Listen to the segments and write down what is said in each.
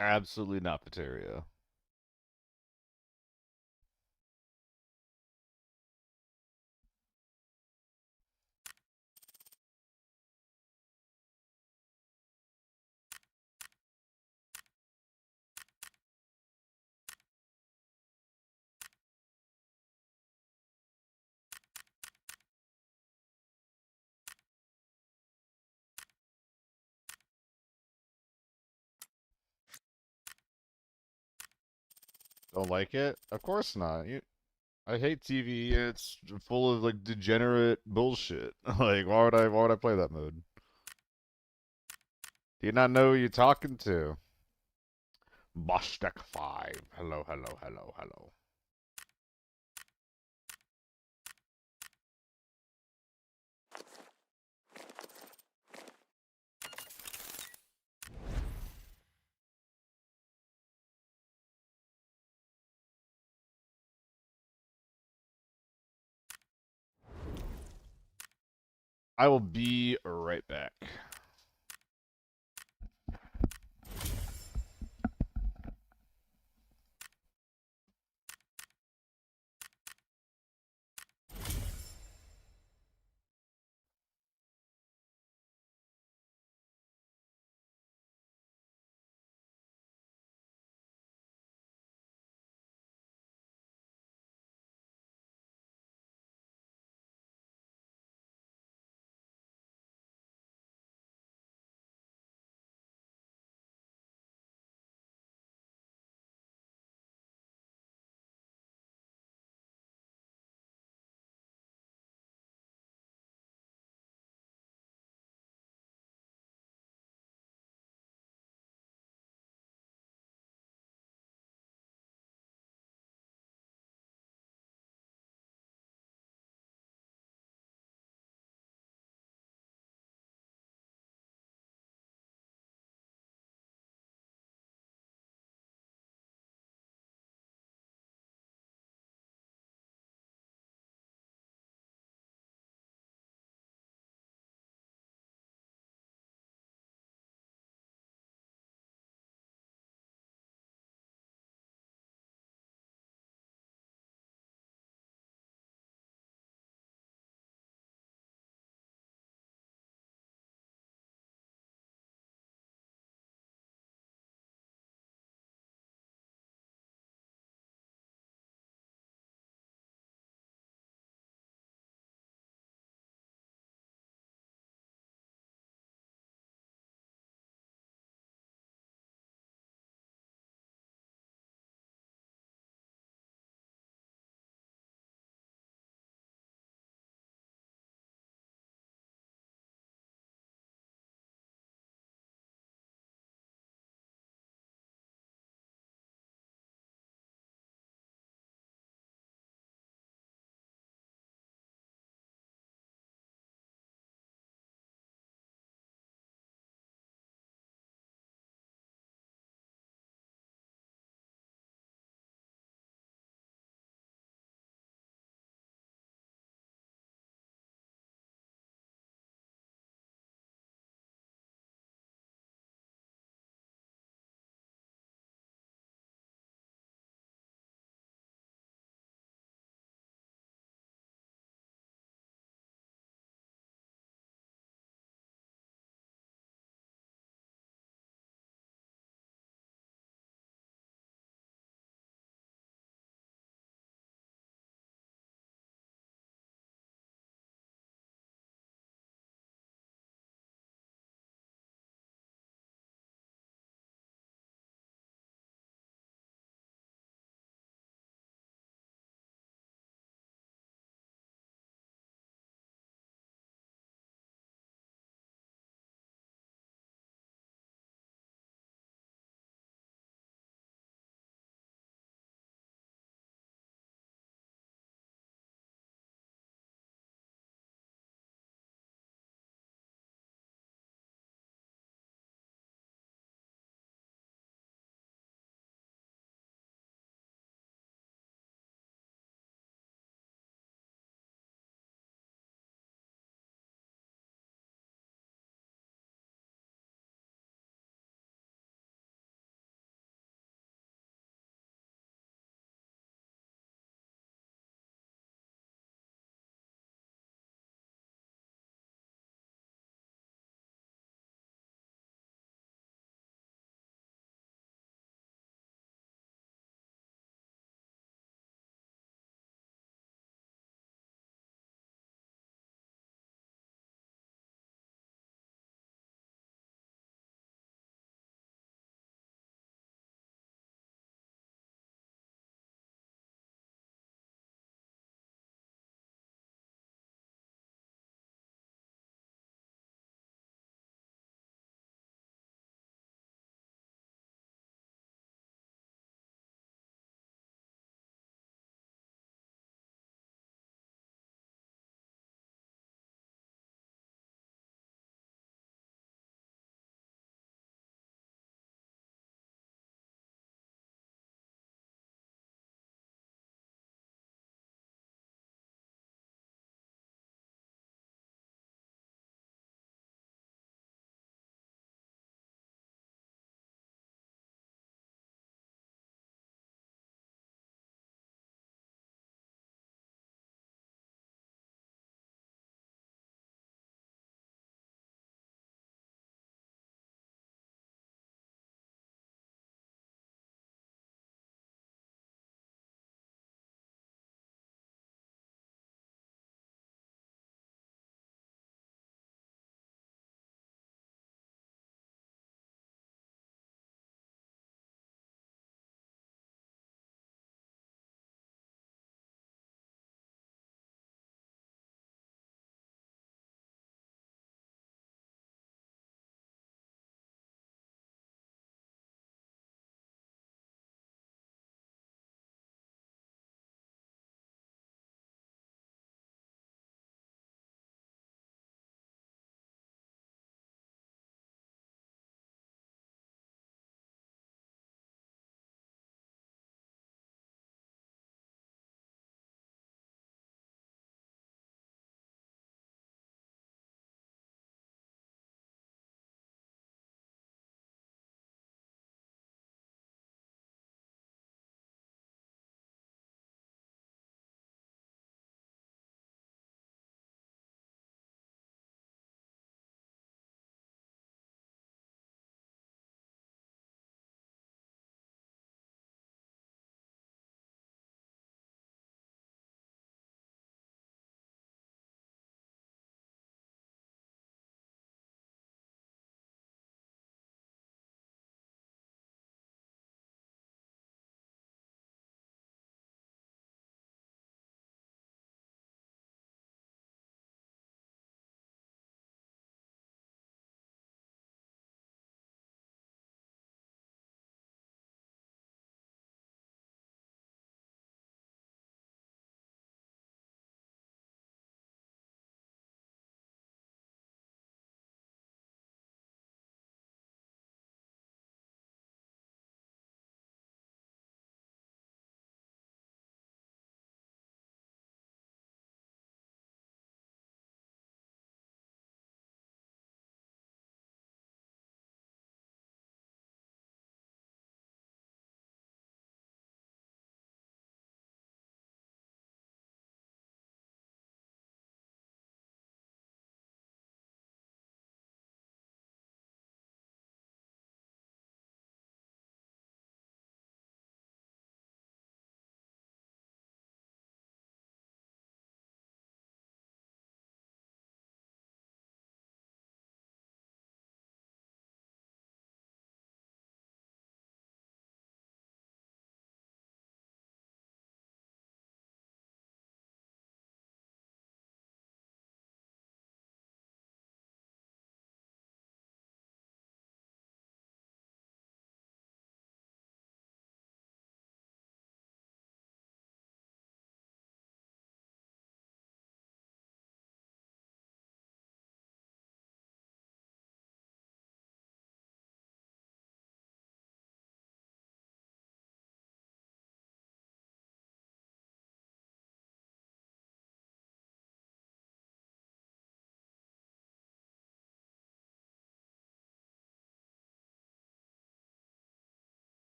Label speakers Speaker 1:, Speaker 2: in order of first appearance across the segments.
Speaker 1: Absolutely not Pateria. Don't like it? Of course not. I hate TV. It's full of like degenerate bullshit. Like, why would I play that mode? Do you not know who you're talking to? Bostek 5. Hello, hello, hello, hello. I will be right back.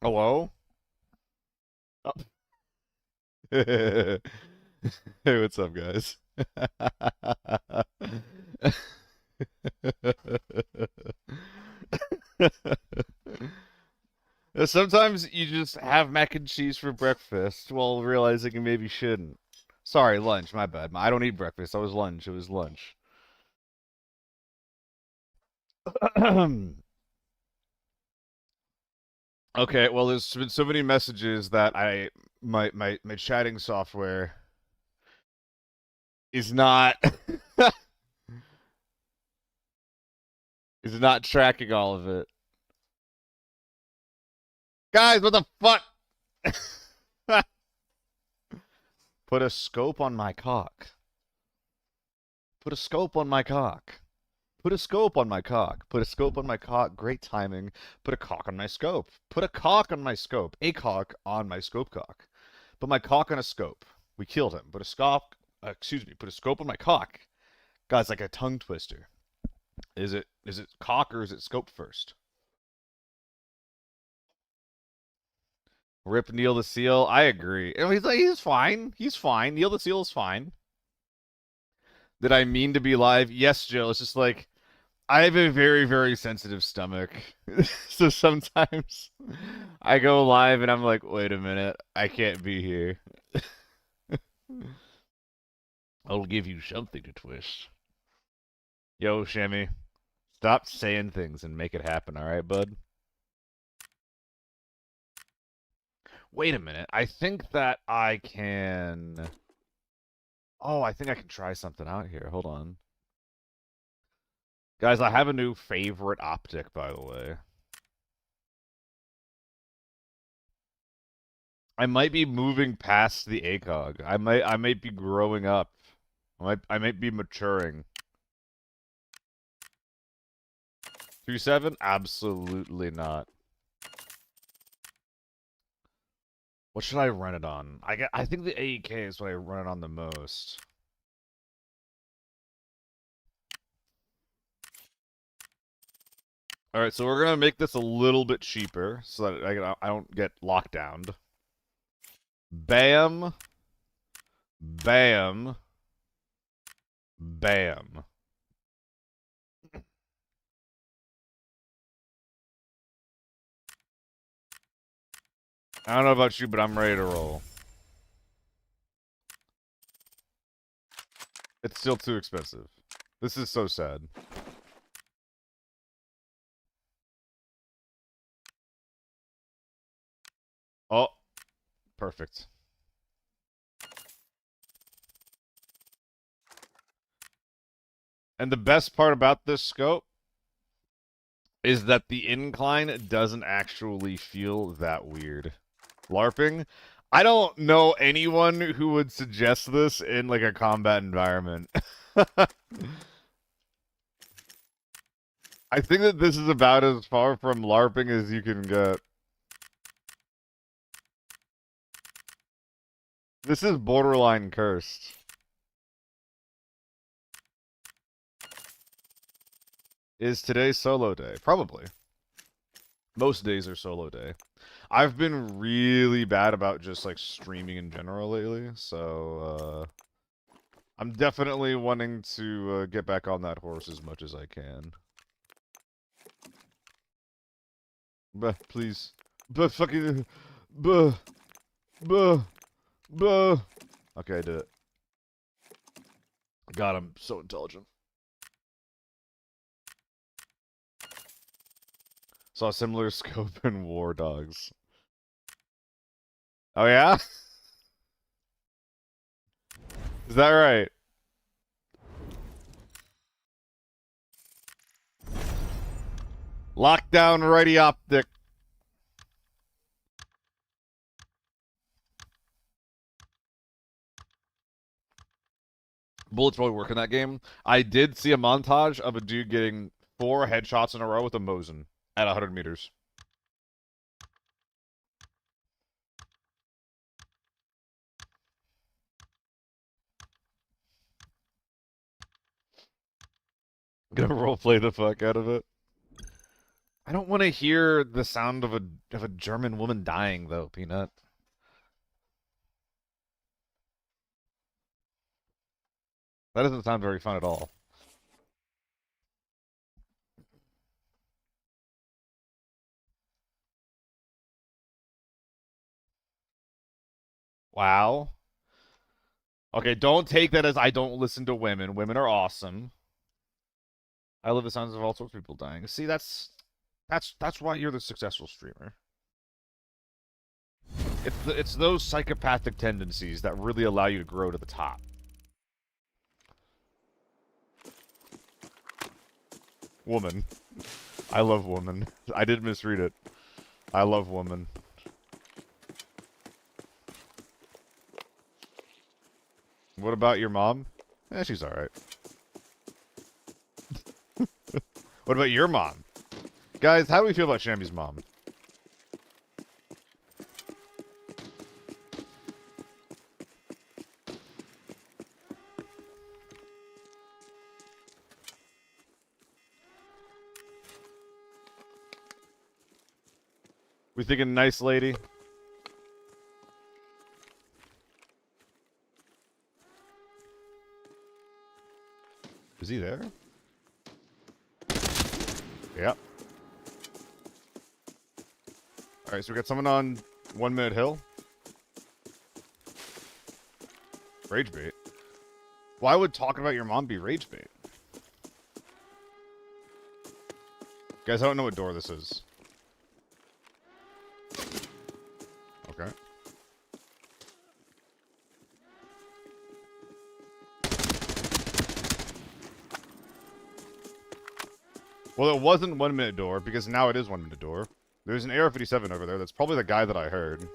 Speaker 1: Hello? Oh. Hey, what's up, guys? Sometimes you just have mac and cheese for breakfast while realizing you maybe shouldn't. Sorry, lunch, my bad. I don't eat breakfast. That was lunch. It was lunch. Okay, well, there's been so many messages that my chatting software is not is not tracking all of it. Guys, what the fuck? Put a scope on my cock. Put a scope on my cock. Put a scope on my cock. Put a scope on my cock. Great timing. Put a cock on my scope. Put a cock on my scope. A cock on my scope cock. Put my cock on a scope. We killed him. Put a scope. Excuse me. Put a scope on my cock. Guys, like a tongue twister. Is it cock or is it scope first? Rip Neil the Seal. I agree. And he's fine. He's fine. Neil the Seal is fine. Did I mean to be live? Yes, Joe. It's just like I have a very, very sensitive stomach. So sometimes I go live and I'm like, wait a minute, I can't be here. I'll give you something to twist. Yo, Shammy, stop saying things and make it happen, alright, bud? Wait a minute. I think that I can. Oh, I think I can try something out here. Hold on. Guys, I have a new favorite optic, by the way. I might be moving past the ACOG. I might be growing up. I might be maturing. 2.7? Absolutely not. What should I run it on? I think the AEK is what I run it on the most. All right, so we're gonna make this a little bit cheaper so that I don't get locked down. Bam, bam, bam. I don't know about you, but I'm ready to roll. It's still too expensive. This is so sad. Oh, perfect. And the best part about this scope is that the incline doesn't actually feel that weird. LARPing? I don't know anyone who would suggest this in like a combat environment. I think that this is about as far from LARPing as you can get. This is borderline cursed. Is today solo day? Probably. Most days are solo day. I've been really bad about just like streaming in general lately, so I'm definitely wanting to get back on that horse as much as I can. Buh, please. Buh, fucking. Buh. Buh. Buh. Okay, I did it. God, I'm so intelligent. Saw a similar scope in War Dogs. Oh, yeah? Is that right? Lockdown ready optic. Bullets probably work in that game. I did see a montage of a dude getting 4 headshots in a row with a Mosin at 100 meters. Gonna roleplay the fuck out of it. I don't want to hear the sound of a German woman dying, though, Peanut. That doesn't sound very fun at all. Wow. Okay, don't take that as I don't listen to women. Women are awesome. I love the sounds of all sorts of people dying. See, that's why you're the successful streamer. It's those psychopathic tendencies that really allow you to grow to the top. Woman. I love woman. I did misread it. I love woman. What about your mom? Eh, she's alright. What about your mom? Guys, how do we feel about Shammy's mom? We thinking nice lady? Is he there? Yep. Alright, so we got someone on 1 Minute Hill. Rage bait. Why would talking about your mom be rage bait? Guys, I don't know what door this is. Okay. Well, it wasn't 1 Minute door, because now it is 1 Minute door. There's an AR-57 over there. That's probably the guy that I heard.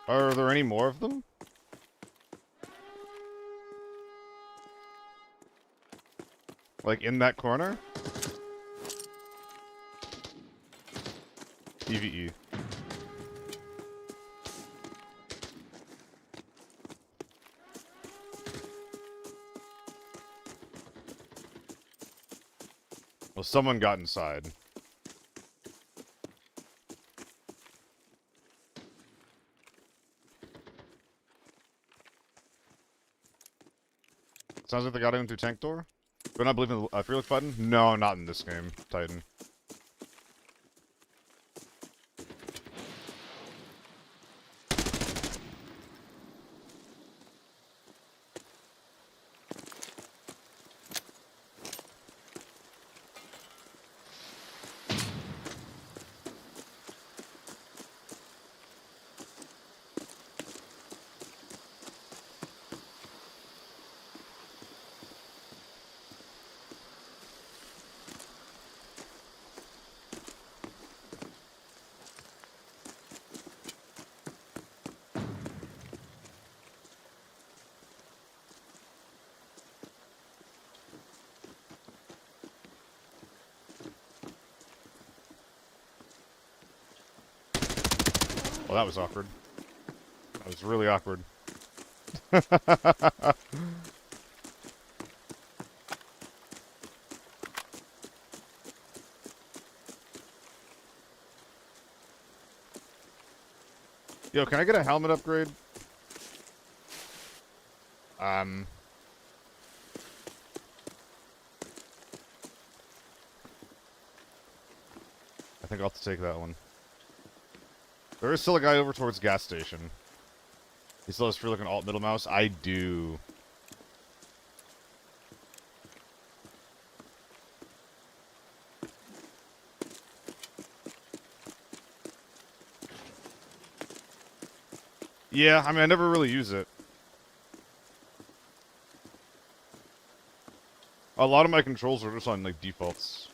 Speaker 1: Are there any more of them? Like, in that corner? EVE. Well, someone got inside. Sounds like they got in through tank door. Do I not believe in the free look button? No, not in this game, Titan. Well, that was awkward. That was really awkward. Yo, can I get a helmet upgrade? I think I'll have to take that one. There is still a guy over towards gas station. He still has free looking alt middle mouse. I do. Yeah, I mean, I never really use it. A lot of my controls are just on, like, defaults.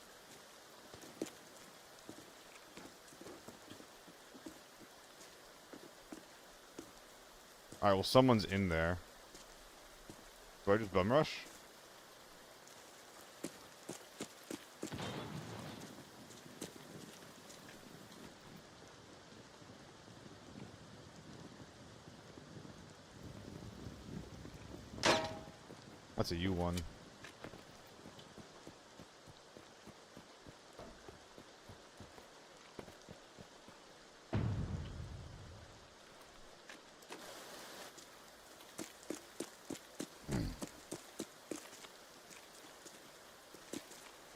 Speaker 1: Alright, well, someone's in there. Do I just bum rush? That's a U1.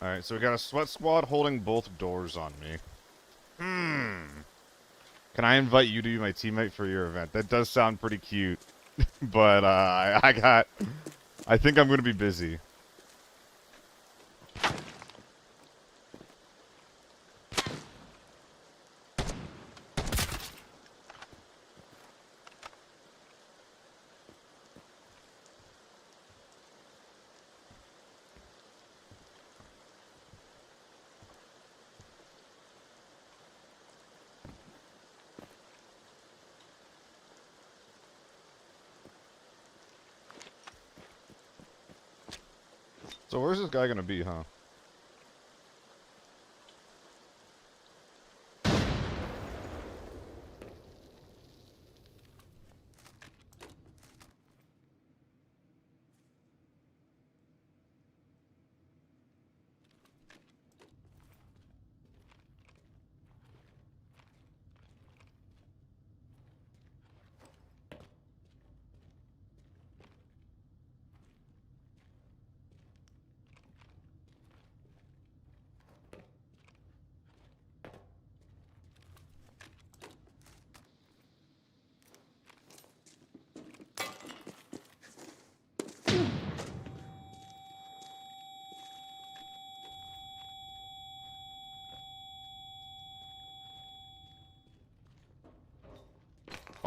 Speaker 1: Alright, so we got a sweat squad holding both doors on me. Can I invite you to be my teammate for your event? That does sound pretty cute. But, I think I'm gonna be busy. So where's this guy gonna be, huh?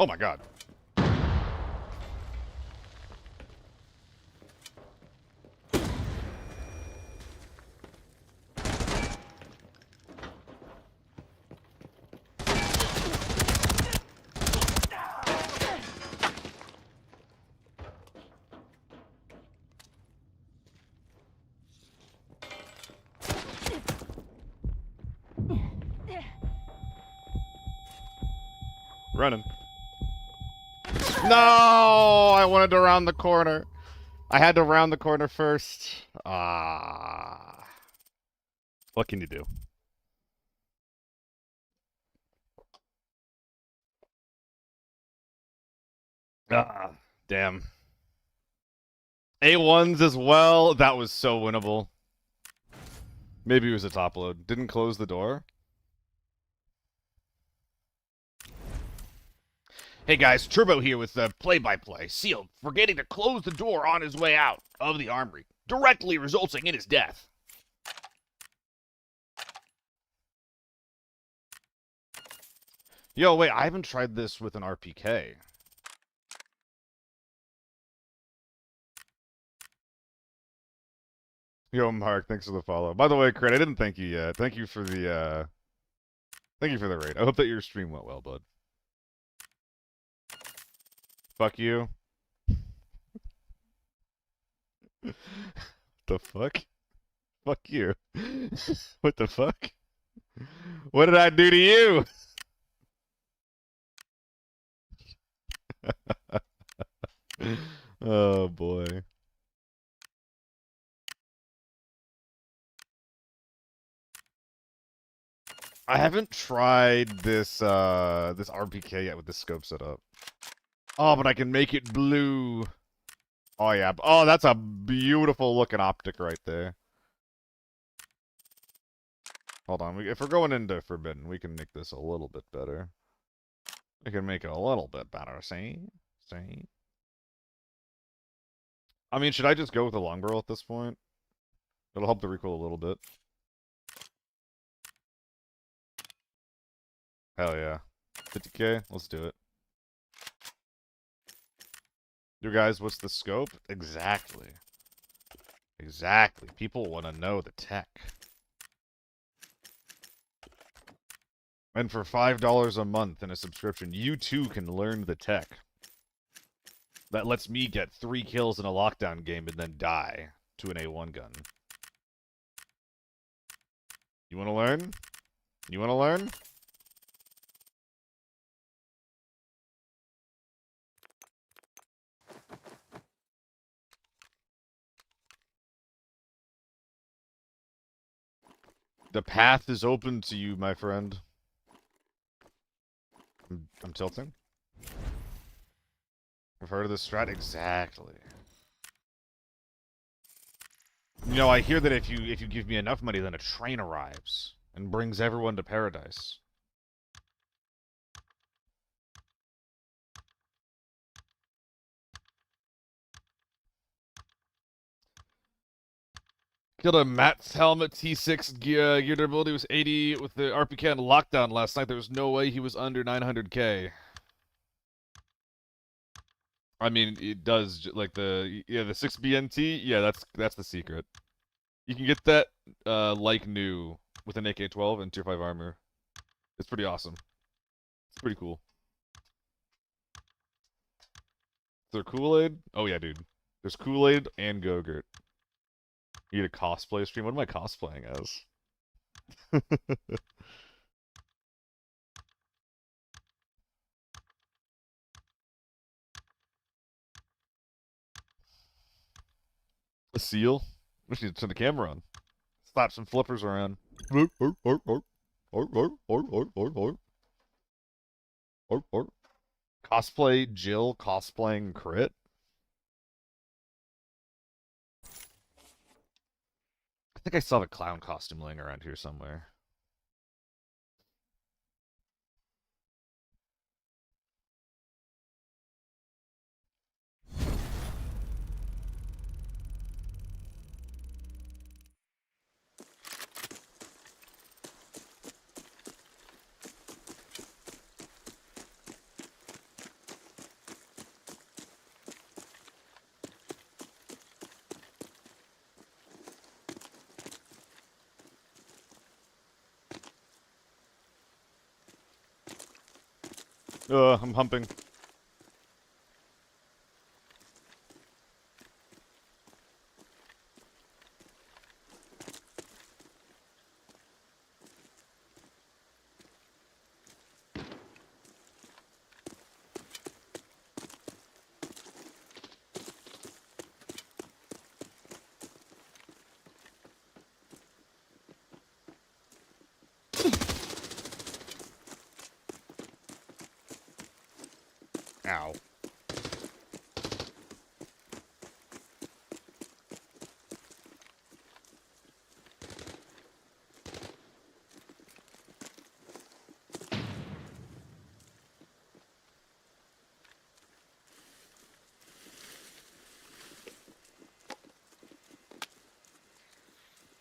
Speaker 1: Oh my god. Running. No! I wanted to round the corner. I had to round the corner first. Ah. What can you do? Ah, damn. A1s as well. That was so winnable. Maybe it was a top load. Didn't close the door. Hey guys, Turbo here with the play-by-play. Sealed forgetting to close the door on his way out of the armory, directly resulting in his death. Yo, wait, I haven't tried this with an RPK. Yo, Mark, thanks for the follow. By the way, Crit, I didn't thank you yet. Thank you for the raid. I hope that your stream went well, bud. Fuck you. The fuck? Fuck you. What the fuck? What did I do to you? Oh boy. I haven't tried this this RPK yet with the scope set up. Oh, but I can make it blue. Oh yeah. Oh, that's a beautiful looking optic right there. Hold on. If we're going into Forbidden, we can make this a little bit better. We can make it a little bit better. See? See? I mean, should I just go with the long barrel at this point? It'll help the recoil a little bit. Hell yeah. 50k? Let's do it. You guys, what's the scope? Exactly. Exactly. People want to know the tech. And for $5 a month in a subscription, you too can learn the tech. That lets me get 3 kills in a lockdown game and then die to an A1 gun. You want to learn? You want to learn? The path is open to you, my friend. I'm tilting. I've heard of this strat exactly. You know, I hear that if you give me enough money, then a train arrives and brings everyone to paradise. Killed a Matt's helmet T6 gear durability was 80 with the RPK on lockdown last night. There was no way he was under 900k. I mean, it does like the 6BNT. Yeah, that's the secret. You can get that like new with an AK-12 and tier 5 armor. It's pretty awesome. It's pretty cool. Is there Kool-Aid? Oh yeah, dude. There's Kool-Aid and Go-Gurt. You need a cosplay stream? What am I cosplaying as? A seal? We should turn the camera on. Slap some flippers around. Cosplay Jill cosplaying Crit? I think I saw the clown costume laying around here somewhere. I'm humping. Ow.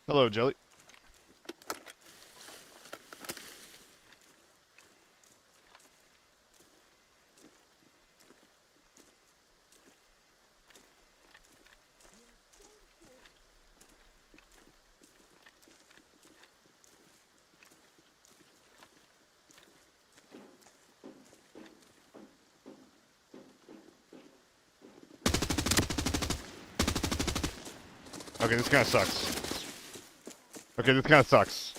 Speaker 1: Hello, Jelly. Okay, this kind of sucks. Okay, this kind of sucks.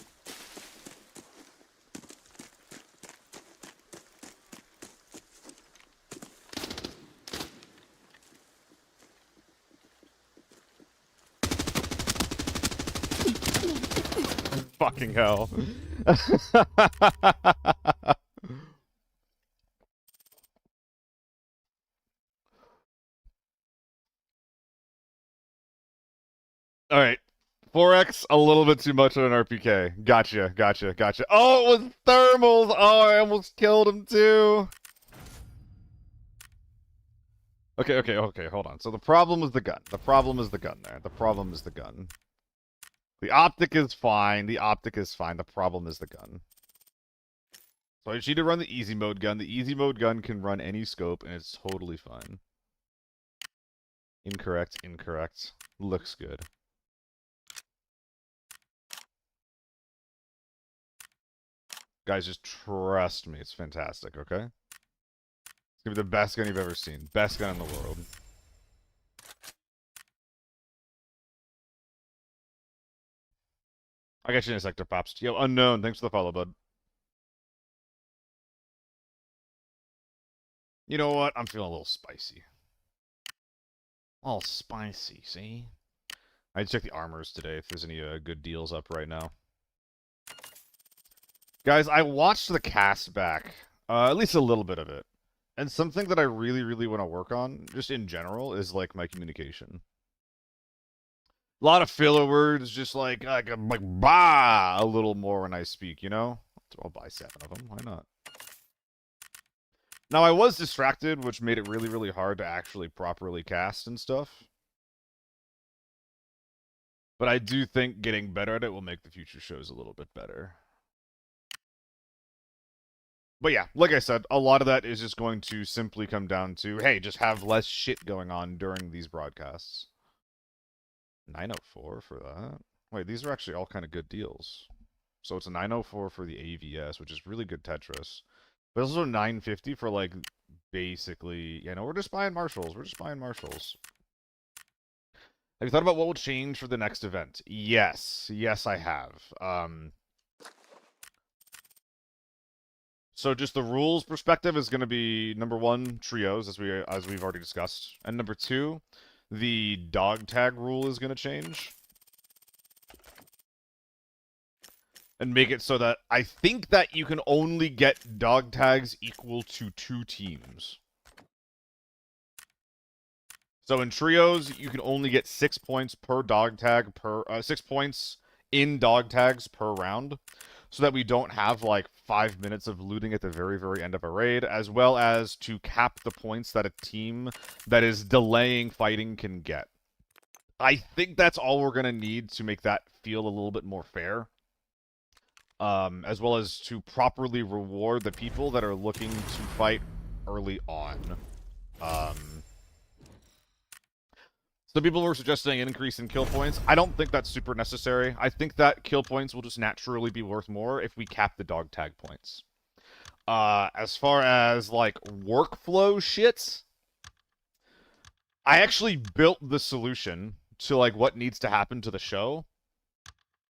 Speaker 1: Fucking hell. Alright. 4x, a little bit too much on an RPK. Gotcha, gotcha, gotcha. Oh, it was thermals! Oh, I almost killed him too! Okay, hold on. So the problem is the gun. The problem is the gun there. The problem is the gun. The optic is fine. The optic is fine. The problem is the gun. So I just need to run the easy mode gun. The easy mode gun can run any scope, and it's totally fine. Incorrect, incorrect. Looks good. Guys, just trust me. It's fantastic, okay? It's Gonna be the best gun you've ever seen. Best gun in the world. I got you in a sector, Pops. Yo, Unknown, thanks for the follow, bud. You know what? I'm feeling a little spicy. All spicy, see? I check the armors today if there's any good deals up right now. Guys, I watched the cast back, at least a little bit of it. And something that I really, really want to work on, just in general, is like my communication. A lot of filler words, just like bah a little more when I speak, you know? I'll buy 7 of them. Why not? Now, I was distracted, which made it really, really hard to actually properly cast and stuff. But I do think getting better at it will make the future shows a little bit better. But yeah, like I said, a lot of that is just going to simply come down to, hey, just have less shit going on during these broadcasts. 904 for that? Wait, these are actually all kind of good deals. So it's a 904 for the AVS, which is really good Tetris. But also 950 for, like, basically... Yeah, no, we're just buying Marshalls. We're just buying Marshalls. Have you thought about what will change for the next event? Yes. Yes, I have. So just the rules perspective is going to be, number 1, trios, as we've already discussed. And number 2, the dog tag rule is going to change. And make it so that I think that you can only get dog tags equal to 2 teams. So in trios, you can only get 6 points per dog tag 6 points in dog tags per round, so that we don't have like 5 minutes of looting at the very, very end of a raid, as well as to cap the points that a team that is delaying fighting can get. I think that's all we're gonna need to make that feel a little bit more fair. As well as to properly reward the people that are looking to fight early on. Some people were suggesting an increase in kill points. I don't think that's super necessary. I think that kill points will just naturally be worth more if we cap the dog tag points. As far as, like, workflow shit, I actually built the solution to, like, what needs to happen to the show.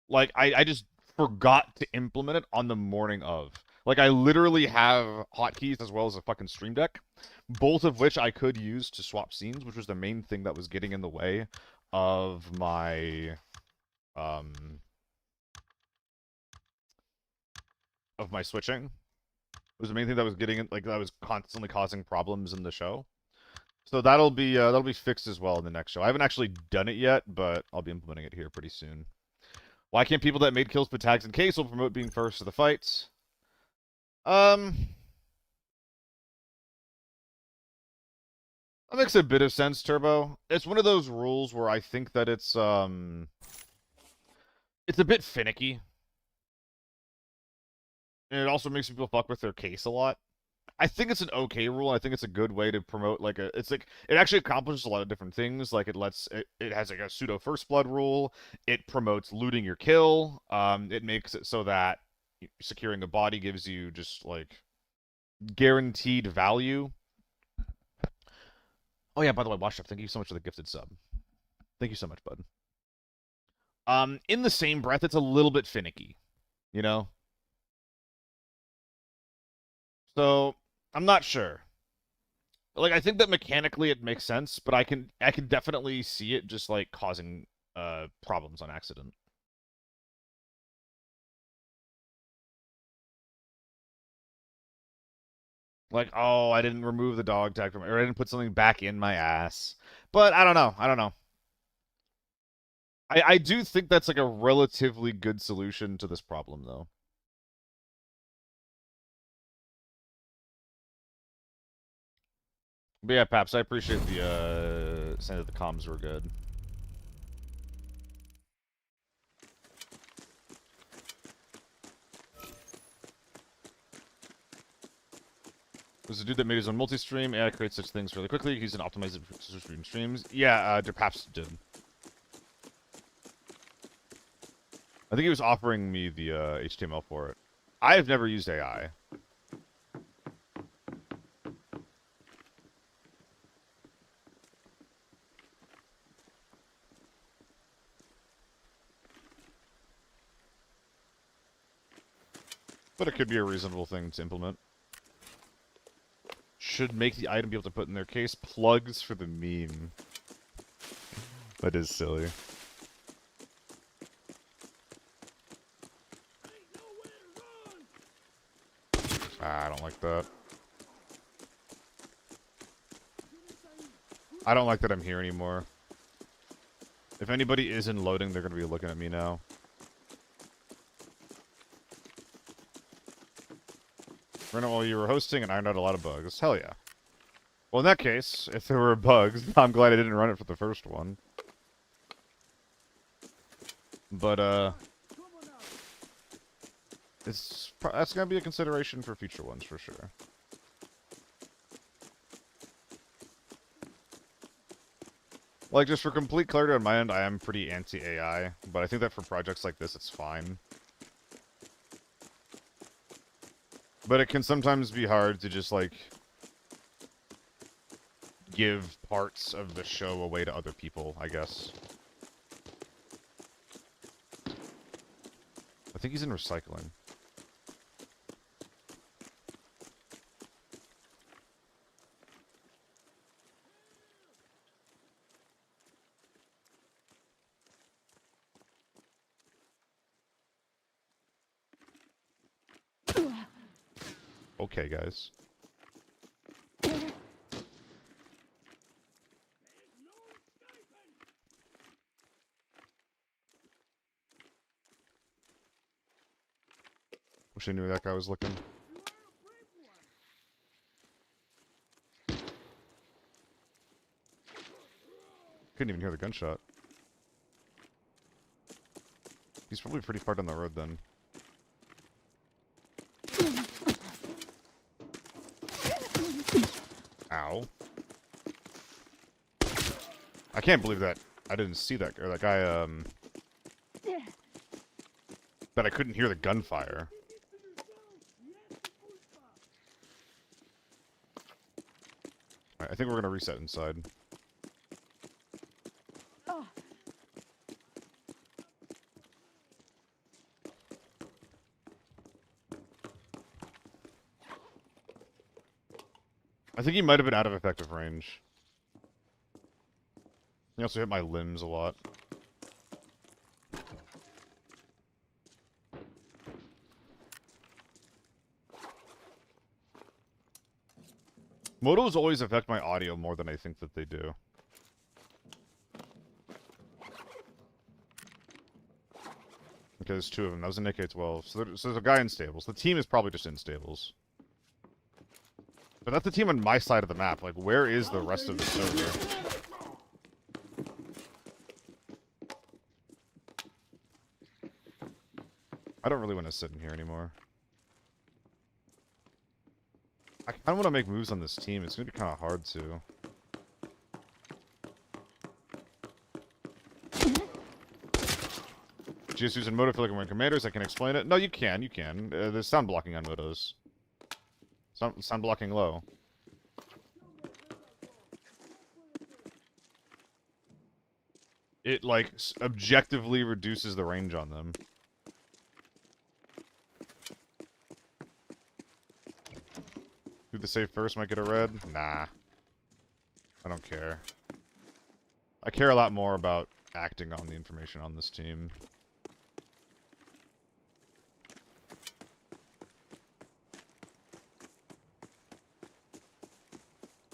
Speaker 1: Like, I just forgot to implement it on the morning of. Like, I literally have hotkeys as well as a fucking Stream Deck, both of which I could use to swap scenes, which was the main thing that was getting in the way of my, switching. It was the main thing that was getting, like, that was constantly causing problems in the show. So that'll be fixed as well in the next show. I haven't actually done it yet, but I'll be implementing it here pretty soon. Why can't people that made kills put tags in case will promote being first to the fights? That makes a bit of sense, Turbo. It's one of those rules where I think that it's a bit finicky. And it also makes people fuck with their case a lot. I think it's an okay rule. I think it's a good way to promote, like, it's like, it actually accomplishes a lot of different things. Like, it has like a pseudo first blood rule. It promotes looting your kill. It makes it so that securing a body gives you just, like, guaranteed value. Oh yeah, by the way, Watch Up, thank you so much for the gifted sub. Thank you so much, bud. In the same breath, it's a little bit finicky, you know? So, I'm not sure. Like, I think that mechanically it makes sense, but I can definitely see it just, like, causing problems on accident. Like, oh, I didn't remove the dog tag from it, or I didn't put something back in my ass. But I don't know. I don't know. I do think that's, like, a relatively good solution to this problem, though. But yeah, Paps, I appreciate the saying that the comms were good. There's a dude that made his own multi-stream. AI creates such things really quickly. He's an optimizer for stream streams. Yeah, Paps did. I think he was offering me the HTML for it. I have never used AI. But it could be a reasonable thing to implement. Should make the item be able to put in their case. Plugs for the meme. That is silly. Ah, I don't like that. I don't like that I'm here anymore. If anybody isn't loading, they're going to be looking at me now. Ran it while you were hosting and ironed out a lot of bugs. Hell yeah. Well, in that case, if there were bugs, I'm glad I didn't run it for the first one. But, that's going to be a consideration for future ones, for sure. Like, just for complete clarity on my end, I am pretty anti-AI, but I think that for projects like this, it's fine. But it can sometimes be hard to just, like, give parts of the show away to other people, I guess. I think he's in recycling. Okay, guys. Wish I knew that guy was looking. Couldn't even hear the gunshot. He's probably pretty far down the road then. Ow. I can't believe that I didn't see that guy. That guy, that I couldn't hear the gunfire. Alright, I think we're gonna reset inside. I think he might have been out of effective range. He also hit my limbs a lot. Motos always affect my audio more than I think that they do. Okay, there's two of them. That was an AK-12. So there's a guy in stables. The team is probably just in stables. But that's the team on my side of the map. Like, where is the rest of the server? I don't really want to sit in here anymore. I kind of want to make moves on this team. It's going to be kind of hard to. Just using moto for like when commanders, I can explain it. No, you can. There's sound blocking on motos. Sound blocking low. It, like, objectively reduces the range on them. Do the save first, might get a red? Nah. I don't care. I care a lot more about acting on the information on this team.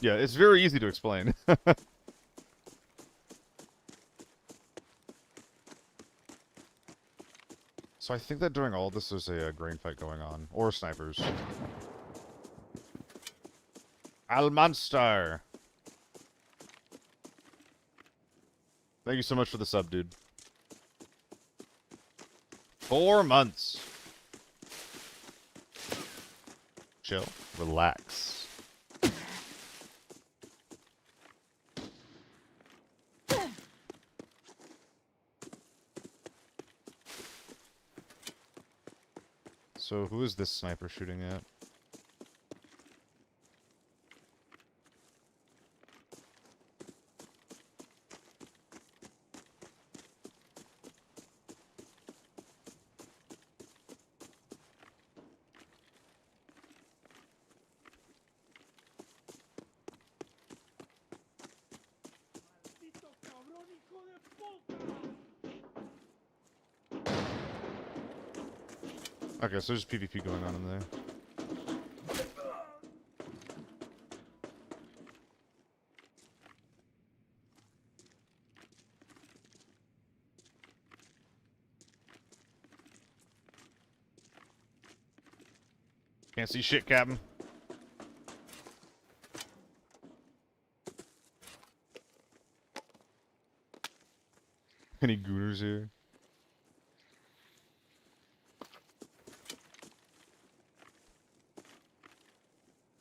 Speaker 1: Yeah, it's very easy to explain. So I think that during all this there's a grain fight going on. Or snipers. Almanstar! Thank you so much for the sub, dude. 4 months. Chill. Relax. So who is this sniper shooting at? Okay, so there's PvP going on in there. Can't see shit, Captain. Any gooners here?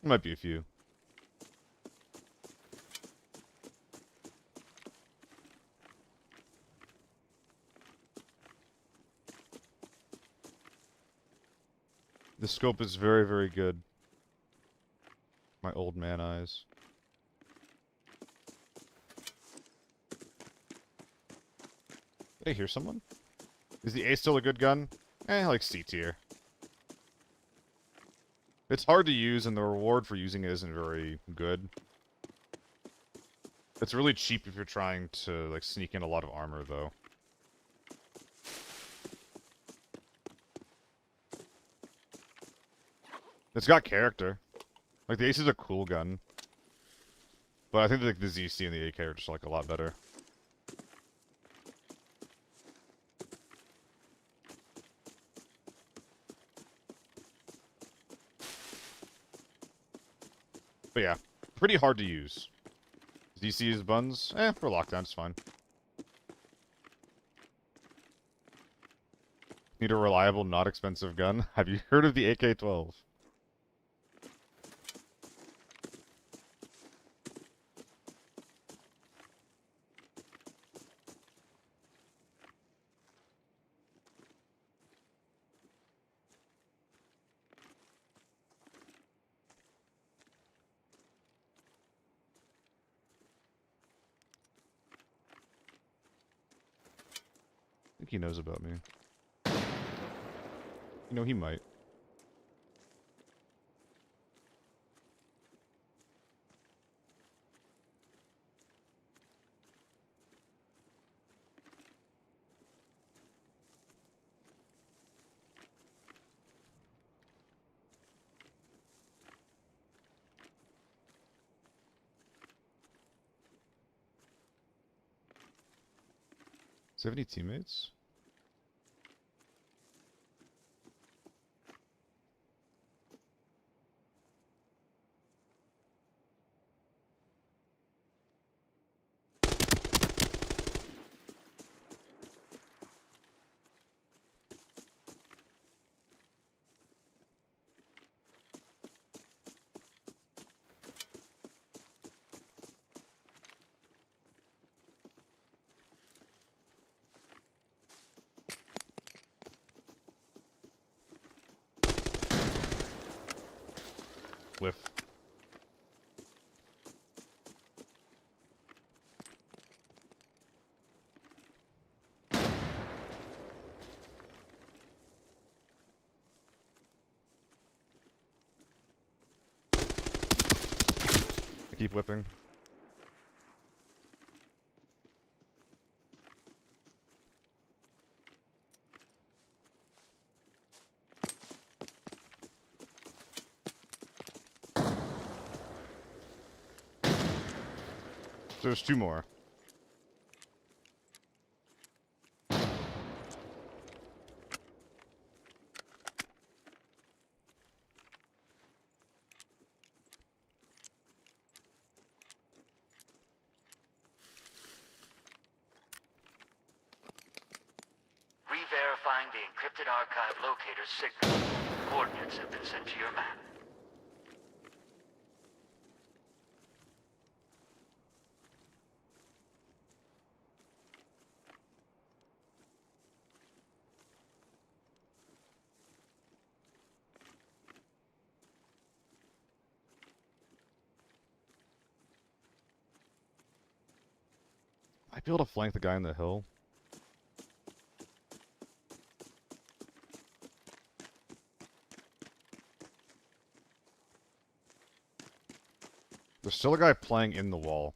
Speaker 1: There might be a few. The scope is very, very good. My old man eyes. Did I hear someone? Is the A still a good gun? I like C tier. It's hard to use, and the reward for using it isn't very good. It's really cheap if you're trying to, like, sneak in a lot of armor, though. It's got character. Like, the Ace is a cool gun. But I think like, the ZC and the AK are just, like, a lot better. But yeah, pretty hard to use. ZC is buns? For lockdown, it's fine. Need a reliable, not expensive gun? Have you heard of the AK-12? I think he knows about me. You know, he might. Does he have any teammates? Whiff. I keep whipping. There's two more.
Speaker 2: Re-verifying the encrypted archive locator's signal. Coordinates have been sent to your map.
Speaker 1: Might be able to flank the guy on the hill. There's still a guy playing in the wall.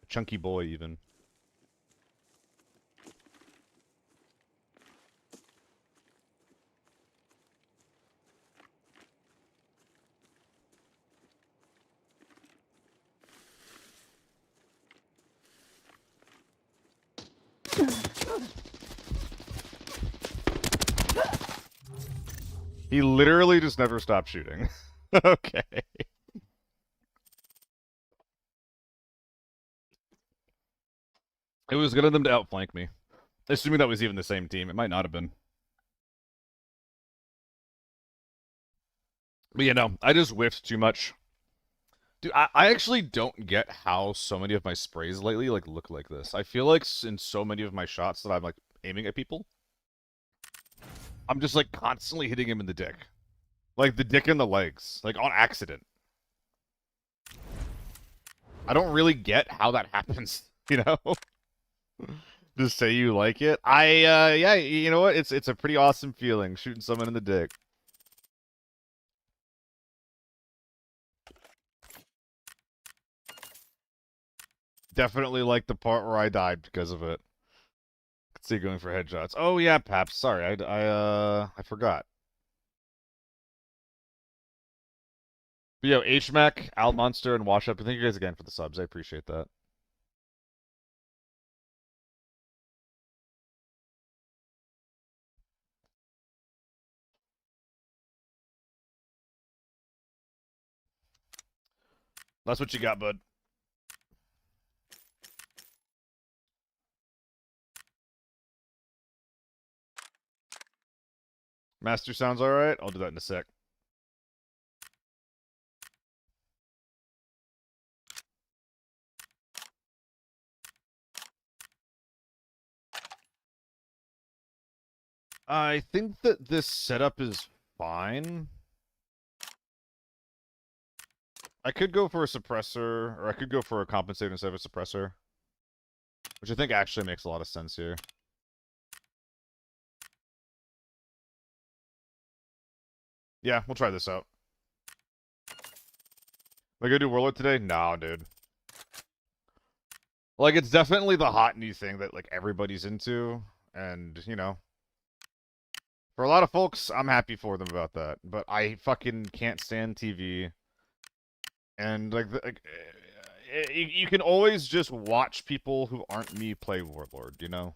Speaker 1: A chunky boy, even. He literally just never stopped shooting. Okay. It was good of them to outflank me. Assuming that was even the same team. It might not have been. But you know, I just whiffed too much. Dude, I actually don't get how so many of my sprays lately like look like this. I feel like in so many of my shots that I'm like aiming at people, I'm just like constantly hitting him in the dick. Like the dick and the legs. Like on accident. I don't really get how that happens, you know? Just say you like it. Yeah, you know what? It's a pretty awesome feeling shooting someone in the dick. Definitely like the part where I died because of it. Could see going for headshots. Oh yeah, Paps. Sorry, I forgot. But yo, HMAC, Alt Monster, and Wash Up. Thank you guys again for the subs. I appreciate that. That's what you got, bud. Master sounds alright. I'll do that in a sec. I think that this setup is fine. I could go for a suppressor, or I could go for a compensator instead of a suppressor. Which I think actually makes a lot of sense here. Yeah, we'll try this out. Am I gonna do Warlord today? No, dude. Like, it's definitely the hot new thing that, like, everybody's into. And, you know, for a lot of folks, I'm happy for them about that. But I fucking can't stand TV. And, you can always just watch people who aren't me play Warlord, you know?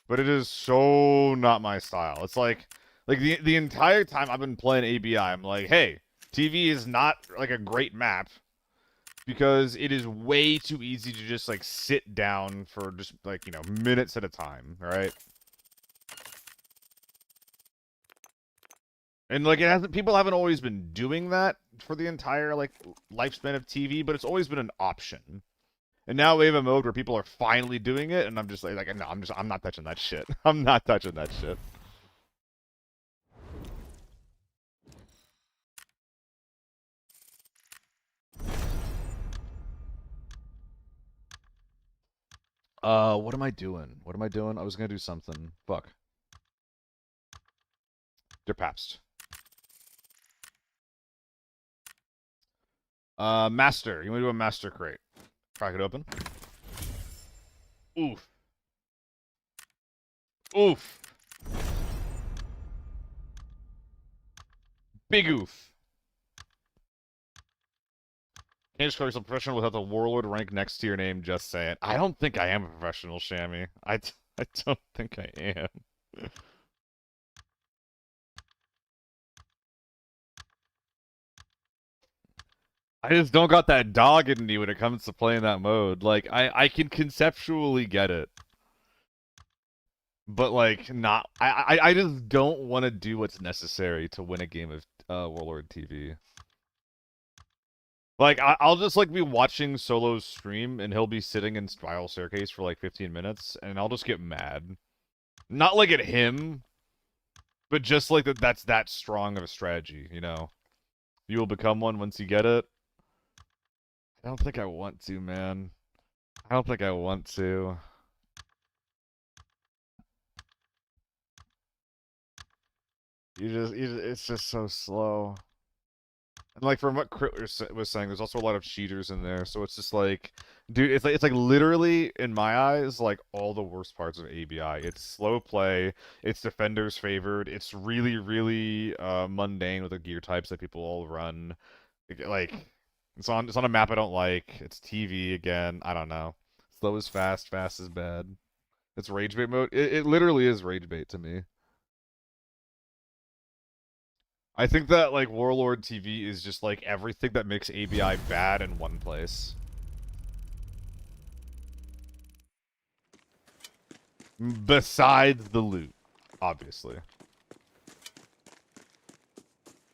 Speaker 1: But it is so not my style. It's like the entire time I've been playing ABI, I'm like, hey, TV is not like a great map because it is way too easy to just like sit down for just like, you know, minutes at a time, right? And like it hasn't people haven't always been doing that for the entire like lifespan of TV, but it's always been an option. And now we have a mode where people are finally doing it, and I'm just like no, I'm not touching that shit. I'm not touching that shit. What am I doing? What am I doing? I was gonna do something. Fuck. Der Papst. Master. You wanna do a master crate? Crack it open. Oof. Oof. Big oof. Can't just call yourself professional without the warlord rank next to your name, just saying. I don't think I am a professional, Shammy. I don't think I am. I just don't got that dog in me when it comes to playing that mode. Like, I can conceptually get it. But, like, not... I just don't want to do what's necessary to win a game of Warlord TV. Like, I'll just, like, be watching Solo's stream, and he'll be sitting in Spiral Staircase for, like, 15 minutes, and I'll just get mad. Not, like, at him, but just, like, that's that strong of a strategy, you know? You will become one once you get it. I don't think I want to, man. I don't think I want to. It's just so slow. And like from what Crit was saying, there's also a lot of cheaters in there, so it's just like, dude, it's like literally in my eyes, like all the worst parts of ABI. It's slow play, it's defenders favored, it's really mundane with the gear types that people all run. Like, It's on a map I don't like. It's TV again. I don't know. Slow is fast, fast is bad. It's rage bait mode. It literally is rage bait to me. I think that like Warlord TV is just like everything that makes ABI bad in one place. Besides the loot, obviously.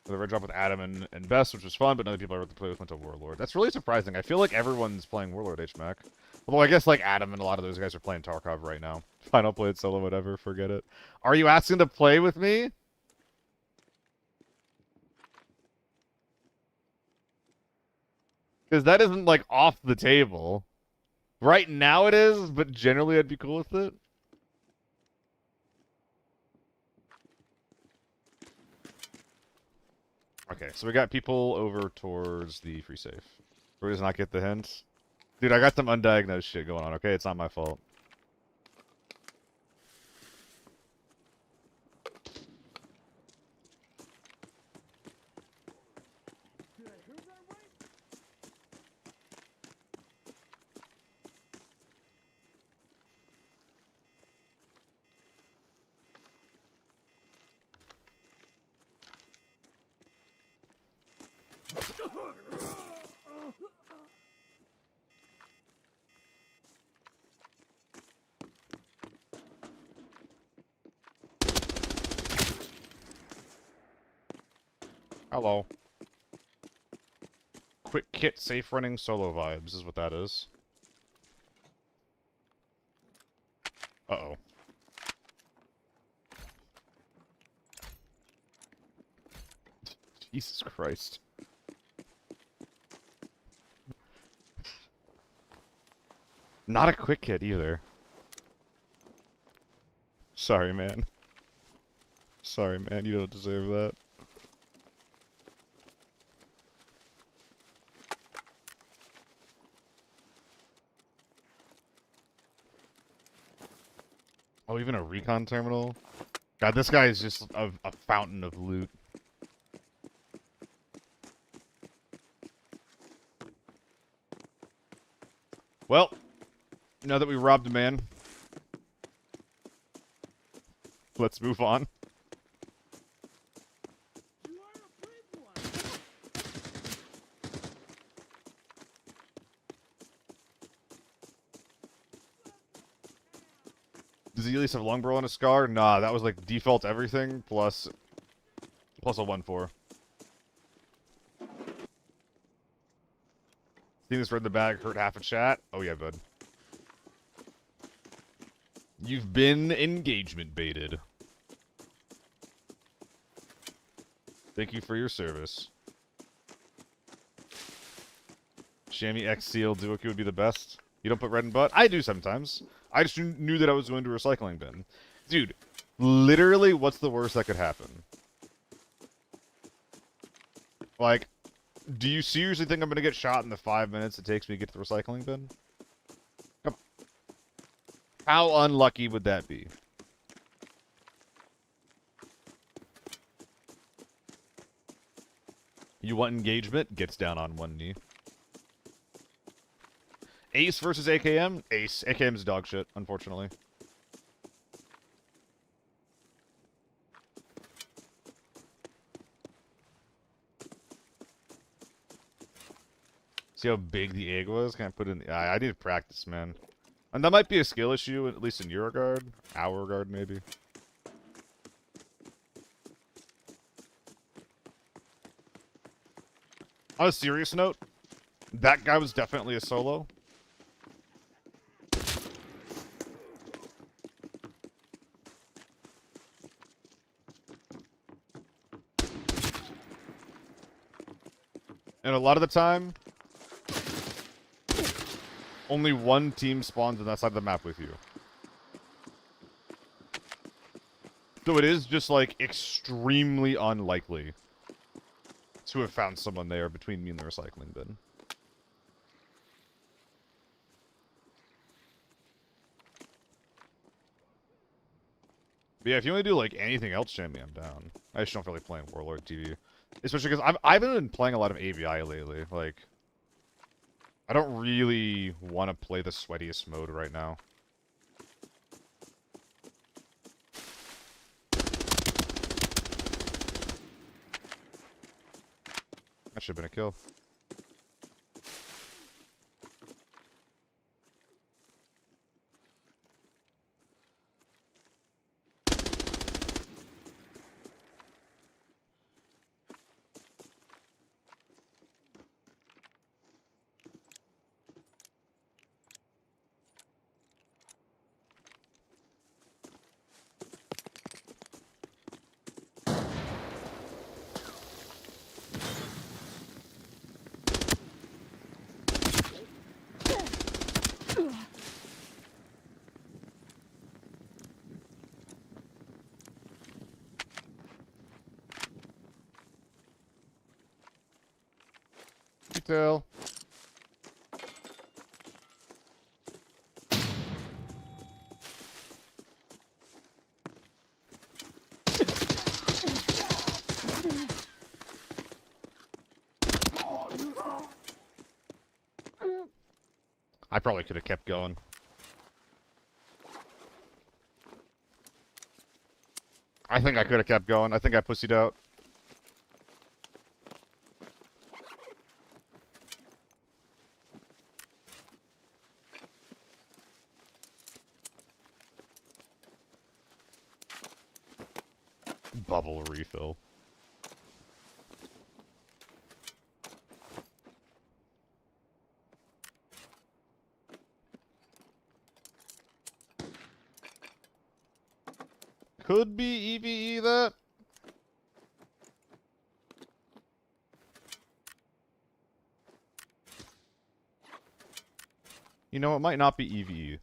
Speaker 1: The red drop with Adam and Best, which was fun, but none of the people I ever play with went to Warlord. That's really surprising. I feel like everyone's playing Warlord HMAC. Although I guess like Adam and a lot of those guys are playing Tarkov right now. Fine, I'll play it solo, whatever, forget it. Are you asking to play with me? Because that isn't like off the table. Right now it is, but generally I'd be cool with it. Okay, so we got people over towards the free safe. Who does not get the hint? Dude, I got some undiagnosed shit going on, okay? It's not my fault. Hello. Quick kit, safe running, solo vibes is what that is. Uh-oh. Jesus Christ. Not a quick kit either. Sorry, man. Sorry, man. You don't deserve that. Oh, even a recon terminal? God, this guy is just a fountain of loot. Well, now that we robbed a man, let's move on. Does he at least have longbow on a scar? Nah, that was like default everything plus a 1-4. Seeing this red in the bag hurt half a chat? Oh yeah, bud. You've been engagement baited. Thank you for your service. Chamois X Seal Duoku would be the best. You don't put red in butt? I do sometimes. I just knew that I was going to a recycling bin. Dude, literally, what's the worst that could happen? Like, do you seriously think I'm going to get shot in the 5 minutes it takes me to get to the recycling bin? Come on. How unlucky would that be? You want engagement? Gets down on one knee. Ace versus AKM? Ace. AKM's dog shit, unfortunately. See how big the egg was? Can I put it in the... I need to practice, man. And that might be a skill issue, at least in your regard. Our regard, maybe. On a serious note, that guy was definitely a solo. And a lot of the time, only one team spawns on that side of the map with you. So it is just, like, extremely unlikely to have found someone there between me and the recycling bin. But yeah, if you want to do, like, anything else, Jamie, I'm down. I just don't feel like playing Warlord TV. Especially because I've been playing a lot of ABI lately. Like, I don't really want to play the sweatiest mode right now. That should have been a kill. Detail. I probably could have kept going. I think I could have kept going. I think I pussied out. Bubble refill. Could be EVE that. You know, it might not be EVE.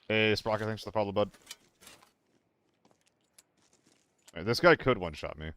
Speaker 1: Hey, Sprocket, thanks for the follow, bud. Right, this guy could one-shot me.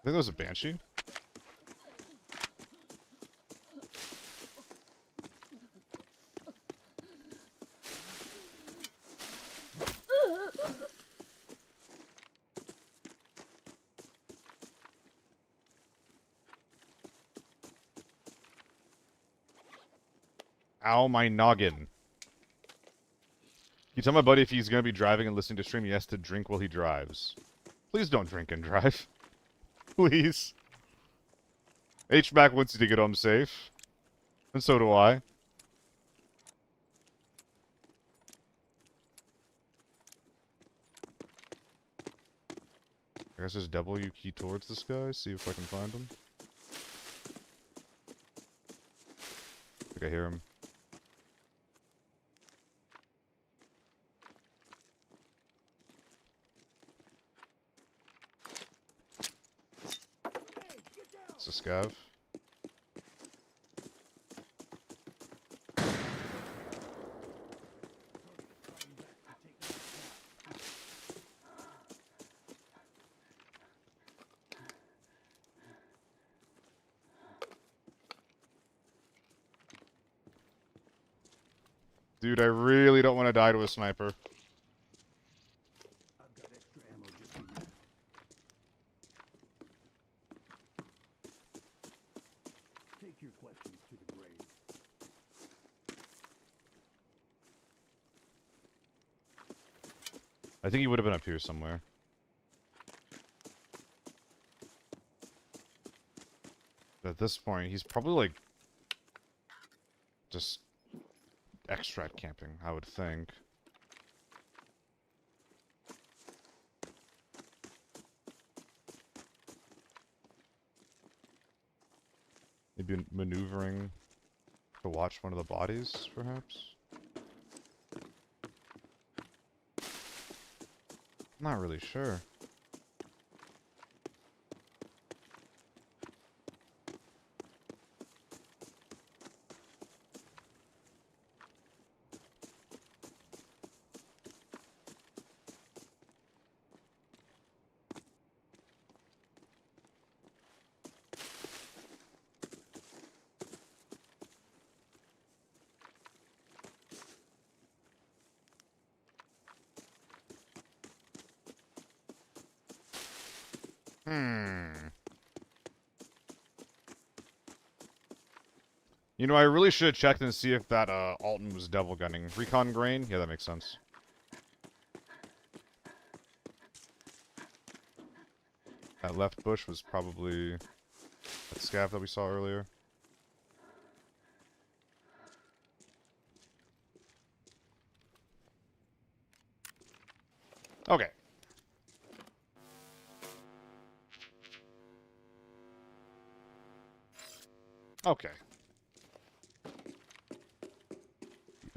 Speaker 1: I think that was a Banshee. Ow, my noggin. You tell my buddy if he's gonna be driving and listening to stream, he has to drink while he drives. Please don't drink and drive. Please. H-Mac wants you to get home safe. And so do I. I guess just W key towards this guy, see if I can find him. I think I hear him. It's a scav. Dude, I really don't want to die to a sniper. I think he would have been up here somewhere. At this point, he's probably like just extract camping, I would think. Maybe maneuvering to watch one of the bodies, perhaps? I'm not really sure. You know, I really should have checked and see if that Alton was double gunning. Recon grain? Yeah, that makes sense. That left bush was probably that scav that we saw earlier. Okay. Okay.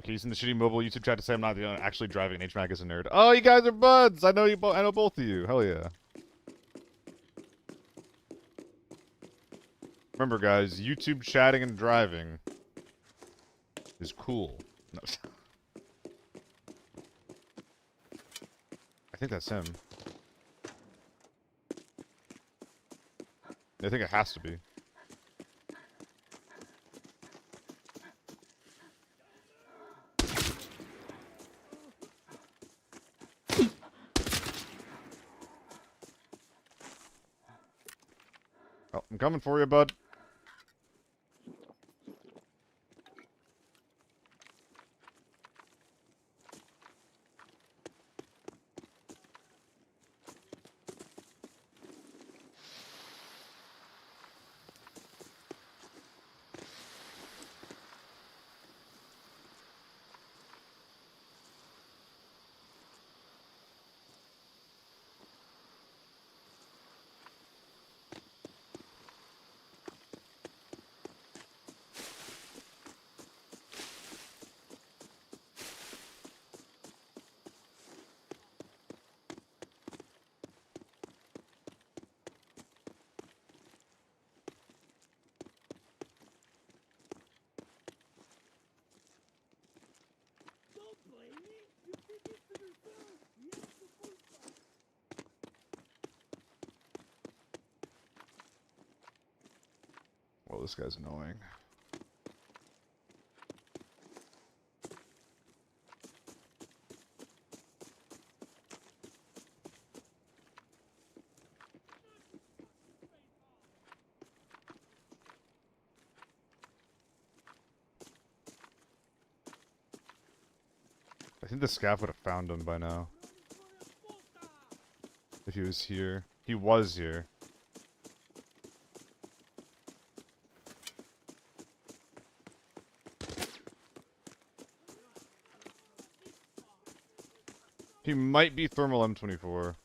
Speaker 1: Okay, using the shitty mobile YouTube chat to say I'm not actually driving an HMAC as a nerd. Oh, you guys are buds! I know you. I know both of you. Hell yeah. Remember, guys, YouTube chatting and driving is cool. No. I think that's him. I think it has to be. Oh, I'm coming for you, bud. Well, this guy's annoying. I think the scav would have found him by now. If he was here. He was here. He might be thermal M24.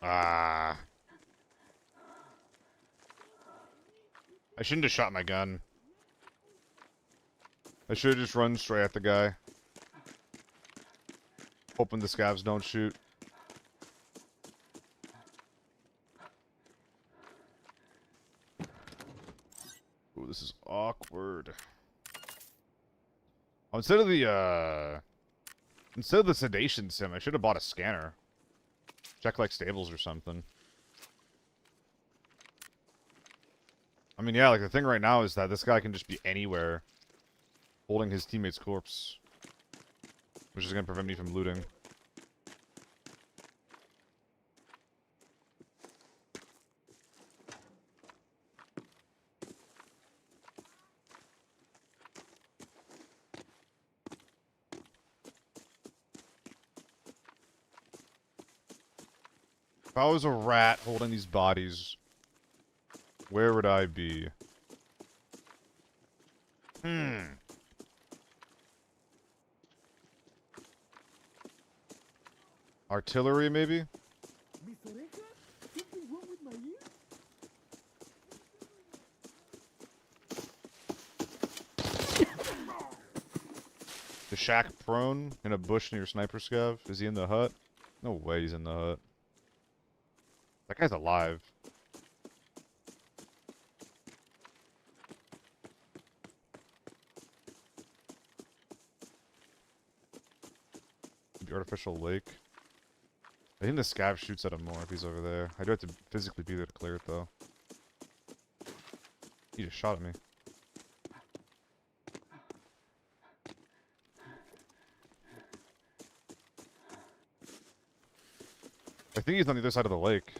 Speaker 1: Ah. I shouldn't have shot my gun. I should have just run straight at the guy. Hoping the scavs don't shoot. Ooh, this is awkward. Oh, instead of the sedation sim, I should have bought a scanner. Check like stables or something. I mean, yeah, like the thing right now is that this guy can just be anywhere holding his teammate's corpse. Which is going to prevent me from looting. If I was a rat holding these bodies, where would I be? Artillery, maybe? shack prone in a bush near sniper scav. Is he in the hut? No way he's in the hut. That guy's alive. The artificial lake. I think the scav shoots at him more if he's over there. I do have to physically be there to clear it though. He just shot at me. I think he's on the other side of the lake.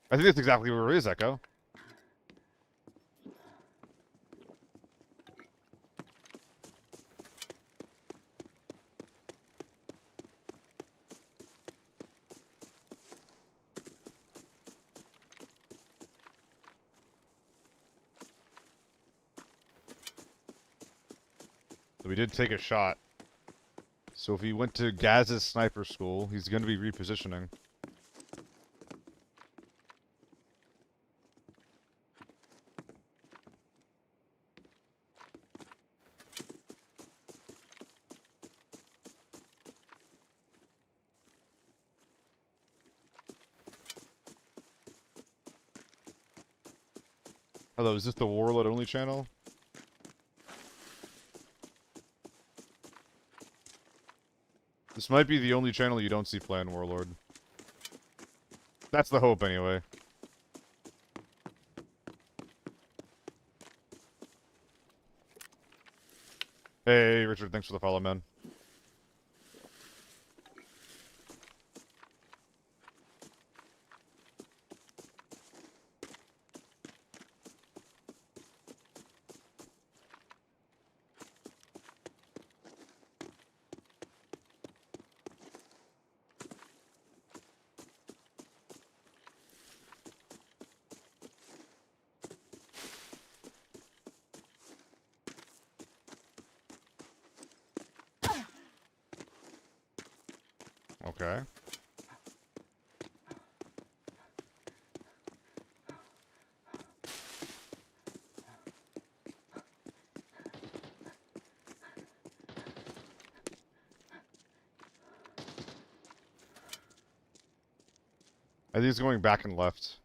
Speaker 1: I think that's exactly where he is, Echo. So we did take a shot. So if he went to Gaz's sniper school, he's going to be repositioning. Hello, is this the Warlord only channel? This might be the only channel you don't see playing Warlord. That's the hope, anyway. Hey, Richard, thanks for the follow, man. Okay. I think he's going back and left.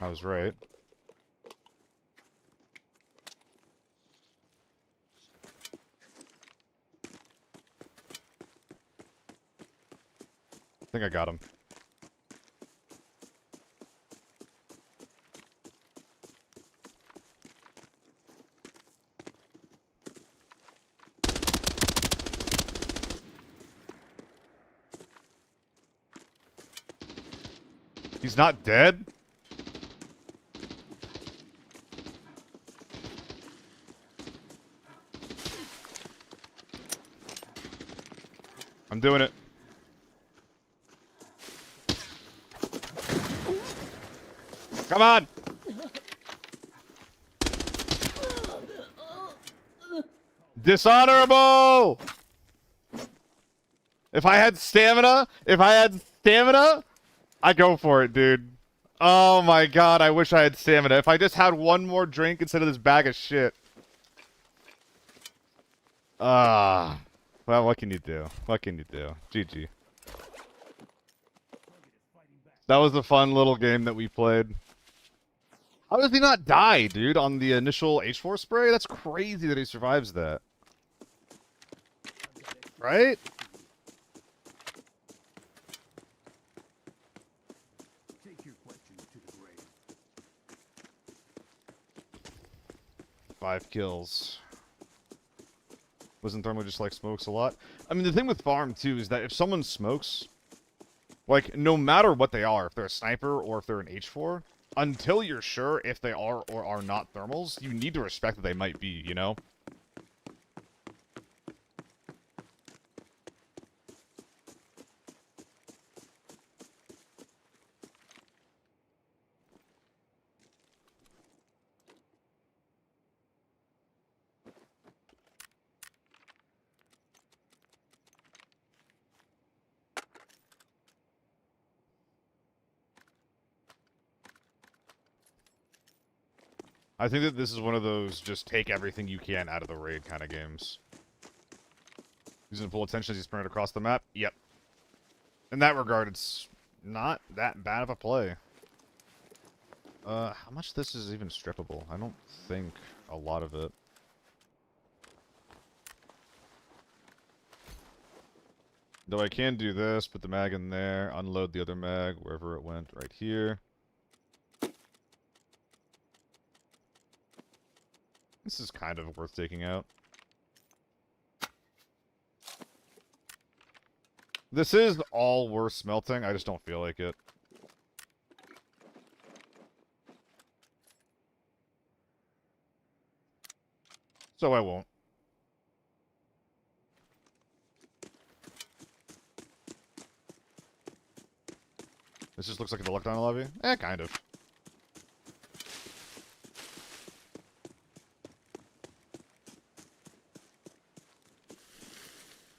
Speaker 1: I was right. I think I got him. He's not dead? I'm doing it. Come on! Dishonorable! If I had stamina, I go for it, dude. Oh my god, I wish I had stamina. If I just had one more drink instead of this bag of shit. Well, what can you do? What can you do? GG. That was a fun little game that we played. How does he not die, dude, on the initial H4 spray? That's crazy that he survives that. Right?
Speaker 3: Take your questions to the grave.
Speaker 1: 5 kills. Wasn't Thermo just like smokes a lot? I mean, the thing with farm, too, is that if someone smokes, like, no matter what they are, if they're a sniper or if they're an H4, until you're sure if they are or are not thermals, you need to respect that they might be, you know? I think that this is one of those just take everything you can out of the raid kind of games. Using full attention as you sprint across the map? Yep. In that regard, it's not that bad of a play. How much of this is even strippable? I don't think a lot of it. Though I can do this, put the mag in there, unload the other mag wherever it went, right here. This is kind of worth taking out. This is all worth smelting, I just don't feel like it. So I won't. This just looks like a lockdown lobby? Eh, kind of.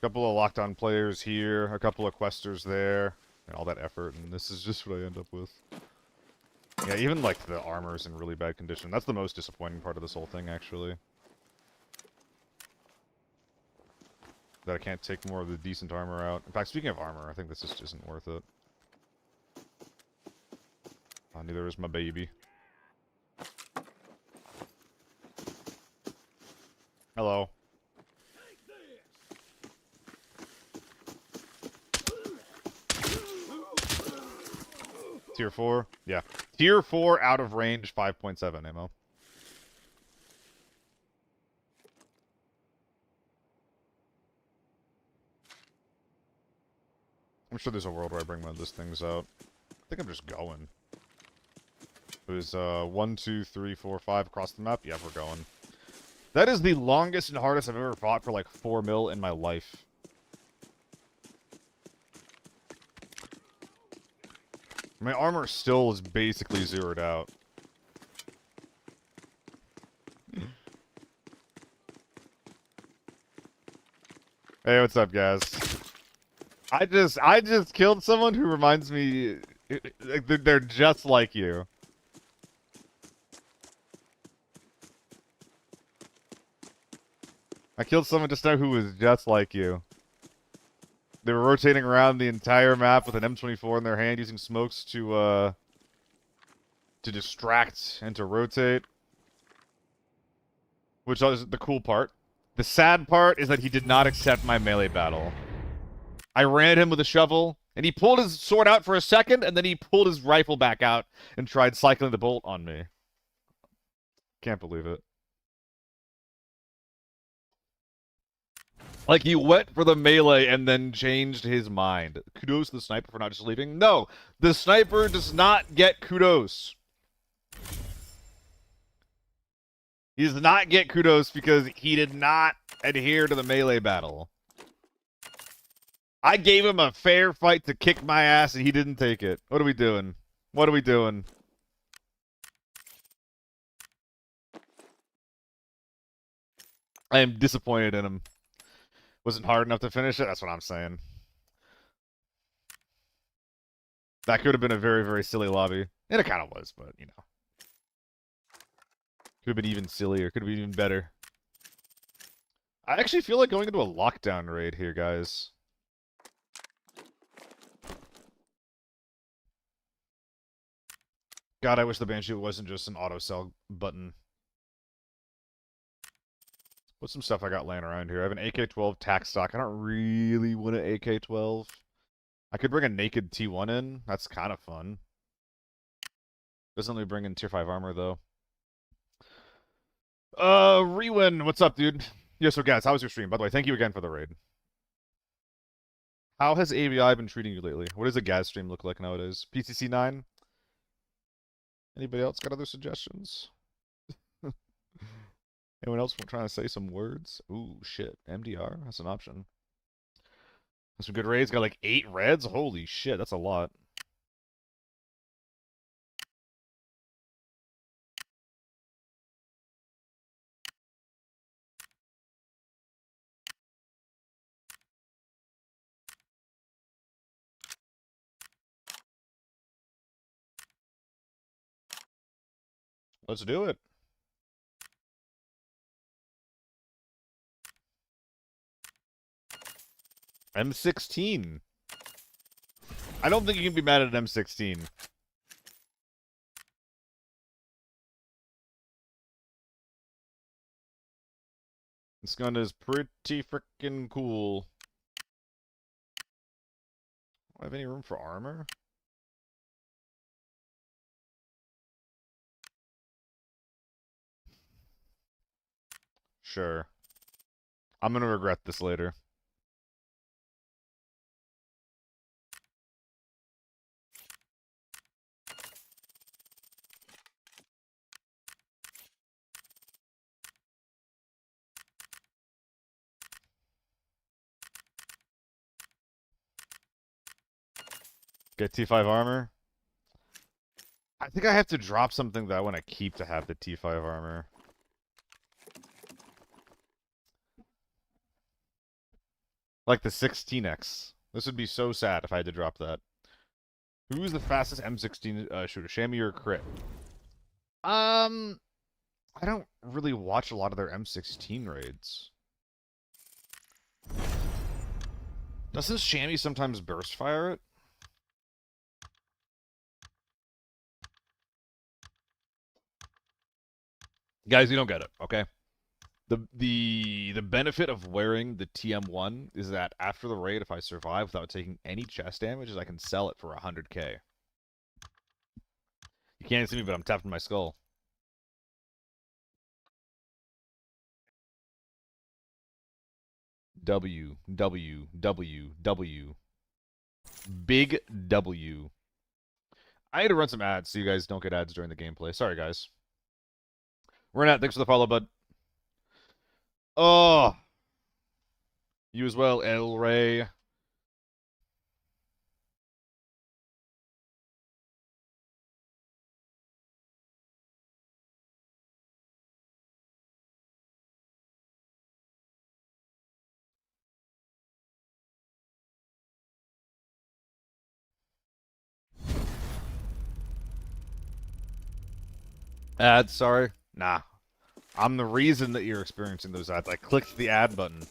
Speaker 1: Couple of lockdown players here, a couple of questers there, and all that effort, and this is just what I end up with. Yeah, even like the armor's in really bad condition. That's the most disappointing part of this whole thing, actually. That I can't take more of the decent armor out. In fact, speaking of armor, I think this just isn't worth it. Neither is my baby. Hello. Tier 4? Yeah. Tier 4 out of range, 5.7 ammo. I'm sure there's a world where I bring one of those things out. I think I'm just going. It was 1, 2, 3, 4, 5 across the map. Yeah, we're going. That is the longest and hardest I've ever fought for like 4 mil in my life. My armor still is basically zeroed out. Hey, what's up, guys? I just killed someone who reminds me, like, they're just like you. I killed someone just now who was just like you. They were rotating around the entire map with an M24 in their hand, using smokes to distract and to rotate. Which is the cool part. The sad part is that he did not accept my melee battle. I ran at him with a shovel, and he pulled his sword out for a second, and then he pulled his rifle back out and tried cycling the bolt on me. Can't believe it. Like, he went for the melee and then changed his mind. Kudos to the sniper for not just leaving. No, the sniper does not get kudos. He does not get kudos because he did not adhere to the melee battle. I gave him a fair fight to kick my ass and he didn't take it. What are we doing? What are we doing? I am disappointed in him. Wasn't hard enough to finish it? That's what I'm saying. That could have been a very, very silly lobby. And it kind of was, but, you know. Could have been even sillier. Could have been even better. I actually feel like going into a lockdown raid here, guys. God, I wish the Banshee wasn't just an auto-sell button. What's some stuff I got laying around here? I have an AK-12 tac stock. I don't really want an AK-12. I could bring a naked T1 in. That's kind of fun. Doesn't really bring in tier 5 armor, though. Rewin, what's up, dude? Yeah, so guys, how was your stream? By the way, thank you again for the raid. How has ABI been treating you lately? What does a gas stream look like nowadays? PCC 9? Anybody else got other suggestions? Anyone else trying to say some words? Ooh, shit. MDR? That's an option. That's some good raids. Got like 8 reds? Holy shit, that's a lot. Let's do it. M16. I don't think you can be mad at an M16. This gun is pretty freaking cool. Do I have any room for armor? Sure. I'm gonna regret this later. Get T5 armor. I think I have to drop something that I want to keep to have the T5 armor. Like the 16X. This would be so sad if I had to drop that. Who's the fastest M16 shooter? Shammy or Crit? I don't really watch a lot of their M16 raids. Doesn't Shammy sometimes burst fire it? Guys, you don't get it, okay? The benefit of wearing the TM1 is that after the raid, if I survive without taking any chest damage, is I can sell it for 100k. You can't see me, but I'm tapping my skull. W, W, W, W. Big W. I had to run some ads so you guys don't get ads during the gameplay. Sorry, guys. Renat, thanks for the follow, bud. Oh. You as well, El Rey. Ads, sorry. Nah. I'm the reason that you're experiencing those ads. I clicked the ad button.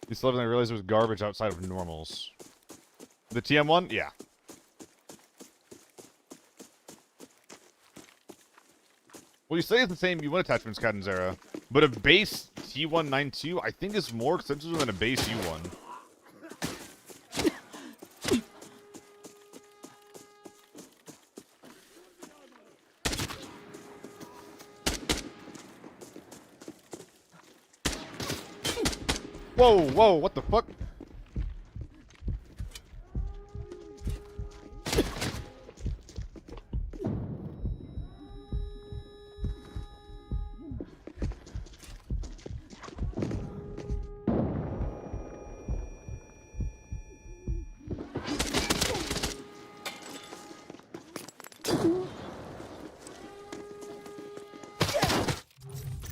Speaker 1: You still didn't realize it was garbage outside of normals. The TM1? Yeah. Well, you say it's the same U1 attachments, Catanzara, but a base T192 I think is more expensive than a base U1. Whoa, whoa, what the fuck?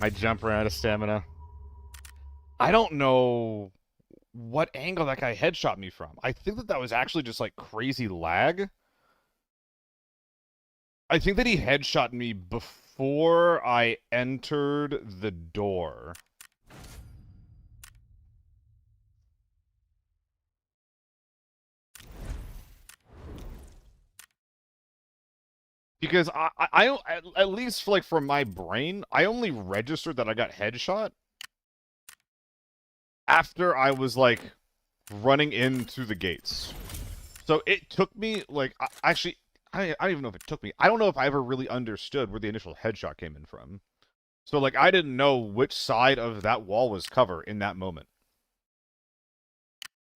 Speaker 1: My jump ran out of stamina. I don't know what angle that guy headshot me from. I think that was actually just like crazy lag. I think that he headshot me before I entered the door. Because at least like from my brain, I only registered that I got headshot after I was like running into the gates. So it took me like actually I don't even know if it took me. I don't know if I ever really understood where the initial headshot came in from. So like I didn't know which side of that wall was cover in that moment.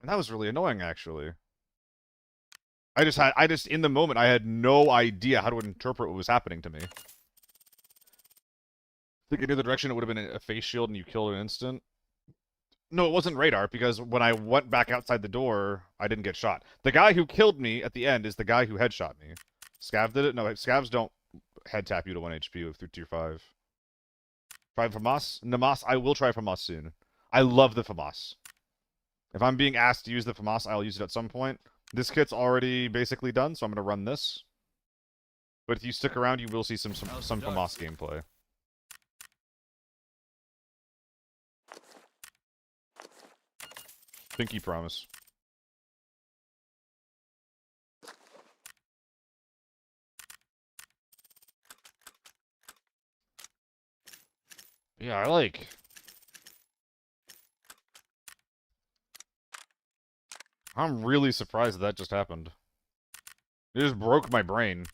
Speaker 1: And that was really annoying actually. I just in the moment I had no idea how to interpret what was happening to me. I think in the direction it would have been a face shield and you killed an instant. No, it wasn't radar, because when I went back outside the door, I didn't get shot. The guy who killed me at the end is the guy who headshot me. Scav did it? No, scavs don't head tap you to 1 HP through tier 5. Try FAMAS? Namas, I will try FAMAS soon. I love the FAMAS. If I'm being asked to use the FAMAS, I'll use it at some point. This kit's already basically done, so I'm going to run this. But if you stick around, you will see some FAMAS gameplay. Pinky promise. Yeah, I'm really surprised that just happened. It just broke my brain.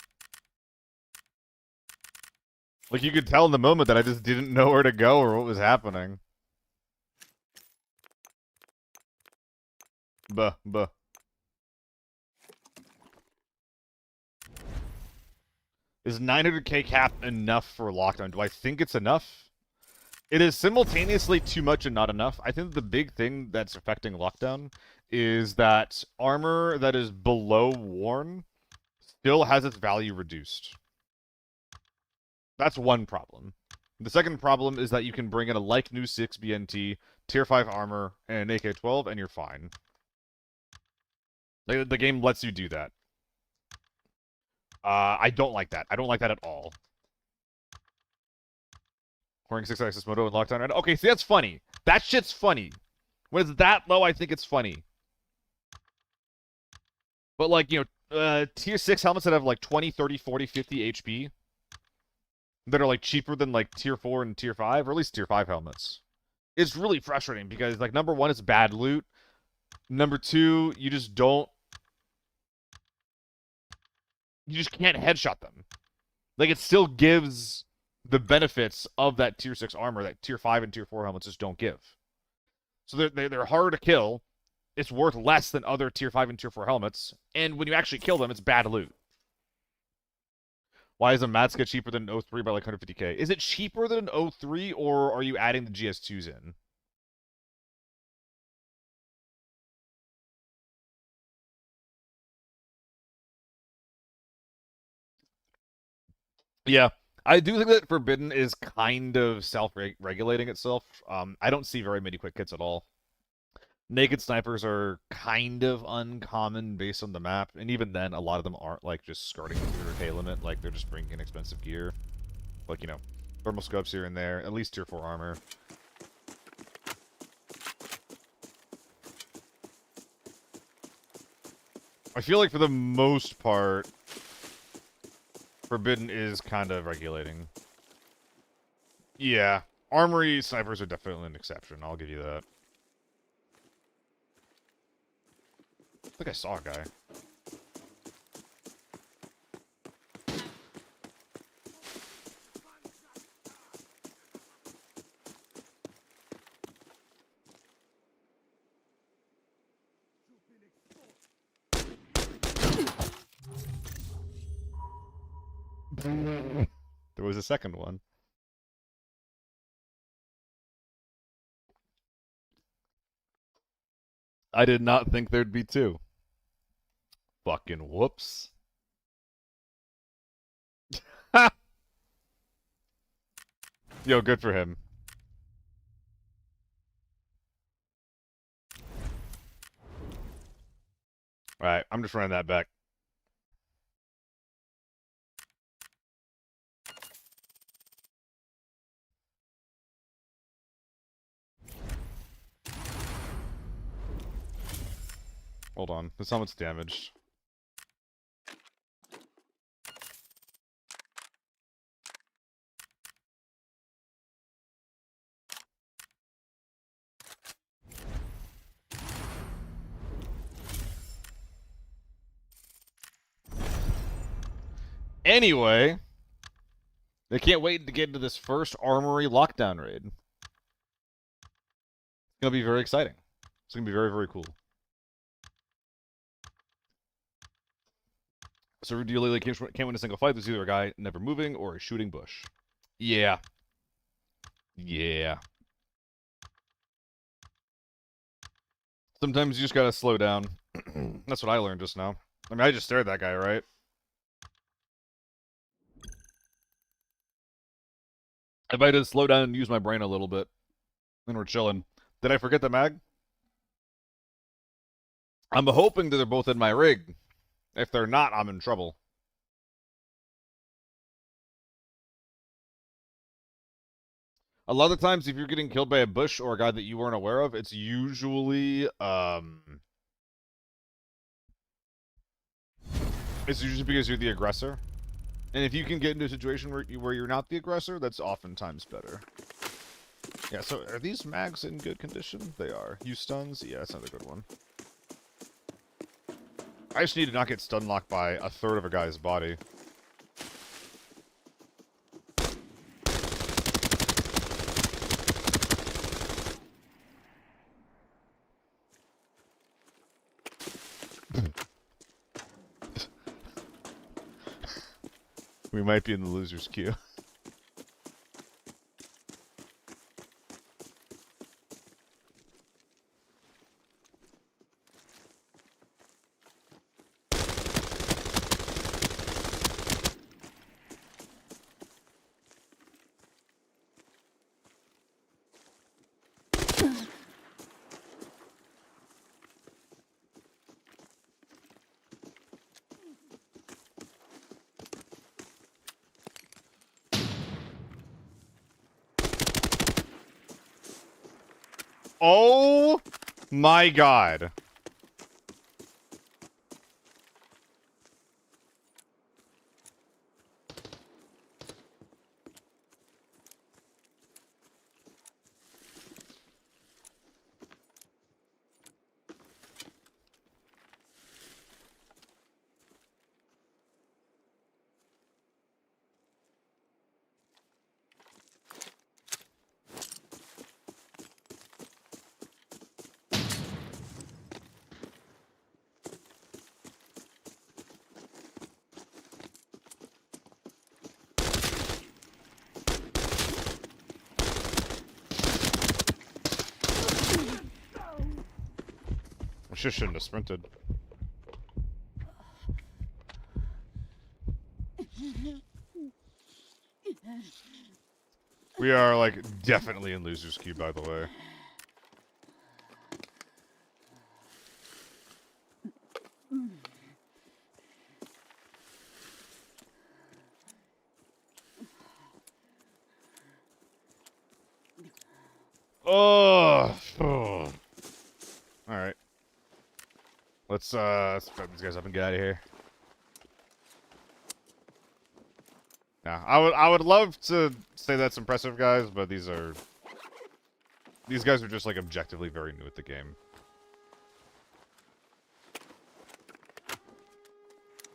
Speaker 1: Like, you could tell in the moment that I just didn't know where to go or what was happening. Buh, buh. Is 900k cap enough for lockdown? Do I think it's enough? It is simultaneously too much and not enough. I think the big thing that's affecting lockdown is that armor that is below worn still has its value reduced. That's one problem. The second problem is that you can bring in a like new 6 BNT, tier 5 armor, and an AK-12, and you're fine. The game lets you do that. I don't like that. I don't like that at all. Wearing 6-axis moto in lockdown. And okay, see, that's funny. That shit's funny. When it's that low, I think it's funny. But, like, you know, tier 6 helmets that have, like, 20, 30, 40, 50 HP that are, like, cheaper than, like, tier 4 and tier 5, or at least tier 5 helmets. It's really frustrating because, like, number one, it's bad loot. Number two, you just don't... You just can't headshot them. Like, it still gives the benefits of that tier 6 armor that tier 5 and tier 4 helmets just don't give. So they're harder to kill. It's worth less than other tier 5 and tier 4 helmets. And when you actually kill them, it's bad loot. Why is a Matska cheaper than an 03 by like 150k? Is it cheaper than an 03, or are you adding the GS2s in? Yeah, I do think that Forbidden is kind of self-regulating itself. I don't see very many quick hits at all. Naked snipers are kind of uncommon based on the map, and even then, a lot of them aren't like just skirting the 200k limit, like they're just bringing inexpensive gear. Like, you know, thermal scopes here and there, at least tier 4 armor. I feel like for the most part, Forbidden is kind of regulating. Yeah, armory snipers are definitely an exception, I'll give you that. I think I saw a guy. There was a second one. I did not think there'd be two. Fucking whoops. Yo, good for him. Alright, I'm just running that back. Hold on, this helmet's damaged. Anyway, they can't wait to get into this first armory lockdown raid. It's gonna be very exciting. It's gonna be very, very cool. So Dealey can't win a single fight. There's either a guy never moving or a shooting bush. Yeah. Yeah. Sometimes you just gotta slow down. That's what I learned just now. I mean, I just stared at that guy, right? If I just slow down and use my brain a little bit, then we're chilling. Did I forget the mag? I'm hoping that they're both in my rig. If they're not, I'm in trouble. A lot of the times, if you're getting killed by a bush or a guy that you weren't aware of, it's usually because you're the aggressor. And if you can get into a situation where you're not the aggressor, that's oftentimes better. Yeah, so are these mags in good condition? They are. Use stuns? Yeah, that's another good one. I just need to not get stun locked by a third of a guy's body. We might be in the loser's queue. Oh my god. I just shouldn't have sprinted. We are, like, definitely in loser's queue, by the way. Oh. Alright. Let's fuck these guys up and get out of here. Yeah, I would love to say that's impressive, guys, but these guys are just, like, objectively very new at the game.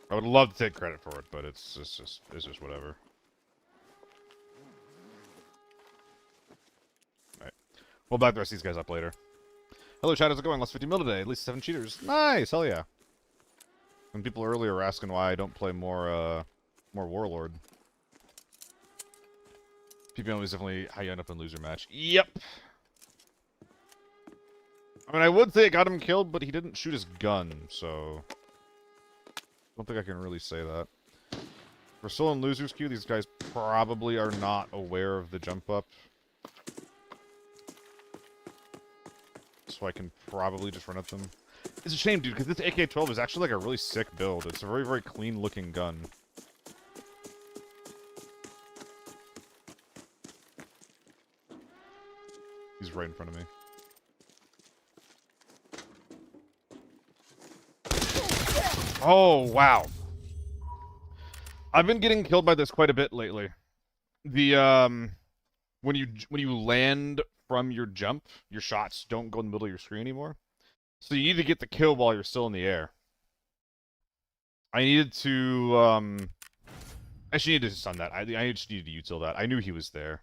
Speaker 1: I would love to take credit for it, but it's just whatever. Alright. We'll back the rest of these guys up later. Hello, chat, how's it going? Lost 50 mil today. At least 7 cheaters. Nice, hell yeah. When people earlier were asking why I don't play more Warlord. PPM is definitely how you end up in loser match. Yep. I mean, I would say it got him killed, but he didn't shoot his gun, so... I don't think I can really say that. We're still in loser's queue. These guys probably are not aware of the jump up. So I can probably just run at them. It's a shame, dude, because this AK-12 is actually like a really sick build. It's a very, very clean-looking gun. He's right in front of me. Oh, wow. I've been getting killed by this quite a bit lately. The, when you land from your jump, your shots don't go in the middle of your screen anymore. So you need to get the kill while you're still in the air. I needed to, actually needed to stun that. I just needed to util that. I knew he was there.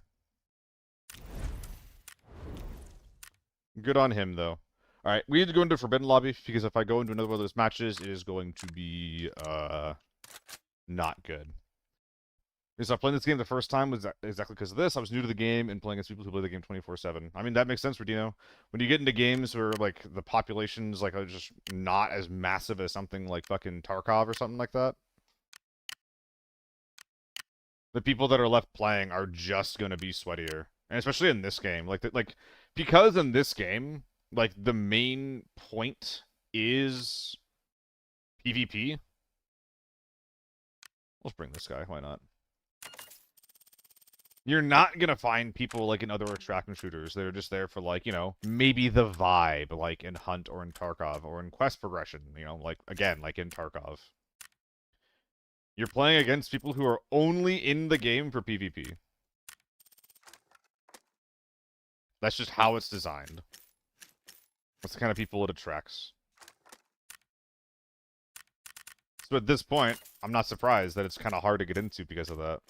Speaker 1: Good on him, though. Alright, we need to go into Forbidden Lobby, because if I go into another one of those matches, it is going to be, not good. Because I playing this game the first time was exactly because of this. I was new to the game and playing against people who play the game 24/7. I mean, that makes sense, Rodino. When you get into games where, like, the population's, like, are just not as massive as something like fucking Tarkov or something like that, the people that are left playing are just gonna be sweatier. And especially in this game. Because in this game, like, the main point is PvP. Let's bring this guy, why not? You're not gonna find people like in other extraction shooters that are just there for like, you know, maybe the vibe, like in Hunt or in Tarkov or in quest progression, you know, like again, like in Tarkov. You're playing against people who are only in the game for PvP. That's just how it's designed. That's the kind of people it attracts. So at this point, I'm not surprised that it's kind of hard to get into because of that.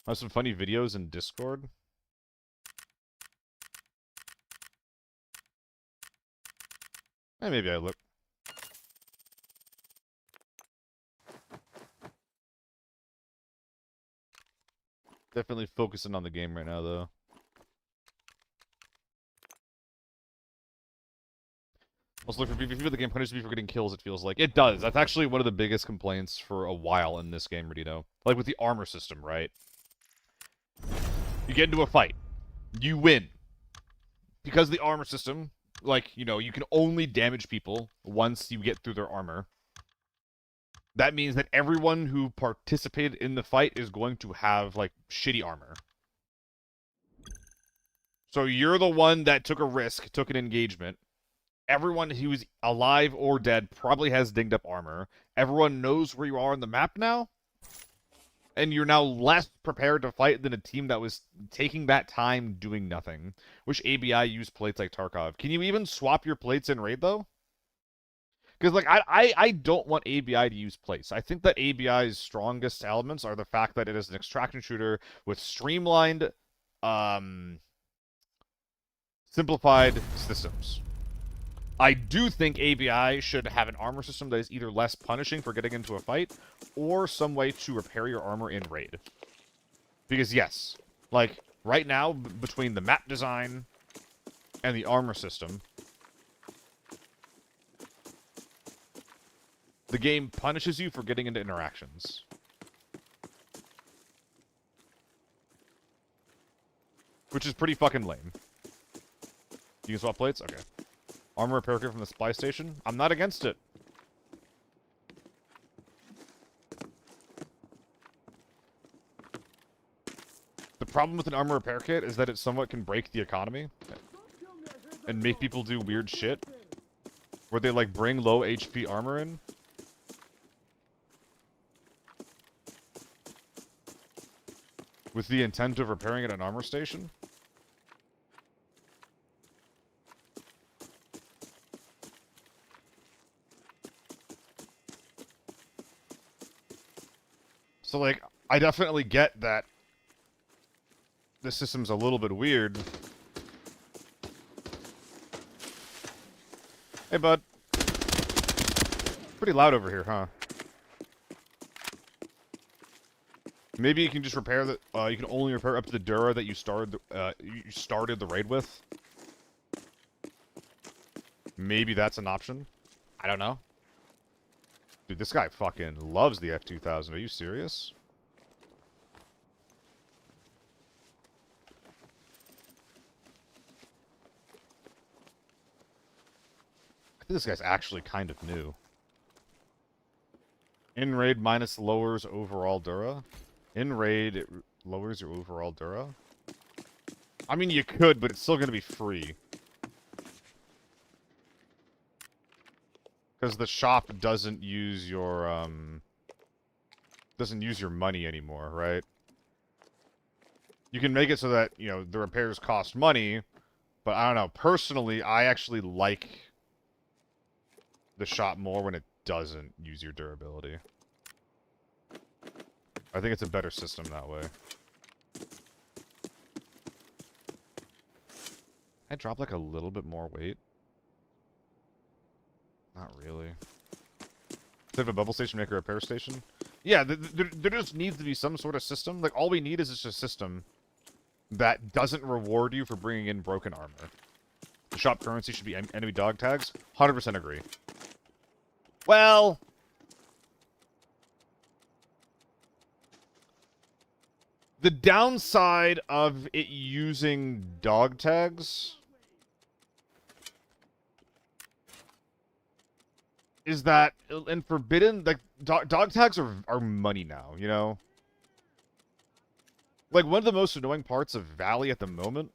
Speaker 1: I have some funny videos in Discord. Maybe I look. Definitely focusing on the game right now, though. Also, look for PvP, the game punishes me for getting kills, it feels like. It does. That's actually one of the biggest complaints for a while in this game, Redito. Like with the armor system, right? You get into a fight. You win. Because the armor system, like, you know, you can only damage people once you get through their armor. That means that everyone who participated in the fight is going to have, like, shitty armor. So you're the one that took a risk, took an engagement. Everyone who's alive or dead probably has dinged up armor. Everyone knows where you are on the map now. And you're now less prepared to fight than a team that was taking that time doing nothing. Wish ABI used plates like Tarkov. Can you even swap your plates in Raid, though? Because, like, I don't want ABI to use plates. I think that ABI's strongest elements are the fact that it is an extraction shooter with streamlined, simplified systems. I do think ABI should have an armor system that is either less punishing for getting into a fight, or some way to repair your armor in Raid. Because, yes, like, right now, between the map design and the armor system, the game punishes you for getting into interactions. Which is pretty fucking lame. You can swap plates? Okay. Armor repair kit from the supply station? I'm not against it. The problem with an armor repair kit is that it somewhat can break the economy and make people do weird shit where they like bring low HP armor in. With the intent of repairing it at an armor station. So, like, I definitely get that this system's a little bit weird. Hey, bud. Pretty loud over here, huh? Maybe you can just repair the. You can only repair up to the Dura that you started the raid with. Maybe that's an option. I don't know. Dude, this guy fucking loves the F2000. Are you serious? I think this guy's actually kind of new. In raid minus lowers overall Dura. In raid, it lowers your overall Dura. I mean, you could, but it's still going to be free. Because the shop doesn't use your money anymore, right? You can make it so that, you know, the repairs cost money, but I don't know. Personally, I actually like the shop more when it doesn't use your durability. I think it's a better system that way. I drop like a little bit more weight. Not really. Instead of a bubble station, make a repair station? Yeah, there just needs to be some sort of system. Like, all we need is just a system that doesn't reward you for bringing in broken armor. The shop currency should be enemy dog tags. 100% agree. Well... the downside of it using dog tags is that in Forbidden, like dog tags are money now, you know? Like one of the most annoying parts of Valley at the moment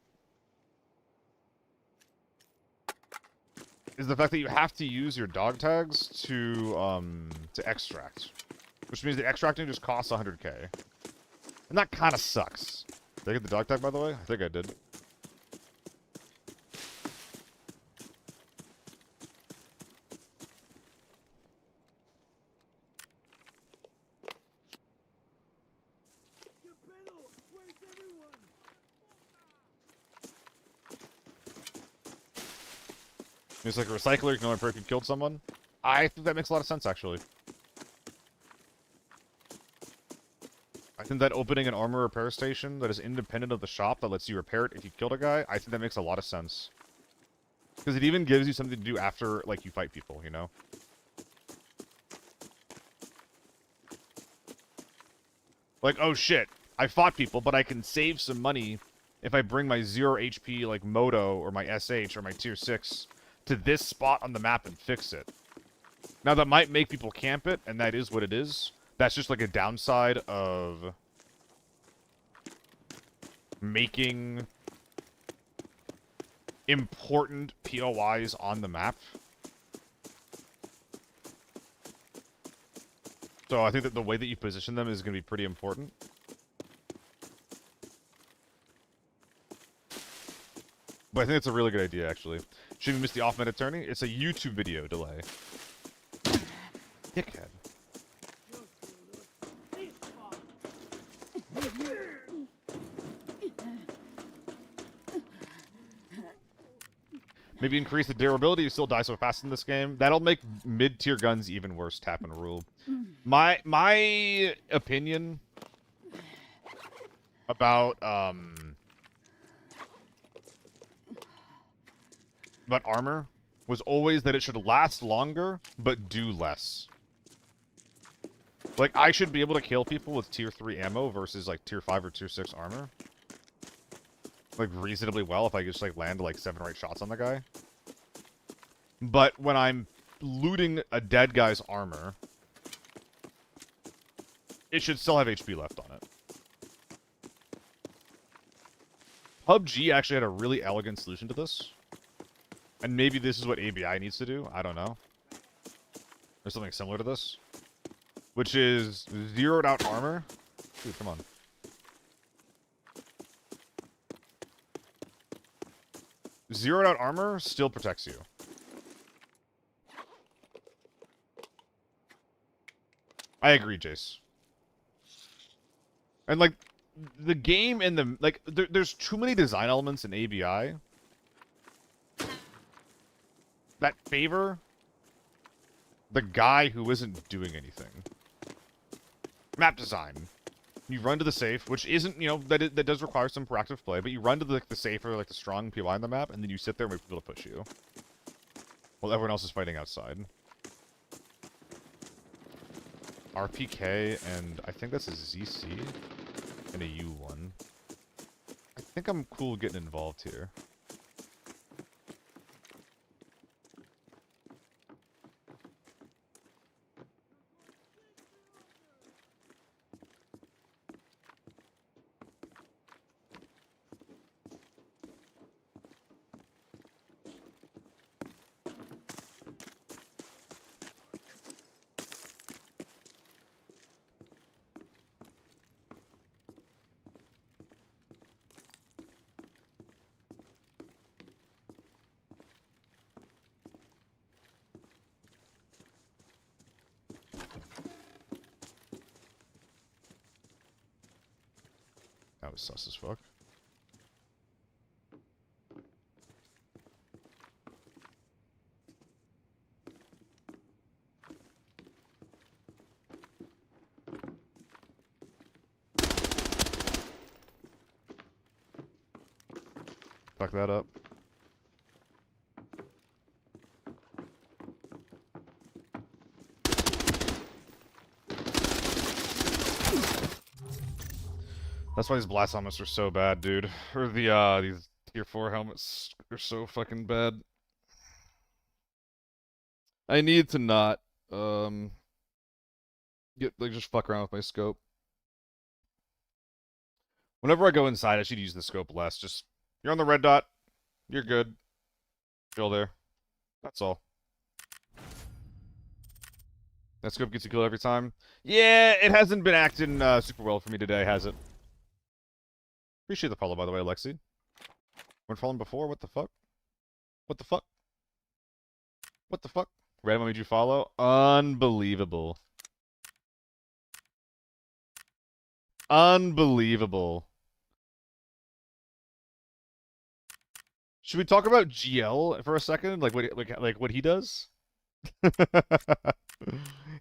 Speaker 1: is the fact that you have to use your dog tags to extract. Which means the extracting just costs 100k. And that kind of sucks. Did I get the dog tag, by the way? I think I did. It's like a recycler, you can only prove you killed someone. I think that makes a lot of sense, actually. I think that opening an armor repair station that is independent of the shop that lets you repair it if you killed a guy, I think that makes a lot of sense. Because it even gives you something to do after, like, you fight people, you know? Like, oh shit, I fought people, but I can save some money if I bring my 0 HP, like, Moto or my SH or my Tier 6 to this spot on the map and fix it. Now, that might make people camp it, and that is what it is. That's just, like, a downside of making important POIs on the map. So I think that the way that you position them is going to be pretty important. But I think it's a really good idea, actually. Should we miss the off-meta turning? It's a YouTube video delay. Dickhead. Maybe increase the durability, you still die so fast in this game. That'll make mid-tier guns even worse, tap and rule. My opinion about armor was always that it should last longer, but do less. Like, I should be able to kill people with tier 3 ammo versus, like, tier 5 or tier 6 armor. Like, reasonably well if I just, like, land, like, 7 or 8 shots on the guy. But when I'm looting a dead guy's armor, it should still have HP left on it. PUBG actually had a really elegant solution to this. And maybe this is what ABI needs to do. I don't know. Or something similar to this. Which is zeroed out armor. Dude, come on. Zeroed out armor still protects you. I agree, Jace. And, like, the game and the... Like, there's too many design elements in ABI that favor the guy who isn't doing anything. Map design. You run to the safe, which isn't, you know, that does require some proactive play, but you run to the safe or, like, the strong PY on the map, and then you sit there and wait for people to push you. While everyone else is fighting outside. RPK, and I think that's a ZC, and a U1. I think I'm cool getting involved here. That was sus as fuck. Fuck that up. That's why these blast helmets are so bad, dude. Or these tier 4 helmets are so fucking bad. I need to not get like just fuck around with my scope. Whenever I go inside, I should use the scope less. Just you're on the red dot, you're good. Chill there. That's all. That scope gets you killed every time. Yeah, it hasn't been acting super well for me today, has it? Appreciate the follow, by the way, Lexi. Weren't following before? What the fuck? What the fuck? What the fuck? Random made you follow? Unbelievable. Unbelievable. Should we talk about GL for a second? Like what he does?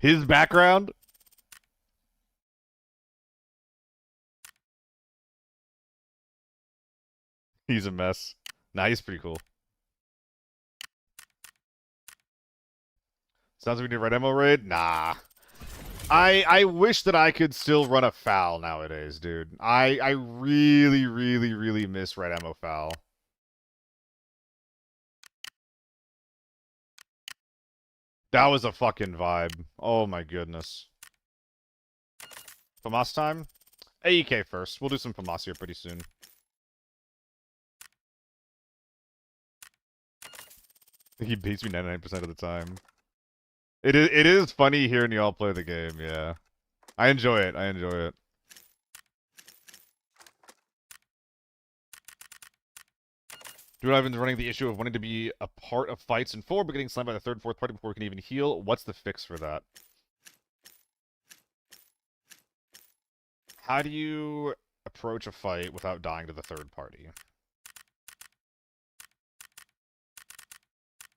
Speaker 1: His background? He's a mess. Nah, he's pretty cool. Sounds like we need a red ammo raid? Nah. I wish that I could still run a foul nowadays, dude. I really, really, really miss red ammo foul. That was a fucking vibe. Oh my goodness. FAMAS time? AEK first. We'll do some FAMAS here pretty soon. He beats me 99% of the time. It is funny hearing y'all play the game, yeah. I enjoy it. I enjoy it. Dude, I've been running the issue of wanting to be a part of fights in 4, but getting slammed by the 3rd, 4th party before we can even heal. What's the fix for that? How do you approach a fight without dying to the 3rd party?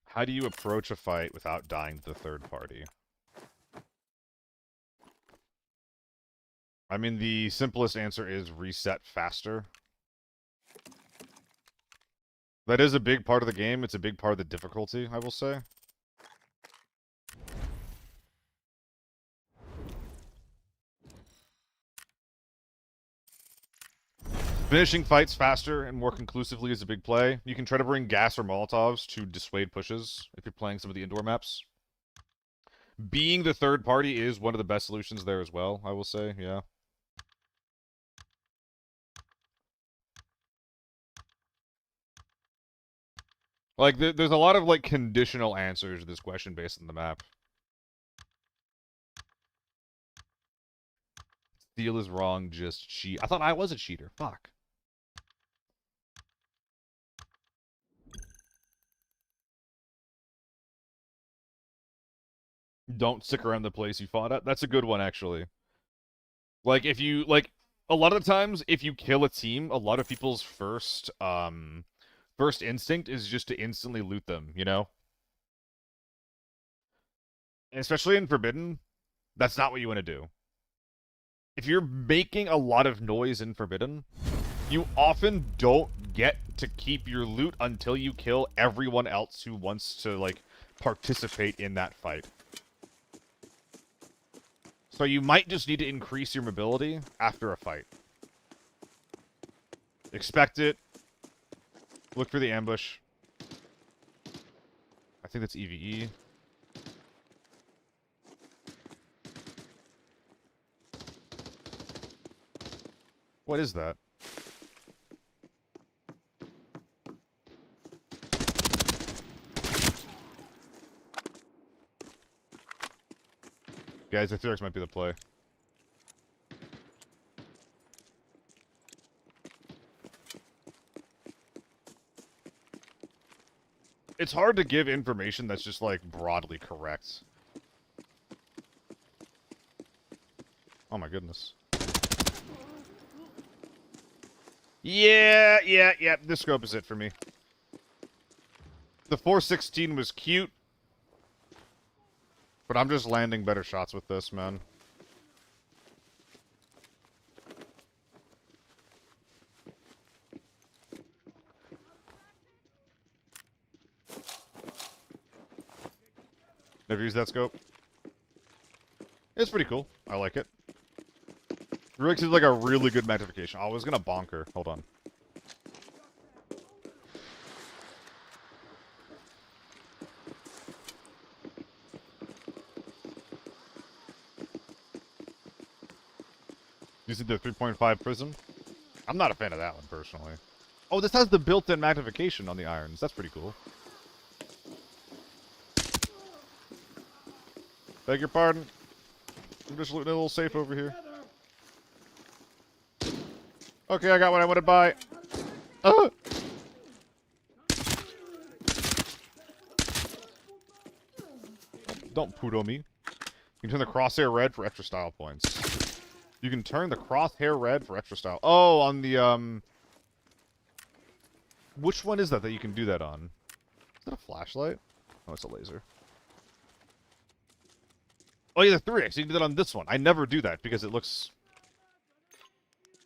Speaker 1: How do you approach a fight without dying to the 3rd party? I mean, the simplest answer is reset faster. That is a big part of the game. It's a big part of the difficulty, I will say. Finishing fights faster and more conclusively is a big play. You can try to bring gas or Molotovs to dissuade pushes if you're playing some of the indoor maps. Being the 3rd party is one of the best solutions there as well, I will say, yeah. Like, there's a lot of, like, conditional answers to this question based on the map. Steal is wrong, just cheat. I thought I was a cheater. Fuck. Don't stick around the place you fought at. That's a good one, actually. Like, if you, like, a lot of the times, if you kill a team, a lot of people's first instinct is just to instantly loot them, you know? And especially in Forbidden, that's not what you want to do. If you're making a lot of noise in Forbidden, you often don't get to keep your loot until you kill everyone else who wants to, like, participate in that fight. So you might just need to increase your mobility after a fight. Expect it. Look for the ambush. I think that's EVE. What is that? Guys, I feel like might be the play. It's hard to give information that's just, like, broadly correct. Oh my goodness. Yeah, this scope is it for me. The 416 was cute, but I'm just landing better shots with this, man. Never used that scope. It's pretty cool. I like it. Really seems like a really good magnification. Oh, I was gonna bonk her. Hold on. using the 3.5 prism. I'm not a fan of that one, personally. Oh, this has the built-in magnification on the irons. That's pretty cool. Beg your pardon. I'm just looting a little safe over here. Okay, I got what I wanted to buy. Ah! Don't poodle me. You can turn the crosshair red for extra style points. You can turn the crosshair red for extra style. Oh, on the, which one is that you can do that on? Is that a flashlight? Oh, it's a laser. Oh, yeah, the 3x. You can do that on this one. I never do that because it looks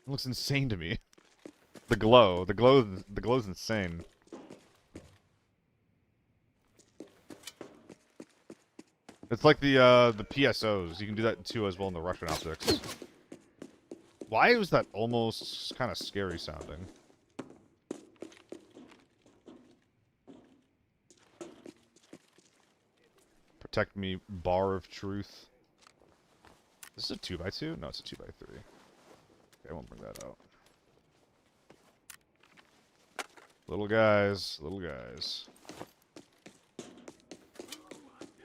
Speaker 1: insane to me. The glow's insane. It's like the PSOs. You can do that too as well in the Russian optics. Why was that almost kind of scary sounding? Protect me, bar of truth. This is a 2x2? No, it's a 2x3. Okay, I won't bring that out. Little guys, little guys. I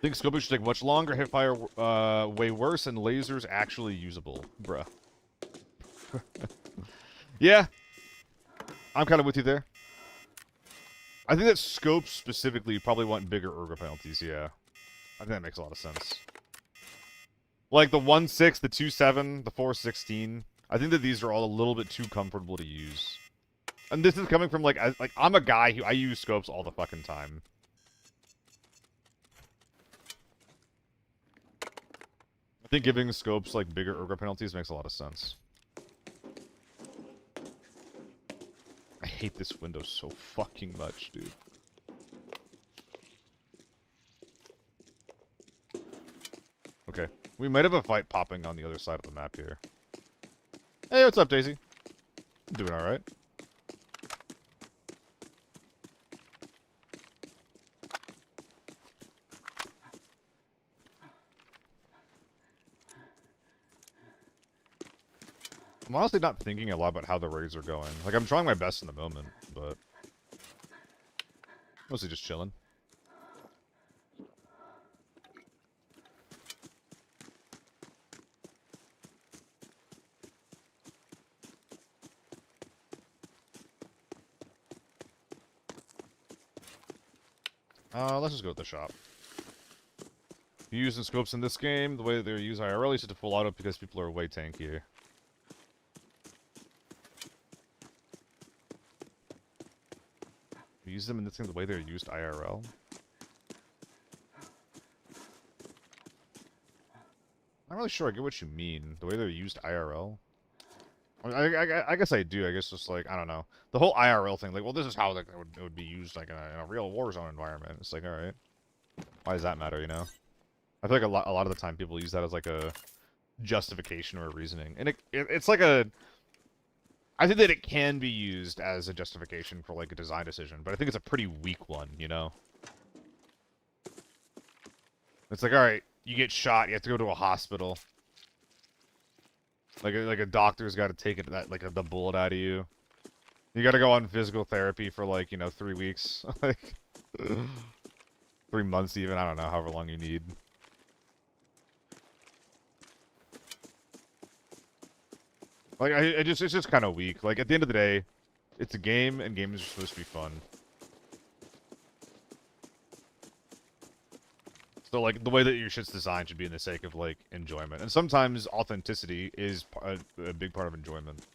Speaker 1: think scoping should take much longer, hipfire way worse, and lasers actually usable. Bruh. Yeah. I'm kind of with you there. I think that scopes specifically probably want bigger ergo penalties, yeah. I think that makes a lot of sense. Like the 1.6, the 2.7, the 4.16. I think that these are all a little bit too comfortable to use. And this is coming from, like, I'm a guy who, I use scopes all the fucking time. I think giving scopes, like, bigger ergo penalties makes a lot of sense. I hate this window so fucking much, dude. Okay. We might have a fight popping on the other side of the map here. Hey, what's up, Daisy? I'm doing alright. I'm honestly not thinking a lot about how the raids are going. Like, I'm trying my best in the moment, but... mostly just chilling. Let's just go to the shop. Using scopes in this game, the way they're used IRL is to full auto because people are way tankier. Use them in this game the way they're used IRL. I'm not really sure I get what you mean. The way they're used IRL. I guess I do. I guess just like, I don't know. The whole IRL thing, like, well, this is how like, it would be used like in a real Warzone environment. It's like, alright. Why does that matter, you know? I feel like a lot of the time people use that as like a justification or a reasoning. And it's like a... I think that it can be used as a justification for like a design decision, but I think it's a pretty weak one, you know? It's like, alright, you get shot, you have to go to a hospital. Like a doctor's got to take the bullet out of you. You got to go on physical therapy for like, you know, 3 weeks, like 3 months even. I don't know, however long you need. Like it's just kind of weak. Like at the end of the day, it's a game, and games are supposed to be fun. So, like, the way that your shit's designed should be in the sake of, like, enjoyment. And sometimes authenticity is a big part of enjoyment.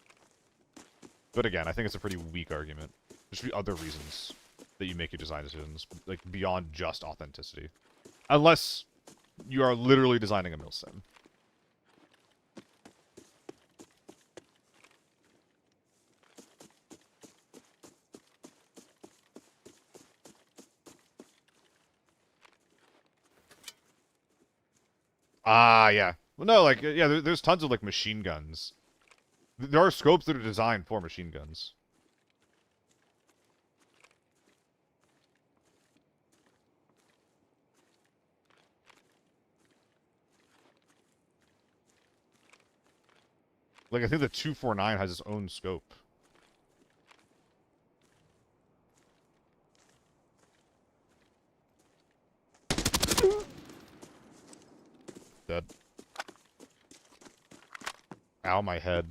Speaker 1: But again, I think it's a pretty weak argument. There should be other reasons that you make your design decisions, like, beyond just authenticity. Unless you are literally designing a milsim. Ah, yeah. Well, no, like, yeah, there's tons of, like, machine guns. There are scopes that are designed for machine guns. Like, I think the 249 has its own scope. Dead. Ow, my head.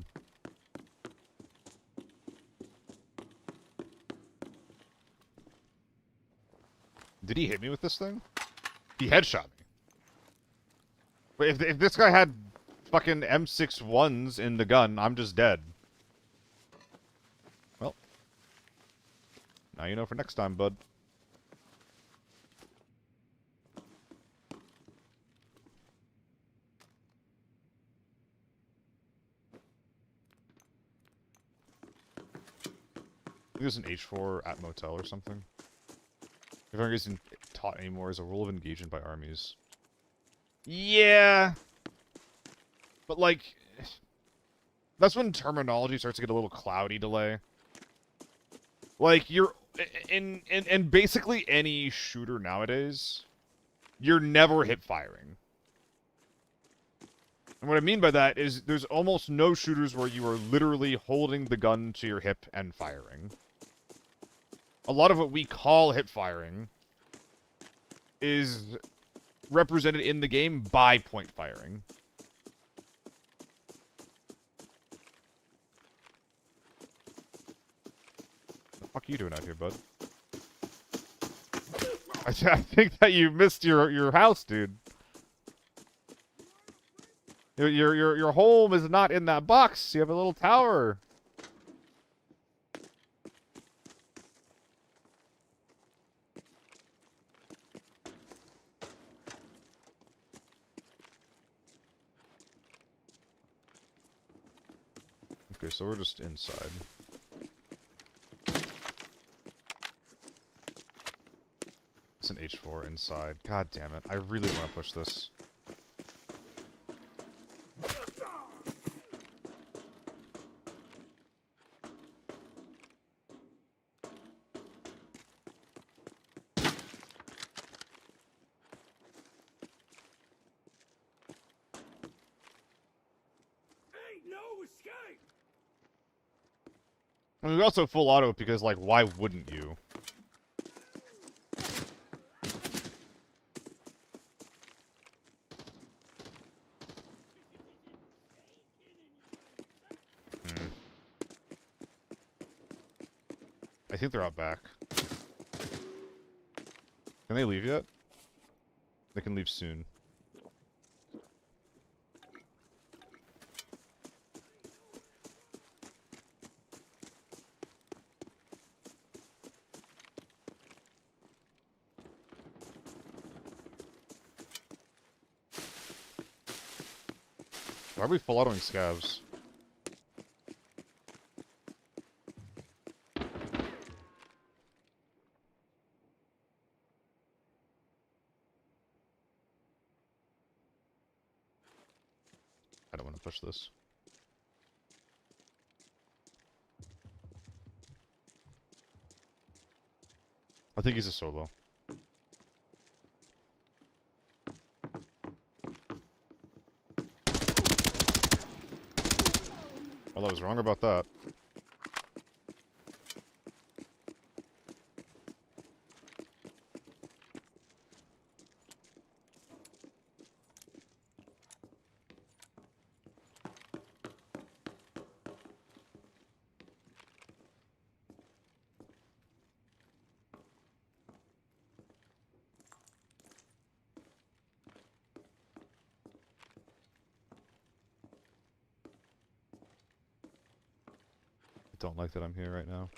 Speaker 1: Did he hit me with this thing? He headshot me. But if this guy had fucking M61s in the gun, I'm just dead. Well. Now you know for next time, bud. I think there's an H4 at motel or something. If anything isn't taught anymore is a rule of engagement by armies. Yeah. But like, that's when terminology starts to get a little cloudy, delay. Like, you're in basically any shooter nowadays, you're never hip firing. And what I mean by that is there's almost no shooters where you are literally holding the gun to your hip and firing. A lot of what we call hip firing is represented in the game by point firing. What the fuck are you doing out here, bud? I think that you missed your house, dude. Your home is not in that box. You have a little tower. Okay, so we're just inside. It's an H4 inside. God damn it. I really want to push this.
Speaker 3: Ain't no escape!
Speaker 1: I mean, we also full auto because, like, why wouldn't you? I think they're out back. Can they leave yet? They can leave soon. Why are we full autoing scavs? I don't want to push this. I think he's a solo. Well, I was wrong about that. I don't like that I'm here right now.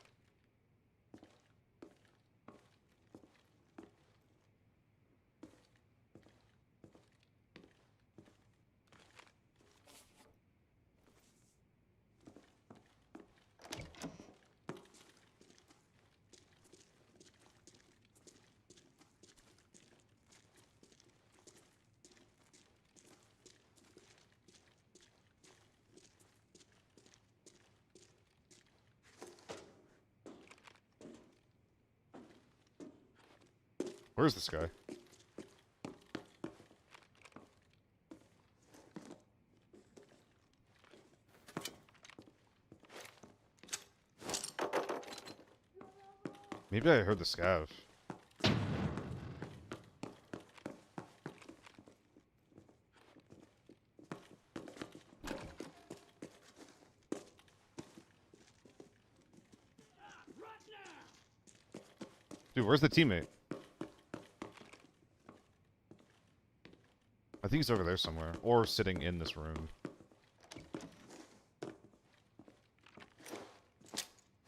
Speaker 1: Where's this guy? Maybe I heard the scav. Dude, where's the teammate? I think he's over there somewhere. Or sitting in this room.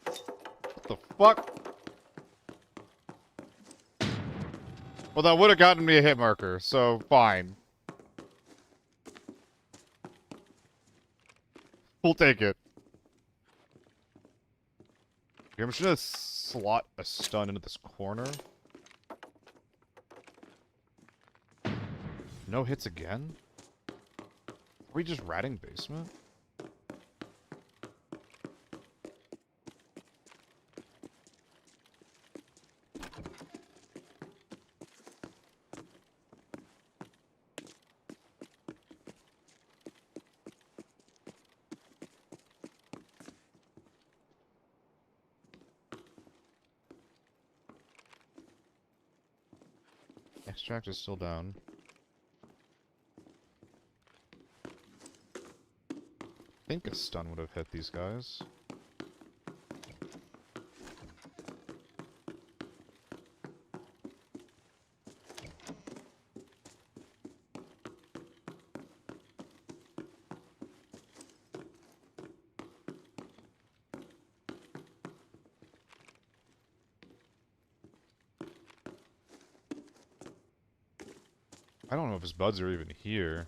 Speaker 1: What the fuck? Well, that would have gotten me a hit marker, so fine. We'll take it. Okay, I'm just gonna slot a stun into this corner. No hits again? Are we just ratting basement? Extract is still down. I think a stun would have hit these guys. I don't know if his buds are even here.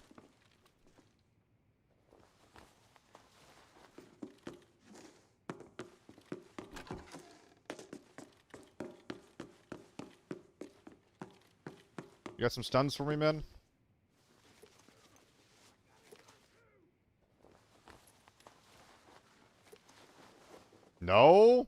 Speaker 1: You got some stuns for me, man? No?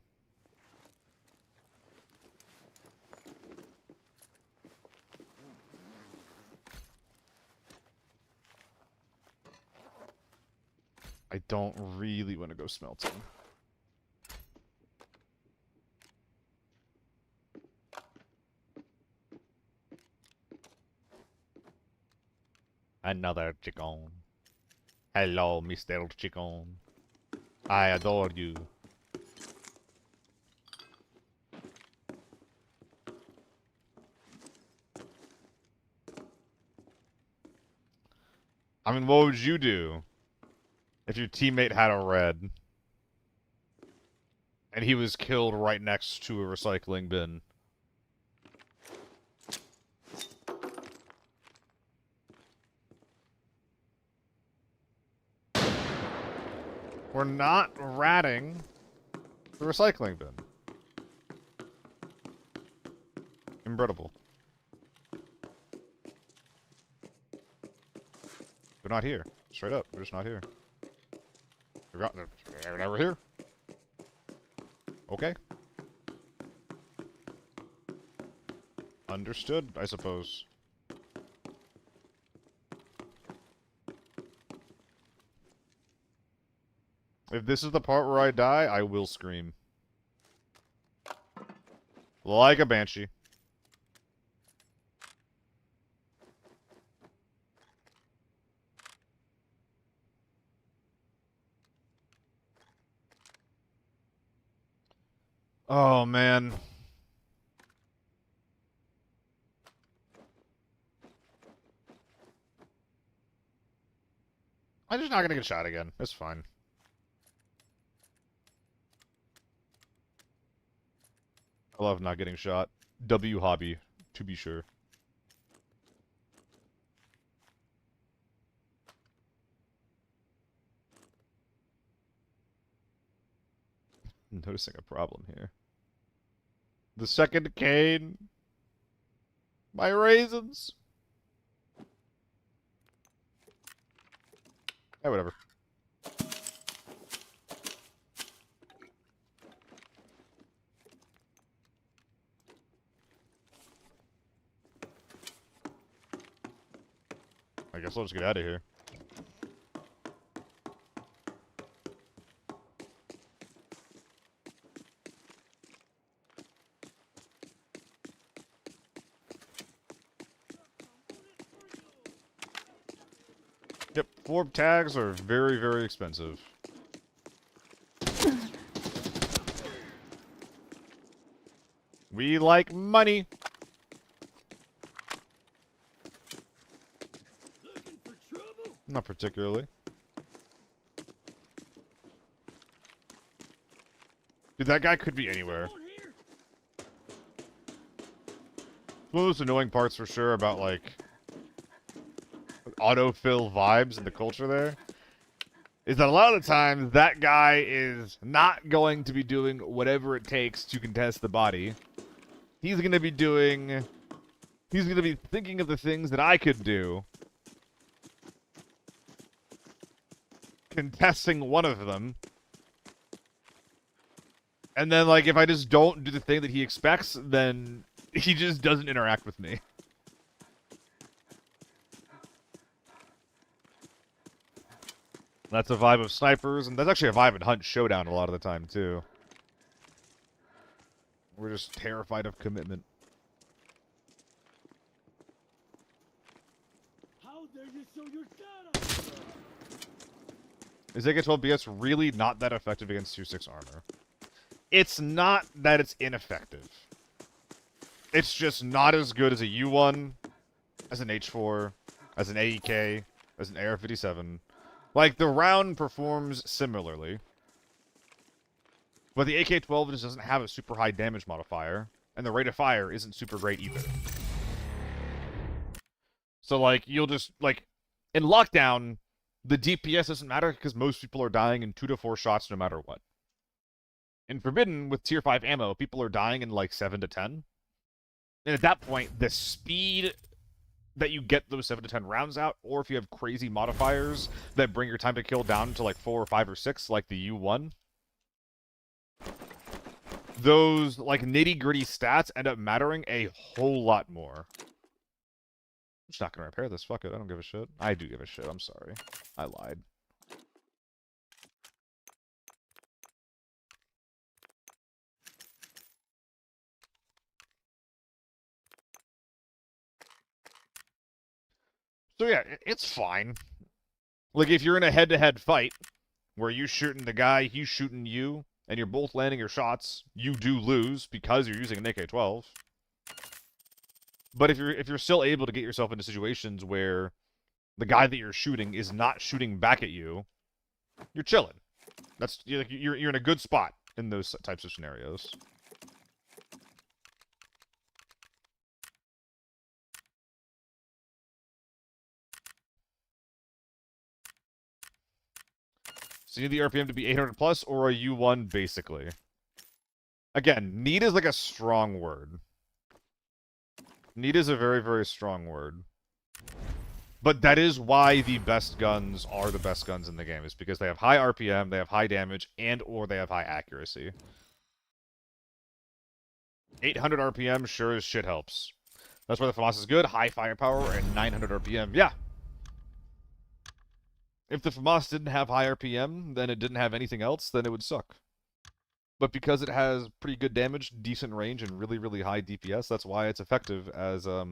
Speaker 1: I don't really want to go smelting. Another chicken. Hello, Mr. Chicken. I adore you. I mean, what would you do if your teammate had a red and he was killed right next to a recycling bin? We're not ratting the recycling bin. Incredible. We're not here. Straight up. We're just not here. They're never here. Okay. Understood, I suppose. If this is the part where I die, I will scream. Like a banshee. Oh, man. I'm just not gonna get shot again. It's fine. I love not getting shot. W hobby, to be sure. I'm noticing a problem here. The second cane. My raisins. Hey, whatever. I guess I'll just get out of here. Yep, 4 tags are very, very expensive. We like money.
Speaker 3: Looking for trouble?
Speaker 1: Not particularly. Dude, that guy could be anywhere.
Speaker 3: Someone here?
Speaker 1: One of those annoying parts for sure about, like, autofill vibes and the culture there is that a lot of the times that guy is not going to be doing whatever it takes to contest the body. He's going to be doing... He's going to be thinking of the things that I could do. Contesting one of them. And then, like, if I just don't do the thing that he expects, then he just doesn't interact with me. That's a vibe of snipers, and that's actually a vibe in Hunt Showdown a lot of the time, too. We're just terrified of commitment.
Speaker 3: How dare you show your data?
Speaker 1: Is AK-12BS really not that effective against 2.6 armor? It's not that it's ineffective. It's just not as good as a U1, as an H4, as an AEK, as an AR-57. Like, the round performs similarly. But the AK-12 just doesn't have a super high damage modifier, and the rate of fire isn't super great either. So, like, you'll just, like, in lockdown, the DPS doesn't matter because most people are dying in 2 to 4 shots no matter what. In Forbidden, with tier 5 ammo, people are dying in, like, 7 to 10. And at that point, the speed that you get those 7 to 10 rounds out, or if you have crazy modifiers that bring your time to kill down to, like, 4 or 5 or 6, like the U1, those, like, nitty-gritty stats end up mattering a whole lot more. I'm just not gonna repair this. Fuck it. I don't give a shit. I do give a shit. I'm sorry. I lied. So yeah, it's fine. Like, if you're in a head-to-head fight, where you shooting the guy, he's shooting you, and you're both landing your shots, you do lose because you're using an AK-12. But if you're still able to get yourself into situations where the guy that you're shooting is not shooting back at you, you're chilling. You're in a good spot in those types of scenarios. So you need the RPM to be 800 plus or a U1 basically. Again, need is like a strong word. Need is a very, very strong word. But that is why the best guns are the best guns in the game, is because they have high RPM, they have high damage, and or they have high accuracy. 800 RPM sure as shit helps. That's why the FAMAS is good, high firepower, and 900 RPM. Yeah. If the FAMAS didn't have high RPM, then it didn't have anything else, then it would suck. But because it has pretty good damage, decent range, and really, really high DPS, that's why it's effective as a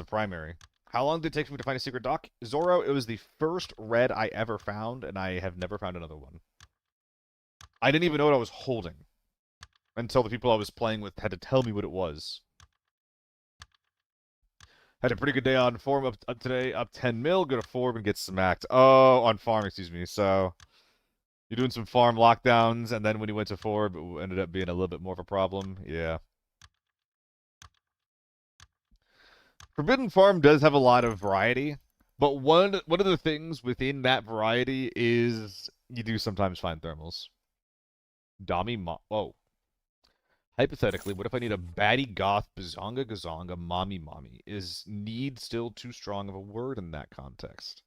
Speaker 1: primary. How long did it take for me to find a secret dock? Zorro, it was the first red I ever found, and I have never found another one. I didn't even know what I was holding until the people I was playing with had to tell me what it was. Had a pretty good day on farm up today, up 10 mil, go to Forb and get smacked. Oh, on farm, excuse me. So, you're doing some farm lockdowns, and then when you went to Forb, it ended up being a little bit more of a problem. Yeah. Forbidden Farm does have a lot of variety, but one of the things within that variety is you do sometimes find thermals. Oh. Hypothetically, what if I need a baddie goth bazonga gazonga mommy mommy? Is need still too strong of a word in that context?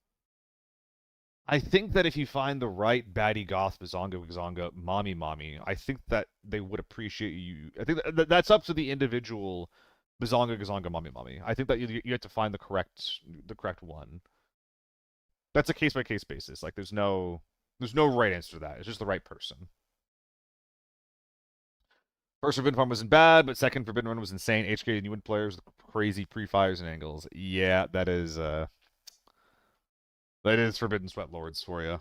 Speaker 1: I think that if you find the right baddie goth bazonga gazonga mommy mommy, I think that they would appreciate you. I think that's up to the individual bazonga gazonga mommy mommy. I think that you have to find the correct one. That's a case by case basis. Like there's no right answer to that. It's just the right person. First Forbidden Farm wasn't bad, but second Forbidden Run was insane. HK and UN players, crazy pre-fires and angles. Yeah, that is That is Forbidden Sweat Lords for you.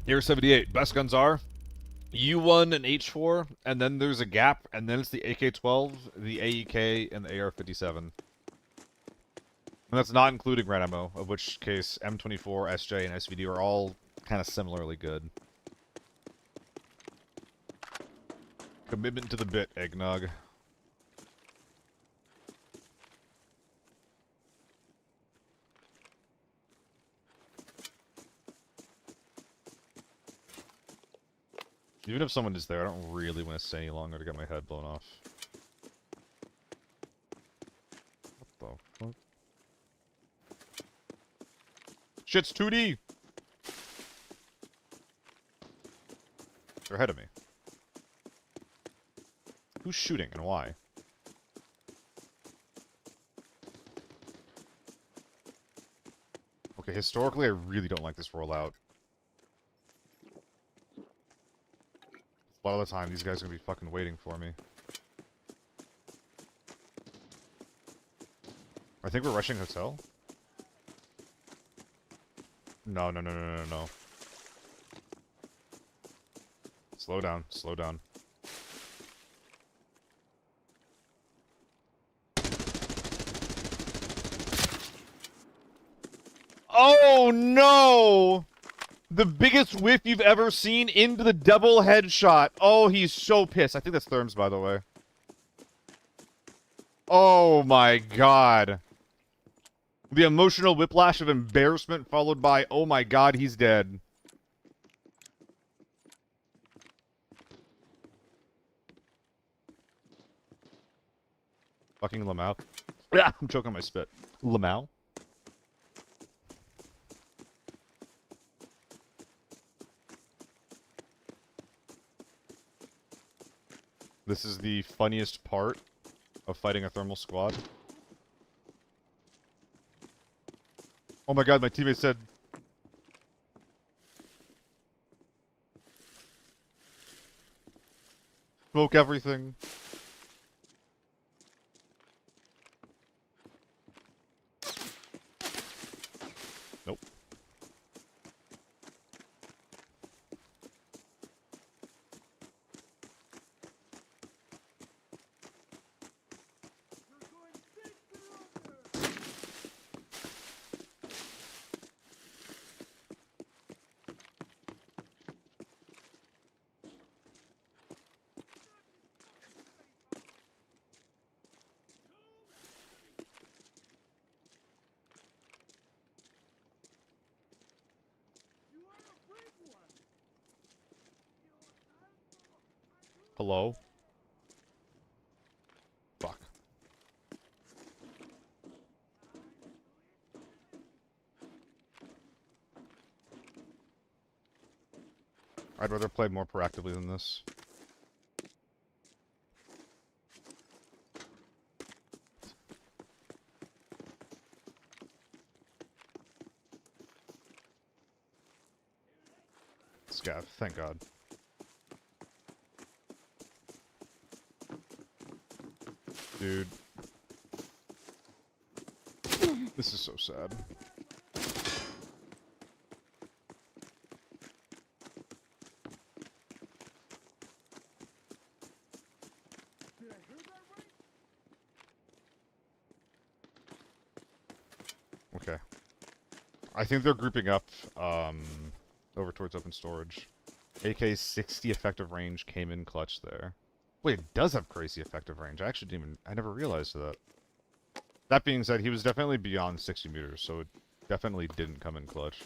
Speaker 1: Here 78. Best guns are U1 and H4, and then there's a gap, and then it's the AK-12, the AEK, and the AR-57. And that's not including red ammo, of which case M24, SJ, and SVD are all kind of similarly good. Commitment to the bit, eggnog. Even if someone is there, I don't really want to stay any longer to get my head blown off. What the fuck? Shit's 2D! They're ahead of me. Who's shooting and why? Okay, historically, I really don't like this rollout. A lot of the time, these guys are gonna be fucking waiting for me. I think we're rushing hotel? No, no, no, no, no, no. Slow down, slow down. Oh no! The biggest whiff you've ever seen into the double headshot. Oh, he's so pissed. I think that's Therms, by the way. Oh my god. The emotional whiplash of embarrassment followed by, oh my god, he's dead. Fucking Lamau. I'm choking on my spit. Lamau? This is the funniest part of fighting a thermal squad. Oh my god, my teammate said... Smoke everything. Nope. Hello? Fuck. I'd rather play more proactively than this. Scav, thank god. Dude. This is so sad. Okay. I think they're grouping up, over towards open storage. AK's 60 effective range came in clutch there. Wait, it does have crazy effective range. I actually didn't even... I never realized that. That being said, he was definitely beyond 60 meters, so it definitely didn't come in clutch.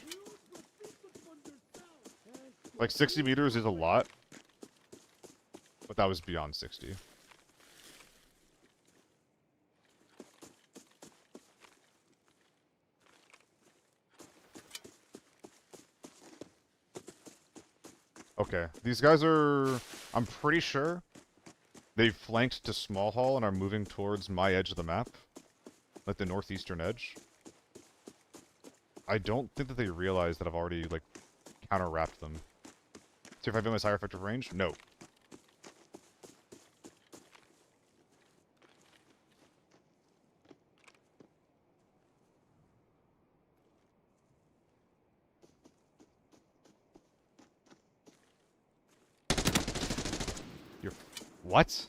Speaker 1: Like, 60 meters is a lot, but that was beyond 60. Okay, these guys are... I'm pretty sure they've flanked to Small Hall and are moving towards my edge of the map. Like the northeastern edge. I don't think that they realize that I've already, like, counter-wrapped them. See if I have my higher effective range? No. What?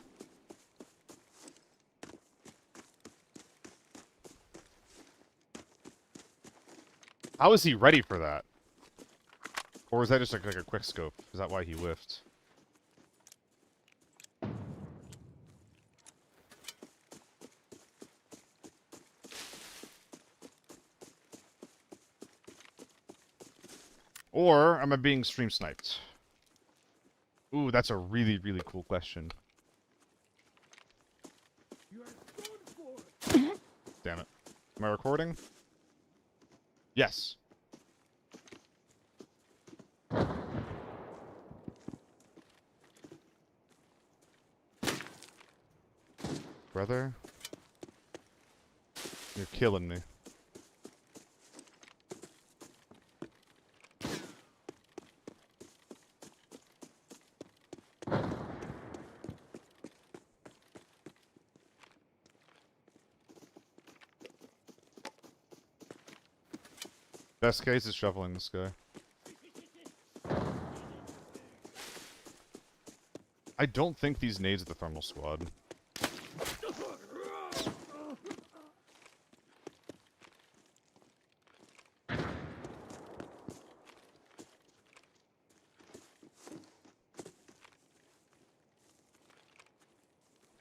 Speaker 1: How is he ready for that? Or is that just like a quick scope? Is that why he whiffed? Or am I being stream sniped? Ooh, that's a really, really cool question.
Speaker 3: You are done for.
Speaker 1: Damn it. Am I recording? Yes. Brother? You're killing me. Best case is shoveling this guy. I don't think these nades are the thermal squad.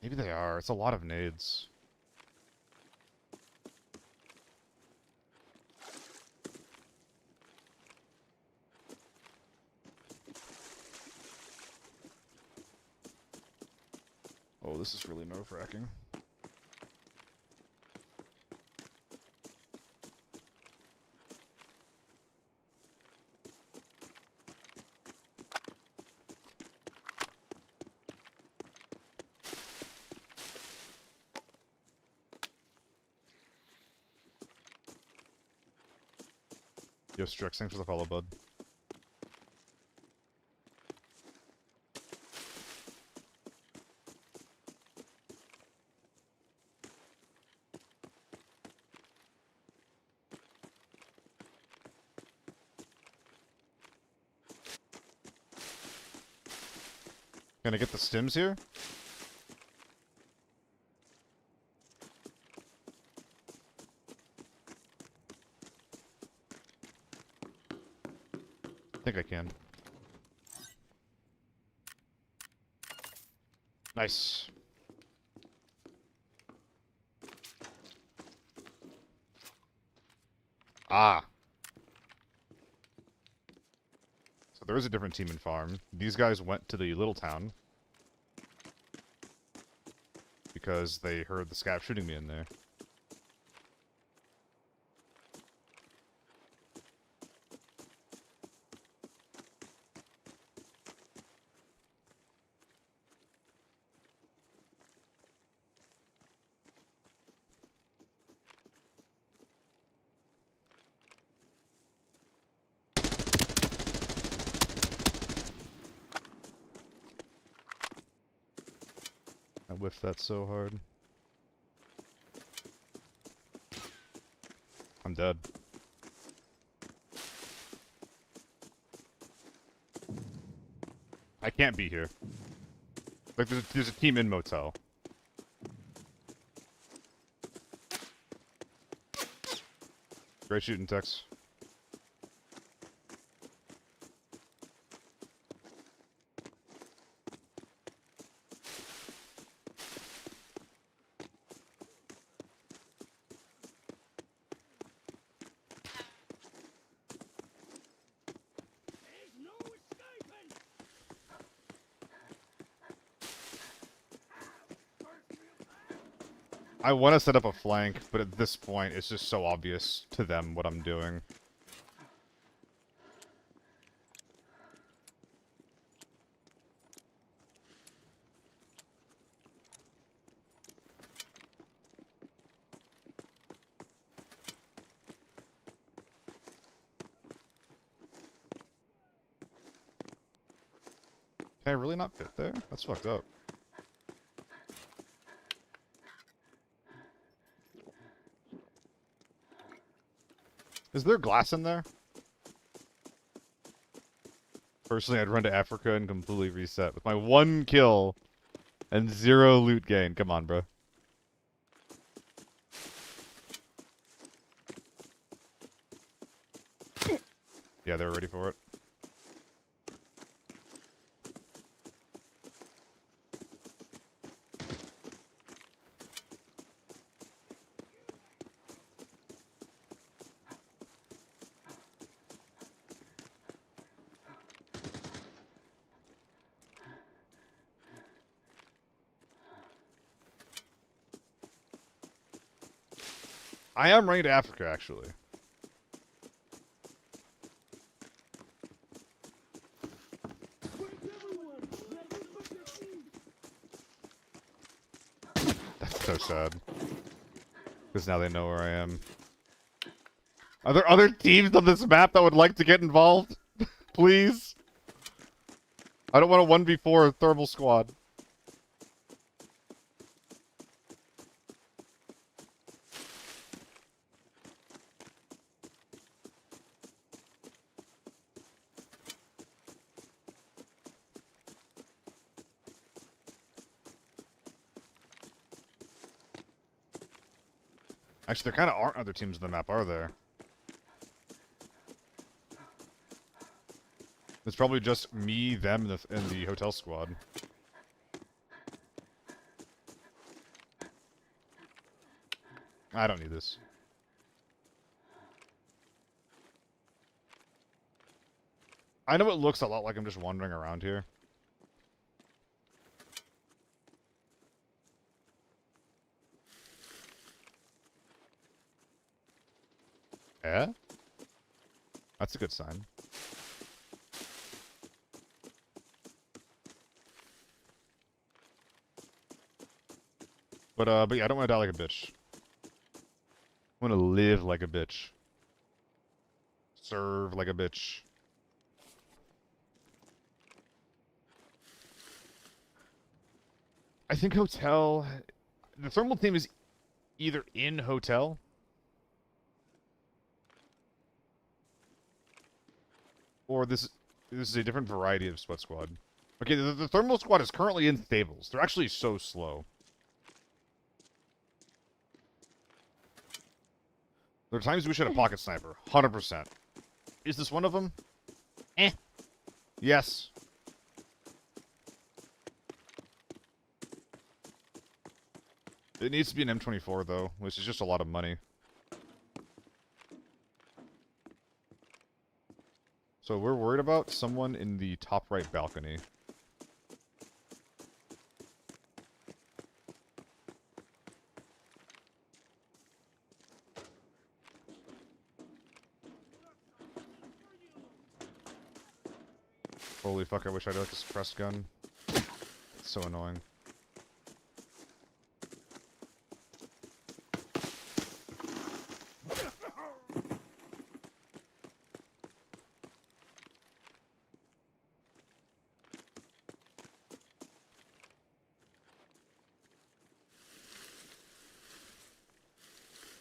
Speaker 1: Maybe they are. It's a lot of nades. Oh, this is really nerve-wracking. Yo, Strix, thanks for the follow, bud. Can I get the stims here? I think I can. Nice. Ah. So there is a different team in farm. These guys went to the little town because they heard the scav shooting me in there. I whiffed that so hard. I'm dead. I can't be here. Like, there's a team in motel. Great shooting, Tex.
Speaker 3: There's no escaping.
Speaker 1: I want to set up a flank, but at this point, it's just so obvious to them what I'm doing. Can I really not fit there? That's fucked up. Is there glass in there? Personally, I'd run to Africa and completely reset. With my one kill, And 0 loot gain. Come on, bro. Yeah, they're ready for it. I am running to Africa, actually.
Speaker 3: Where's everyone? Nothing but the thief.
Speaker 1: That's so sad. Because now they know where I am. Are there other teams on this map that would like to get involved? Please? I don't want a 1v4 thermal squad. Actually, there kind of aren't other teams on the map, are there? It's probably just me, them, and the hotel squad. I don't need this. I know it looks a lot like I'm just wandering around here. Yeah? That's a good sign. But yeah, I don't want to die like a bitch. I want to live like a bitch. Serve like a bitch. I think hotel... The thermal team is either in hotel... Or this is a different variety of sweat squad. Okay, the thermal squad is currently in stables. They're actually so slow. There are times we should have pocket sniper. 100%. Is this one of them? Eh. Yes. It needs to be an M24, though, which is just a lot of money. So we're worried about someone in the top right balcony. Holy fuck, I wish I had like a suppressed gun. It's so annoying.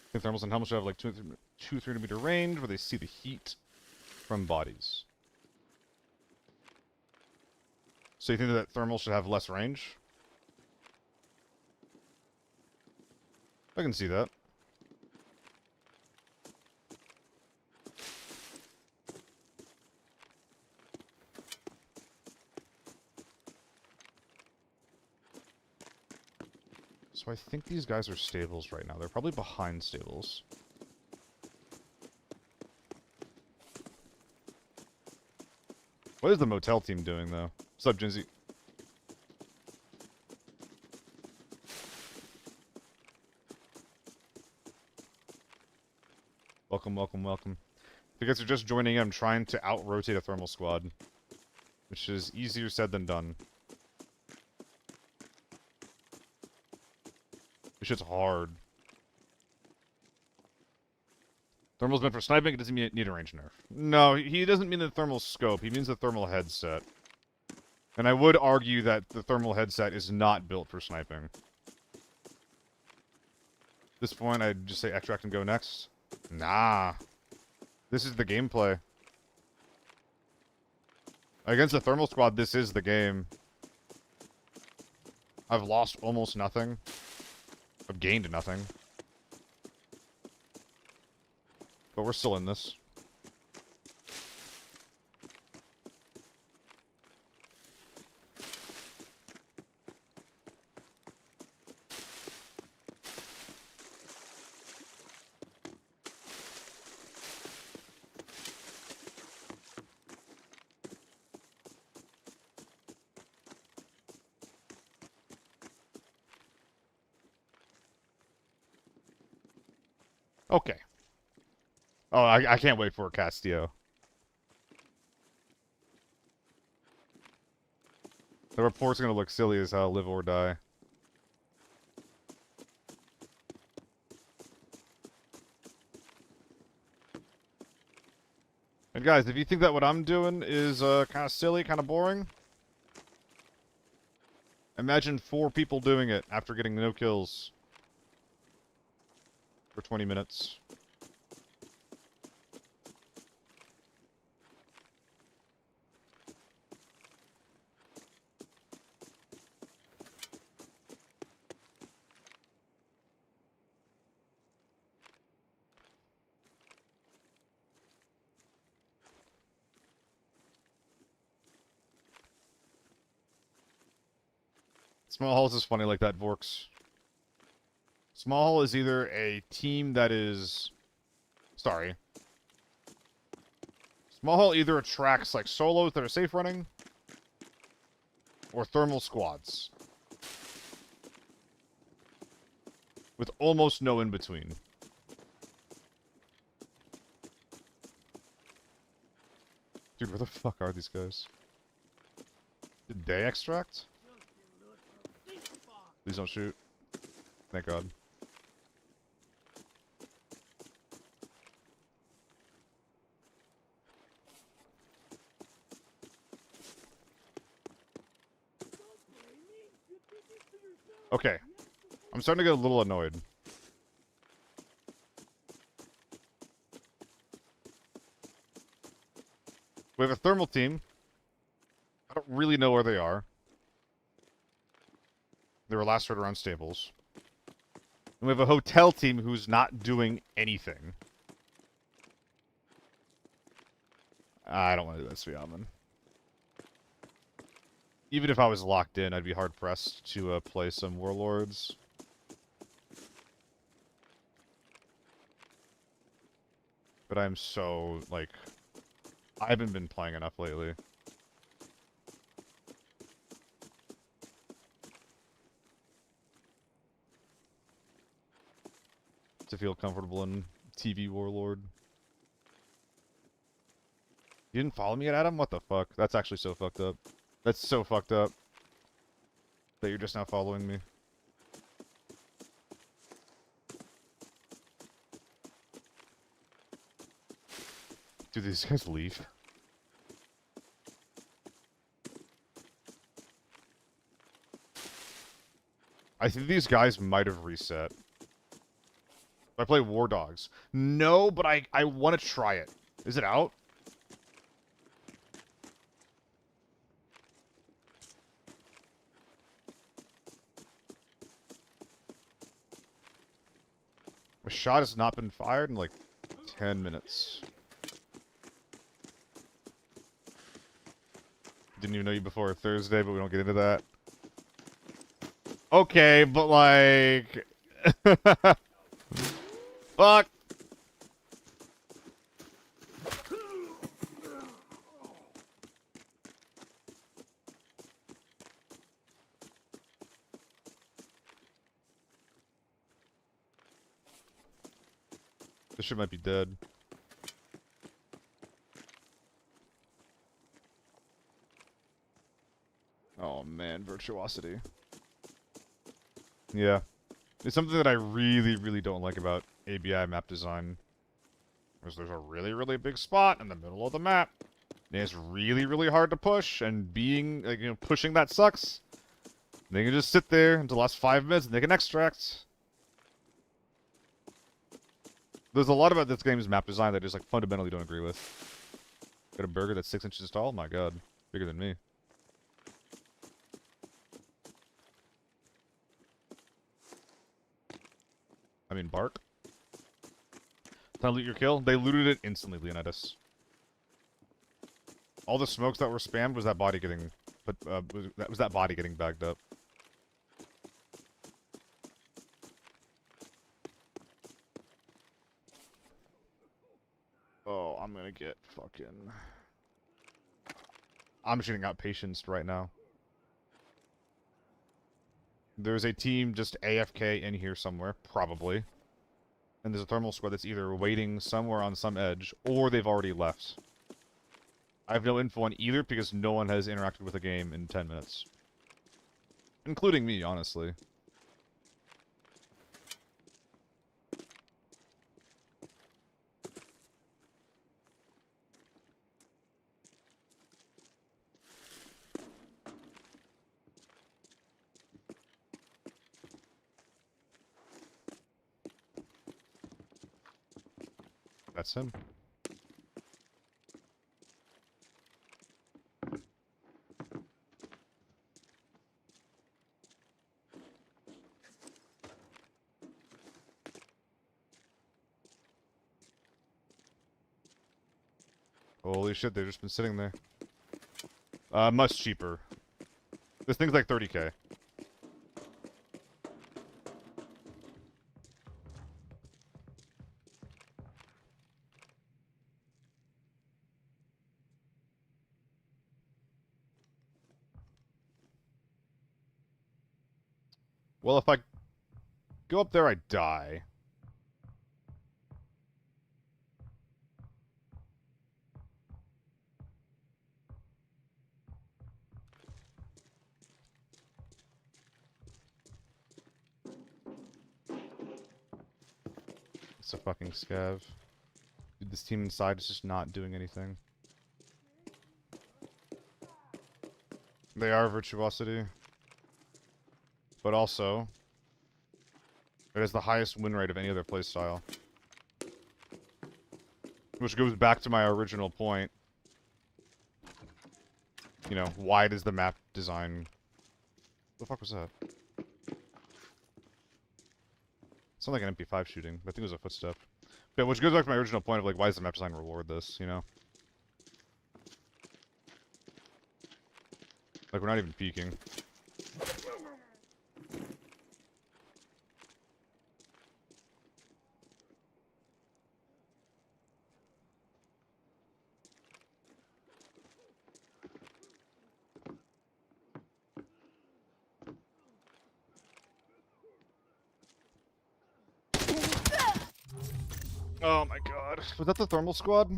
Speaker 1: I think thermals and helmets should have like 2-3 meter range where they see the heat from bodies. So you think that thermal should have less range? I can see that. So I think these guys are stables right now. They're probably behind stables. What is the motel team doing, though? What's up, Jinsey? Welcome, welcome, welcome. If you guys are just joining in, I'm trying to out-rotate a thermal squad. Which is easier said than done. This shit's hard. Thermal's meant for sniping, it doesn't need a range nerf. No, he doesn't mean the thermal scope, he means the thermal headset. And I would argue that the thermal headset is not built for sniping. At this point, I'd just say extract and go next. Nah. This is the gameplay. Against the thermal squad, this is the game. I've lost almost nothing. I've gained nothing. But we're still in this. Okay. Oh, I can't wait for Castillo. The report's gonna look silly as hell, live or die. And guys, if you think that what I'm doing is kind of silly, kind of boring, imagine 4 people doing it after getting no kills for 20 minutes. Small Halls is funny like that, Vorks. Small Hall is either a team that is... Sorry. Small Hall either attracts, like, solos that are safe running, or thermal squads. With almost no in-between. Dude, where the fuck are these guys? Did they extract? Please don't shoot. Thank God. Okay. I'm starting to get a little annoyed. We have a thermal team. I don't really know where they are. They were last heard around stables. And we have a hotel team who's not doing anything. I don't want to do this, Yaman. Even if I was locked in, I'd be hard-pressed to play some Warlords. But I'm so, like... I haven't been playing enough lately. To feel comfortable in TV Warlord. You didn't follow me yet, Adam? What the fuck? That's actually so fucked up. That's so fucked up. That you're just now following me. Do these guys leave? I think these guys might have reset. I play War Dogs. No, but I want to try it. Is it out? A shot has not been fired in like 10 minutes. Didn't even know you before Thursday, but we don't get into that. Okay, but like... Fuck! This shit might be dead. Oh man, virtuosity. Yeah. It's something that I really, really don't like about ABI map design. Because there's a really, really big spot in the middle of the map. And it's really, really hard to push, and being, like, you know, pushing that sucks. They can just sit there until the last 5 minutes and they can extract. There's a lot about this game's map design that I just, like, fundamentally don't agree with. Got a burger that's 6 inches tall? My god. Bigger than me. I mean, bark. Time to loot your kill. They looted it instantly, Leonidas. All the smokes that were spammed was that body getting... was that body getting bagged up. Oh, I'm gonna get fucking... I'm shooting out patience right now. There's a team just AFK in here somewhere, probably. And there's a thermal squad that's either waiting somewhere on some edge, or they've already left. I have no info on either because no one has interacted with the game in 10 minutes. Including me, honestly. That's him. Holy shit, they've just been sitting there. Much cheaper. This thing's like 30k. Well, if I go up there, I die. It's a fucking scav. Dude, this team inside is just not doing anything. They are virtuosity. But also, it has the highest win rate of any other playstyle. Which goes back to my original point. You know, why does the map design... What the fuck was that? It's not like an MP5 shooting. I think it was a footstep. Yeah, which goes back to my original point of, like, why does the map design reward this, you know? Like, we're not even peeking. Oh my god. Was that the thermal squad?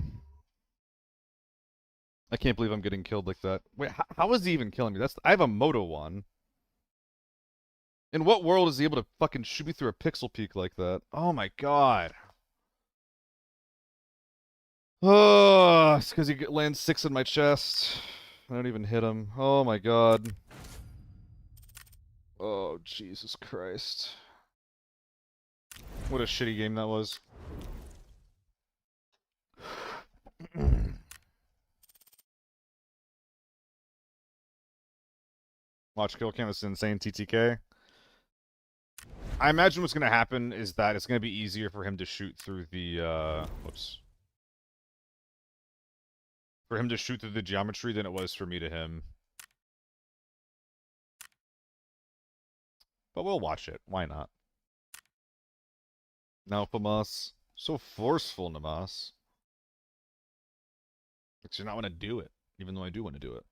Speaker 1: I can't believe I'm getting killed like that. Wait, how is he even killing me? I have a Moto 1. In what world is he able to fucking shoot me through a pixel peak like that? Oh my god. Oh, it's because he lands 6 in my chest. I don't even hit him. Oh my god. Oh, Jesus Christ. What a shitty game that was. Watch kill cam is insane TTK. I imagine what's going to happen is that it's going to be easier for him to shoot through the, whoops. For him to shoot through the geometry than it was for me to him. But we'll watch it. Why not? No, Famas. So forceful, Namas. Makes you not want to do it, even though I do want to do it.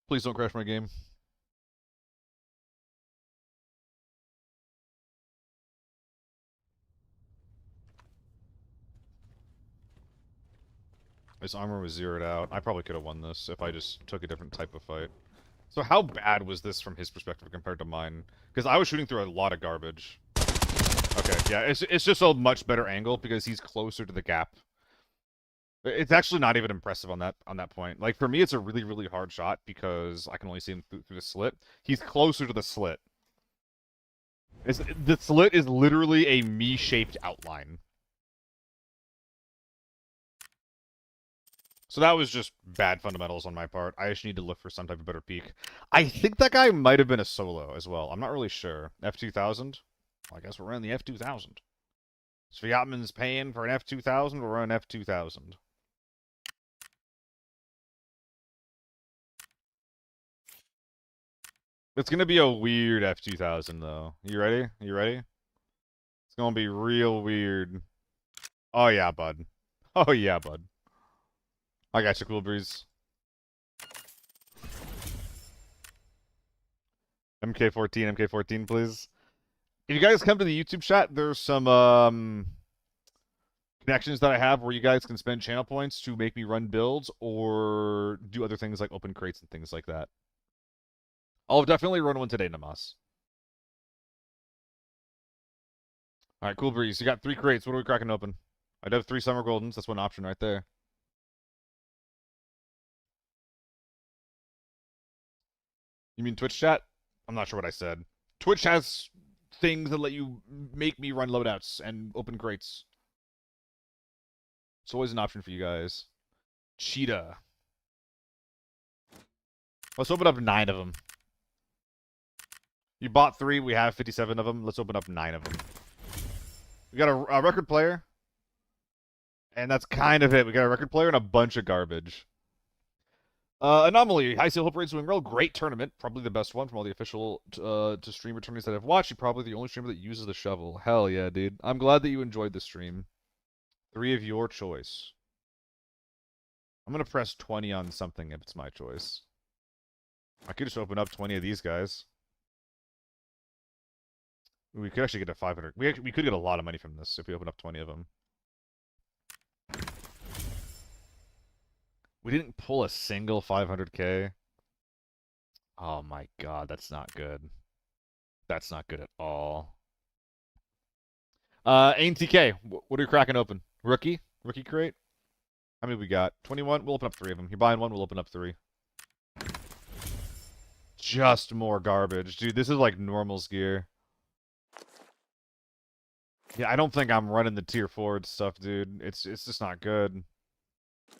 Speaker 1: Please don't crash my game. This armor was zeroed out. I probably could have won this if I just took a different type of fight. So how bad was this from his perspective compared to mine? Because I was shooting through a lot of garbage. Okay, yeah, it's just a much better angle because he's closer to the gap. It's actually not even impressive on that point. Like, for me, it's a really, really hard shot because I can only see him through the slit. He's closer to the slit. The slit is literally a me-shaped outline. So that was just bad fundamentals on my part. I just need to look for some type of better peak. I think that guy might have been a solo as well. I'm not really sure. F2000? I guess we're running the F2000. Sviatman's paying for an F2000, we're running F2000. It's gonna be a weird F2000, though. You ready? You ready? It's gonna be real weird. Oh, yeah, bud. Oh, yeah, bud. I got you, Cool Breeze. MK14, please. If you guys come to the YouTube chat, there's some connections that I have where you guys can spend channel points to make me run builds or do other things like open crates and things like that. I'll definitely run one today, Namas. All right, Cool Breeze. You got 3 crates. What are we cracking open? I'd have 3 Summer Goldens. That's one option right there. You mean Twitch chat? I'm not sure what I said. Twitch has things that let you make me run loadouts and open crates. It's always an option for you guys. Cheetah. Let's open up 9 of them. You bought 3, we have 57 of them. Let's open up 9 of them. We got a record player. And that's kind of it. We got a record player and a bunch of garbage. Anomaly. High Seal Hope Rate's doing real. Great tournament. Probably the best one from all the official to streamer tournaments that I've watched. You're probably the only streamer that uses the shovel. Hell yeah, dude. I'm glad that you enjoyed the stream. 3 of your choice. I'm going to press 20 on something if it's my choice. I could just open up 20 of these guys. We could actually get a 500. We could get a lot of money from this if we open up 20 of them. We didn't pull a single 500k. Oh my god, that's not good. That's not good at all. ANTK, what are you cracking open? Rookie? Rookie crate? How many we got? 21? We'll open up 3 of them. You're buying 1, we'll open up 3. Just more garbage. Dude, this is like normal's gear. Yeah, I don't think I'm running the tier 4 stuff, dude. It's just not good.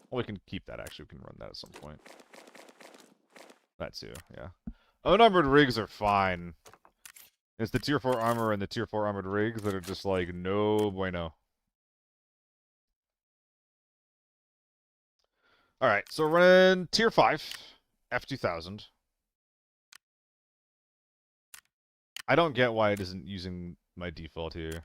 Speaker 1: Well, we can keep that, actually. We can run that at some point. That too, yeah. Unarmored rigs are fine. It's the tier 4 armor and the tier 4 armored rigs that are just like, no bueno. Alright, so we're running tier 5, F2000. I don't get why it isn't using my default here.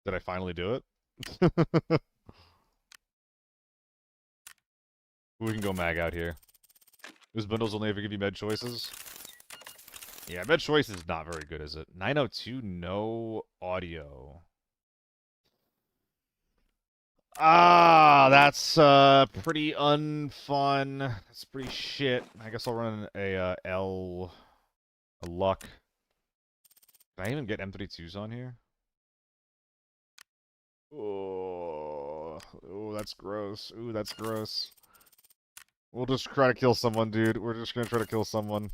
Speaker 1: Did I finally do it? We can go mag out here. Those bundles only ever give you med choices. Yeah, med choice is not very good, is it? 902, no audio. Ah, that's pretty unfun. That's pretty shit. I guess I'll run a luck. Can I even get M32s on here? Oh, that's gross. Ooh, that's gross. We'll just try to kill someone, dude. We're just gonna try to kill someone.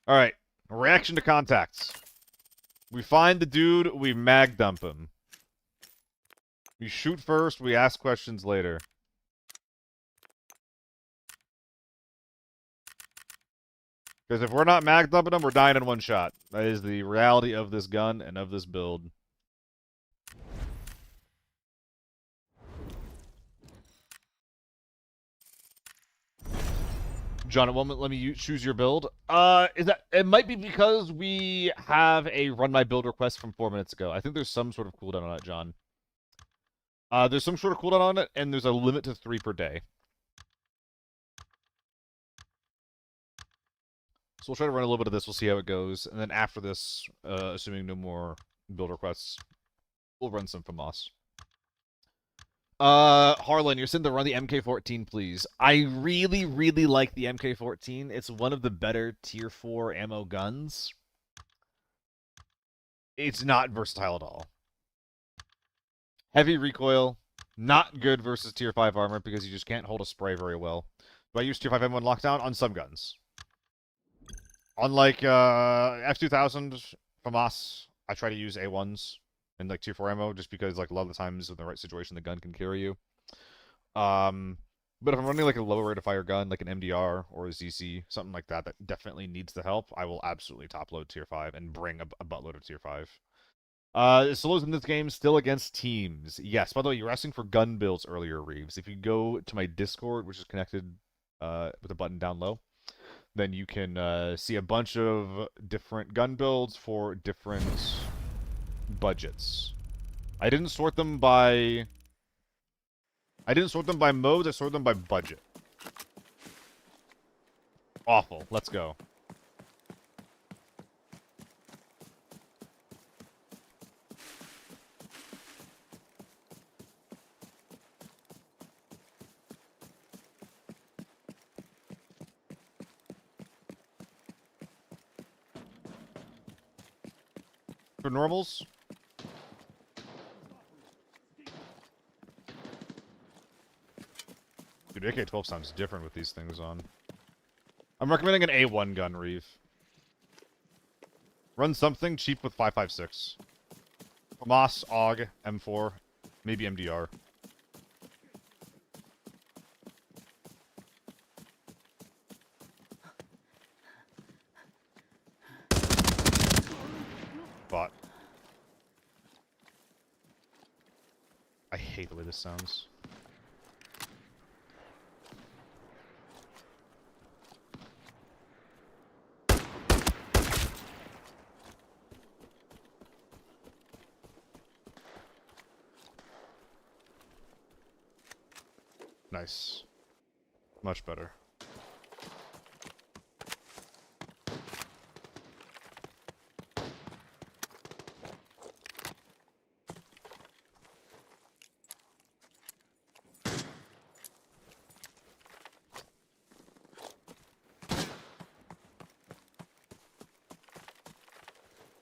Speaker 1: Alright. Reaction to contacts. We find the dude, we mag dump him. We shoot first, we ask questions later. Because if we're not mag dumping him, we're dying in one shot. That is the reality of this gun and of this build. John, it won't let me choose your build. It might be because we have a run my build request from 4 minutes ago. I think there's some sort of cooldown on it, John. There's some sort of cooldown on it, and there's a limit to 3 per day. So we'll try to run a little bit of this. We'll see how it goes, and then after this, assuming no more build requests, we'll run some FAMAS. Harlan, you're saying to run the MK14, please. I really, really like the MK14. It's one of the better tier 4 ammo guns. It's not versatile at all. Heavy recoil, not good versus tier 5 armor because you just can't hold a spray very well. Do I use tier 5 M1 lockdown? On some guns. Unlike F2000 FAMAS, I try to use A1s. and like tier 4 ammo, just because like a lot of the times in the right situation the gun can carry you. But if I'm running like a lower rate of fire gun, like an MDR or a ZC, something like that, that definitely needs the help, I will absolutely top load tier 5 and bring a buttload of tier 5. Solos in this game still against teams. Yes, by the way, you were asking for gun builds earlier, Reeves. If you go to my Discord, which is connected with a button down low, then you can see a bunch of different gun builds for different budgets. I didn't sort them by modes, I sorted them by budget. Awful. Let's go. For normals, dude, AK-12 sounds different with these things on. I'm recommending an A1 gun, Reeve. Run something cheap with 5.56. Hamas, AUG, M4, maybe MDR. Bot. I hate the way this sounds. Nice. Much better.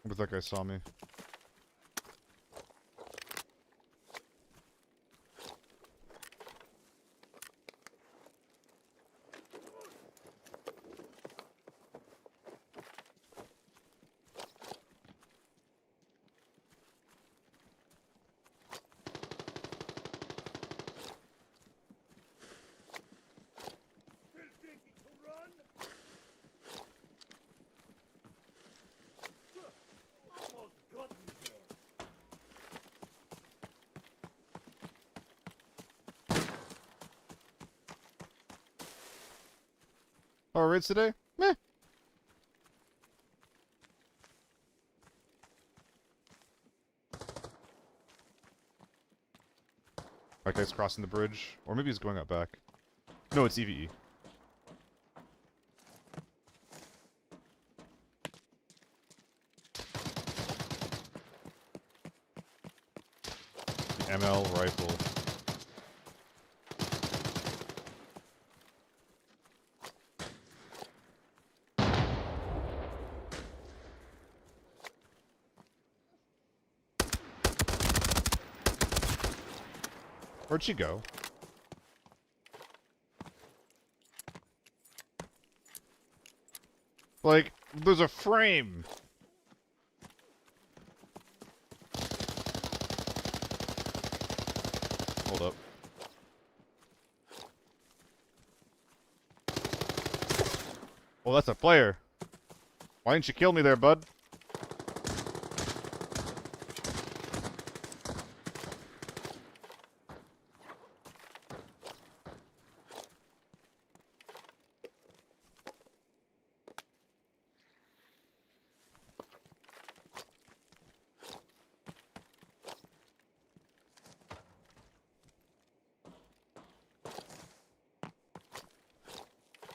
Speaker 1: But that guy saw me. Oh, raids today? Meh. That guy's crossing the bridge. Or maybe he's going out back. No, it's EVE. The ML rifle. Where'd she go? Like, there's a frame! Hold up. Well, that's a player. Why didn't you kill me there, bud?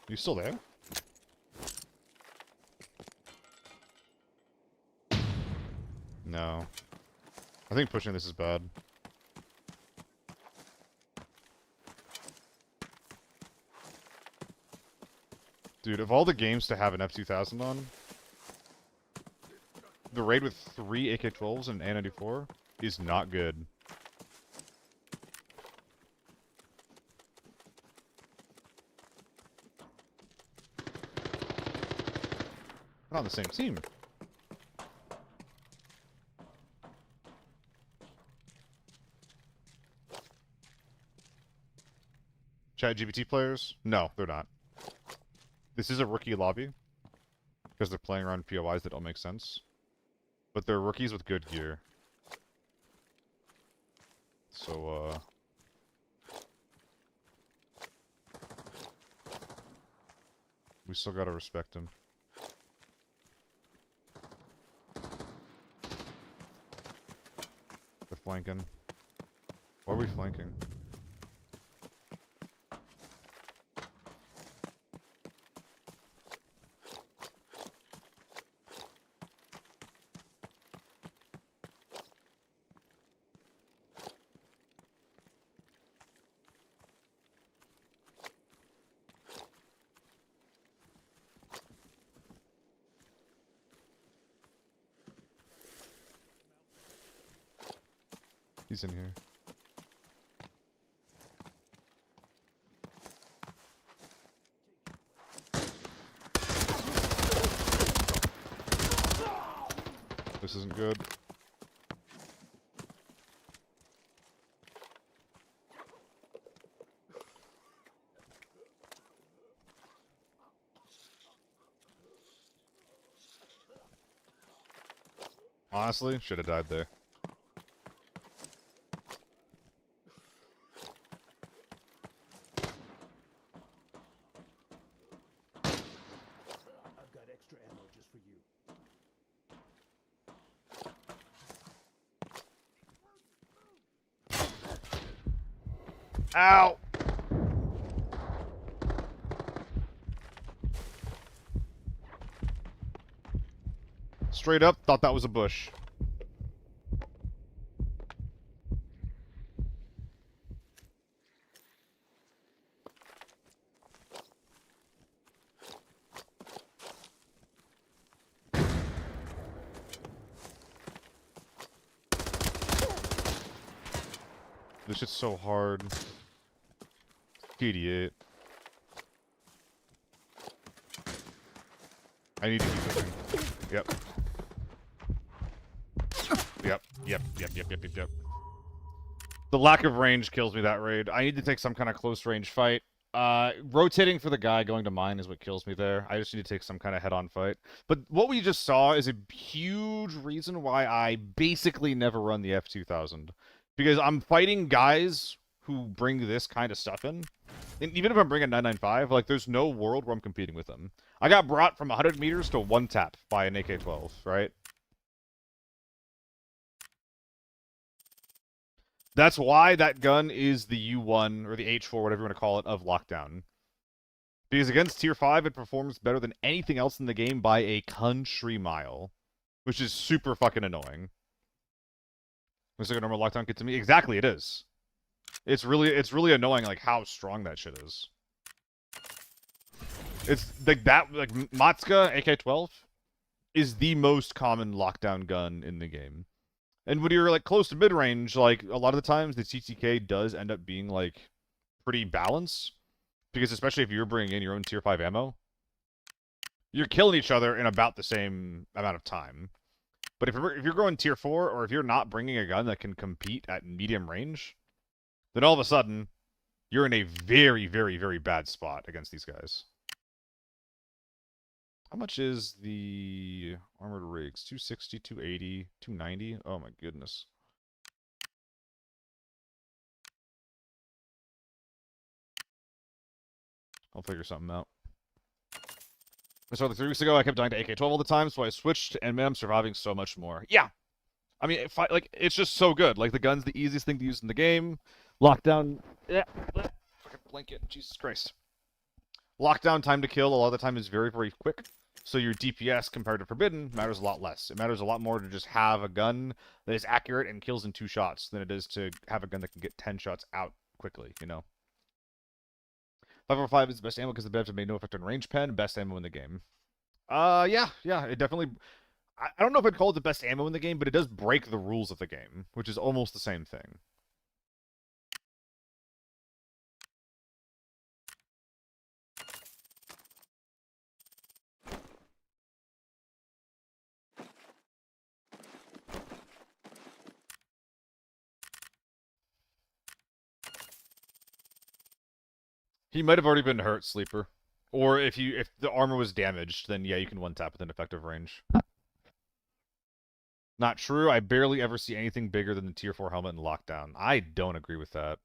Speaker 1: You still there? No. I think pushing this is bad. Dude, of all the games to have an F2000 on, the raid with 3 AK-12s and an A94 is not good. We're on the same team. ChatGPT players? No, they're not. This is a rookie lobby because they're playing around POIs that don't make sense. But they're rookies with good gear. So, we still gotta respect him. They're flanking. Why are we flanking? He's in here. This isn't good. Honestly, should have died there.
Speaker 3: I've got extra ammo just for you.
Speaker 1: Ow! Straight up, thought that was a bush. This shit's so hard. 88. I need to keep moving. Yep. Yep. The lack of range kills me that raid. I need to take some kind of close range fight. Rotating for the guy going to mine is what kills me there. I just need to take some kind of head-on fight. But what we just saw is a huge reason why I basically never run the F2000. Because I'm fighting guys who bring this kind of stuff in. And even if I'm bringing 995, like, there's no world where I'm competing with them. I got brought from 100 meters to one tap by an AK-12, right? That's why that gun is the U1, or the H4, whatever you want to call it, of Lockdown. Because against Tier 5, it performs better than anything else in the game by a country mile. Which is super fucking annoying. Looks like a normal Lockdown kit to me. Exactly, it is. It's really annoying, like, how strong that shit is. It's, like, Matska AK-12 is the most common lockdown gun in the game. And when you're, like, close to mid-range, like, a lot of the times the TTK does end up being, like, pretty balanced. Because especially if you're bringing in your own Tier 5 ammo, you're killing each other in about the same amount of time. But if you're going Tier 4, or if you're not bringing a gun that can compete at medium range, then all of a sudden, you're in a very, very, very bad spot against these guys. How much is the armored rigs? 260, 280, 290? Oh my goodness. I'll figure something out. So like 3 weeks ago, I kept dying to AK-12 all the time, so I switched, and man, I'm surviving so much more. Yeah! I mean, like, it's just so good. Like, the gun's the easiest thing to use in the game. Lockdown... Yeah. Fucking blanket. Jesus Christ. Lockdown time to kill a lot of the time is very, very quick. So your DPS compared to Forbidden matters a lot less. It matters a lot more to just have a gun that is accurate and kills in 2 shots than it is to have a gun that can get 10 shots out quickly, you know? 545 is the best ammo because the devs have made no effect on range pen. Best ammo in the game. Yeah, it definitely... I don't know if I'd call it the best ammo in the game, but it does break the rules of the game, which is almost the same thing. He might have already been hurt, Sleeper. Or if the armor was damaged, then yeah, you can one tap within effective range. Not true. I barely ever see anything bigger than the tier 4 helmet in lockdown. I don't agree with that.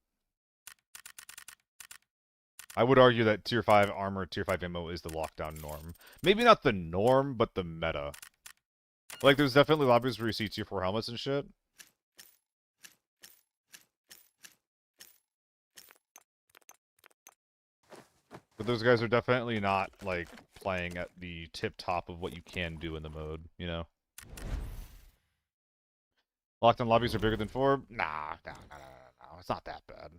Speaker 1: I would argue that tier 5 armor, tier 5 ammo is the lockdown norm. Maybe not the norm, but the meta. Like, there's definitely lobbies where you see tier 4 helmets and shit. But those guys are definitely not, like, playing at the tip-top of what you can do in the mode, you know? Lockdown lobbies are bigger than 4? Nah, no. It's not that bad.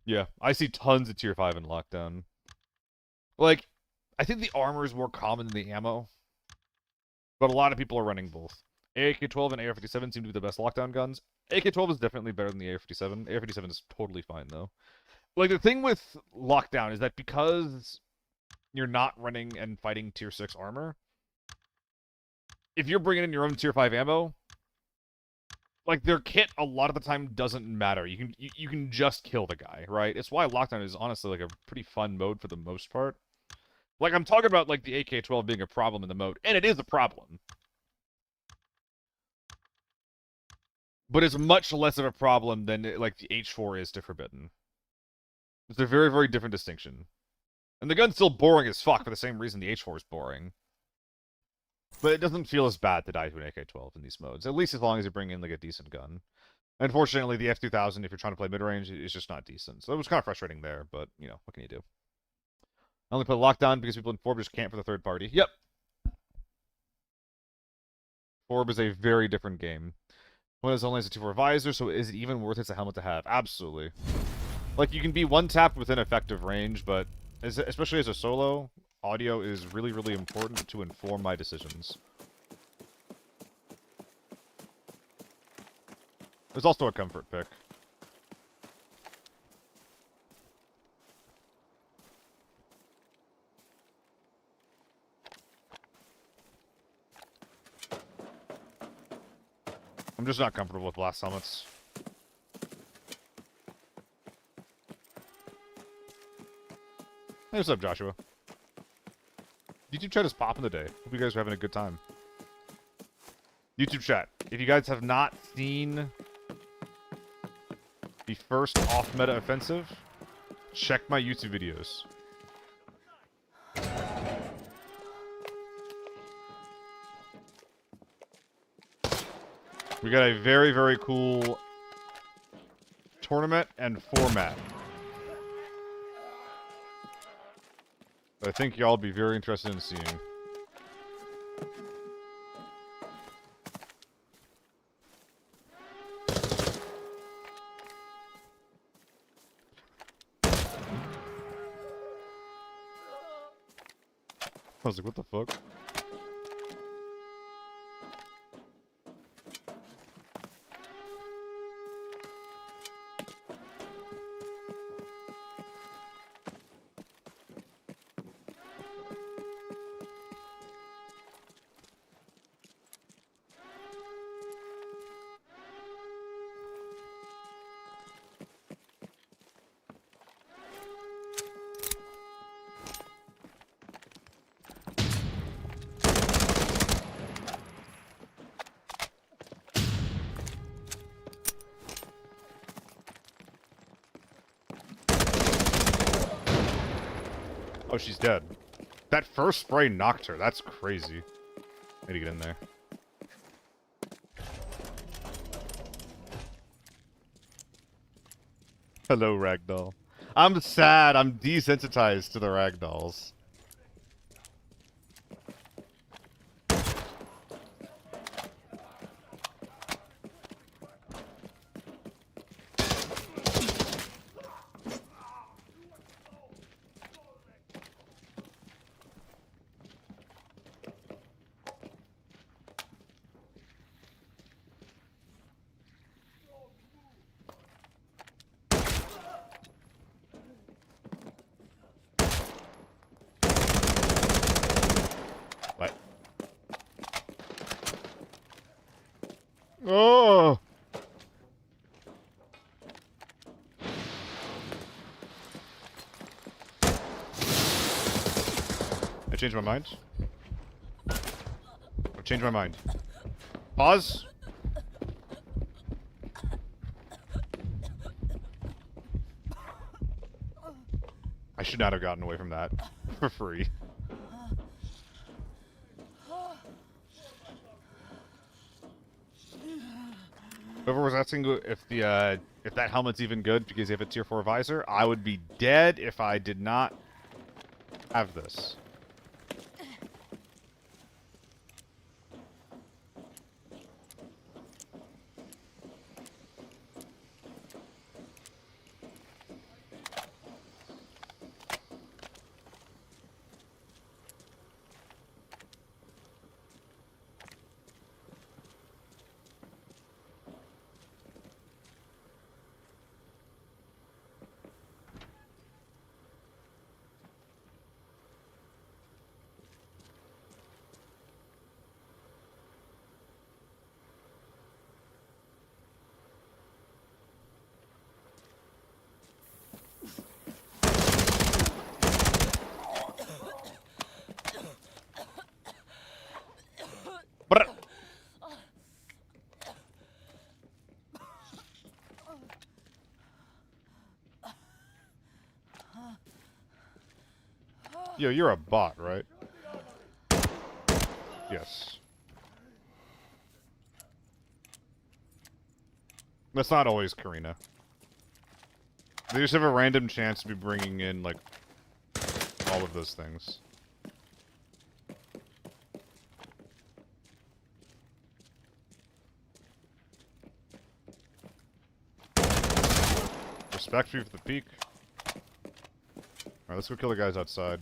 Speaker 1: Yeah, I see tons of tier 5 in lockdown. Like, I think the armor is more common than the ammo. But a lot of people are running both. AK-12 and AR-57 seem to be the best lockdown guns. AK-12 is definitely better than the AR-57. AR-57 is totally fine, though. Like, the thing with lockdown is that because you're not running and fighting tier 6 armor, if you're bringing in your own tier 5 ammo, like, their kit a lot of the time doesn't matter. You can just kill the guy, right? It's why lockdown is honestly, like, a pretty fun mode for the most part. Like, I'm talking about, like, the AK-12 being a problem in the mode, and it is a problem. But it's much less of a problem than, like, the H4 is to Forbidden. It's a very, very different distinction. And the gun's still boring as fuck for the same reason the H4 is boring. But it doesn't feel as bad to die to an AK-12 in these modes, at least as long as you bring in, like, a decent gun. Unfortunately, the F2000, if you're trying to play mid-range, is just not decent. So it was kind of frustrating there, but, you know, what can you do? I only play Lockdown because people in Forb just can't for the third party. Yep. Forb is a very different game. One is only as a 2-4 visor, so is it even worth it as a helmet to have? Absolutely. Like, you can be one-tapped within effective range, but especially as a solo, audio is really, really important to inform my decisions. There's also a comfort pick. I'm just not comfortable with blast helmets. Hey, what's up, Joshua? YouTube chat is popping the day. Hope you guys are having a good time. YouTube chat, if you guys have not seen the first off-meta offensive, check my YouTube videos. We got a very, very cool tournament and format. I think y'all be very interested in seeing. I was like, what the fuck? Oh, she's dead. That first spray knocked her. That's crazy. Need to get in there. Hello, ragdoll. I'm sad. I'm desensitized to the ragdolls. changed my mind. I've changed my mind. Pause. I should not have gotten away from that for free. Whoever was asking if that helmet's even good because you have a tier 4 visor, I would be dead if I did not have this. Brr. Yo, you're a bot, right? Yes. That's not always Karina. They just have a random chance to be bringing in, like, all of those things. Respect you for the peak. Alright, let's go kill the guys outside.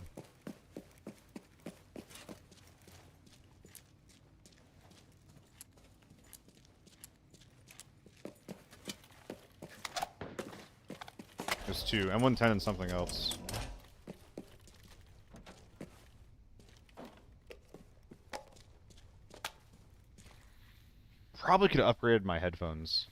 Speaker 1: There's two. M110 and something else. Probably could have upgraded my headphones.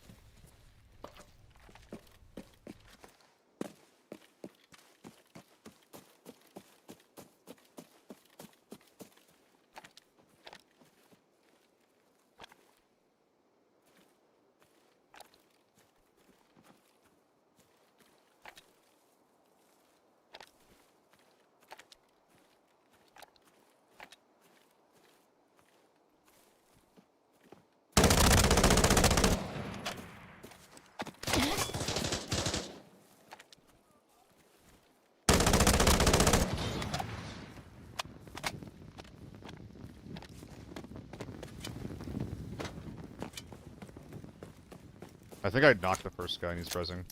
Speaker 1: I think I knocked the first guy and he's rezzing.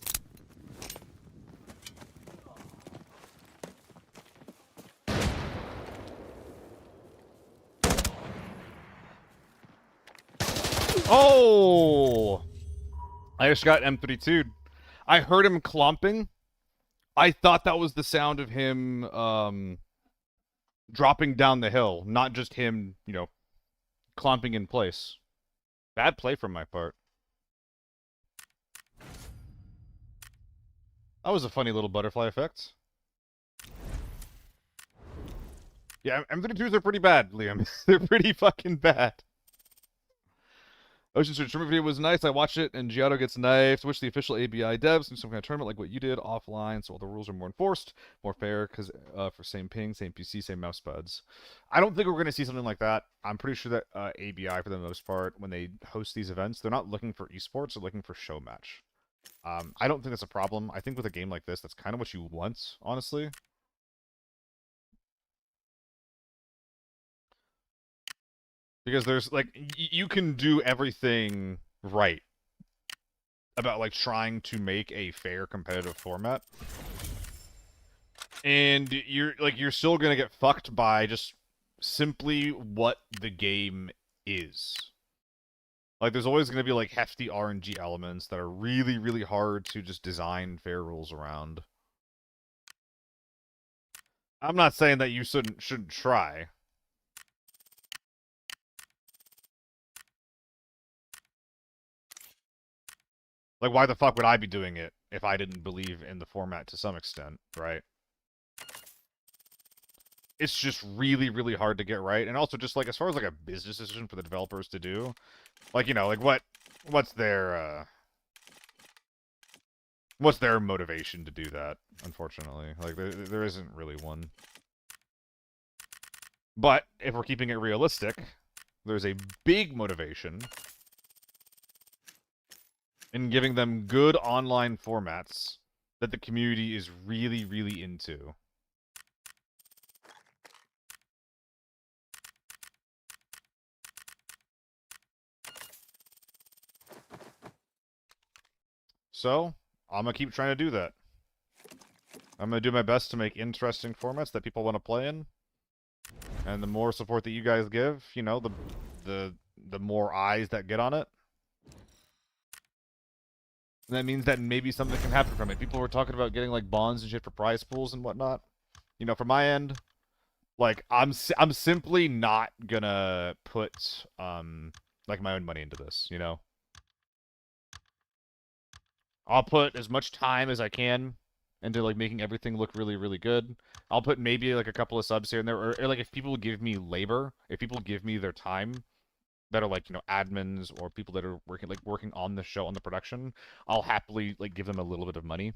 Speaker 1: Oh! I just got M32'd. I heard him clomping. I thought that was the sound of him, dropping down the hill, not just him, you know, clomping in place. Bad play from my part. That was a funny little butterfly effect. Yeah, M32s are pretty bad, Liam. They're pretty fucking bad. Ocean Search tournament video was nice. I watched it, and Giotto gets knifed. Wish the official ABI devs do some kind of tournament like what you did offline, so all the rules are more enforced, more fair, because for same ping, same PC, same mouse pads. I don't think we're going to see something like that. I'm pretty sure that ABI, for the most part, when they host these events, they're not looking for esports, they're looking for show match. I don't think that's a problem. I think with a game like this, that's kind of what you want, honestly. Because there's, like, you can do everything right about, like, trying to make a fair competitive format. And you're still gonna get fucked by just simply what the game is. Like, there's always gonna be, like, hefty RNG elements that are really, really hard to just design fair rules around. I'm not saying that you shouldn't try. Like, why the fuck would I be doing it if I didn't believe in the format to some extent, right? it's just really, really hard to get right. And also just like as far as like a business decision for the developers to do, like, you know, like what's their motivation to do that, unfortunately. Like there isn't really one. But if we're keeping it realistic, there's a big motivation in giving them good online formats that the community is really, really into. So, I'm gonna keep trying to do that. I'm gonna do my best to make interesting formats that people want to play in. And the more support that you guys give, you know, the more eyes that get on it. And that means that maybe something can happen from it. People were talking about getting like bonds and shit for prize pools and whatnot. You know, from my end, like I'm simply not gonna put like my own money into this, you know. I'll put as much time as I can into like making everything look really, really good. I'll put maybe like a couple of subs here and there, or like if people give me labor, if people give me their time that are like, you know, admins or people that are working on the show, on the production, I'll happily like give them a little bit of money.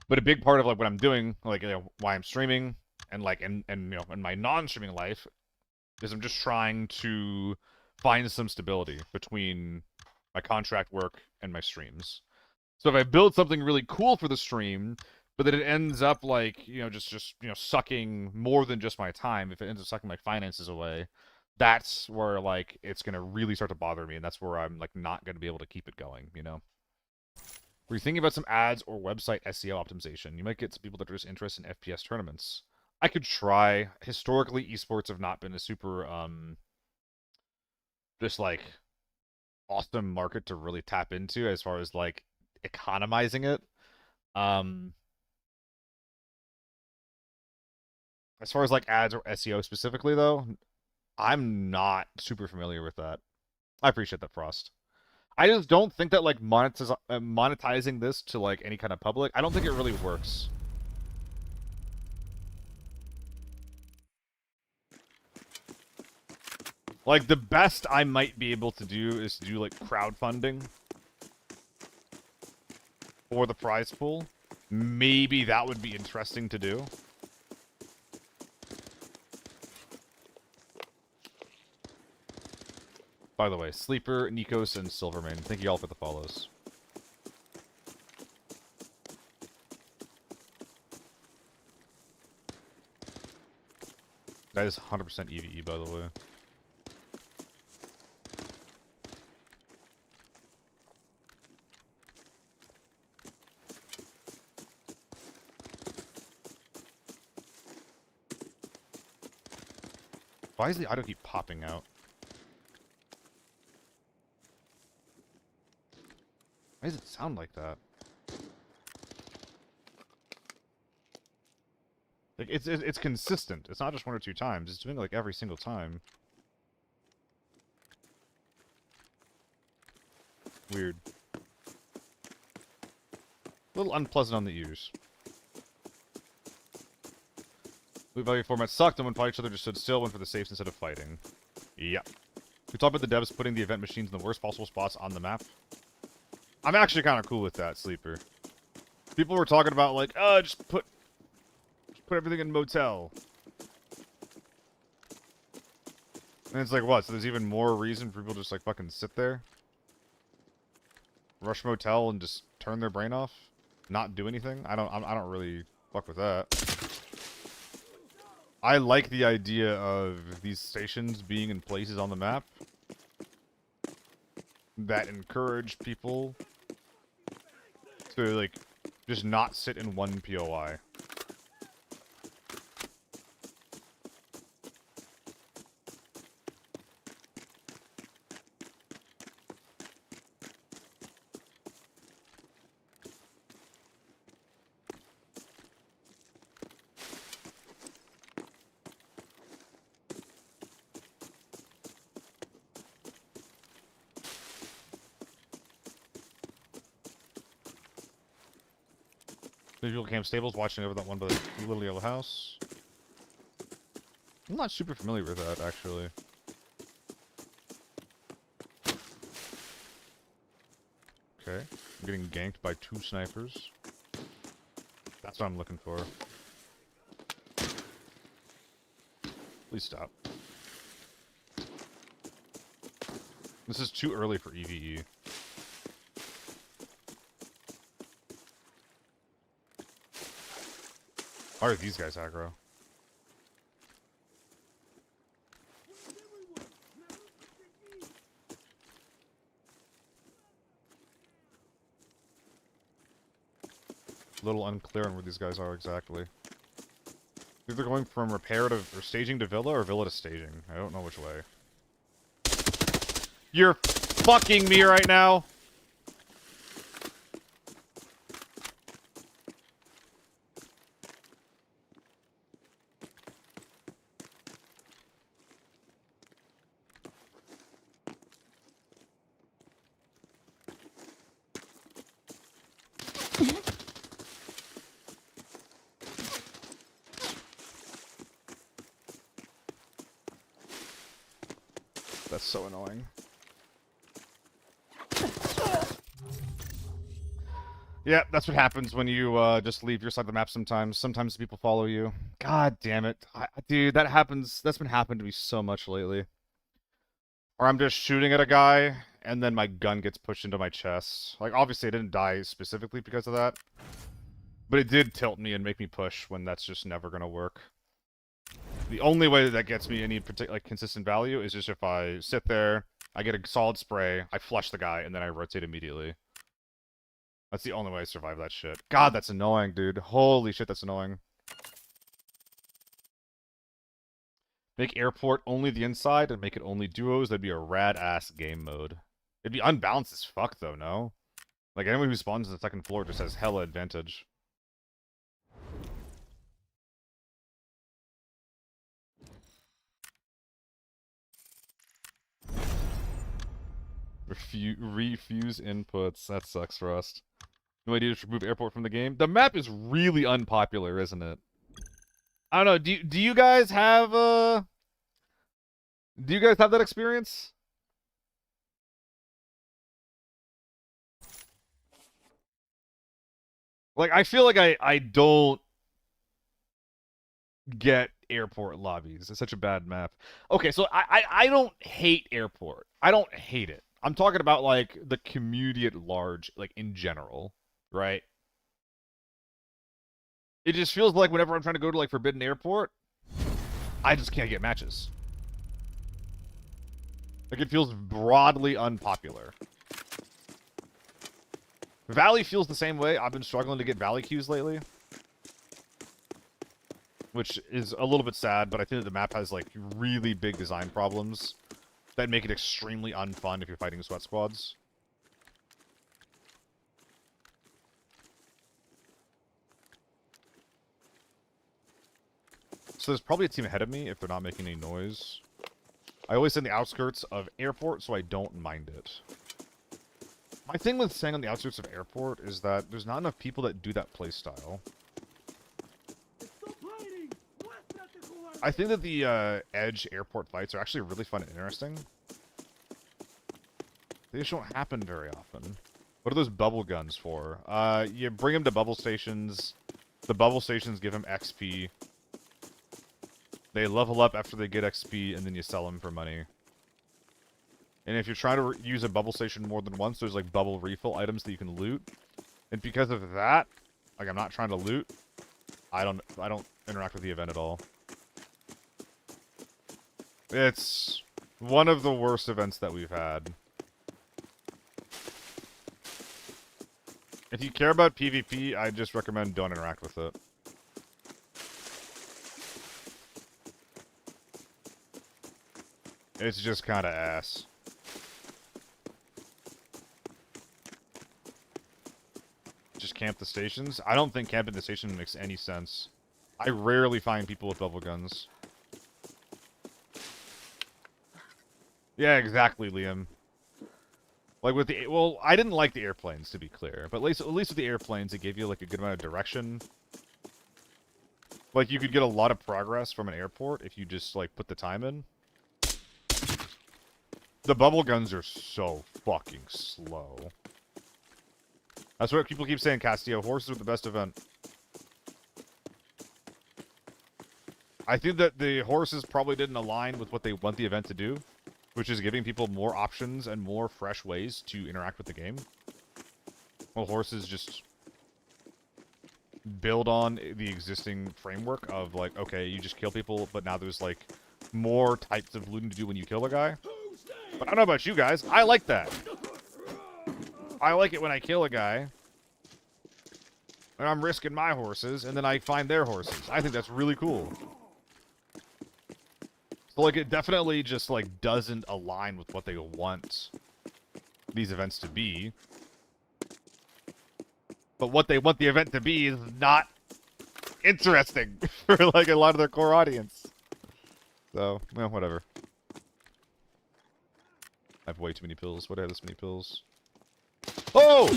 Speaker 1: But a big part of like what I'm doing, like, you know, why I'm streaming and like and you know, in my non-streaming life is I'm just trying to find some stability between my contract work and my streams. So if I build something really cool for the stream, but then it ends up like, you know, just you know, sucking more than just my time, if it ends up sucking my finances away, that's where like it's gonna really start to bother me, and that's where I'm like not gonna be able to keep it going, you know? Were you thinking about some ads or website SEO optimization? You might get some people that are just interested in FPS tournaments. I could try. Historically, esports have not been a super just like awesome market to really tap into as far as like economizing it. Um, as far as like ads or SEO specifically, though, I'm not super familiar with that. I appreciate that, Frost. I just don't think that like monetizing this to like any kind of public, I don't think it really works. Like the best I might be able to do is to do like crowdfunding for the prize pool. Maybe that would be interesting to do. By the way, Sleeper, Nikos, and Silverman, thank you all for the follows. That is 100% EVE, by the way. Why does the auto keep popping out? Why does it sound like that? Like it's consistent. It's not just one or two times. It's doing it like every single time. Weird. A little unpleasant on the ears. Loot value format sucked, and when fought each other just stood still, went for the safes instead of fighting. Yep. We talked about the devs putting the event machines in the worst possible spots on the map. I'm actually kind of cool with that, Sleeper. People were talking about like, just put everything in motel. And it's like, what? So there's even more reason for people to just like fucking sit there, rush motel, and just turn their brain off, not do anything. I don't really fuck with that. I like the idea of these stations being in places on the map that encourage people to like just not sit in one POI. Visual Camp Stables watching over that one by the little yellow house. I'm not super familiar with that, actually. Okay. I'm getting ganked by 2 snipers. That's what I'm looking for. Please stop. This is too early for EVE. Why are these guys aggro? A little unclear on where these guys are exactly. Either going from repair to or staging to villa or villa to staging. I don't know which way. You're fucking me right now. That's so annoying. Yeah, that's what happens when you just leave your side of the map sometimes. Sometimes people follow you. God damn it. Dude, that happens. That's been happening to me so much lately. Or I'm just shooting at a guy, and then my gun gets pushed into my chest. Like, obviously I didn't die specifically because of that. But it did tilt me and make me push when that's just never gonna work. The only way that gets me any particular consistent value is just if I sit there, I get a solid spray, I flush the guy, and then I rotate immediately. That's the only way I survive that shit. God, that's annoying, dude. Holy shit, that's annoying. Make airport only the inside and make it only duos. That'd be a rad-ass game mode. It'd be unbalanced as fuck, though, no? Like, anyone who spawns on the second floor just has hella advantage. Refuse inputs. That sucks, Rust. No idea to remove airport from the game. The map is really unpopular, isn't it? I don't know. Do you guys have do you guys have that experience? Like, I feel like I don't get airport lobbies. It's such a bad map. Okay, so I don't hate airport. I don't hate it. I'm talking about, like, the community at large, like, in general, right? It just feels like whenever I'm trying to go to, like, Forbidden Airport, I just can't get matches. Like, it feels broadly unpopular. Valley feels the same way. I've been struggling to get Valley queues lately. Which is a little bit sad, but I think that the map has, like, really big design problems that make it extremely unfun if you're fighting sweat squads. So there's probably a team ahead of me if they're not making any noise. I always say on the outskirts of airport, so I don't mind it. My thing with saying on the outskirts of airport is that there's not enough people that do that playstyle. I think that the Edge airport fights are actually really fun and interesting. They just don't happen very often. What are those bubble guns for? You bring them to bubble stations. The bubble stations give them XP. They level up after they get XP, and then you sell them for money. And if you're trying to use a bubble station more than once, there's like bubble refill items that you can loot. And because of that, like, I'm not trying to loot. I don't interact with the event at all. It's one of the worst events that we've had. If you care about PvP, I just recommend don't interact with it. It's just kind of ass. Just camp the stations? I don't think camping the station makes any sense. I rarely find people with bubble guns. Yeah, exactly, Liam. Like with the... Well, I didn't like the airplanes, to be clear. But at least with the airplanes, it gave you, like, a good amount of direction. Like, you could get a lot of progress from an airport if you just, like, put the time in. The bubble guns are so fucking slow. That's what people keep saying, Castillo. Horses are the best event. I think that the horses probably didn't align with what they want the event to do, which is giving people more options and more fresh ways to interact with the game. Well, horses just build on the existing framework of, like, okay, you just kill people, but now there's, like, more types of looting to do when you kill a guy. But I don't know about you guys. I like that. I like it when I kill a guy, and I'm risking my horses, and then I find their horses. I think that's really cool. So, like, it definitely just, like, doesn't align with what they want these events to be. But what they want the event to be is not interesting for, like, a lot of their core audience. So, well, whatever. I have way too many pills. Why do I have this many pills? Oh!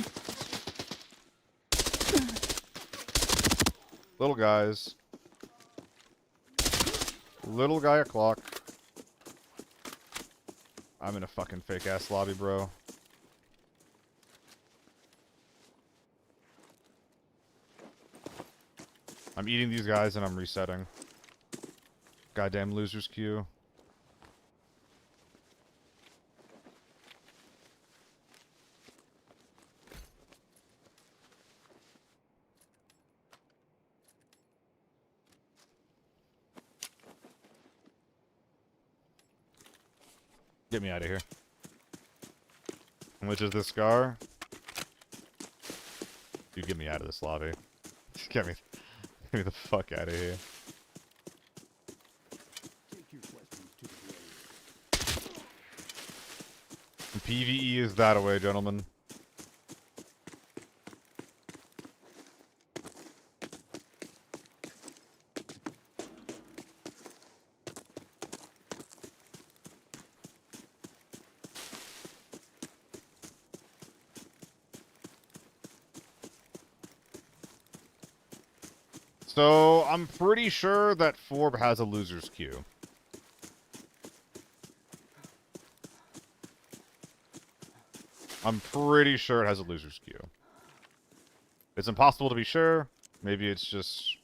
Speaker 1: Little guys. Little guy o'clock. I'm in a fucking fake-ass lobby, bro. I'm eating these guys and I'm resetting. Goddamn losers queue. Get me out of here. Which is the scar? Dude, get me out of this lobby. Get me the fuck out of here. PvE is that away, gentlemen. So, I'm pretty sure that Forb has a loser's queue. I'm pretty sure it has a loser's queue. It's impossible to be sure. Maybe it's just...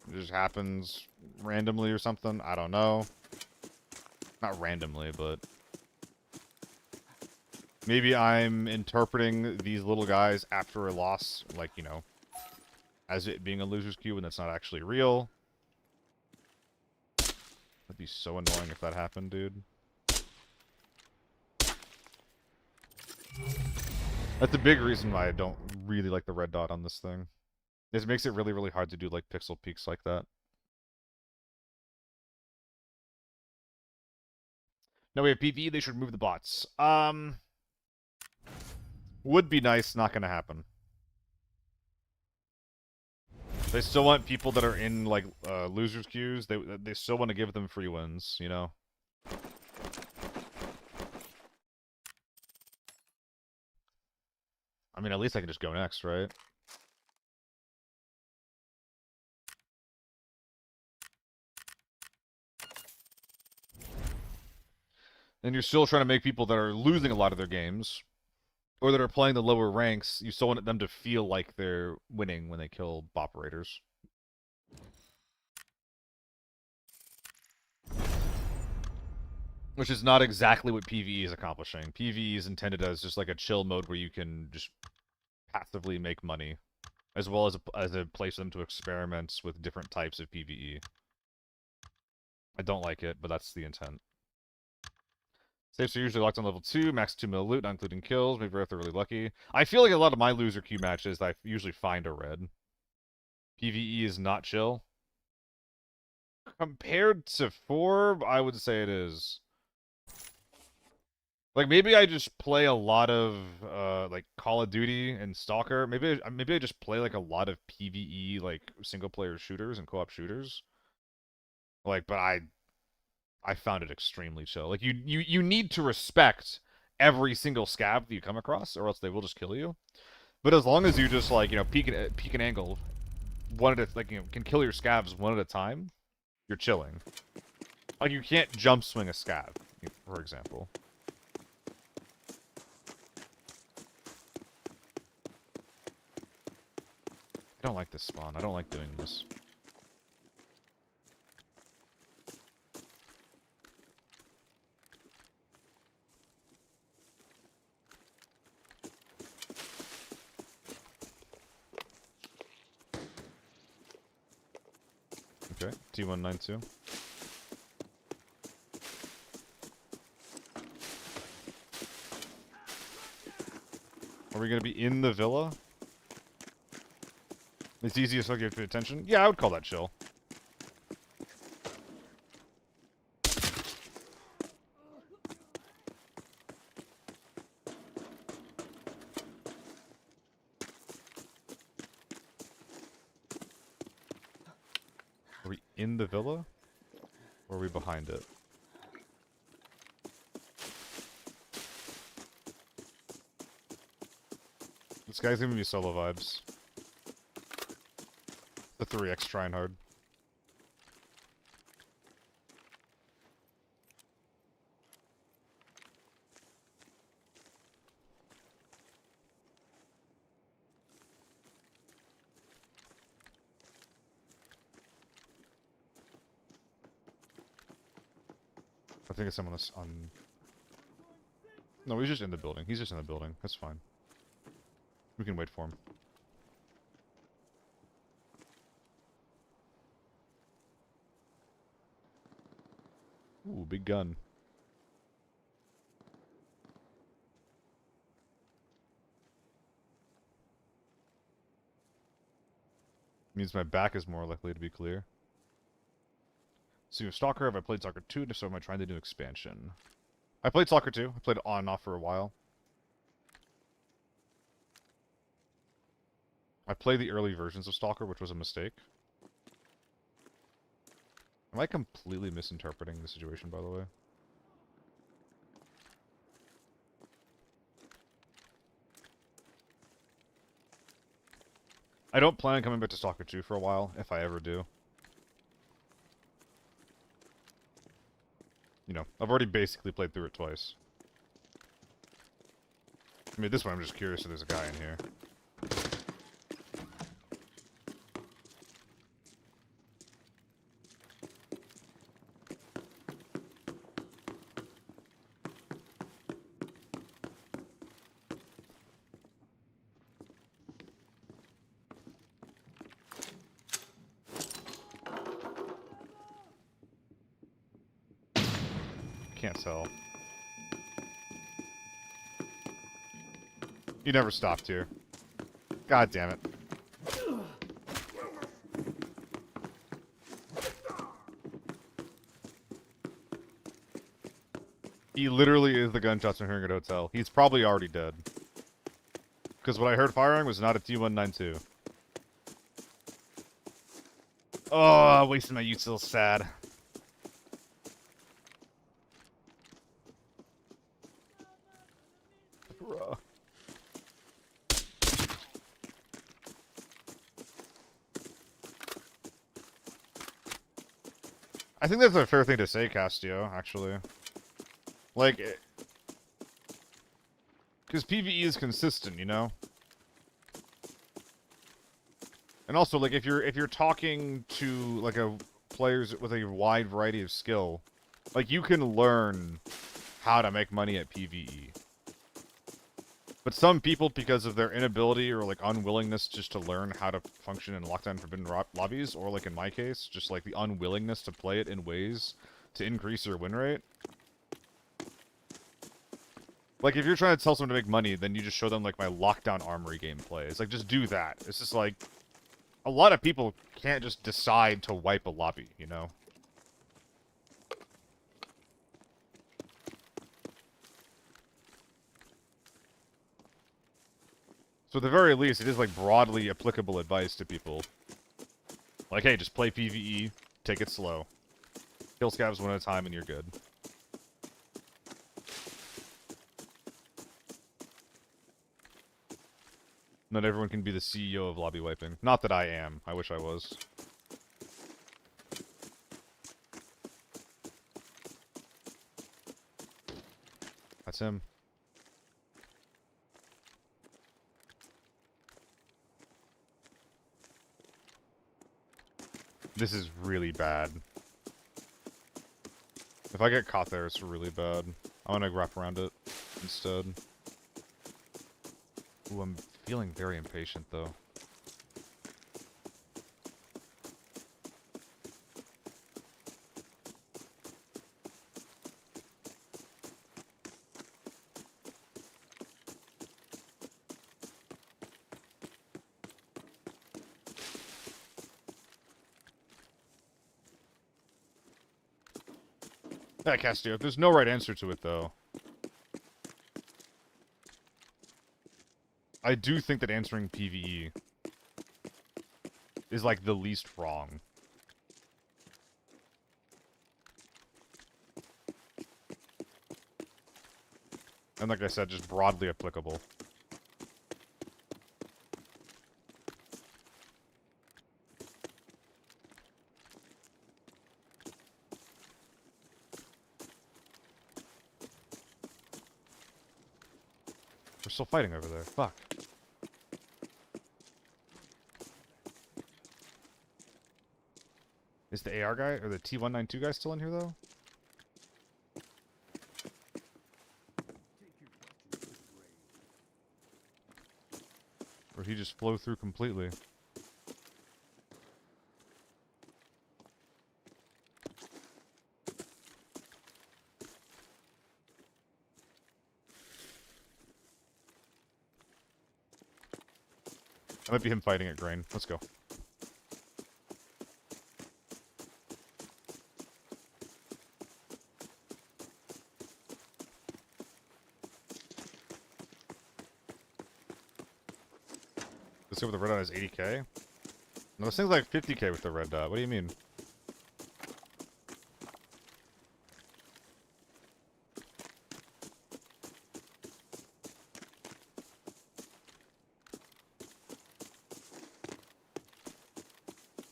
Speaker 1: it just happens randomly or something. I don't know. Not randomly, but... maybe I'm interpreting these little guys after a loss, like, you know, as it being a loser's queue when that's not actually real. That'd be so annoying if that happened, dude. That's a big reason why I don't really like the red dot on this thing. It makes it really, really hard to do, like, pixel peaks like that. No, we have PvE, they should remove the bots. Would be nice, not gonna happen. They still want people that are in, like, losers queues. They still want to give them free wins, you know? I mean, at least I can just go next, right? And you're still trying to make people that are losing a lot of their games, or that are playing the lower ranks, you still want them to feel like they're winning when they kill operators. Which is not exactly what PvE is accomplishing. PvE is intended as just like a chill mode where you can just passively make money, as well as a place for them to experiment with different types of PvE. I don't like it, but that's the intent. Safes are usually locked on level 2, max 2 mil loot, not including kills, maybe if they're really lucky. I feel like a lot of my loser queue matches, I usually find a red. PvE is not chill. Compared to Forb, I would say it is. Like, maybe I just play a lot of, like, Call of Duty and Stalker. Maybe I just play, like, a lot of PvE, like, single-player shooters and co-op shooters. Like, but I found it extremely chill. Like, you need to respect every single scab that you come across, or else they will just kill you. But as long as you just, like, you know, peek and angle, one at a, like, can kill your scavs one at a time, you're chilling. Like, you can't jump swing a scav, for example. I don't like this spawn. I don't like doing this. Okay, T192. Are we gonna be in the villa? It's easiest to get attention? Yeah, I would call that chill. Are we in the villa? Or are we behind it? This guy's giving me solo vibes. The 3x trying hard. I think it's someone that's on... No, he's just in the building. He's just in the building. That's fine. We can wait for him. Ooh, big gun. Means my back is more likely to be clear. So, Stalker, have I played Stalker 2? So am I trying to do expansion? I played Stalker 2. I played it on and off for a while. I played the early versions of Stalker, which was a mistake. Am I completely misinterpreting the situation, by the way? I don't plan on coming back to Stalker 2 for a while, if I ever do. You know, I've already basically played through it twice. I mean, this one I'm just curious if there's a guy in here. Can't tell. You never stopped here. God damn it. He literally is the gunshots I'm hearing at hotel. He's probably already dead. Because what I heard firing was not a T192. Oh, wasting my util, sad. Bruh. I think that's a fair thing to say, Castio, actually. Like, because PvE is consistent, you know? And also, like, if you're talking to, like, players with a wide variety of skill, like, you can learn how to make money at PvE. But some people, because of their inability or, like, unwillingness just to learn how to function in lockdown forbidden lobbies, or, like, in my case, just, like, the unwillingness to play it in ways to increase their win rate. Like, if you're trying to tell someone to make money, then you just show them, like, my Lockdown Armory gameplay. It's like, just do that. It's just like, a lot of people can't just decide to wipe a lobby, you know? So at the very least, it is, like, broadly applicable advice to people. Like, hey, just play PvE, take it slow. Kill scavs one at a time and you're good. Not everyone can be the CEO of lobby wiping. Not that I am. I wish I was. That's him. This is really bad. If I get caught there, it's really bad. I'm gonna wrap around it instead. Ooh, I'm feeling very impatient, though. Yeah, Castillo, there's no right answer to it, though. I do think that answering PvE is, like, the least wrong. And like I said, just broadly applicable. We're still fighting over there. Fuck. Is the AR guy or the T192 guy still in here, though? Or he just flow through completely? That might be him fighting at Grain. Let's go. Let's go with the red dot is 80k? No, this thing's like 50k with the red dot. What do you mean?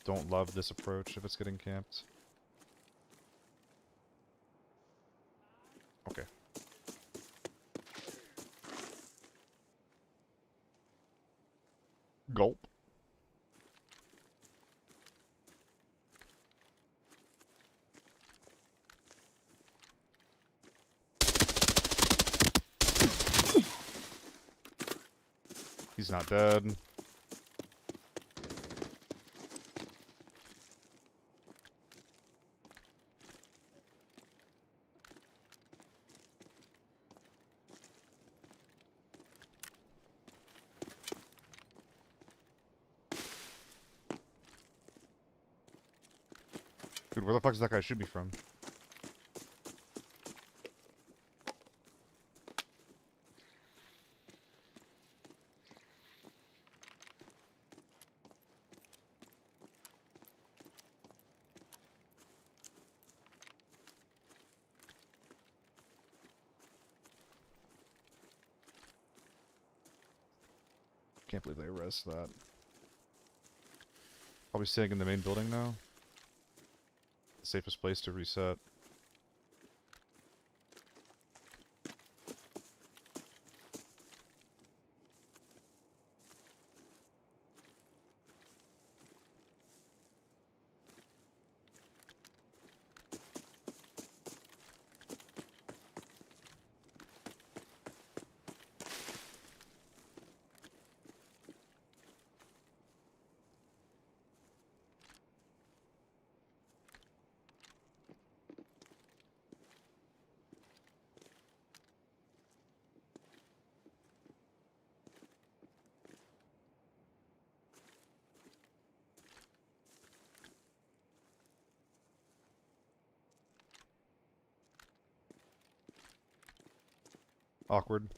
Speaker 1: Don't love this approach if it's getting camped. Okay. Gulp. He's not dead. Dude, where the fuck is that guy shoot me from? Can't believe they res that. Probably staying in the main building now. The safest place to reset. Awkward.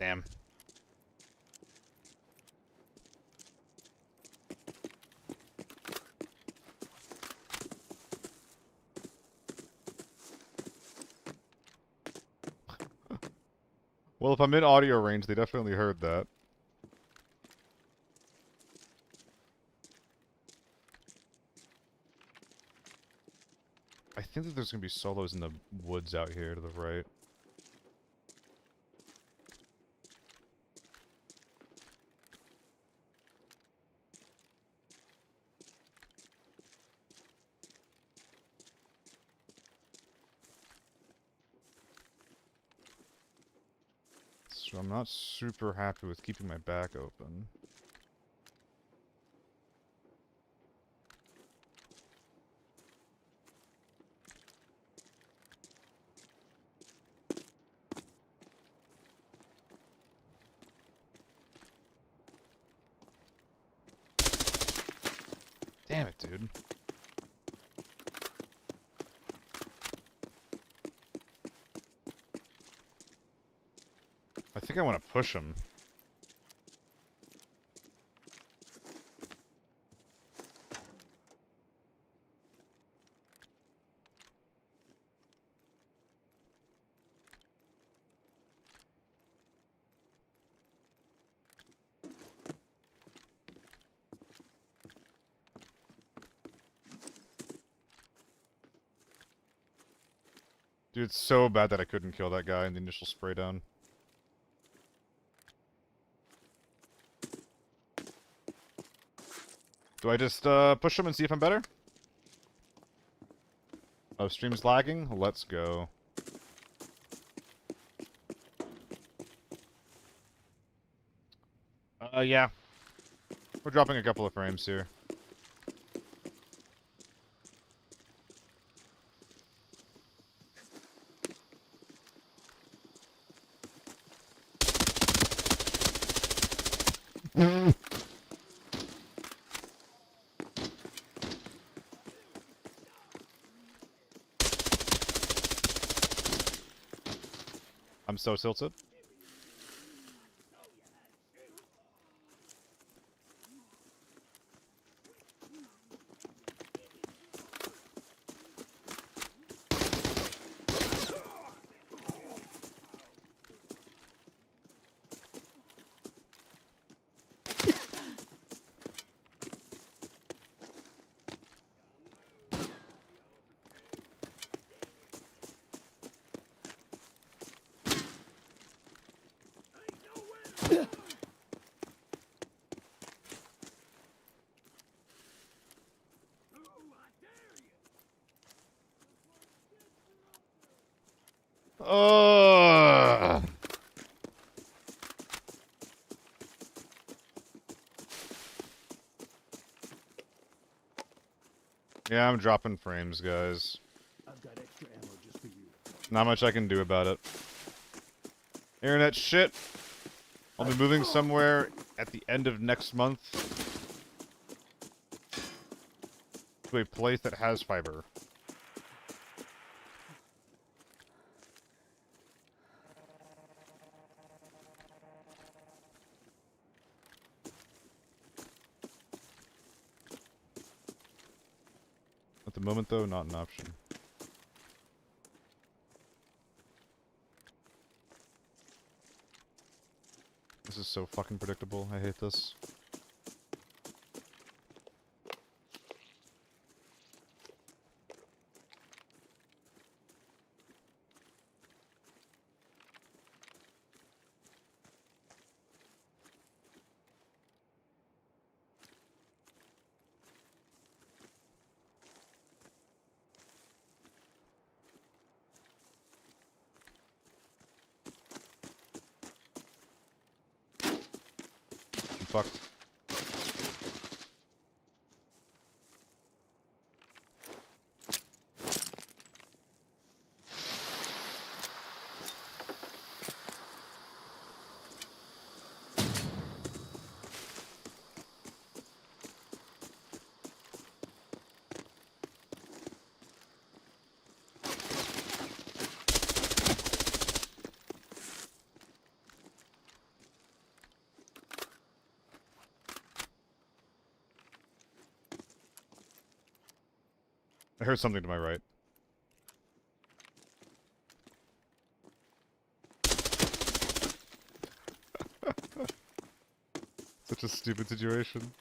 Speaker 1: Damn. Well, if I'm in audio range, they definitely heard that. I think that there's gonna be solos in the woods out here to the right. So I'm not super happy with keeping my back open. Damn it, dude. I think I want to push him. Dude, it's so bad that I couldn't kill that guy in the initial spray down. Do I just push him and see if I'm better? Oh, stream's lagging? Let's go. Yeah. We're dropping a couple of frames here. I'm so tilted. Ugh. Yeah, I'm dropping frames, guys.
Speaker 3: I've got extra ammo just for you.
Speaker 1: Not much I can do about it. Internet shit. I'll be moving somewhere at the end of next month to a place that has fiber. At the moment, though, not an option. This is so fucking predictable. I hate this. I'm fucked. I heard something to my right. Such a stupid situation.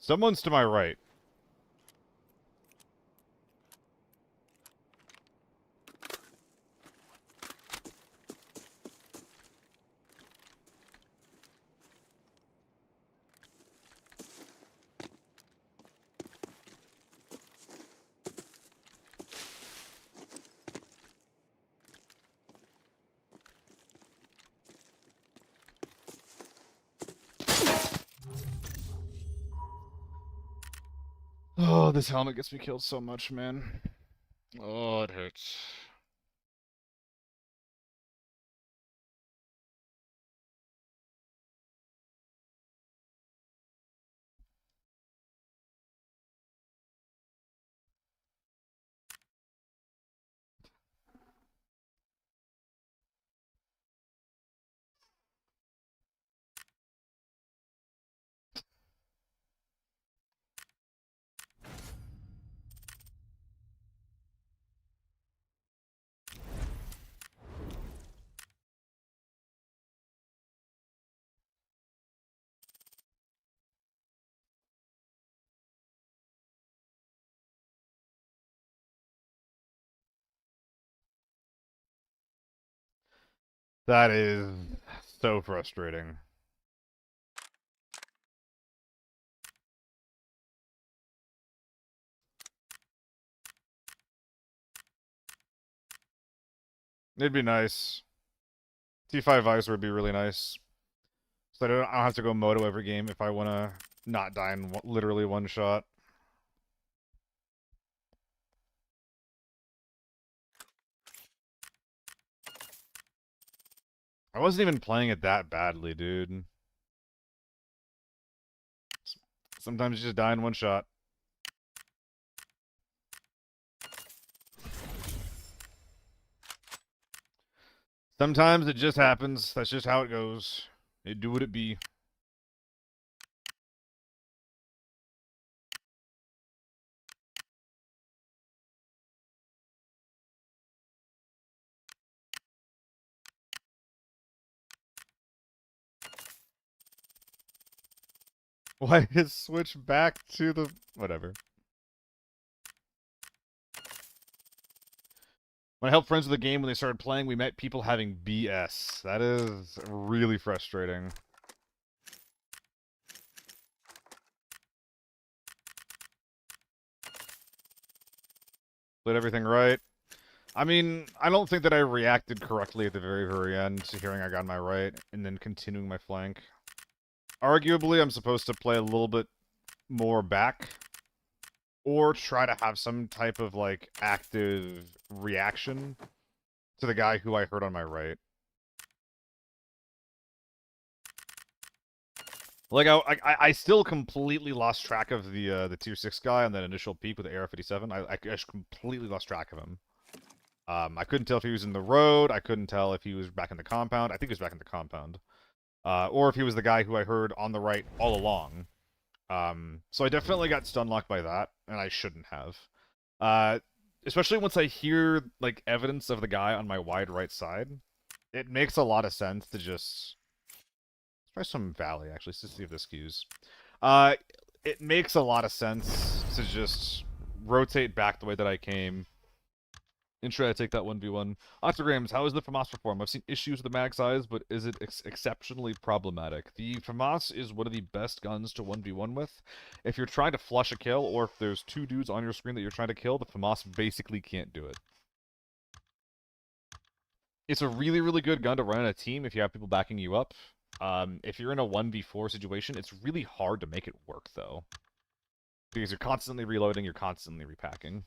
Speaker 1: Someone's to my right. Oh, this helmet gets me killed so much, man. Oh, it hurts. That is so frustrating. It'd be nice. T5 Visor would be really nice. So I don't have to go moto every game if I want to not die in literally one shot. I wasn't even playing it that badly, dude. Sometimes you just die in one shot. Sometimes it just happens. That's just how it goes. It do what it be. Why is switch back to the... Whatever. When I helped friends with the game when they started playing, we met people having BS. That is really frustrating. Did everything right. I mean, I don't think that I reacted correctly at the very, very end to hearing I got my right and then continuing my flank. Arguably, I'm supposed to play a little bit more back or try to have some type of, like, active reaction to the guy who I heard on my right. Like, I still completely lost track of the tier 6 guy on that initial peak with the AR-57. I just completely lost track of him. I couldn't tell if he was in the road. I couldn't tell if he was back in the compound. I think he was back in the compound. Or if he was the guy who I heard on the right all along. So I definitely got stun locked by that, and I shouldn't have. Especially once I hear, like, evidence of the guy on my wide right side. It makes a lot of sense to just... Let's try some Valley, actually, to see if this queues. It makes a lot of sense to just rotate back the way that I came and try to take that 1v1. Octograms, how is the FAMAS perform? I've seen issues with the mag size, but is it exceptionally problematic? The FAMAS is one of the best guns to 1v1 with. If you're trying to flush a kill, or if there's two dudes on your screen that you're trying to kill, the FAMAS basically can't do it. It's a really, really good gun to run in a team if you have people backing you up. If you're in a 1v4 situation, it's really hard to make it work, though. Because you're constantly reloading, you're constantly repacking.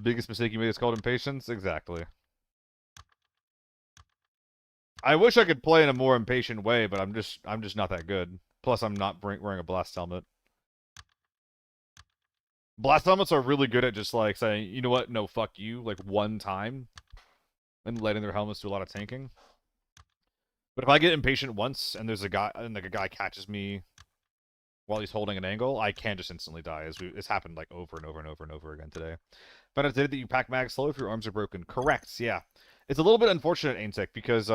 Speaker 1: Biggest mistake you made is called impatience? Exactly. I wish I could play in a more impatient way, but I'm just not that good. Plus, I'm not wearing a blast helmet. Blast helmets are really good at just like saying, you know what, no, fuck you, like one time, and letting their helmets do a lot of tanking. But if I get impatient once and there's a guy and like a guy catches me while he's holding an angle, I can just instantly die. It's happened like over and over and over and over again today. But I did that you pack mags slow if your arms are broken. Correct, yeah. It's a little bit unfortunate, Aintek, because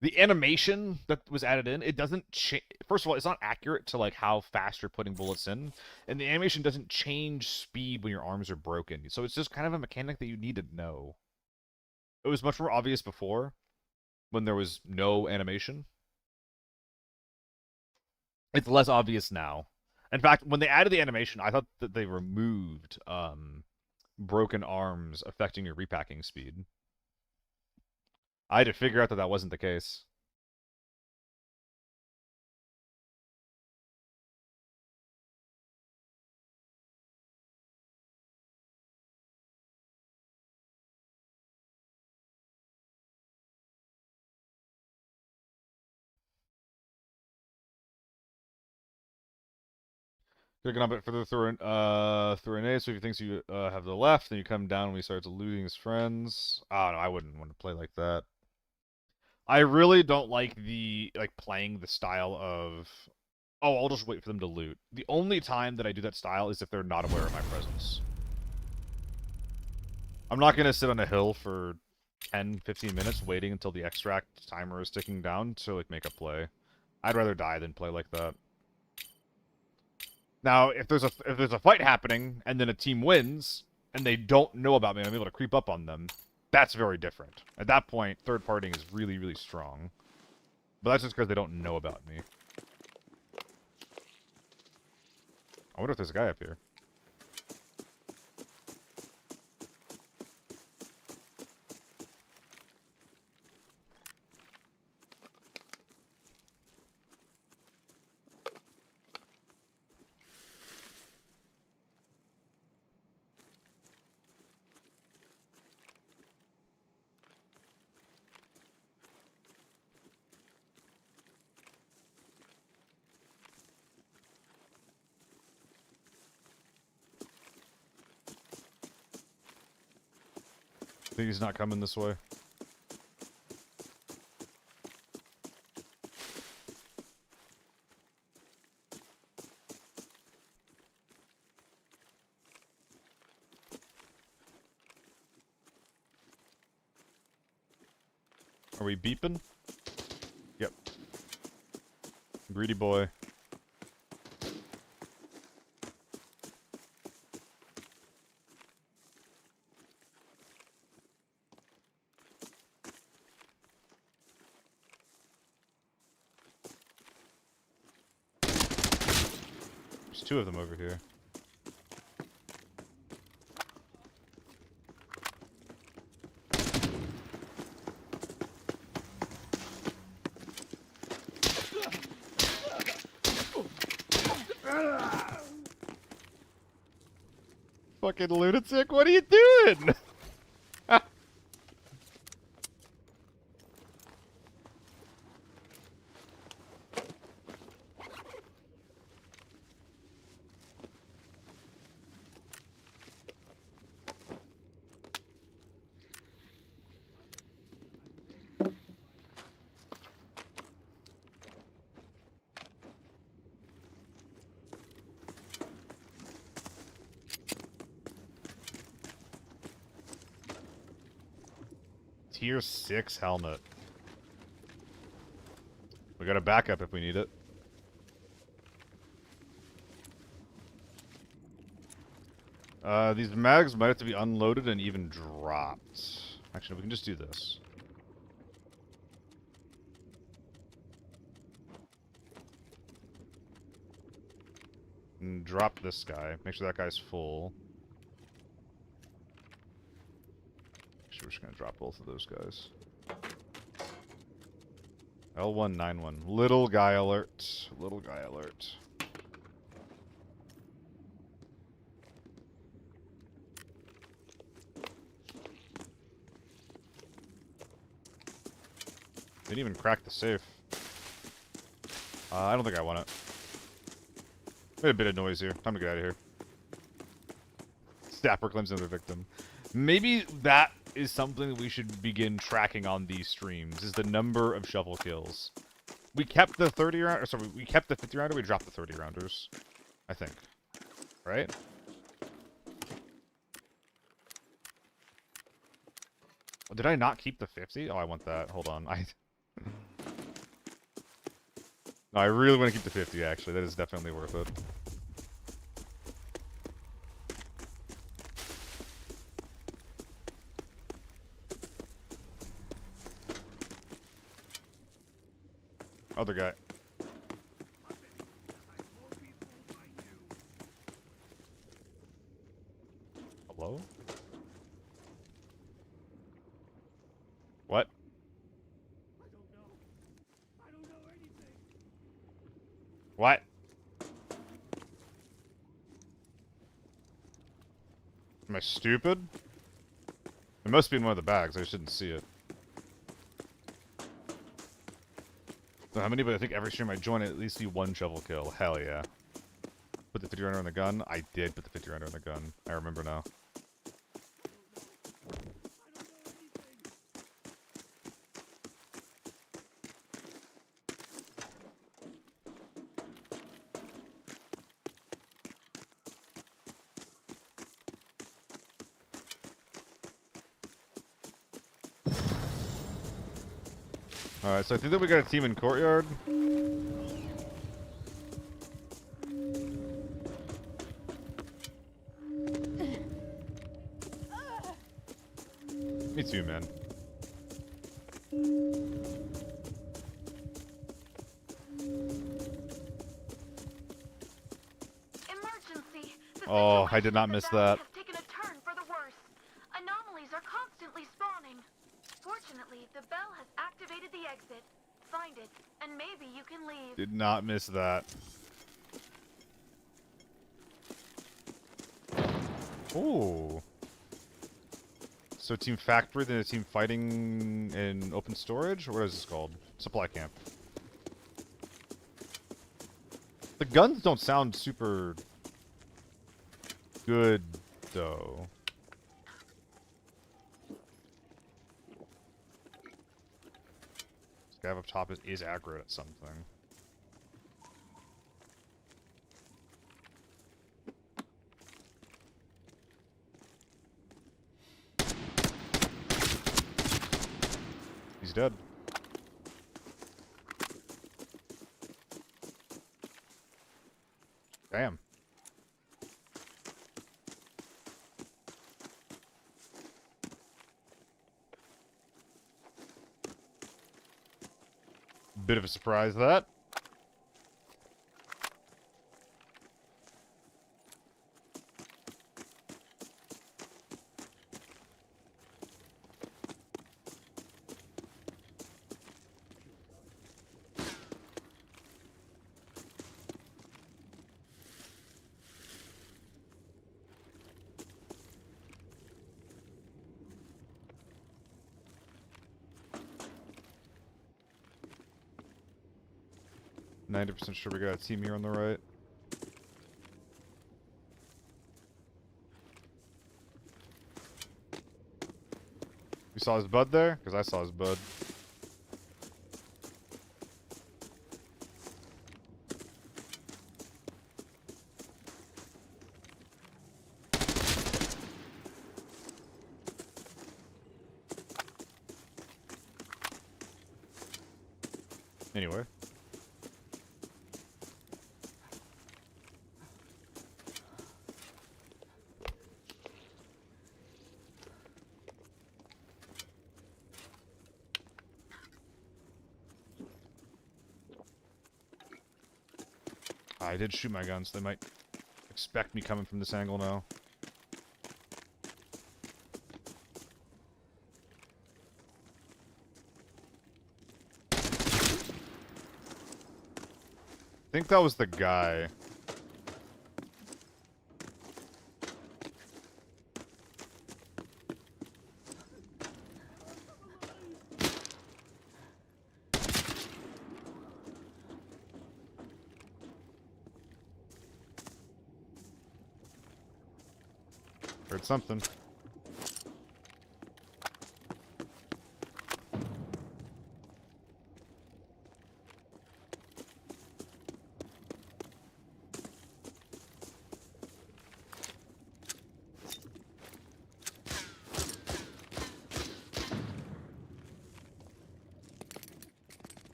Speaker 1: the animation that was added in, it doesn't change. First of all, it's not accurate to like how fast you're putting bullets in, and the animation doesn't change speed when your arms are broken. So it's just kind of a mechanic that you need to know. It was much more obvious before, when there was no animation. It's less obvious now. In fact, when they added the animation, I thought that they removed broken arms affecting your repacking speed. I had to figure out that that wasn't the case. Clicking a bit further through an A, so if he thinks you have the left, then you come down when he starts losing his friends. Oh no, I wouldn't want to play like that. I really don't like playing the style of, oh, I'll just wait for them to loot. The only time that I do that style is if they're not aware of my presence. I'm not gonna sit on a hill for 10, 15 minutes waiting until the extract timer is ticking down to like make a play. I'd rather die than play like that. Now, if there's a fight happening and then a team wins and they don't know about me and I'm able to creep up on them, that's very different. At that point, third partying is really, really strong. But that's just because they don't know about me. I wonder if there's a guy up here. I think he's not coming this way. Are we beeping? Yep. Greedy boy. There's two of them over here. Fucking lunatic, what are you doing? Tier 6 helmet. We got a backup if we need it. These mags might have to be unloaded and even dropped. Actually, we can just do this. And drop this guy. Make sure that guy's full. Actually, we're just gonna drop both of those guys. L191. Little guy alert. Little guy alert. Didn't even crack the safe. I don't think I want it. Made a bit of noise here. Time to get out of here. Stapper claims another victim. Maybe that is something that we should begin tracking on these streams, is the number of shovel kills. We kept the 30 round, or sorry, we kept the 50 rounder, we dropped the 30 rounders. I think. Right? Oh, did I not keep the 50? Oh, I want that. Hold on. No, I really want to keep the 50, actually. That is definitely worth it. Other guy. Hello? What?
Speaker 3: I don't know anything.
Speaker 1: What? Am I stupid? It must be in one of the bags. I just didn't see it. Don't know how many, but I think every stream I join, I at least see one shovel kill. Hell yeah. Put the 50 rounder in the gun? I did put the 50 rounder in the gun. I remember now. Alright, so I think that we got a team in courtyard. Me too, man.
Speaker 4: Emergency! The
Speaker 1: Oh, I
Speaker 4: situation
Speaker 1: did not
Speaker 4: in the
Speaker 1: miss
Speaker 4: valley
Speaker 1: that.
Speaker 4: has taken a turn for the worse. Anomalies are constantly spawning. Fortunately, the bell has activated the exit. Find it, and maybe you can leave.
Speaker 1: Did not miss that. Ooh. So team factory, then a team fighting in open storage? Or what is this called? Supply camp. The guns don't sound super good, though. This guy up top is aggro at something. He's dead. Damn. Bit of a surprise, that. %sure we got a team here on the right. You saw his bud there? Because I saw his bud. Anyway. I did shoot my guns. They might expect me coming from this angle now. I think that was the guy. Heard something.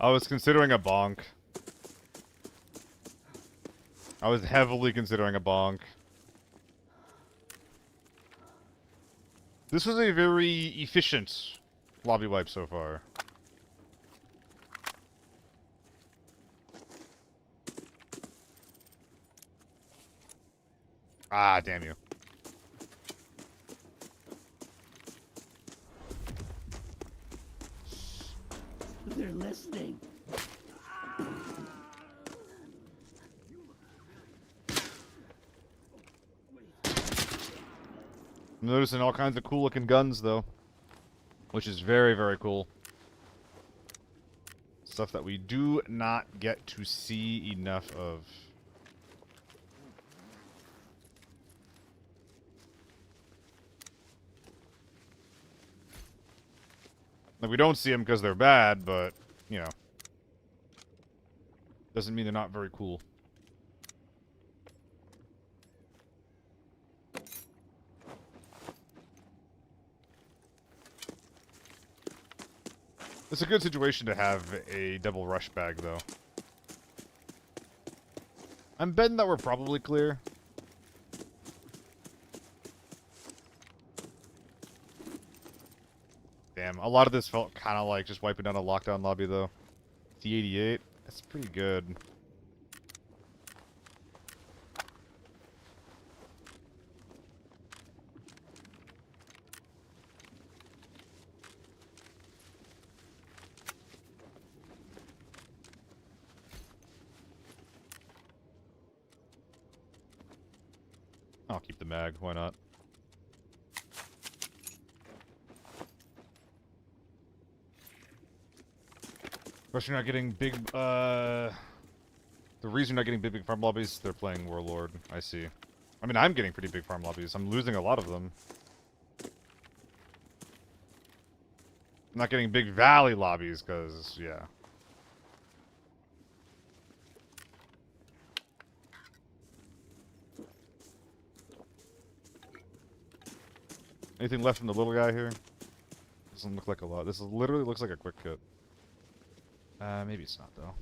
Speaker 1: I was considering a bonk. I was heavily considering a bonk. This was a very efficient lobby wipe so far. Ah, damn you.
Speaker 3: They're listening.
Speaker 1: I'm noticing all kinds of cool looking guns though. Which is very, very cool. Stuff that we do not get to see enough of. Like, we don't see them because they're bad, but, you know. Doesn't mean they're not very cool. It's a good situation to have a double rush bag, though. I'm betting that we're probably clear. Damn, a lot of this felt kind of like just wiping down a lockdown lobby, though. T88, that's pretty good. I'll keep the mag, why not? Plus, you're not getting big, the reason you're not getting big farm lobbies, they're playing Warlord. I see. I mean, I'm getting pretty big farm lobbies. I'm losing a lot of them. I'm not getting big valley lobbies, because, yeah. Anything left from the little guy here? Doesn't look like a lot. This literally looks like a quick kit. Maybe it's not, though.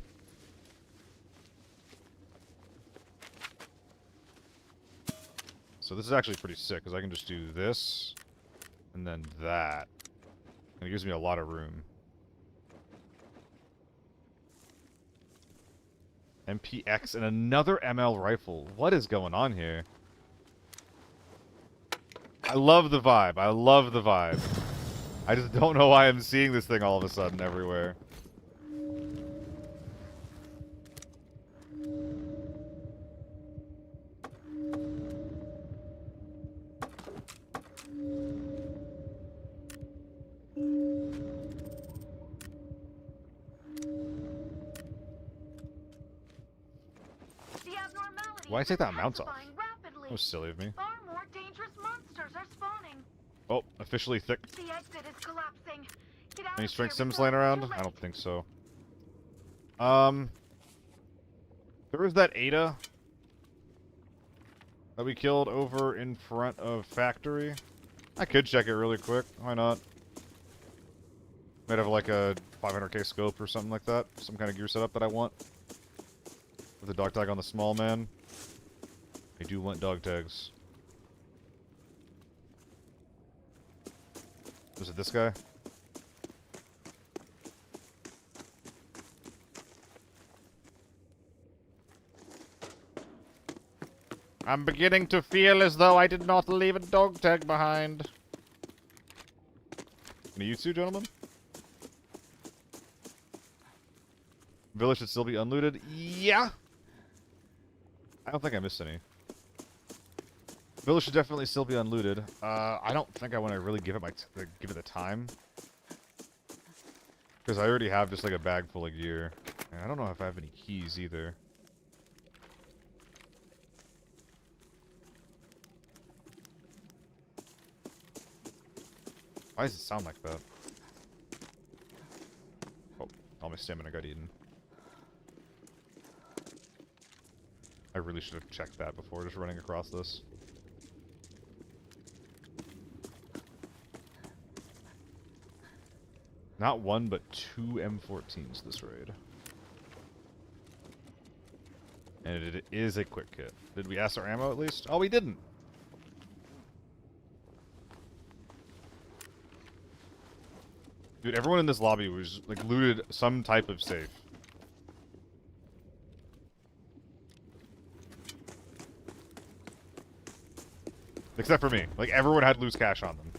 Speaker 1: So this is actually pretty sick, because I can just do this, and then that. And it gives me a lot of room. MPX and another ML rifle. What is going on here? I love the vibe. I love the vibe. I just don't know why I'm seeing this thing all of a sudden everywhere. Why take that mount off? That was silly of me.
Speaker 4: Far more dangerous monsters are spawning.
Speaker 1: Oh, officially thick.
Speaker 4: The exit is collapsing. Get out
Speaker 1: Any
Speaker 4: of
Speaker 1: strength
Speaker 4: here
Speaker 1: sims
Speaker 4: before
Speaker 1: laying around?
Speaker 4: it's too
Speaker 1: I don't
Speaker 4: late.
Speaker 1: think so. There was that Ada that we killed over in front of factory. I could check it really quick. Why not? Might have like a 500k scope or something like that. Some kind of gear setup that I want. With a dog tag on the small man. I do want dog tags. Was it this guy? I'm beginning to feel as though I did not leave a dog tag behind. Any you two, gentlemen? Village should still be unlooted? Yeah! I don't think I missed any. Village should definitely still be unlooted. I don't think I want to really give it give it the time. Because I already have just like a bag full of gear. And I don't know if I have any keys either. Why does it sound like that? Oh, all my stamina got eaten. I really should have checked that before just running across this. Not one, but 2 M14s this raid. And it is a quick kit. Did we ask our ammo at least? Oh, we didn't! Dude, everyone in this lobby was, like, looted some type of safe. Except for me. Like, everyone had loose cash on them.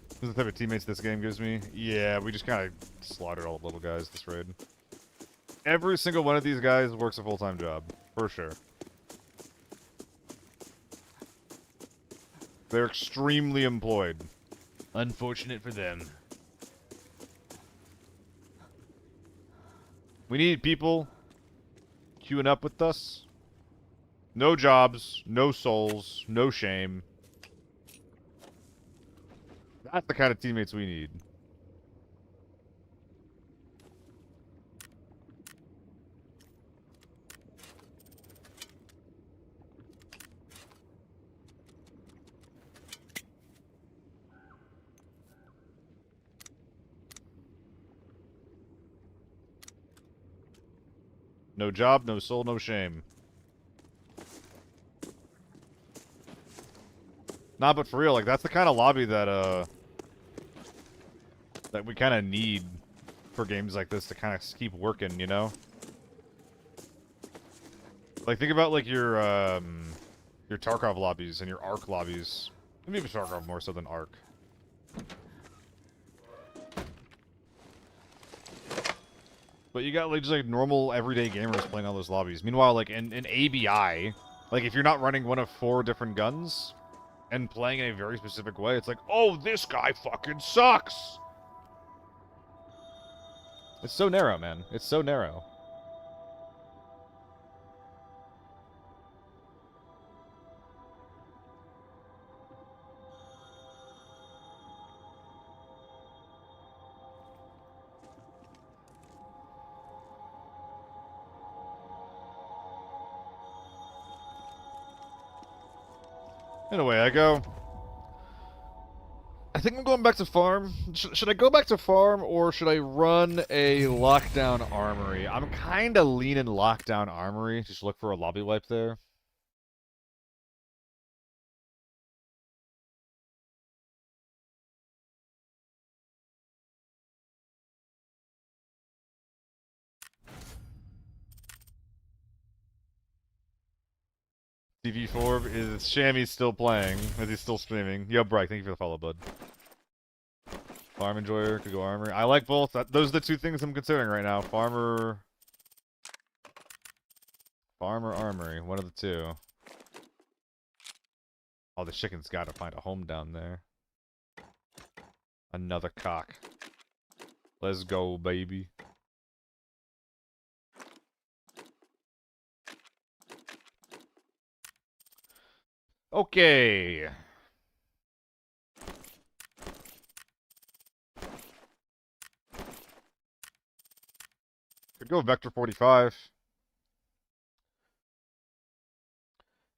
Speaker 1: This is the type of teammates this game gives me. Yeah, we just kind of slaughtered all the little guys this raid. Every single one of these guys works a full-time job. For sure. They're extremely employed. Unfortunate for them. We need people queuing up with us. No jobs, no souls, no shame. That's the kind of teammates we need. No job, no soul, no shame. Nah, but for real, like, that's the kind of lobby that, that we kind of need for games like this to kind of keep working, you know? Like, think about, like, your Tarkov lobbies and your Ark lobbies. Maybe Tarkov more so than Ark. But you got, like, just, like, normal, everyday gamers playing all those lobbies. Meanwhile, like, in ABI, like, if you're not running one of 4 different guns and playing in a very specific way, it's like, oh, this guy fucking sucks! It's so narrow, man. It's so narrow. And away I go. I think I'm going back to farm. Should I go back to farm, or should I run a lockdown armory? I'm kind of leaning lockdown armory. Just look for a lobby wipe there. TV4 is Shammy's still playing, as he's still streaming. Yo, Bryke, thank you for the follow, bud. Farm enjoyer, could go armory. I like both. Those are the 2 things I'm considering right now. Farmer armory, one of the 2. Oh, the chicken's got to find a home down there. Another cock. Let's go, baby. Okay. Could go Vector 45.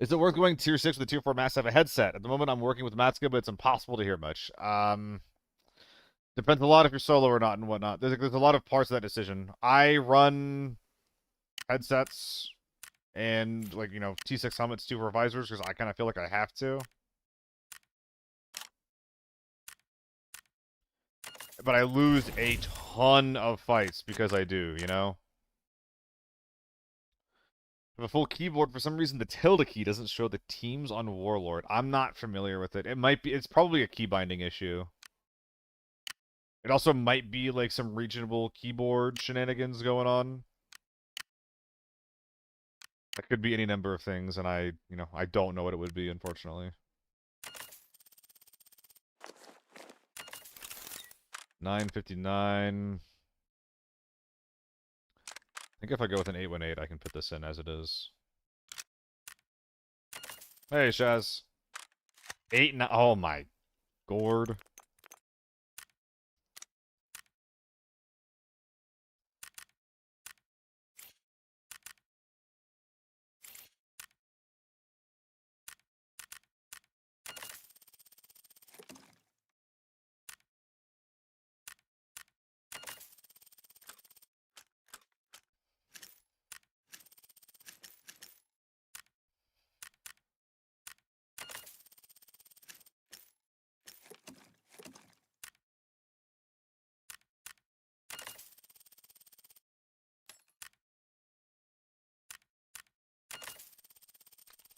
Speaker 1: Is it worth going tier 6 with a tier 4 mask to have a headset? At the moment, I'm working with Matska, but it's impossible to hear much. Depends a lot if you're solo or not and whatnot. There's a lot of parts of that decision. I run headsets and, like, you know, T6 helmets, T4 visors, because I kind of feel like I have to. But I lose a ton of fights because I do, you know? I have a full keyboard. For some reason, the tilde key doesn't show the teams on Warlord. I'm not familiar with it. It might be... It's probably a key binding issue. It also might be, like, some regional keyboard shenanigans going on. That could be any number of things, and I don't know what it would be, unfortunately. 959. I think if I go with an 818, I can put this in as it is. Hey, Shaz. 8-9. Oh my gourd.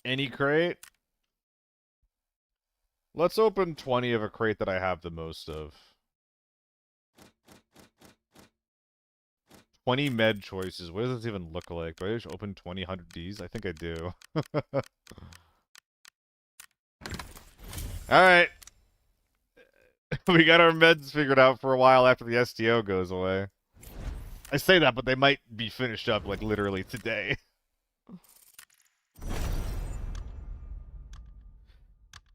Speaker 1: Any crate? Let's open 20 of a crate that I have the most of. 20 med choices. What does this even look like? Do I just open 20 100Ds? I think I do. Alright. We got our meds figured out for a while after the STO goes away. I say that, but they might be finished up, like, literally today.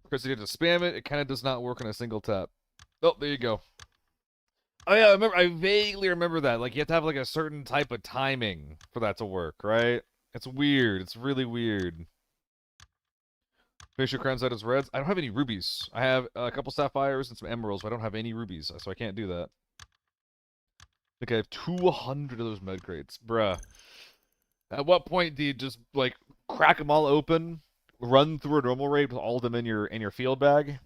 Speaker 1: Because you have to spam it, it kind of does not work on a single tap. Oh, there you go. Oh yeah, I vaguely remember that. Like, you have to have, like, a certain type of timing for that to work, right? It's weird. It's really weird. Finish your crowns out as reds. I don't have any rubies. I have a couple sapphires and some emeralds, but I don't have any rubies, so I can't do that. I think I have 200 of those med crates. Bruh. At what point do you just, like, crack them all open, run through a normal raid with all of them in your field bag,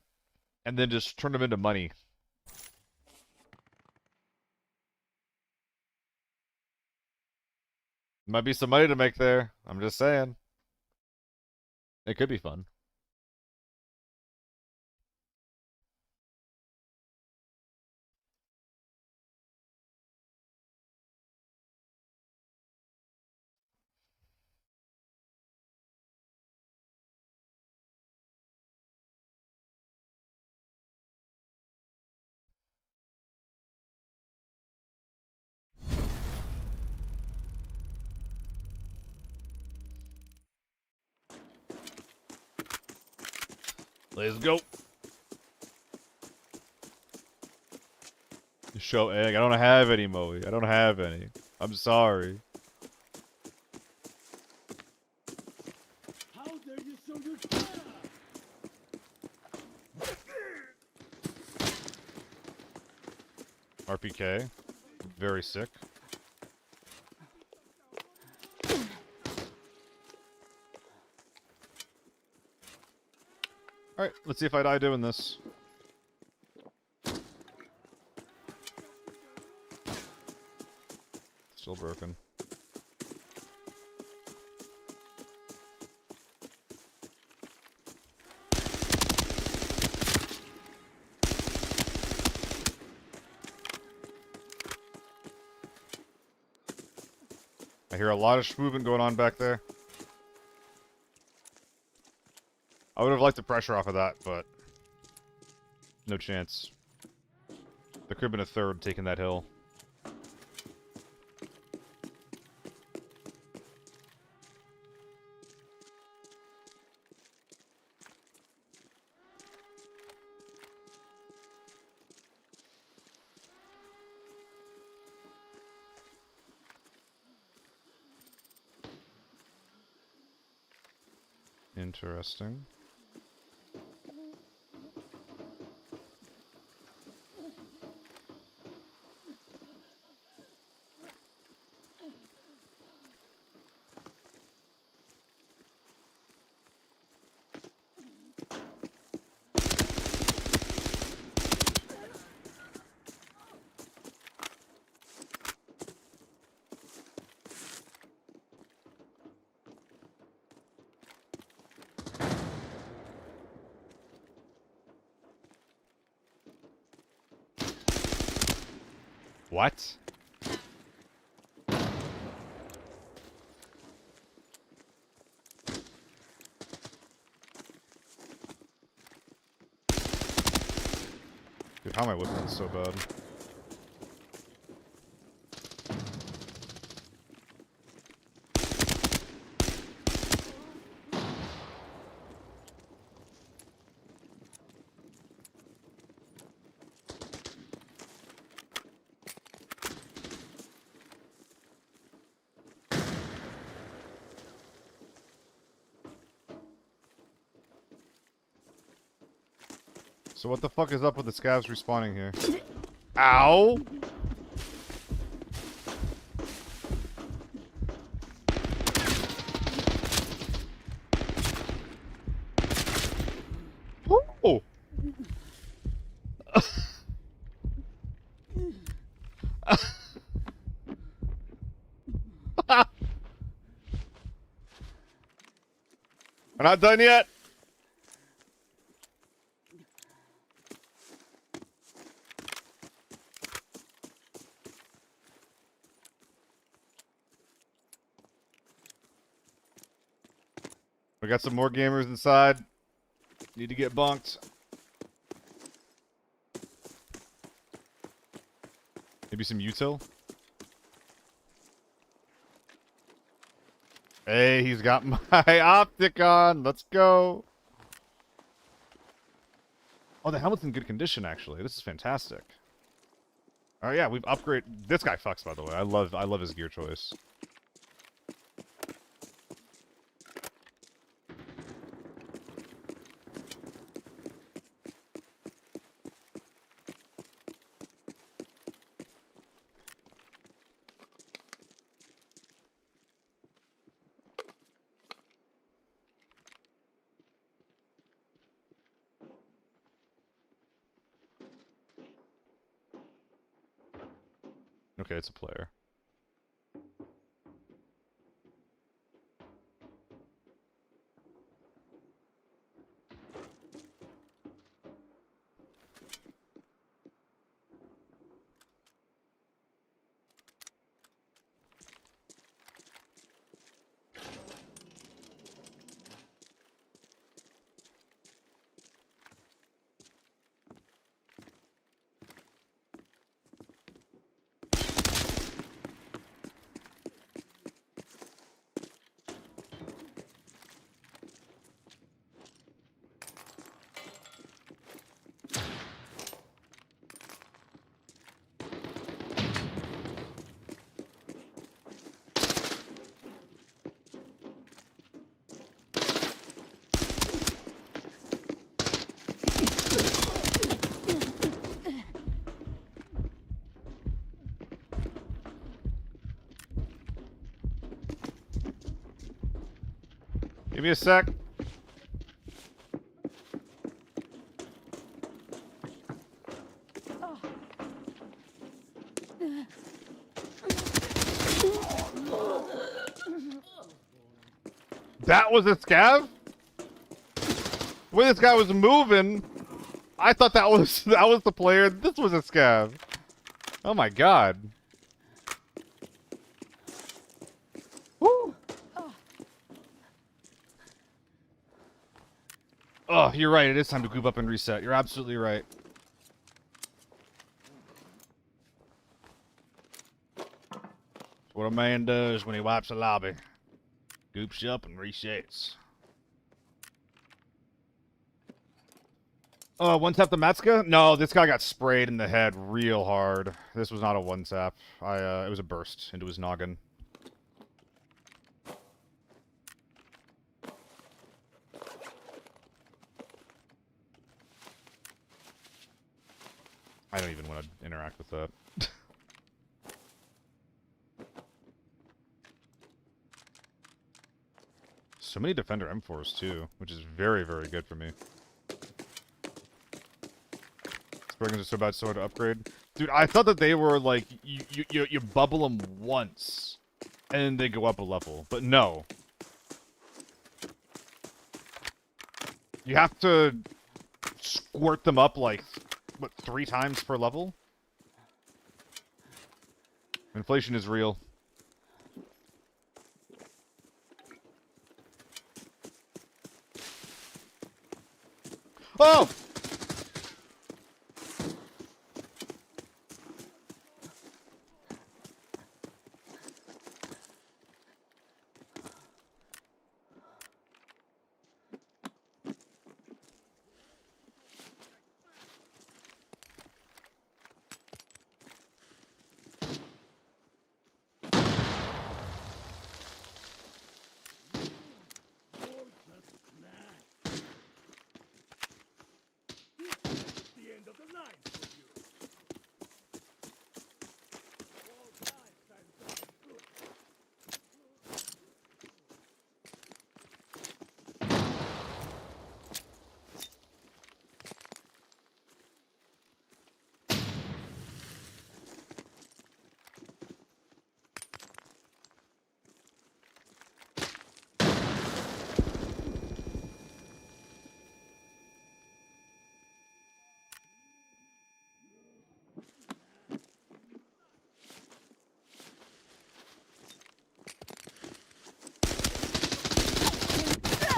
Speaker 1: and then just turn them into money? Might be some money to make there. I'm just saying. It could be fun. Let's go. Show egg. I don't have any, Moe. I don't have any. I'm sorry.
Speaker 3: How dare you show your fire?
Speaker 1: RPK. Very sick. Alright, let's see if I die doing this. Still broken. I hear a lot of movement going on back there. I would have liked the pressure off of that, but no chance. There could have been a third taking that hill. Interesting. What? Dude, how am I whipping this so bad? So what the fuck is up with the scavs respawning here? Ow! Oh! We're not done yet! We got some more gamers inside. Need to get bunked. Maybe some util? Hey, he's got my optic on. Let's go. Oh, the helmet's in good condition, actually. This is fantastic. Oh yeah, we've upgraded. This guy fucks, by the way. I love his gear choice. Okay, it's a player. Give me a sec. That was a scav? The way this guy was moving, I thought that was the player. This was a scav. Oh my god. Woo. Oh, you're right. It is time to group up and reset. You're absolutely right. That's what a man does when he wipes a lobby. Goops up and resets. One tap the Matska? No, this guy got sprayed in the head real hard. This was not a one tap. It was a burst into his noggin. I don't even want to interact with that. So many Defender M4s too, which is very, very good for me. Spriggans are so bad, so hard to upgrade. Dude, I thought that they were like, you bubble them once, and then they go up a level. But no. You have to squirt them up like, what, 3 times per level? Inflation is real. Oh!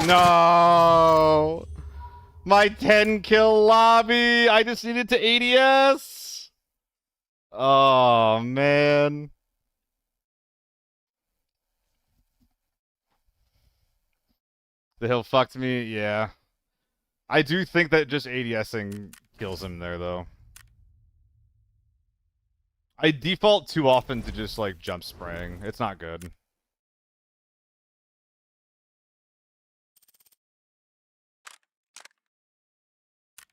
Speaker 1: No! My 10 kill lobby! I just needed to ADS! Oh, man. The hill fucked me, yeah. I do think that just ADSing kills him there, though. I default too often to just, like, jump spraying. It's not good.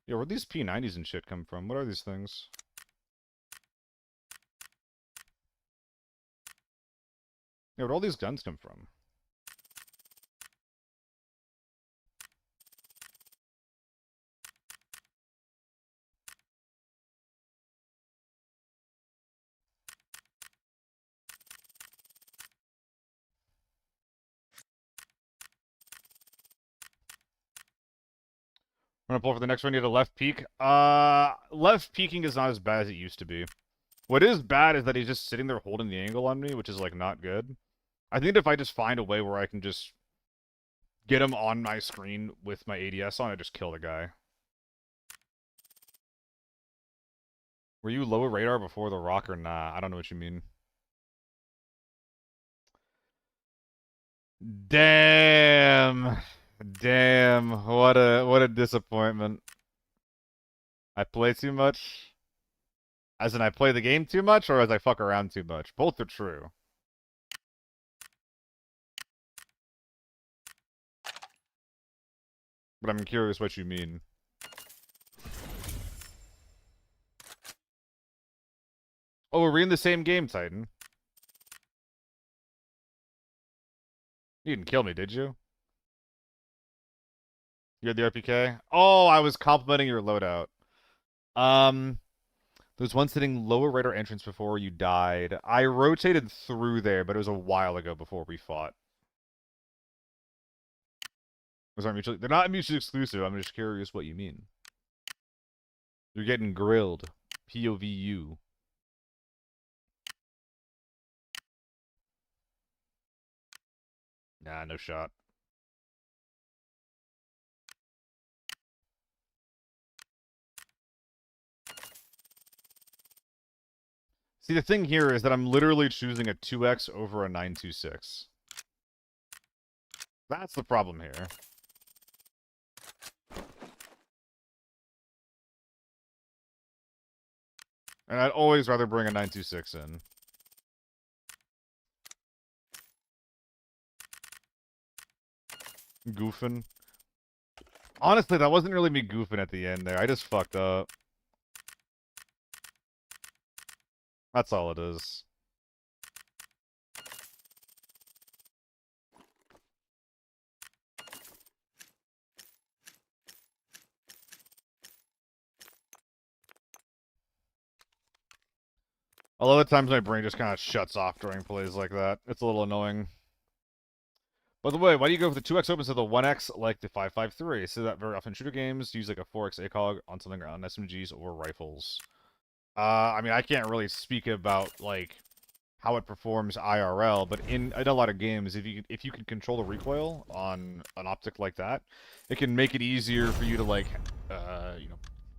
Speaker 1: Yo, where'd these P90s and shit come from? What are these things? Yeah, where'd all these guns come from? I'm gonna pull for the next one. You have a left peek. Left peeking is not as bad as it used to be. What is bad is that he's just sitting there holding the angle on me, which is, like, not good. I think if I just find a way where I can just get him on my screen with my ADS on, I just kill the guy. Were you lower radar before the rock or nah? I don't know what you mean. Damn. Damn. What a disappointment. I play too much? As in I play the game too much, or as I fuck around too much? Both are true. But I'm curious what you mean. Oh, we're in the same game, Titan. You didn't kill me, did you? You had the RPK? Oh, I was complimenting your loadout. There was one sitting lower radar entrance before you died. I rotated through there, but it was a while ago before we fought. Those aren't mutually, they're not mutually exclusive. I'm just curious what you mean. You're getting grilled. POVU. Nah, no shot. See, the thing here is that I'm literally choosing a 2x over a 926. That's the problem here. And I'd always rather bring a 926 in. Goofing. Honestly, that wasn't really me goofing at the end there. I just fucked up. That's all it is. A lot of times my brain just kind of shuts off during plays like that. It's a little annoying. By the way, why do you go for the 2x opens to the 1x like the 5.53? So that very often shooter games use like a 4x ACOG on something on SMGs or rifles. I mean, I can't really speak about like how it performs IRL, but in a lot of games, if you can control the recoil on an optic like that, it can make it easier for you to like, you know,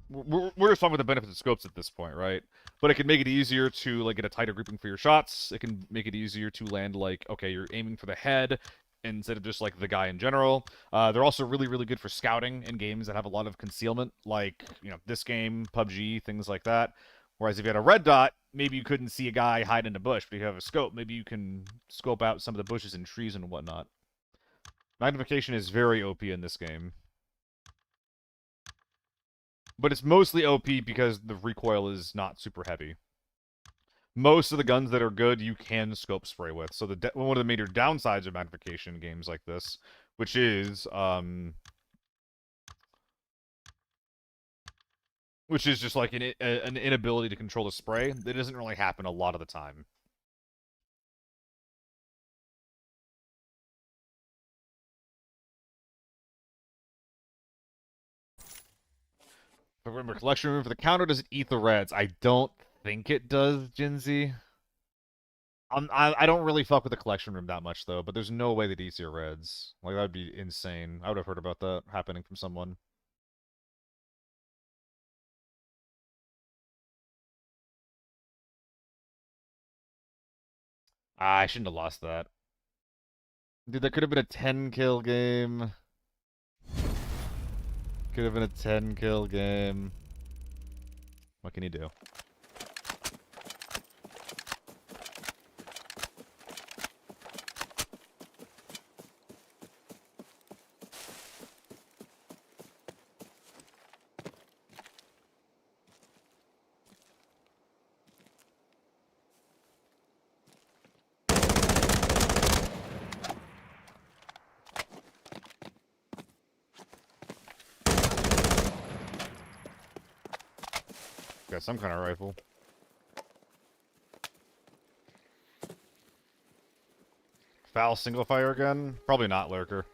Speaker 1: we're just talking about the benefits of scopes at this point, right? But it can make it easier to like get a tighter grouping for your shots. It can make it easier to land like, okay, you're aiming for the head instead of just like the guy in general. They're also really, really good for scouting in games that have a lot of concealment, like, you know, this game, PUBG, things like that. Whereas if you had a red dot, maybe you couldn't see a guy hide in a bush, but if you have a scope, maybe you can scope out some of the bushes and trees and whatnot. Magnification is very OP in this game. But it's mostly OP because the recoil is not super heavy. Most of the guns that are good, you can scope spray with. So one of the major downsides of magnification in games like this, which is just like an inability to control the spray, that doesn't really happen a lot of the time. If I remember collection room for the counter, does it eat the reds? I don't think it does, Jinzy. I don't really fuck with the collection room that much though, but there's no way that easier reds. Like that would be insane. I would have heard about that happening from someone. Ah, I shouldn't have lost that. Dude, that could have been a 10 kill game. Could have been a 10 kill game. What can you do? Got some kind of rifle. Foul single fire again? Probably not, Lurker.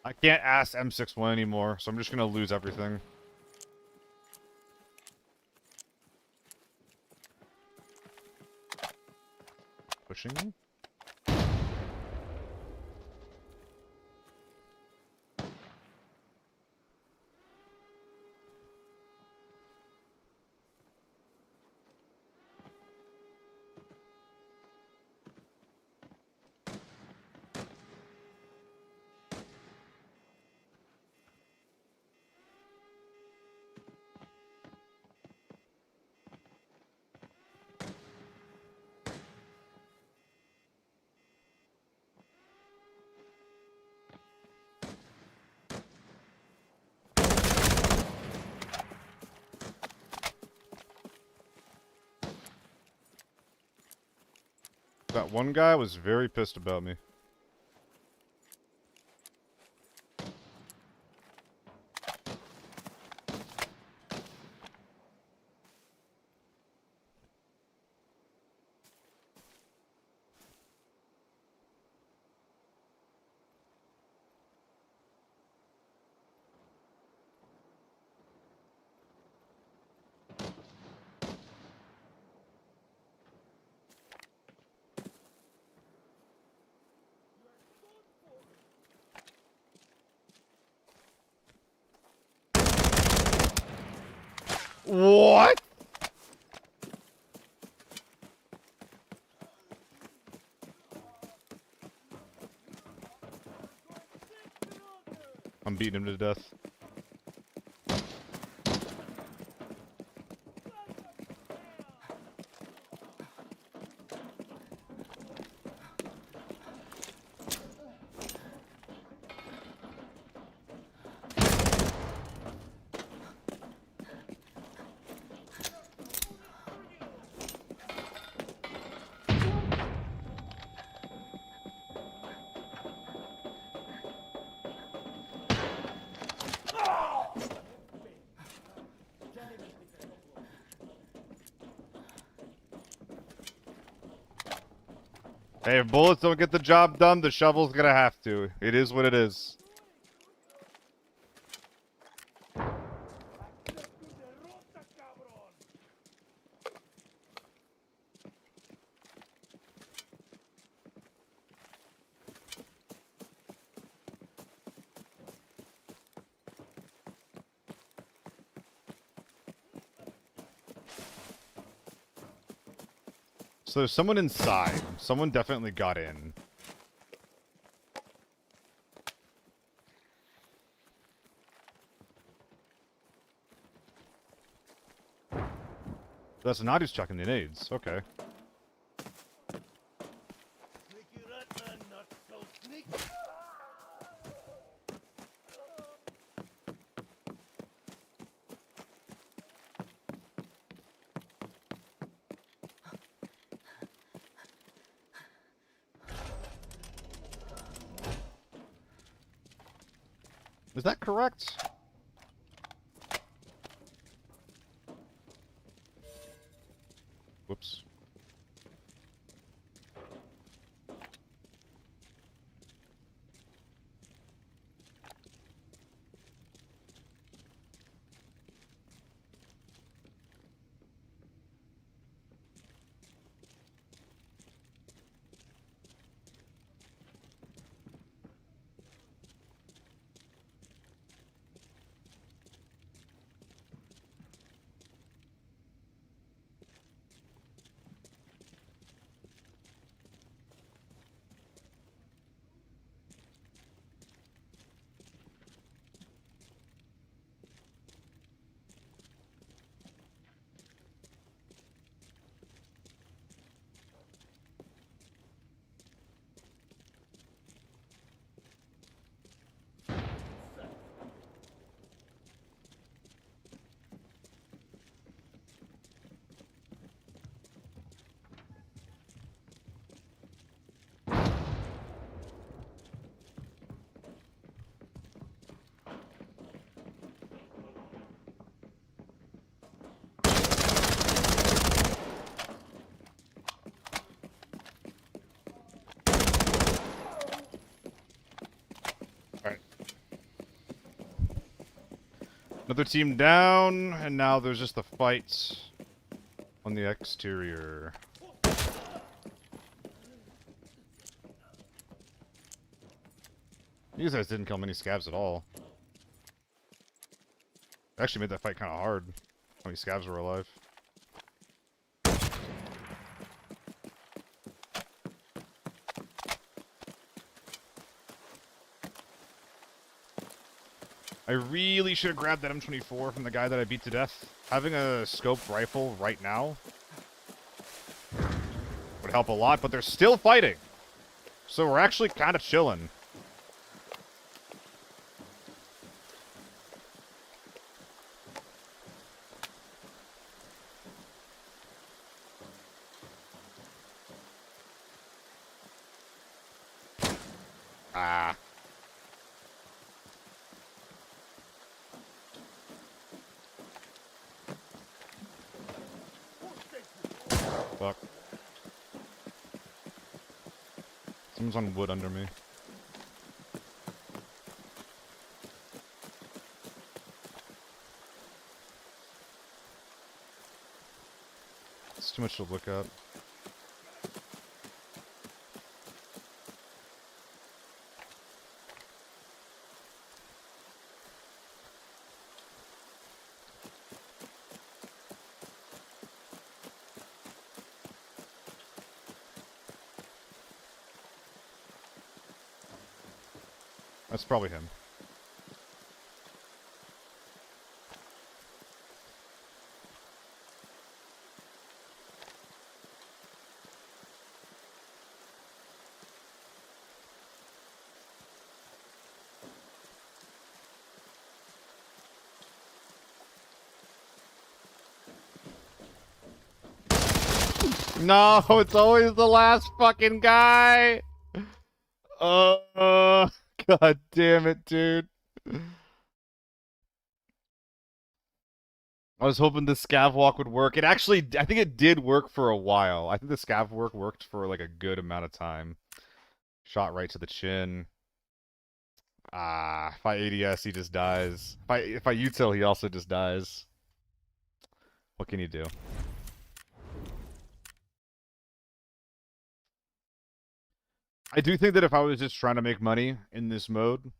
Speaker 1: I can't ask M61 anymore, so I'm just gonna lose everything. Pushing me? That one guy was very pissed about me. What? I'm beating him to death. Hey, if bullets don't get the job done, the shovel's gonna have to. It is what it is.
Speaker 3: derrota, cabrón.
Speaker 1: So there's someone inside. Someone definitely got in. That's not who's chucking the nades. Okay.
Speaker 3: Sneaky rat man, not so sneaky.
Speaker 1: Is that correct? Whoops. Another team down, and now there's just the fight on the exterior. These guys didn't kill many scavs at all. Actually made that fight kind of hard. How many scavs were alive? I really should have grabbed that M24 from the guy that I beat to death. Having a scoped rifle right now would help a lot, but they're still fighting. So we're actually kind of chilling. Ah. Fuck. Someone's on wood under me. It's too much to look at. That's probably him. No, it's always the last fucking guy. God damn it, dude. I was hoping the scav walk would work. It actually, I think it did work for a while. I think the scav work worked for like a good amount of time. Shot right to the chin. Ah, if I ADS, he just dies. If I util, he also just dies. What can you do? I do think that if I was just trying to make money in this mode,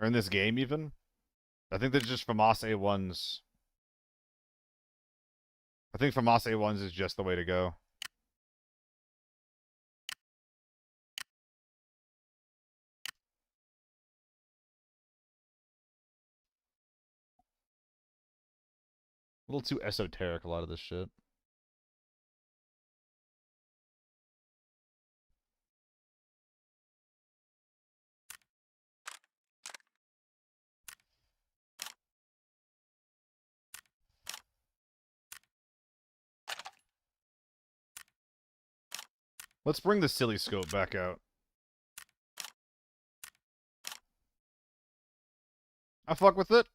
Speaker 1: or in this game even, I think that just FAMAS A1s. I think FAMAS A1s is just the way to go. A little too esoteric, a lot of this shit. Let's bring the silly scope back out. I fuck with it.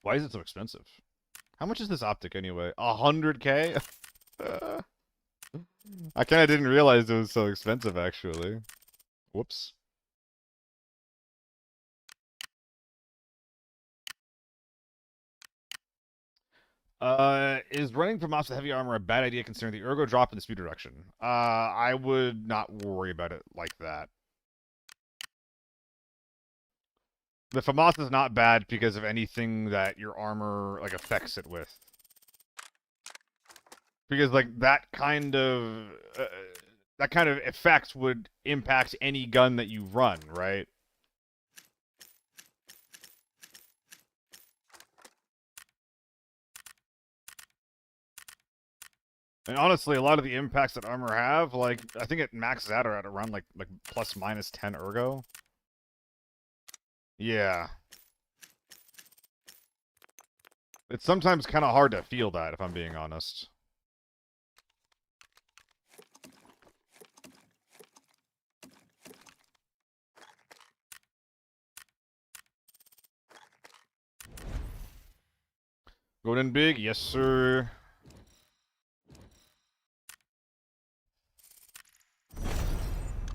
Speaker 1: Why is it so expensive? How much is this optic anyway? 100K? I kinda didn't realize it was so expensive, actually. Whoops. Is running from off the heavy armor a bad idea considering the ergo drop and the speed reduction? I would not worry about it like that. The FAMAS is not bad because of anything that your armor, like, affects it with. Because, like, that kind of effect would impact any gun that you run, right? And honestly, a lot of the impacts that armor have, like, I think it maxes out at around, like plus minus 10 ergo. Yeah. It's sometimes kind of hard to feel that, if I'm being honest. Going in big? Yes, sir.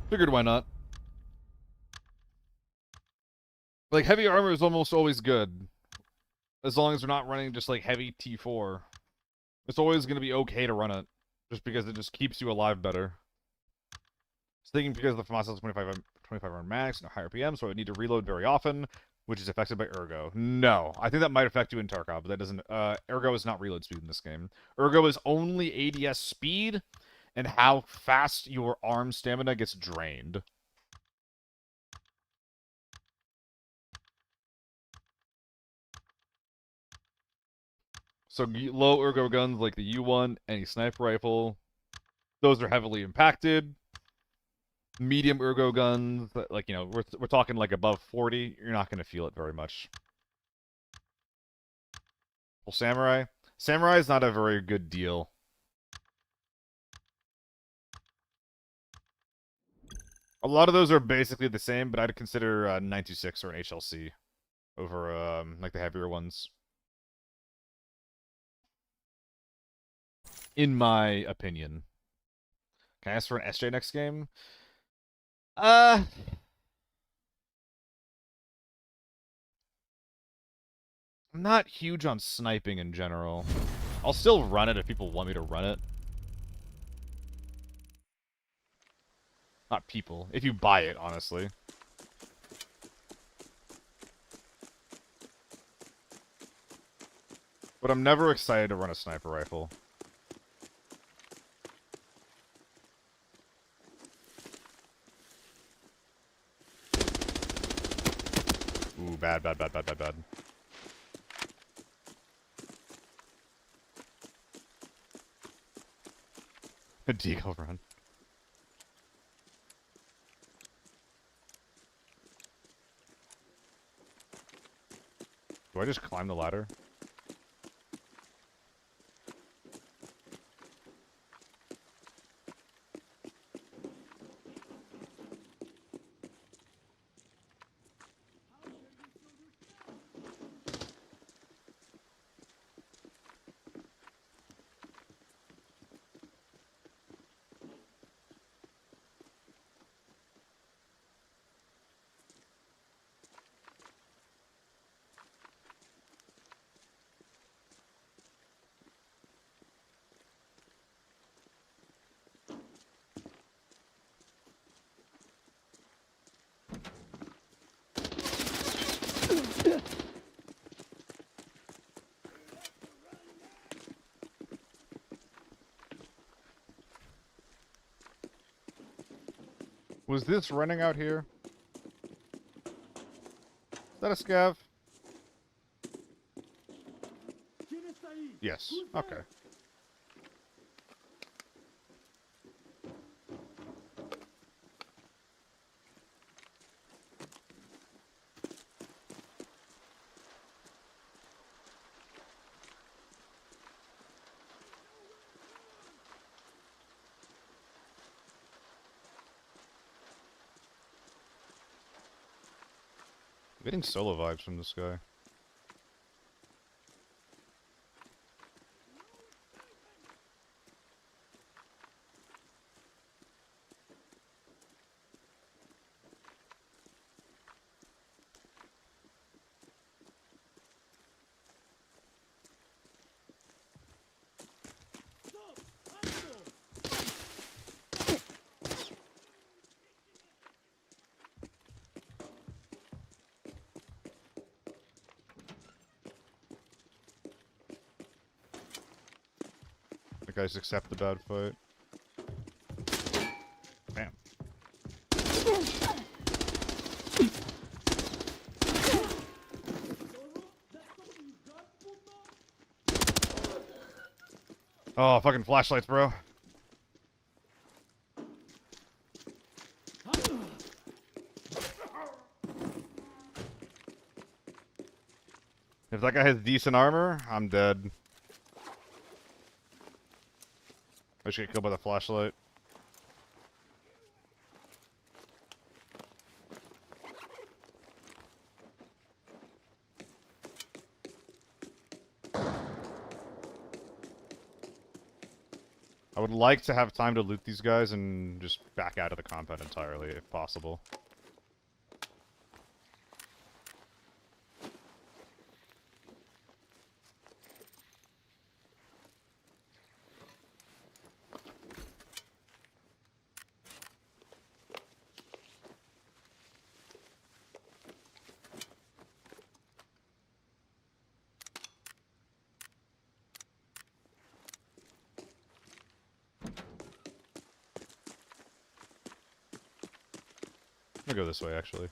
Speaker 1: Figured why not. Like, heavy armor is almost always good. As long as we're not running just, like, heavy T4. It's always going to be okay to run it. Just because it just keeps you alive better. Thinking because the FAMAS has 25 round max, no higher PM, so I would need to reload very often, which is affected by Ergo. No, I think that might affect you in Tarkov, but that doesn't. Ergo is not reload speed in this game. Ergo is only ADS speed and how fast your arm stamina gets drained. So low Ergo guns like the U1, any sniper rifle, those are heavily impacted. Medium Ergo guns, like, you know, we're talking like above 40, you're not going to feel it very much. Well, Samurai? Samurai is not a very good deal. A lot of those are basically the same, but I'd consider 926 or an HLC over like the heavier ones. In my opinion. Can I ask for an SJ next game? I'm not huge on sniping in general. I'll still run it if people want me to run it. Not people. If you buy it, honestly. But I'm never excited to run a sniper rifle. Ooh, bad. A deagle run. Do I just climb the ladder? Was this running out here? Is that a scav? Yes. Okay. I'm getting solo vibes from this guy. The guys accept the bad fight. Bam. Oh, fucking flashlights, bro. If that guy has decent armor, I'm dead. I should get killed by the flashlight. I would like to have time to loot these guys and just back out of the compound entirely, if possible. I'm gonna go this way, actually.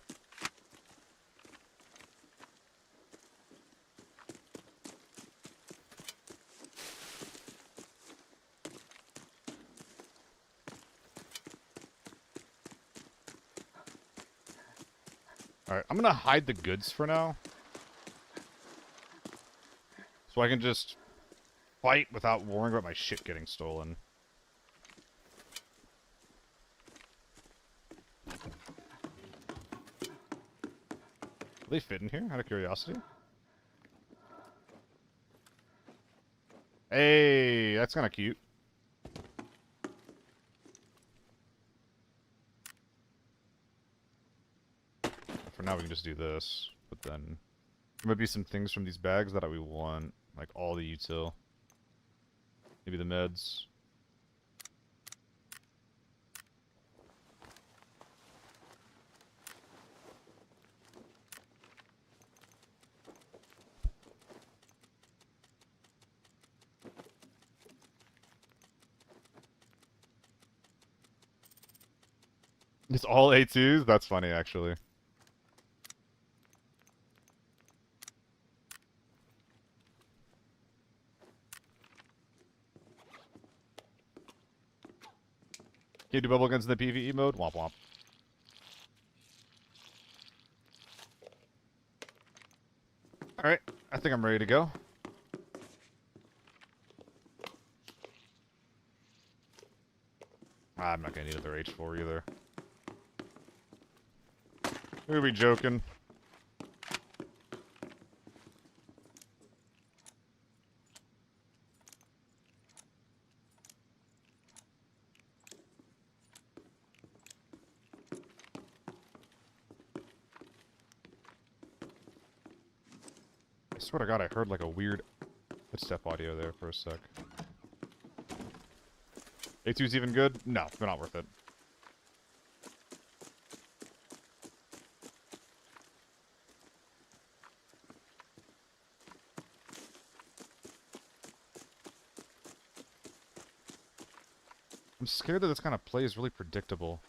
Speaker 1: Alright, I'm gonna hide the goods for now. So I can just fight without worrying about my shit getting stolen. Do they fit in here, out of curiosity? Hey, that's kind of cute. For now, we can just do this. But then, there might be some things from these bags that we want. Like all the util. Maybe the meds. It's all A2s? That's funny, actually. Can you do bubble guns in the PvE mode? Womp womp. Alright, I think I'm ready to go. I'm not gonna need another H4 either. Who are we joking? I swear to God, I heard like a weird footstep audio there for a sec. A2's even good? No, they're not worth it. I'm scared that this kind of play is really predictable.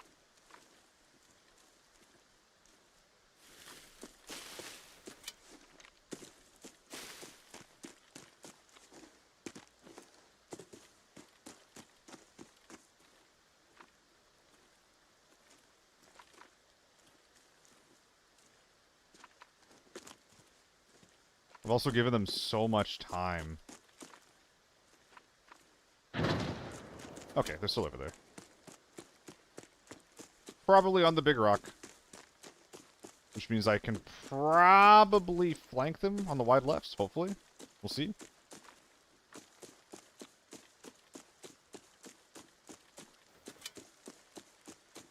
Speaker 1: I've also given them so much time. Okay, they're still over there. Probably on the big rock. Which means I can probably flank them on the wide lefts, hopefully. We'll see.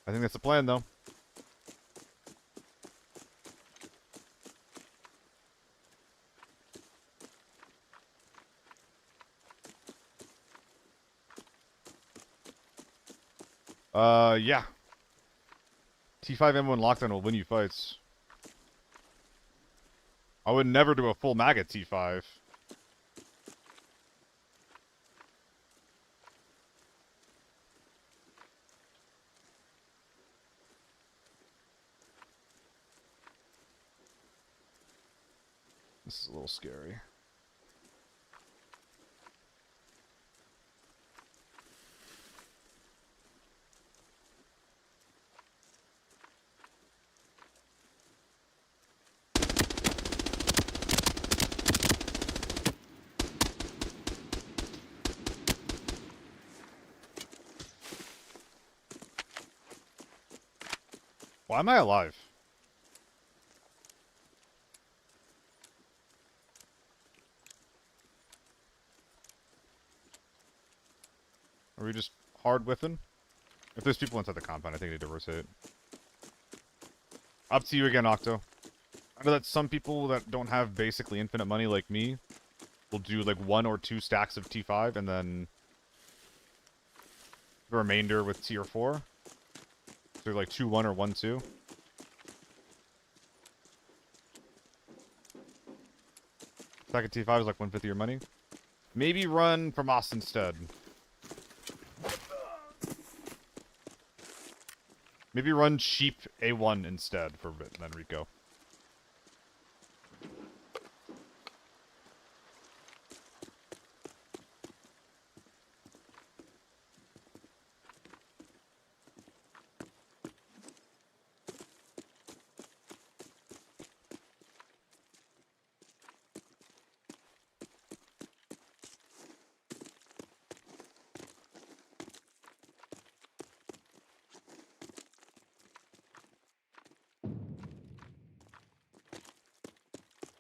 Speaker 1: I think that's the plan, though. Yeah. T5 M1 lockdown will win you fights. I would never do a full mag at T5. This is a little scary. Why am I alive? Are we just hard whiffing? If there's people inside the compound, I think they need to rotate. Up to you again, Octo. I know that some people that don't have basically infinite money like me will do like 1 or 2 stacks of T5 and then the remainder with tier 4. So like 2-1 or 1-2. Stack of T5 is like 1/5 of your money. Maybe run from us instead. Maybe run cheap A1 instead for a bit, then Rico.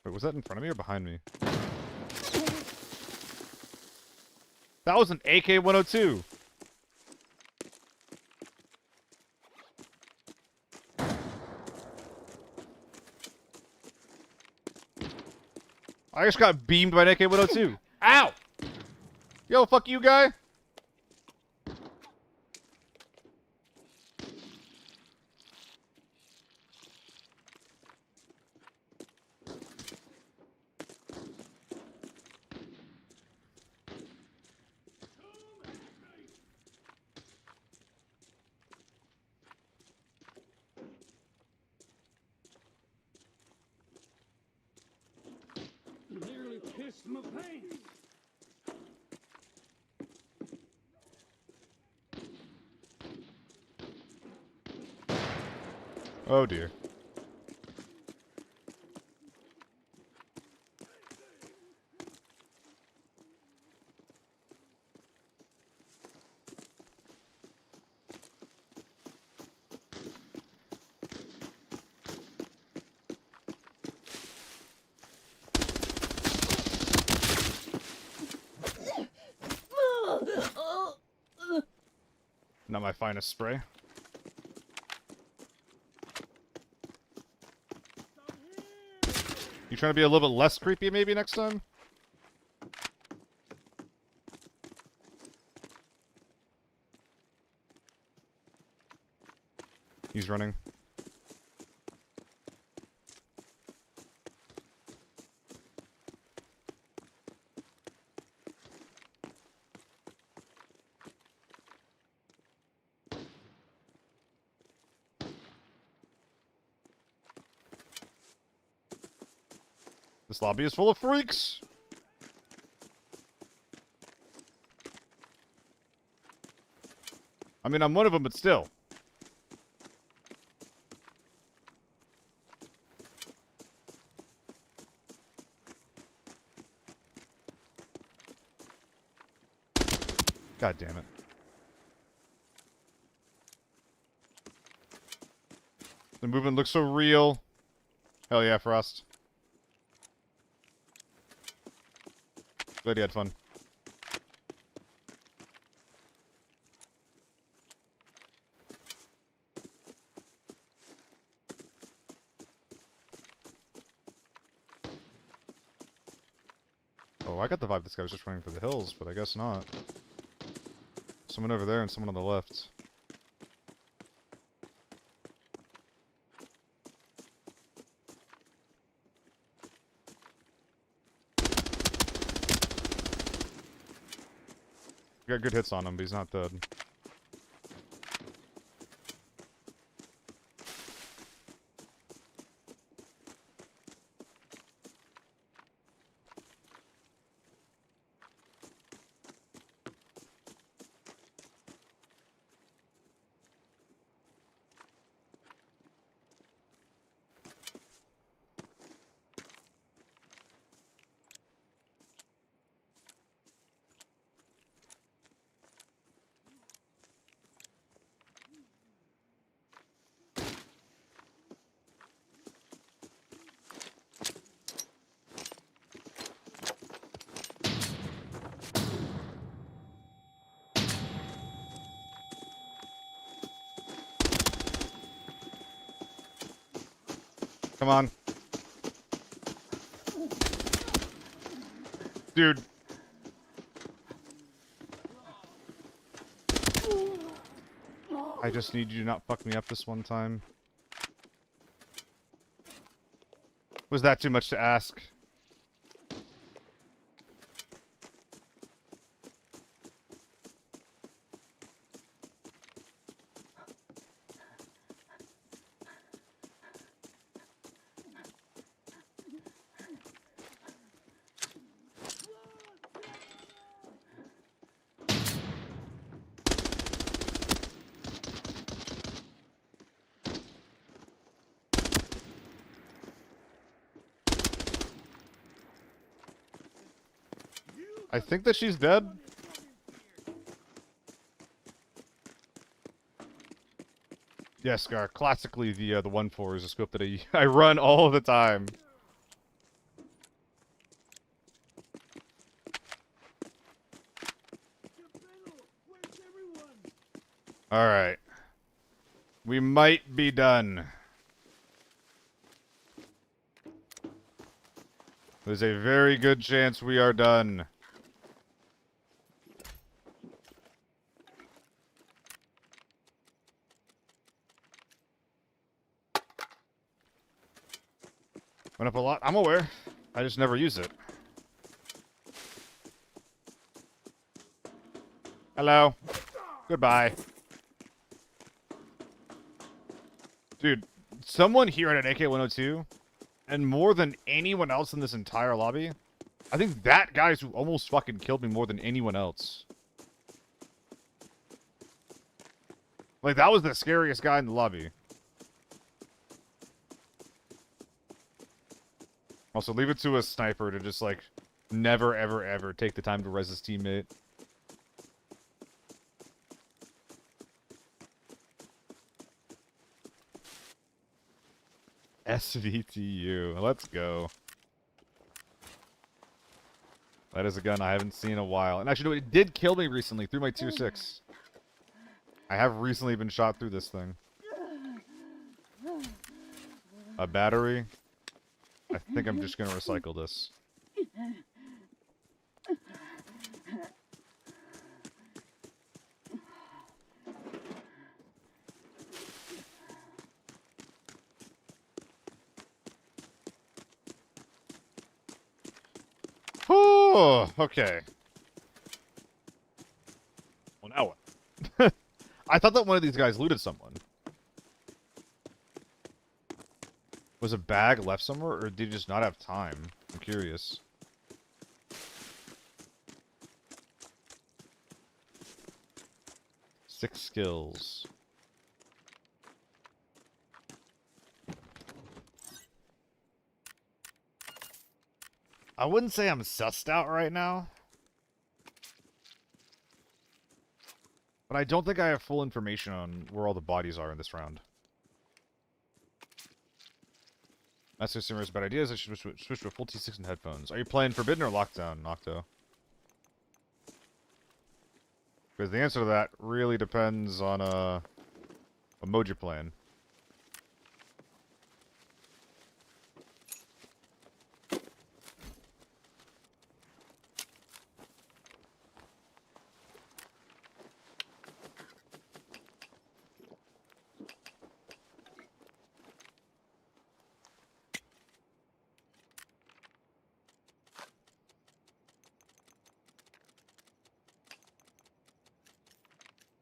Speaker 1: Wait, was that in front of me or behind me? That was an AK-102! I just got beamed by an AK-102! Ow! Yo, fuck you, guy!
Speaker 3: Nearly pissed my pants.
Speaker 1: Oh dear. Not my finest spray. You trying to be a little bit less creepy maybe next time? He's running. This lobby is full of freaks! I mean, I'm one of them, but still. God damn it. The movement looks so real. Hell yeah, Frost. Glad you had fun. Oh, I got the vibe this guy was just running for the hills, but I guess not. Someone over there and someone on the left. Got good hits on him, but he's not dead. Come on. Dude. I just need you to not fuck me up this one time. Was that too much to ask? I think that she's dead. Yes, Scar. Classically, the 1-4 is a scope that I run all the time.
Speaker 3: Where's everyone?
Speaker 1: All right. We might be done. There's a very good chance we are done. Went up a lot. I'm aware. I just never use it. Hello. Goodbye. Dude, someone here at an AK-102, and more than anyone else in this entire lobby, I think that guy's who almost fucking killed me more than anyone else. Like, that was the scariest guy in the lobby. Also, leave it to a sniper to just, like, never, ever, ever take the time to res his teammate. SVTU. Let's go. That is a gun I haven't seen in a while. And actually, no, it did kill me recently through my tier 6. I have recently been shot through this thing. A battery? I think I'm just going to recycle this. Oh, okay. Well, now what? I thought that one of these guys looted someone. Was a bag left somewhere, or did he just not have time? I'm curious. Six skills. I wouldn't say I'm sussed out right now. But I don't think I have full information on where all the bodies are in this round. Master Simmer's bad ideas. I should switch to a full T6 and headphones. Are you playing Forbidden or Lockdown, Nocto? Because the answer to that really depends on what mode you're playing.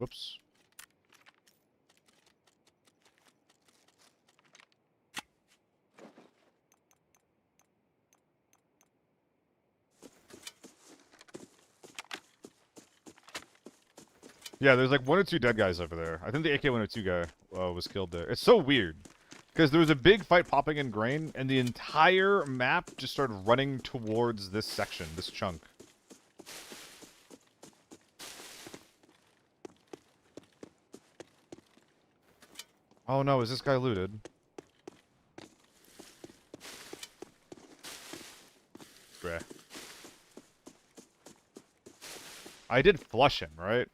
Speaker 1: Whoops. Yeah, there's like 1 or 2 dead guys over there. I think the AK-102 guy was killed there. It's so weird. Because there was a big fight popping in Grain, and the entire map just started running towards this section, this chunk. Oh no, is this guy looted? Bruh. I did flush him, right?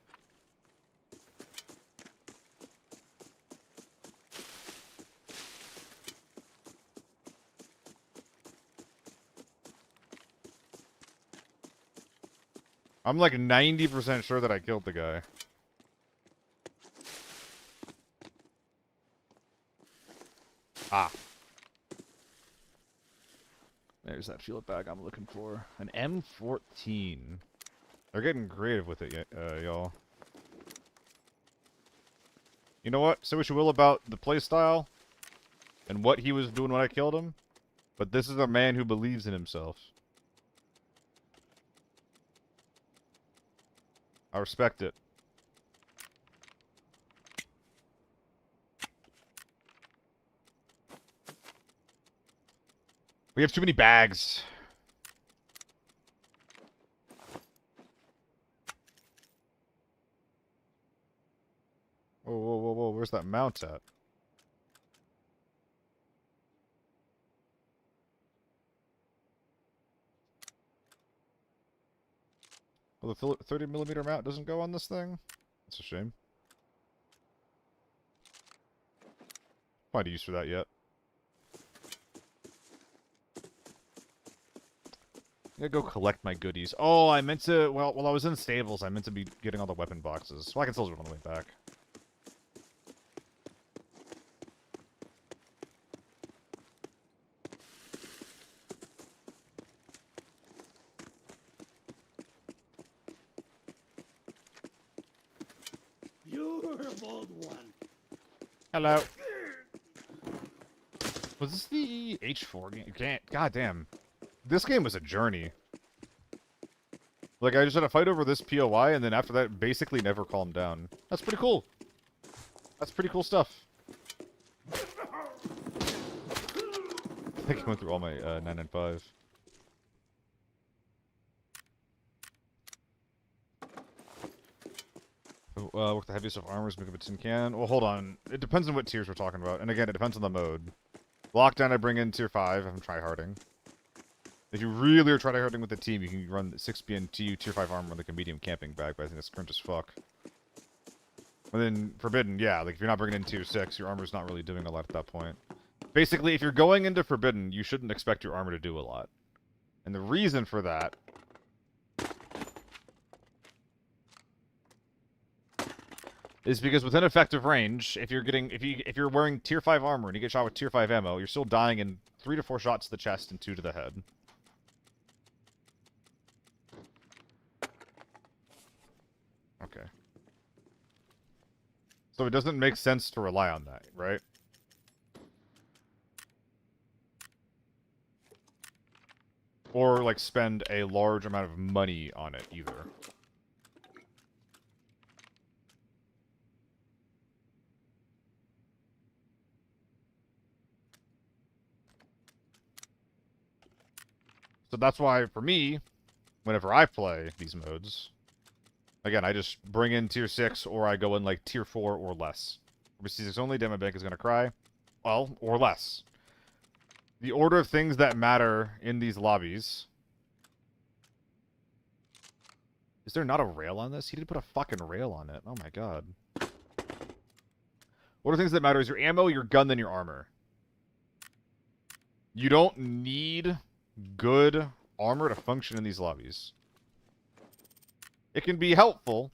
Speaker 1: I'm like 90% sure that I killed the guy. Ah. There's that field bag I'm looking for. An M14. They're getting creative with it, y'all. You know what? Say what you will about the playstyle and what he was doing when I killed him, but this is a man who believes in himself. I respect it. We have too many bags. where's that mount at? Well, the 30mm mount doesn't go on this thing? That's a shame. Find a use for that yet. I'm gonna go collect my goodies. Oh, I meant to... Well, while I was in stables, I meant to be getting all the weapon boxes. Well, I can still do it on the way back.
Speaker 3: You're a bold one.
Speaker 1: Hello. Was this the H4 game? God damn. This game was a journey. Like, I just had a fight over this POI, and then after that, basically never calmed down. That's pretty cool. That's pretty cool stuff. I think I went through all my 995. Work the heaviest of armors, make up a tin can. Well, hold on. It depends on what tiers we're talking about. And again, it depends on the mode. Lockdown, I bring in tier 5 if I'm tryharding. If you really are tryharding with the team, you can run 6BNTU tier 5 armor with like a medium camping bag, but I think that's current as fuck. And then Forbidden, yeah, like if you're not bringing in tier 6, your armor's not really doing a lot at that point. Basically, if you're going into Forbidden, you shouldn't expect your armor to do a lot. And the reason for that is because within effective range, if you're wearing tier 5 armor and you get shot with tier 5 ammo, you're still dying in 3 to 4 shots to the chest and 2 to the head. Okay. So it doesn't make sense to rely on that, right? Or, like, spend a large amount of money on it, either. So that's why, for me, whenever I play these modes, again, I just bring in tier 6, or I go in, like, tier 4 or less. Tier 6 only, damn, my bank is gonna cry. Well, or less. The order of things that matter in these lobbies... Is there not a rail on this? He did put a fucking rail on it. Oh my god. Order of things that matter is your ammo, your gun, then your armor. You don't need good armor to function in these lobbies. It can be helpful,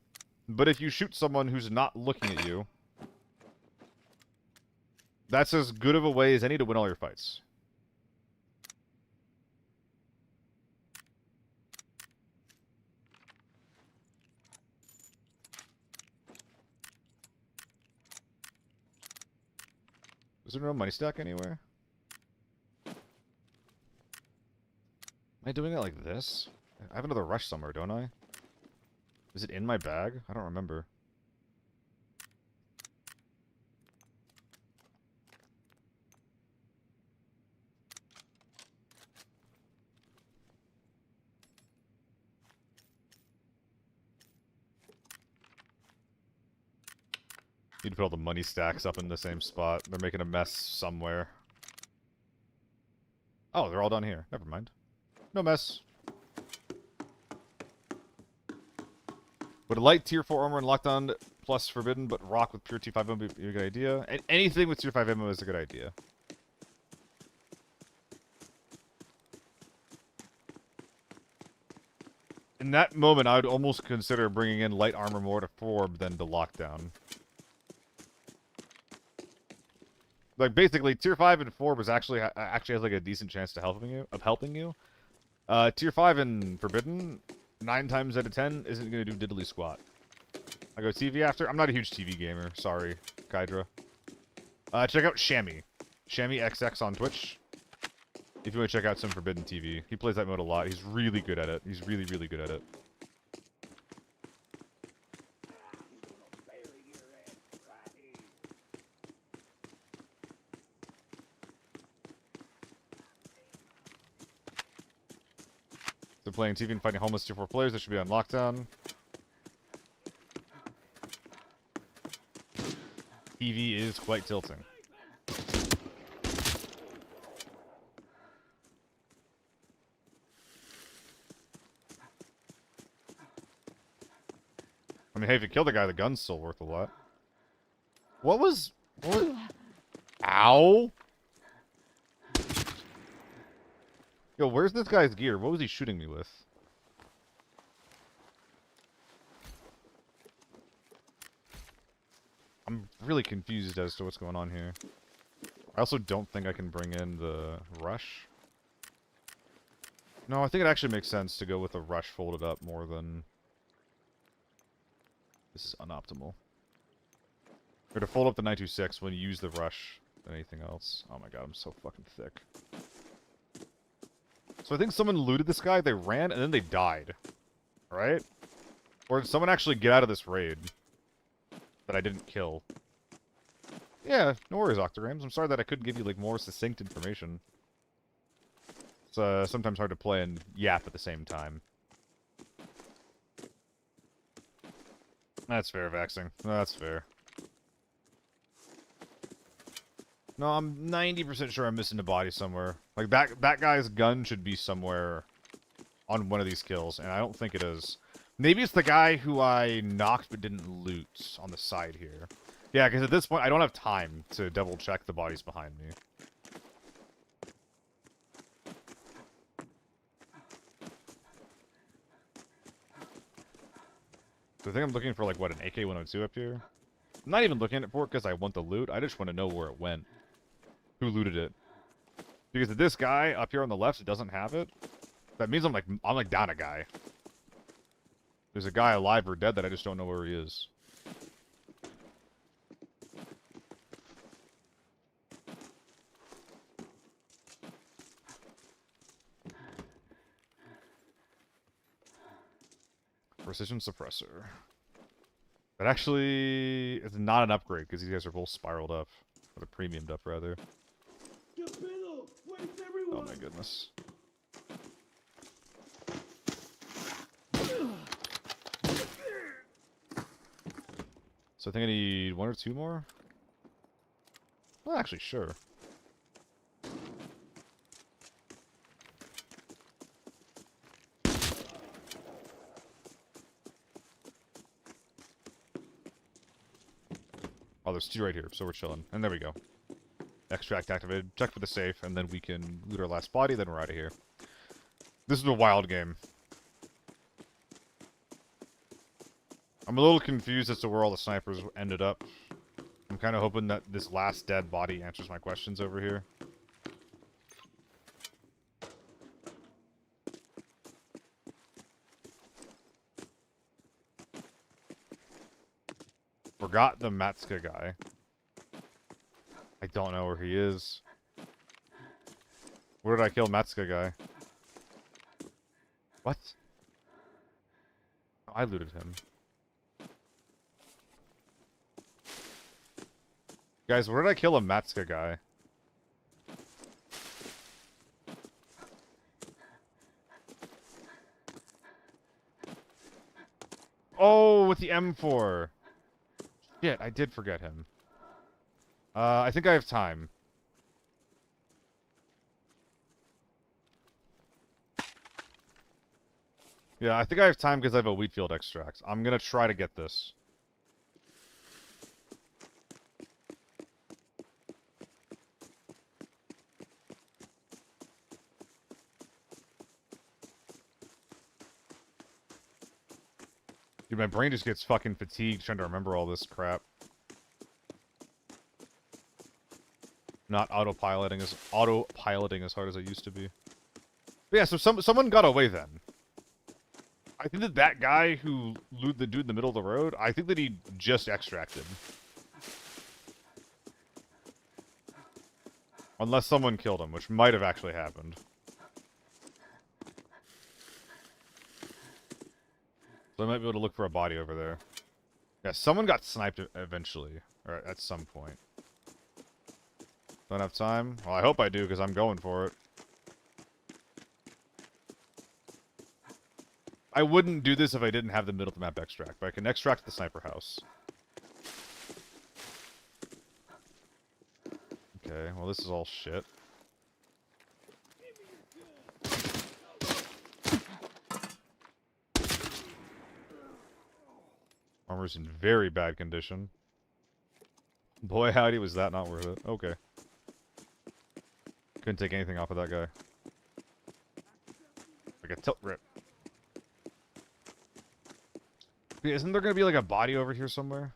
Speaker 1: but if you shoot someone who's not looking at you, that's as good of a way as any to win all your fights. Is there no money stack anywhere? Am I doing it like this? I have another rush somewhere, don't I? Is it in my bag? I don't remember. Need to put all the money stacks up in the same spot. They're making a mess somewhere. Oh, they're all down here. Never mind. No mess. Would a light tier 4 armor and lockdown plus forbidden, but rock with pure tier 5 ammo be a good idea? Anything with tier 5 ammo is a good idea. In that moment, I would almost consider bringing in light armor more to Forb than to lockdown. Like, basically, tier 5 and 4 was actually has like a decent chance to helping you. Tier 5 and Forbidden, 9 times out of 10 isn't gonna do diddly squat. I go TV after. I'm not a huge TV gamer. Sorry, Kydra. Check out Shammy. Shammy XX on Twitch. If you want to check out some Forbidden TV. He plays that mode a lot. He's really good at it. He's really, really good at it. They're playing TV and fighting homeless tier 4 players. That should be on lockdown. TV is quite tilting. I mean, hey, if you kill the guy, the gun's still worth a lot. What was... Ow! Yo, where's this guy's gear? What was he shooting me with? I'm really confused as to what's going on here. I also don't think I can bring in the rush. No, I think it actually makes sense to go with the rush folded up more than... This is unoptimal. Or to fold up the 926 when you use the rush than anything else. Oh my god, I'm so fucking thick. So I think someone looted this guy, they ran, and then they died. Right? Or did someone actually get out of this raid that I didn't kill? Yeah, no worries, Octograms. I'm sorry that I couldn't give you, like, more succinct information. It's sometimes hard to play and yap at the same time. That's fair, Vaxing. That's fair. No, I'm 90% sure I'm missing a body somewhere. Like, that guy's gun should be somewhere on one of these kills, and I don't think it is. Maybe it's the guy who I knocked but didn't loot on the side here. Yeah, because at this point, I don't have time to double-check the bodies behind me. So I think I'm looking for, like, what, an AK-102 up here? I'm not even looking for it because I want the loot. I just want to know where it went. Who looted it. Because if this guy up here on the left doesn't have it, that means I'm like down a guy. There's a guy alive or dead that I just don't know where he is. Precision suppressor. That actually is not an upgrade because these guys are both spiraled up. Or the premiumed up, rather. Oh my goodness. So I think I need one or two more? Well, actually, sure. Oh, there's two right here, so we're chilling. And there we go. Extract activated. Check for the safe, and then we can loot our last body, then we're out of here. This is a wild game. I'm a little confused as to where all the snipers ended up. I'm kind of hoping that this last dead body answers my questions over here. Forgot the Matska guy. I don't know where he is. Where did I kill Matska guy? What? I looted him. Guys, where did I kill a Matska guy? Oh, with the M4. Shit, I did forget him. I think I have time. Yeah, I think I have time because I have a wheat field extract. I'm gonna try to get this. Dude, my brain just gets fucking fatigued trying to remember all this crap. Not autopiloting as hard as I used to be. But yeah, so someone got away then. I think that guy who looted the dude in the middle of the road, I think that he just extracted. Unless someone killed him, which might have actually happened. So I might be able to look for a body over there. Yeah, someone got sniped eventually. Or at some point. Don't have time? Well, I hope I do, because I'm going for it. I wouldn't do this if I didn't have the middle of the map extract, but I can extract the sniper house. Okay, well this is all shit. Armor's in very bad condition. Boy howdy, was that not worth it. Okay. Couldn't take anything off of that guy. Like a tilt rip. Isn't there gonna be like a body over here somewhere?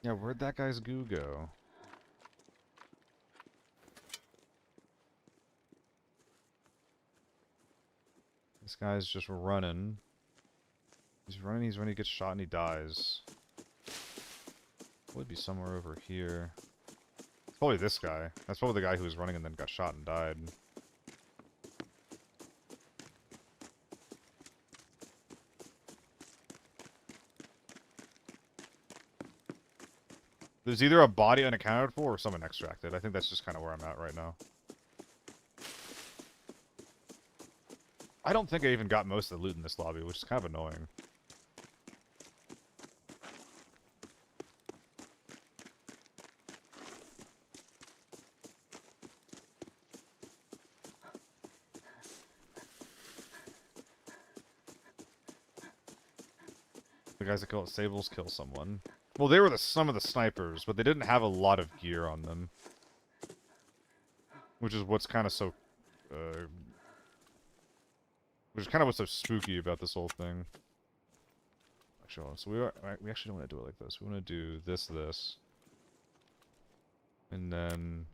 Speaker 1: Yeah, where'd that guy's goo go? This guy's just running. He's running, he gets shot, and he dies. Would be somewhere over here. It's probably this guy. That's probably the guy who was running and then got shot and died. There's either a body unaccounted for or someone extracted. I think that's just kind of where I'm at right now. I don't think I even got most of the loot in this lobby, which is kind of annoying. The guys that kill Sables kill someone. Well, they were some of the snipers, but they didn't have a lot of gear on them. Which is what's kind of so... which is kind of what's so spooky about this whole thing. Actually, so we actually don't want to do it like this. We want to do this. And then...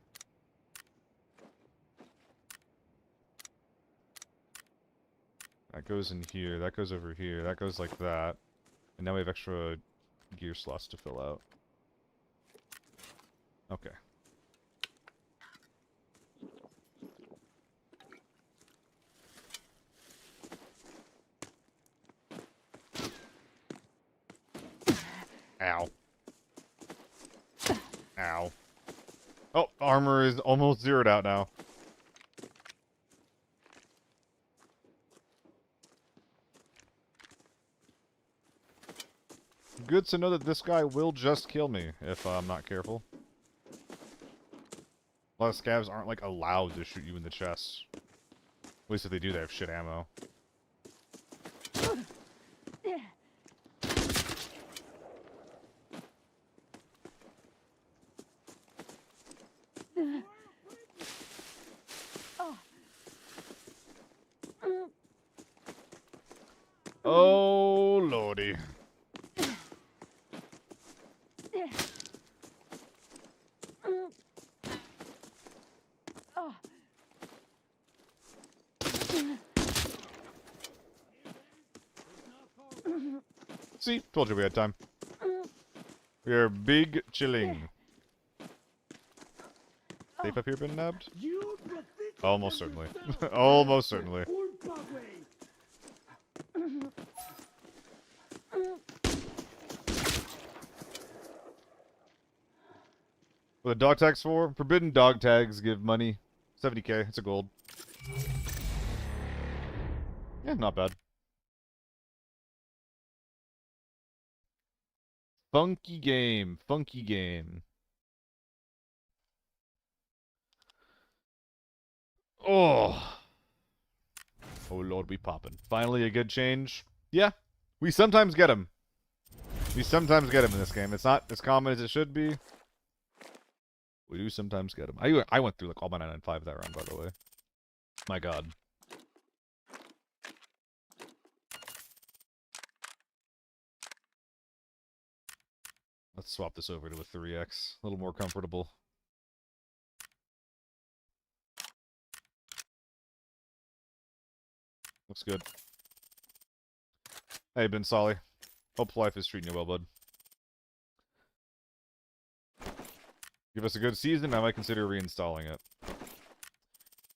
Speaker 1: that goes in here, that goes over here, that goes like that. And now we have extra gear slots to fill out. Okay. Ow. Ow. Oh, armor is almost zeroed out now. Good to know that this guy will just kill me if I'm not careful. A lot of scavs aren't, like, allowed to shoot you in the chest. At least if they do, they have shit ammo. Oh, lordy. See? Told you we had time. We are big chilling. Safe up here been nabbed? Almost certainly. Almost certainly. What the dog tags for? Forbidden dog tags give money. 70k, it's a gold. Yeah, not bad. Funky game. Funky game. Oh. Oh lord, we poppin'. Finally a good change. Yeah, we sometimes get them. We sometimes get them in this game. It's not as common as it should be. We do sometimes get them. I went through like all my 995 that round, by the way. My god. Let's swap this over to a 3x. A little more comfortable. Looks good. Hey, Ben Solly. Hope life is treating you well, bud. Give us a good season, I might consider reinstalling it.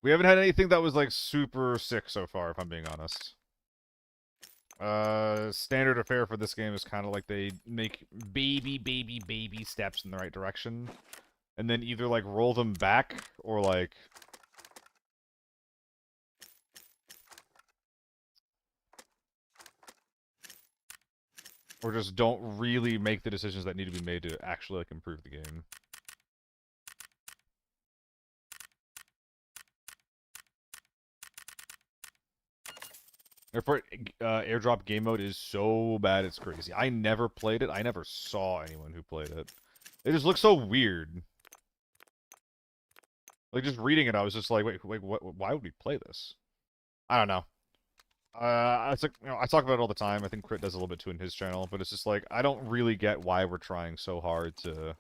Speaker 1: We haven't had anything that was like super sick so far, if I'm being honest. Standard affair for this game is kind of like they make baby steps in the right direction, and then either like roll them back or like just don't really make the decisions that need to be made to actually like improve the game. Airport airdrop game mode is so bad it's crazy. I never played it. I never saw anyone who played it. It just looks so weird. Like just reading it, I was just like, wait, what? Why would we play this? I don't know. It's like, I talk about it all the time. I think Crit does a little bit too in his channel, but it's just like I don't really get why we're trying so hard to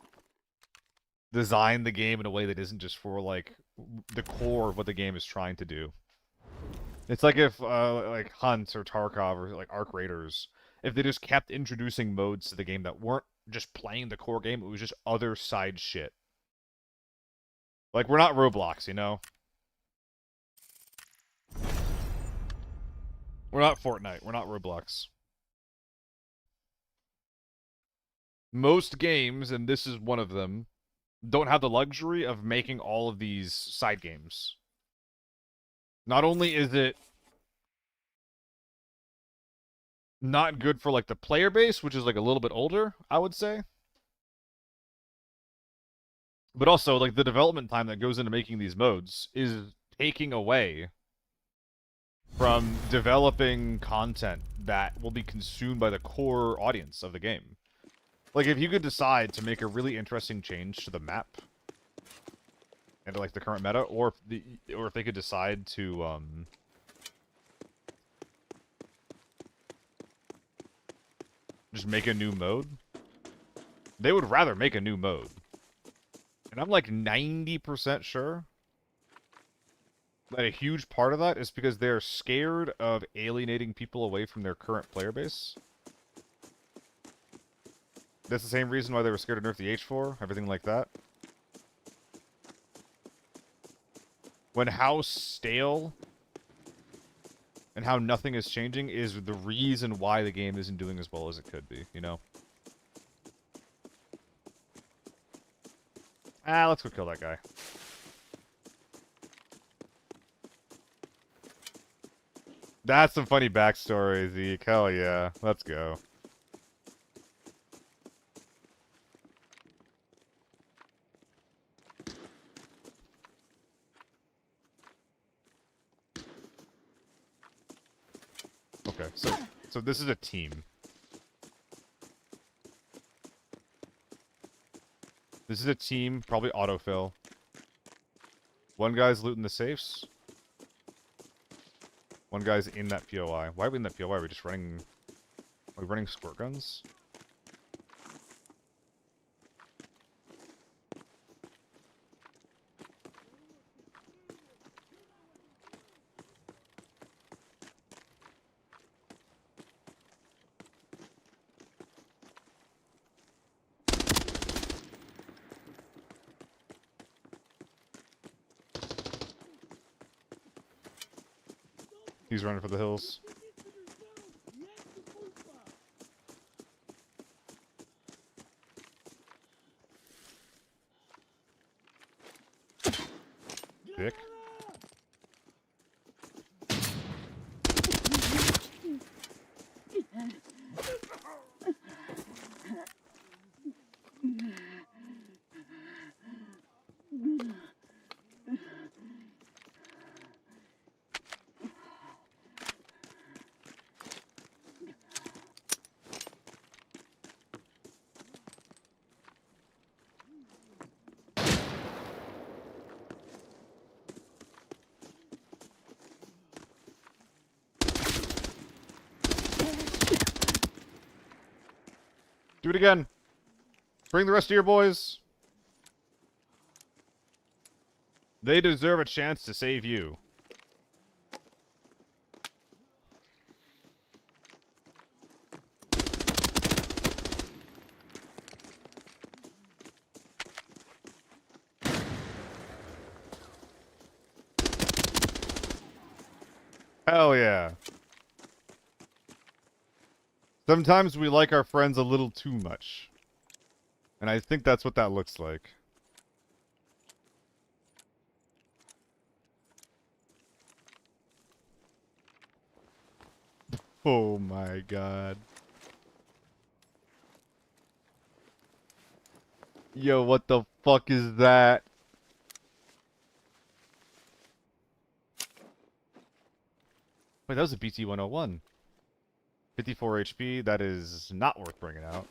Speaker 1: design the game in a way that isn't just for like the core of what the game is trying to do. It's like if like Hunt or Tarkov or like Arc Raiders, if they just kept introducing modes to the game that weren't just playing the core game, it was just other side shit. Like we're not Roblox, you know? We're not Fortnite. We're not Roblox. Most games, and this is one of them, don't have the luxury of making all of these side games. Not only is it not good for like the player base, which is like a little bit older, I would say, but also like the development time that goes into making these modes is taking away from developing content that will be consumed by the core audience of the game. Like, if you could decide to make a really interesting change to the map and to, like, the current meta, or if they could decide to, just make a new mode, they would rather make a new mode. And I'm, like, 90% sure that a huge part of that is because they're scared of alienating people away from their current player base. That's the same reason why they were scared to nerf the H4, everything like that. When how stale and how nothing is changing is the reason why the game isn't doing as well as it could be, you know? Ah, let's go kill that guy. That's some funny backstory, Zeke. Hell yeah. Let's go. Okay, so this is a team. This is a team, probably autofill. One guy's looting the safes. One guy's in that POI. Why are we in that POI? Are we just running... Are we running squirt guns? He's running for the hills. Dick. Do it again. Bring the rest of your boys. They deserve a chance to save you. Hell yeah. Sometimes we like our friends a little too much. And I think that's what that looks like. Oh my god. Yo, what the fuck is that? Wait, that was a BT-101. 54 HP, that is not worth bringing out.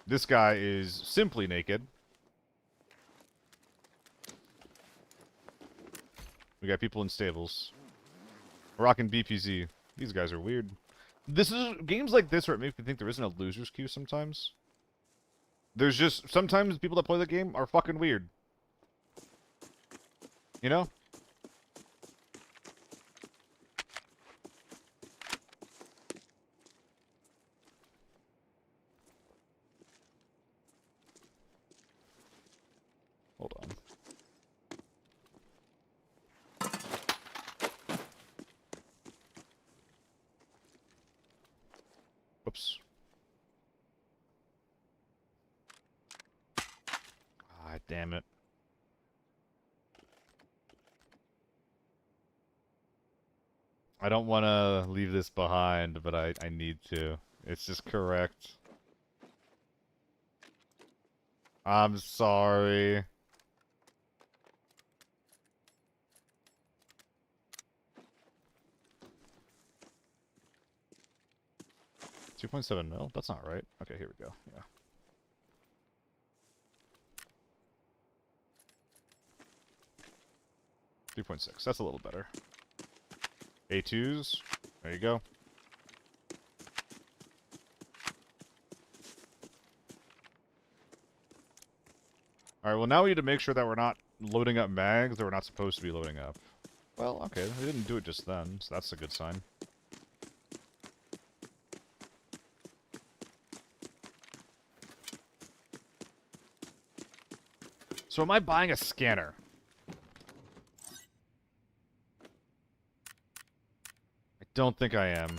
Speaker 1: This guy is simply naked. We got people in stables. Rocking BPZ. These guys are weird. This is games like this where it makes me think there isn't a loser's queue sometimes. There's just sometimes people that play the game are fucking weird. You know? Hold on. Whoops. Ah, damn it. I don't want to leave this behind, but I need to. It's just correct. I'm sorry. $2.7 mil? That's not right. Okay, here we go. Yeah. $3.6. That's a little better. A2s. There you go. Alright, well now we need to make sure that we're not loading up mags that we're not supposed to be loading up. Well, okay, we didn't do it just then, so that's a good sign. So am I buying a scanner? I don't think I am.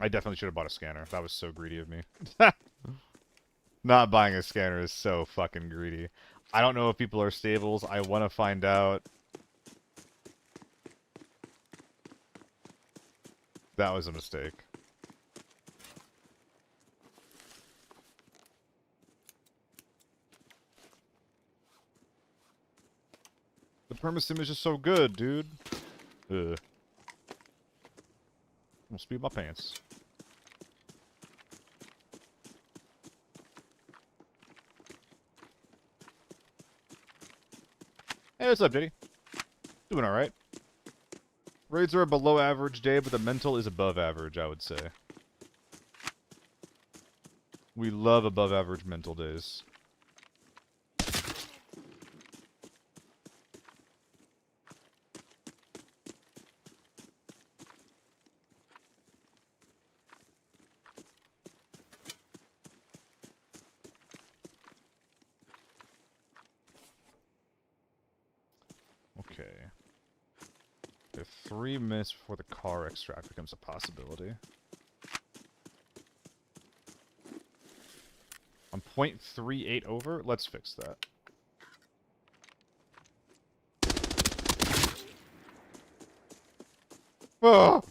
Speaker 1: I definitely should have bought a scanner. That was so greedy of me. Not buying a scanner is so fucking greedy. I don't know if people are stables. I want to find out. That was a mistake. The permasim is just so good, dude. Ugh. I'll speed my pants. Hey, what's up, Diddy? Doing alright. Raids are a below average day, but the mental is above average, I would say. We love above average mental days. Okay. We have 3 minutes before the car extract becomes a possibility. I'm 0.38 over? Let's fix that. Oh!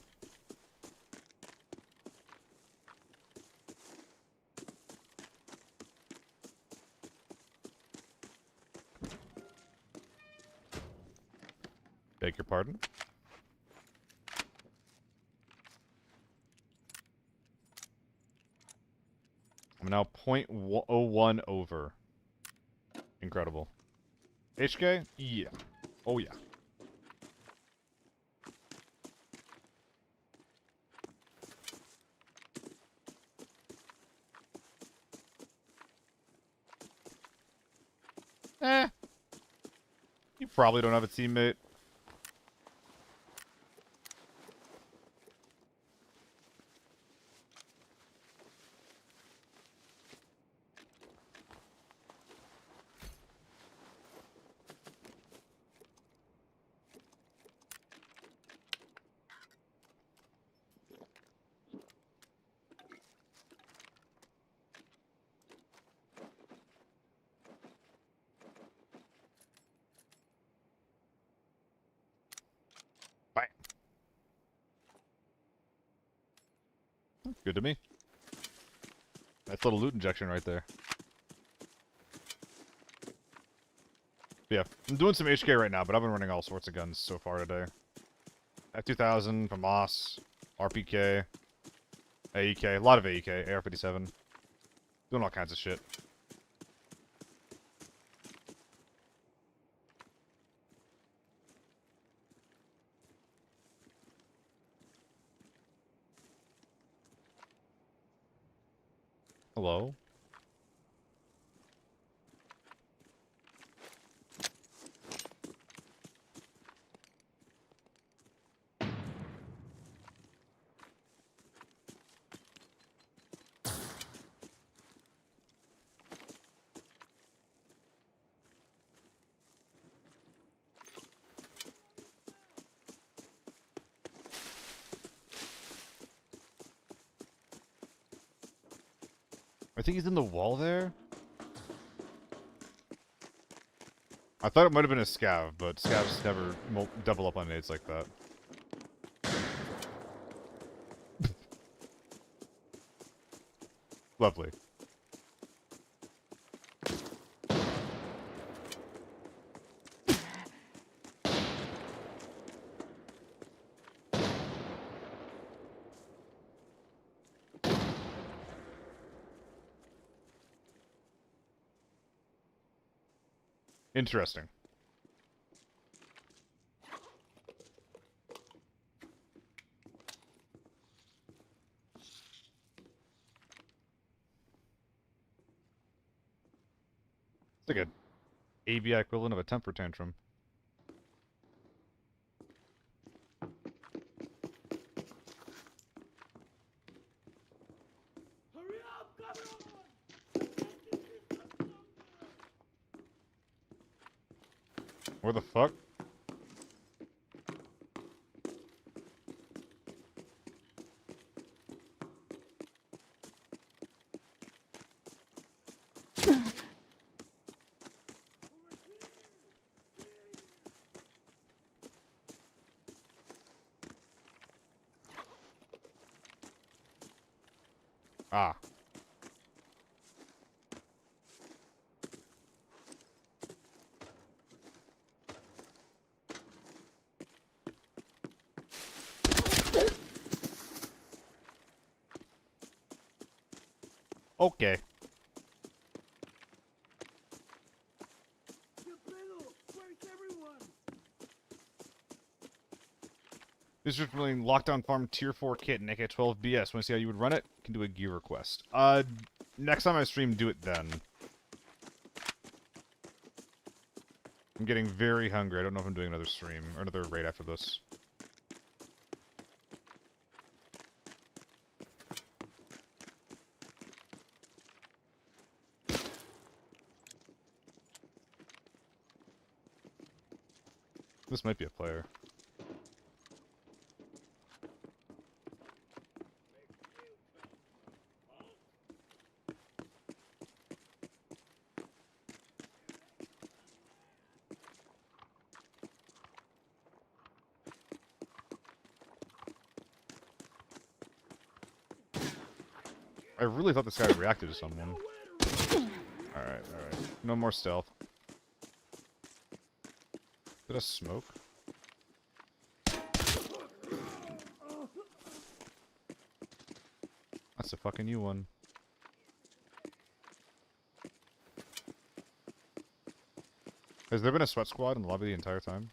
Speaker 1: Beg your pardon? I'm now 0.01 over. Incredible. HK? Yeah. Oh yeah. Eh. You probably don't have a teammate. Good to me. That's a little loot injection right there. Yeah, I'm doing some HK right now, but I've been running all sorts of guns so far today. F2000, FAMAS, RPK, AEK, a lot of AEK, AR-57. Doing all kinds of shit. Hello? I think he's in the wall there. I thought it might have been a scav, but scavs never double up on nades like that. Lovely. Interesting. It's like a ABI equivalent of a temper tantrum.
Speaker 3: Hurry up, come on!
Speaker 1: Where the fuck? Ah. Okay.
Speaker 3: Where's everyone?
Speaker 1: This is running Lockdown Farm Tier 4 kit and AK-12 BS. Want to see how you would run it? Can do a gear request. Next time I stream, do it then. I'm getting very hungry. I don't know if I'm doing another stream or another raid after this. This might be a player. I really thought this guy reacted to someone. Alright, alright. No more stealth. Did I smoke? That's a fucking new one. Has there been a sweat squad in the lobby the entire time?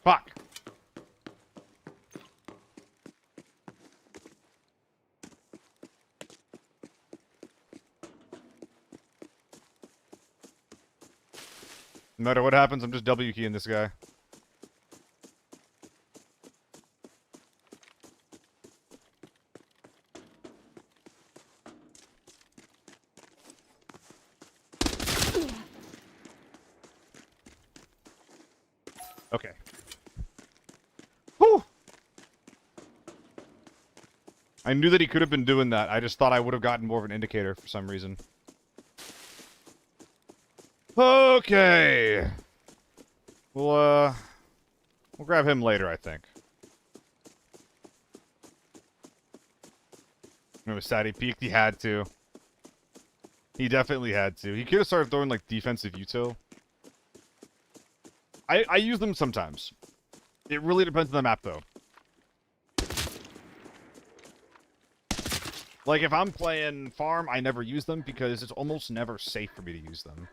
Speaker 1: Fuck! No matter what happens, I'm just W keying this guy. Okay. Whew! I knew that he could have been doing that. I just thought I would have gotten more of an indicator for some reason. Okay. We'll grab him later, I think. It was sad he peeked. He had to. He definitely had to. He could have started throwing, like, defensive util. I use them sometimes. It really depends on the map, though. Like, if I'm playing farm, I never use them because it's almost never safe for me to use them.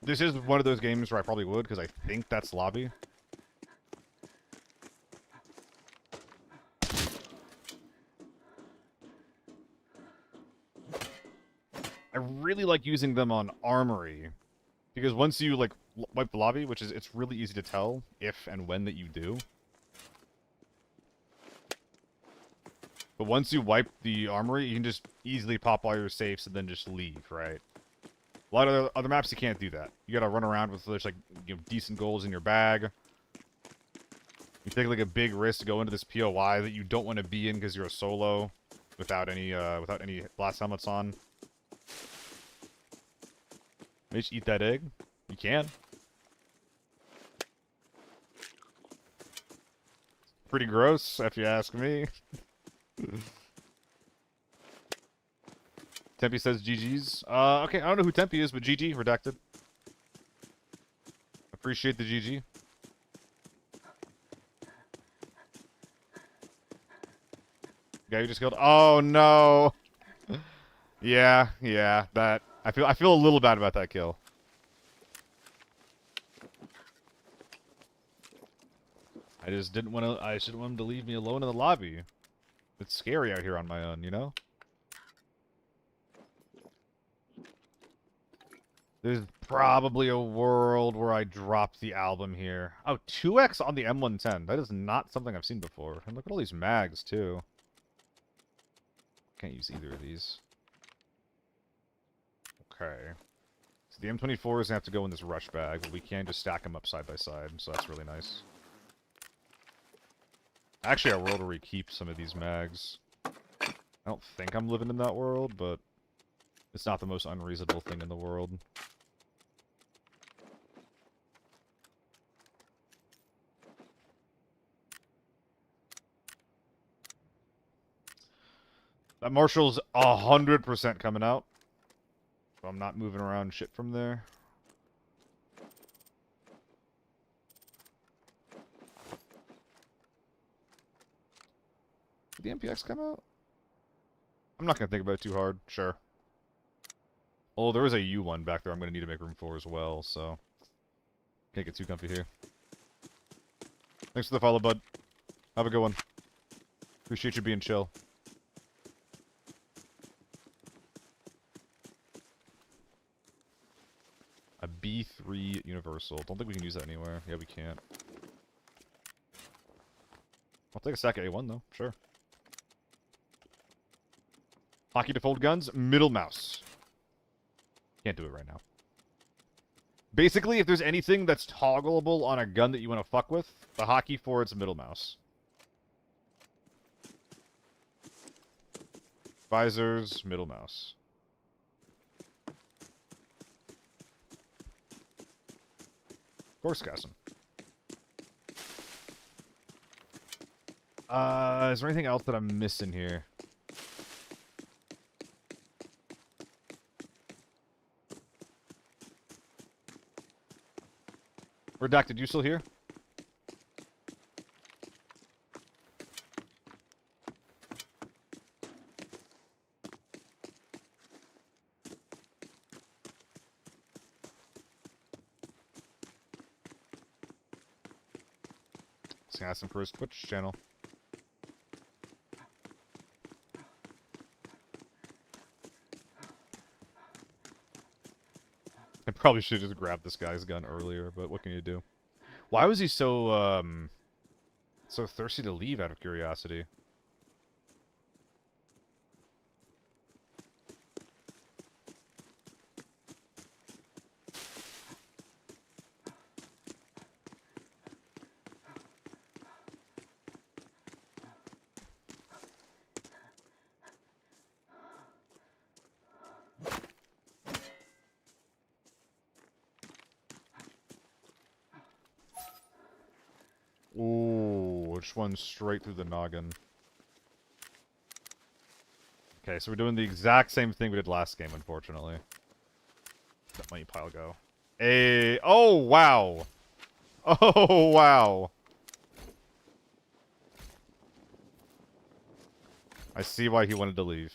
Speaker 1: This is one of those games where I probably would, because I think that's lobby. I really like using them on Armory, because once you, like, wipe the lobby, which is, it's really easy to tell if and when that you do. But once you wipe the Armory, you can just easily pop all your safes and then just leave, right? A lot of other maps, you can't do that. You gotta run around with, like, you know, decent goals in your bag. You take, like, a big risk to go into this POI that you don't want to be in because you're a solo without any blast helmets on. Mitch, eat that egg. You can. Pretty gross, if you ask me. Tempe says GG's. Okay, I don't know who Tempe is, but GG, redacted. Appreciate the GG. Guy you just killed. Oh no. Yeah, that I feel a little bad about that kill. I just didn't want to. I just didn't want him to leave me alone in the lobby. It's scary out here on my own, you know? There's probably a world where I drop the album here. Oh, 2x on the M110. That is not something I've seen before. And look at all these mags, too. Can't use either of these. Okay. So the M24 is going to have to go in this rush bag, but we can just stack them up side by side, so that's really nice. Actually, a world where we keep some of these mags. I don't think I'm living in that world, but it's not the most unreasonable thing in the world. That Marshall's 100% coming out. So I'm not moving around shit from there. Did the MPX come out? I'm not going to think about it too hard. Sure. Oh, there is a U1 back there I'm going to need to make room for as well, so... Can't get too comfy here. Thanks for the follow, bud. Have a good one. Appreciate you being chill. A B3 Universal. Don't think we can use that anywhere. Yeah, we can't. I'll take a stack of A1, though. Sure. Hockey to fold guns. Middle mouse. Can't do it right now. Basically, if there's anything that's toggleable on a gun that you want to fuck with, the hockey for it's middle mouse. Visors, middle mouse. Course casting. Is there anything else that I'm missing here? Redacted, you still here? Let's ask him for his Twitch channel. I probably should have just grabbed this guy's gun earlier, but what can you do? Why was he so, so thirsty to leave out of curiosity? which one's straight through the noggin? Okay, so we're doing the exact same thing we did last game, unfortunately. That money pile go. Oh, wow! Oh, wow! I see why he wanted to leave.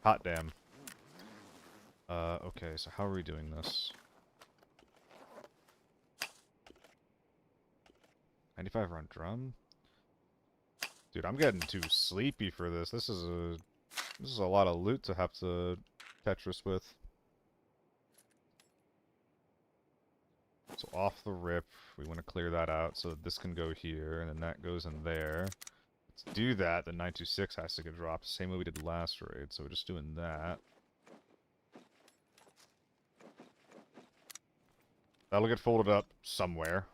Speaker 1: Hot damn. Okay, so how are we doing this? 95 round drum? Dude, I'm getting too sleepy for this. This is a lot of loot to have to Tetris with. So off the rip, we want to clear that out so that this can go here, and then that goes in there. To do that, the 926 has to get dropped, same way we did last raid, so we're just doing that. That'll get folded up somewhere.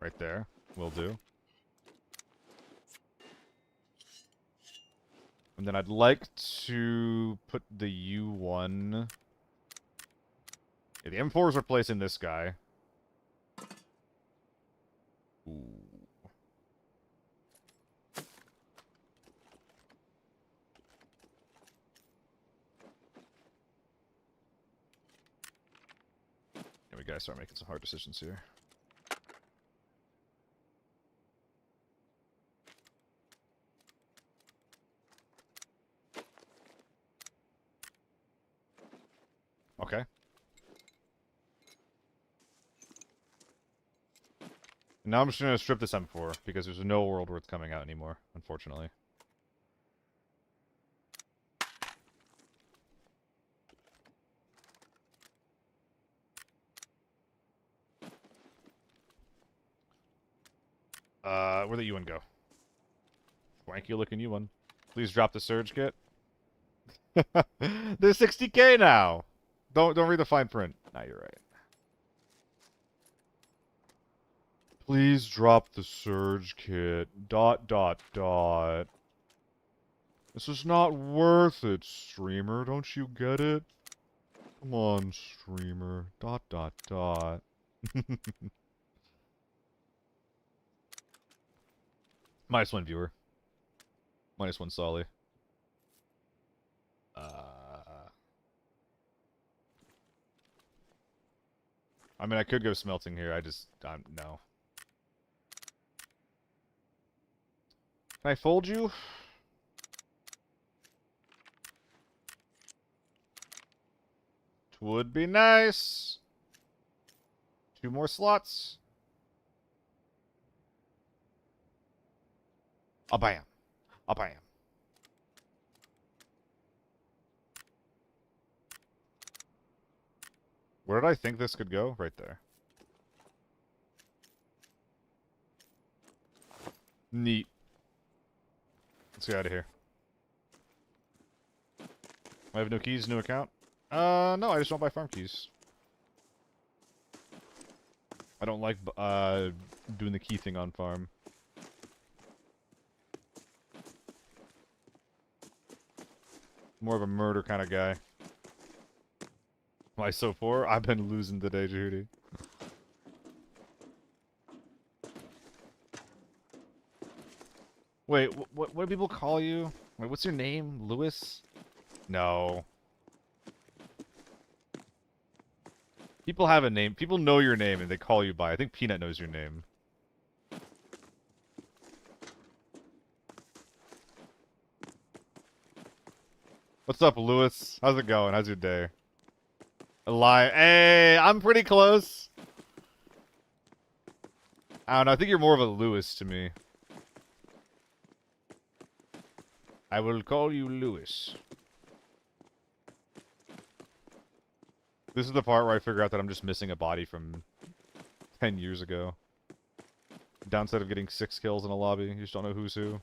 Speaker 1: Right there. Will do. And then I'd like to put the U1... Yeah, the M4 is replacing this guy. Ooh. Yeah, we gotta start making some hard decisions here. Okay. Now I'm just gonna strip this M4, because there's no world worth coming out anymore, unfortunately. Where'd the U1 go? Wanky looking U1. Please drop the surge kit. There's 60k now! Don't read the fine print. Nah, you're right. Please drop the surge kit. ... This is not worth it, streamer. Don't you get it? Come on, streamer. ... -1 viewer. -1 Solly. I mean, I could go smelting here. No. Can I fold you? Would be nice. 2 more slots. A bam. A bam. Where did I think this could go? Right there. Neat. Let's get out of here. I have no keys, new account? No, I just don't buy farm keys. I don't like, doing the key thing on farm. More of a murder kind of guy. Why so poor? I've been losing today, Judy. Wait, what do people call you? Wait, what's your name? Lewis? No. People have a name. People know your name and they call you by. I think Peanut knows your name. What's up, Lewis? How's it going? How's your day? Alive. Hey, I'm pretty close. I don't know. I think you're more of a Lewis to me. I will call you Lewis. This is the part where I figure out that I'm just missing a body from 10 years ago. Downside of getting 6 kills in a lobby. You just don't know who's who.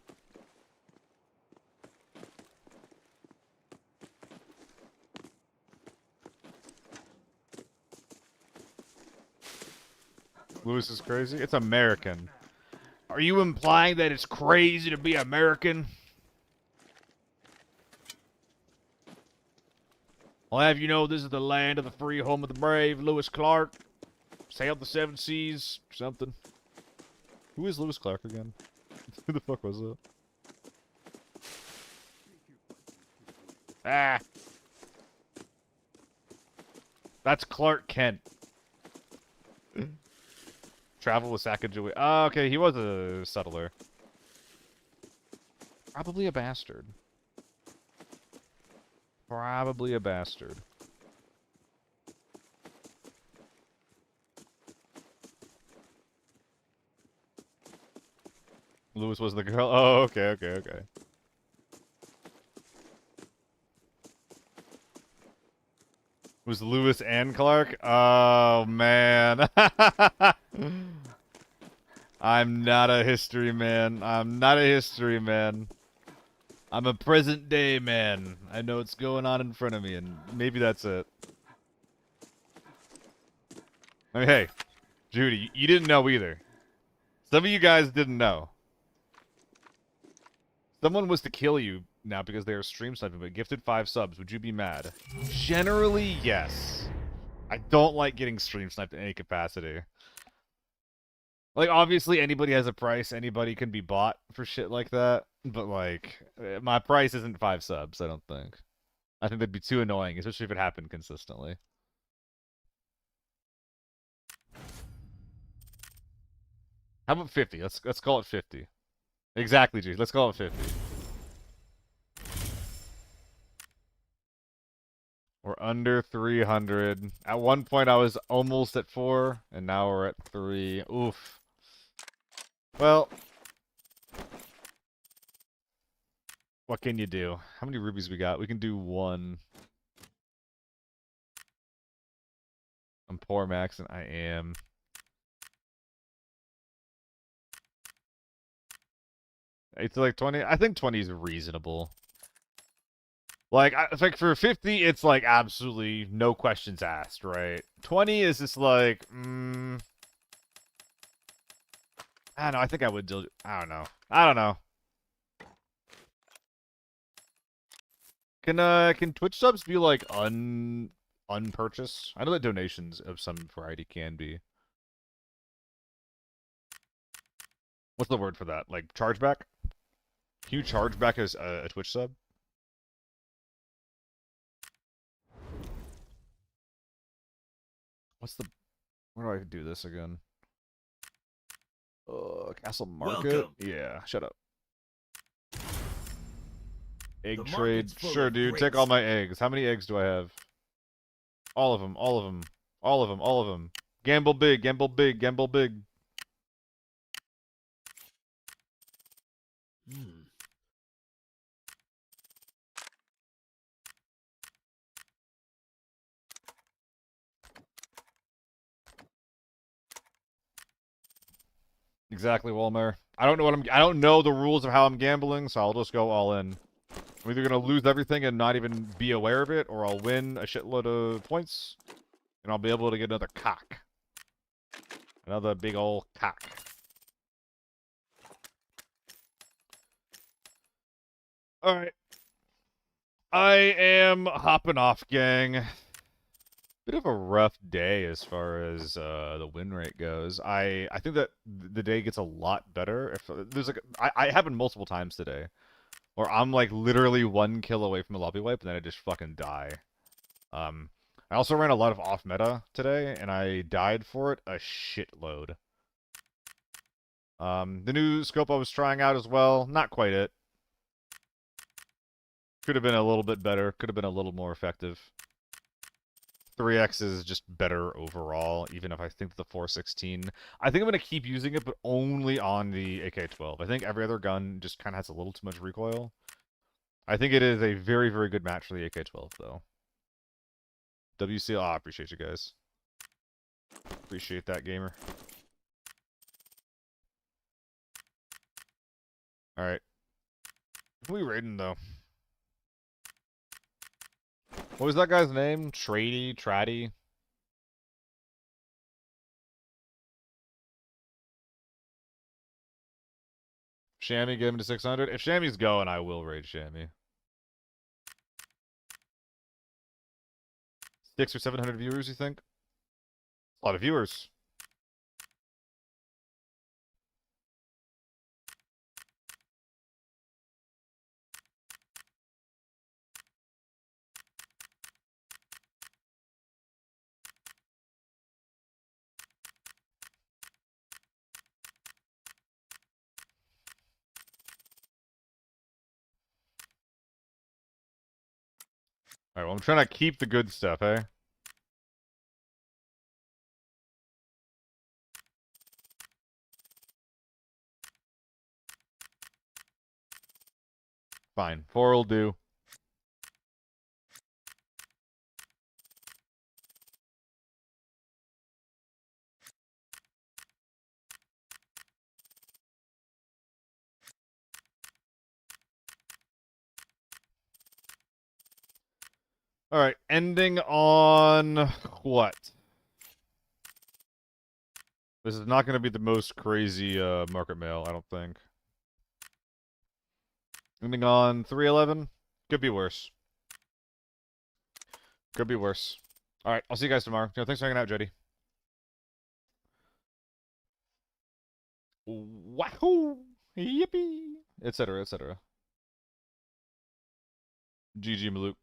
Speaker 1: Lewis is crazy? It's American. Are you implying that it's crazy to be American? I'll have you know this is the land of the free, home of the brave, Lewis Clark. Sailed the seven seas, or something. Who is Lewis Clark again? Who the fuck was that? Ah! That's Clark Kent. Travel with Sacagawea. Oh, okay, he was a settler. Probably a bastard. Probably a bastard. Lewis was the girl. Oh, okay, okay, okay. Was Lewis and Clark? Oh, man. I'm not a history man. I'm not a history man. I'm a present day man. I know what's going on in front of me, and maybe that's it. I mean, hey, Judy, you didn't know either. Some of you guys didn't know. Someone was to kill you now because they are stream sniping, but gifted 5 subs. Would you be mad? Generally, yes. I don't like getting stream sniped in any capacity. Like, obviously, anybody has a price. Anybody can be bought for shit like that. But, like, my price isn't 5 subs, I don't think. I think that'd be too annoying, especially if it happened consistently. How about 50? Let's call it 50. Exactly, G. Let's call it 50. We're under 300. At one point, I was almost at 4, and now we're at 3. Oof. Well, what can you do? How many rubies we got? We can do 1. I'm poor, Max, and I am. It's like 20. I think 20 is reasonable. Like, it's like for 50, it's like absolutely no questions asked, right? 20 is just like, I don't know. I think I would do. I don't know. I don't know. Can Twitch subs be like unpurchased? I know that donations of some variety can be. What's the word for that? Like chargeback? Can you charge back as a Twitch sub? What's the? Where do I do this again? Castle Market?
Speaker 3: Welcome.
Speaker 1: Yeah, shut up. Egg
Speaker 3: The
Speaker 1: trade?
Speaker 3: market's full
Speaker 1: Sure,
Speaker 3: of
Speaker 1: dude.
Speaker 3: great
Speaker 1: Take all my eggs. How many eggs do I have? All of them. All of them. All of them. All of them. Gamble big. Gamble big. Gamble big.
Speaker 3: Hmm.
Speaker 1: Exactly, Walmer. I don't know what I don't know the rules of how I'm gambling, so I'll just go all in. I'm either gonna lose everything and not even be aware of it, or I'll win a shitload of points, and I'll be able to get another cock. Another big old cock. Alright. I am hopping off, gang. Bit of a rough day as far as the win rate goes. I think that the day gets a lot better if there's like I happened multiple times today where I'm like literally 1 kill away from a lobby wipe and then I just fucking die. I also ran a lot of off meta today and I died for it a shitload. The new scope I was trying out as well, not quite it. Could have been a little bit better. Could have been a little more effective. 3x is just better overall, even if I think the 416. I think I'm going to keep using it, but only on the AK-12. I think every other gun just kind of has a little too much recoil. I think it is a very, very good match for the AK-12, though. WCL, I appreciate you guys. Appreciate that, gamer. Alright. Who are we raiding, though? What was that guy's name? Traddy? Shammy, get him to 600? If Shammy's going, I will raid Shammy. 600 or 700 viewers, you think? A lot of viewers. Alright, well, I'm trying to keep the good stuff, eh? Fine. 4 will do. Alright, ending on what? This is not going to be the most crazy market mail, I don't think. Ending on 311? Could be worse. Could be worse. Alright, I'll see you guys tomorrow. Thanks for hanging out, Jody. Wahoo! Yippee! Etc., etc. GG, Maluk.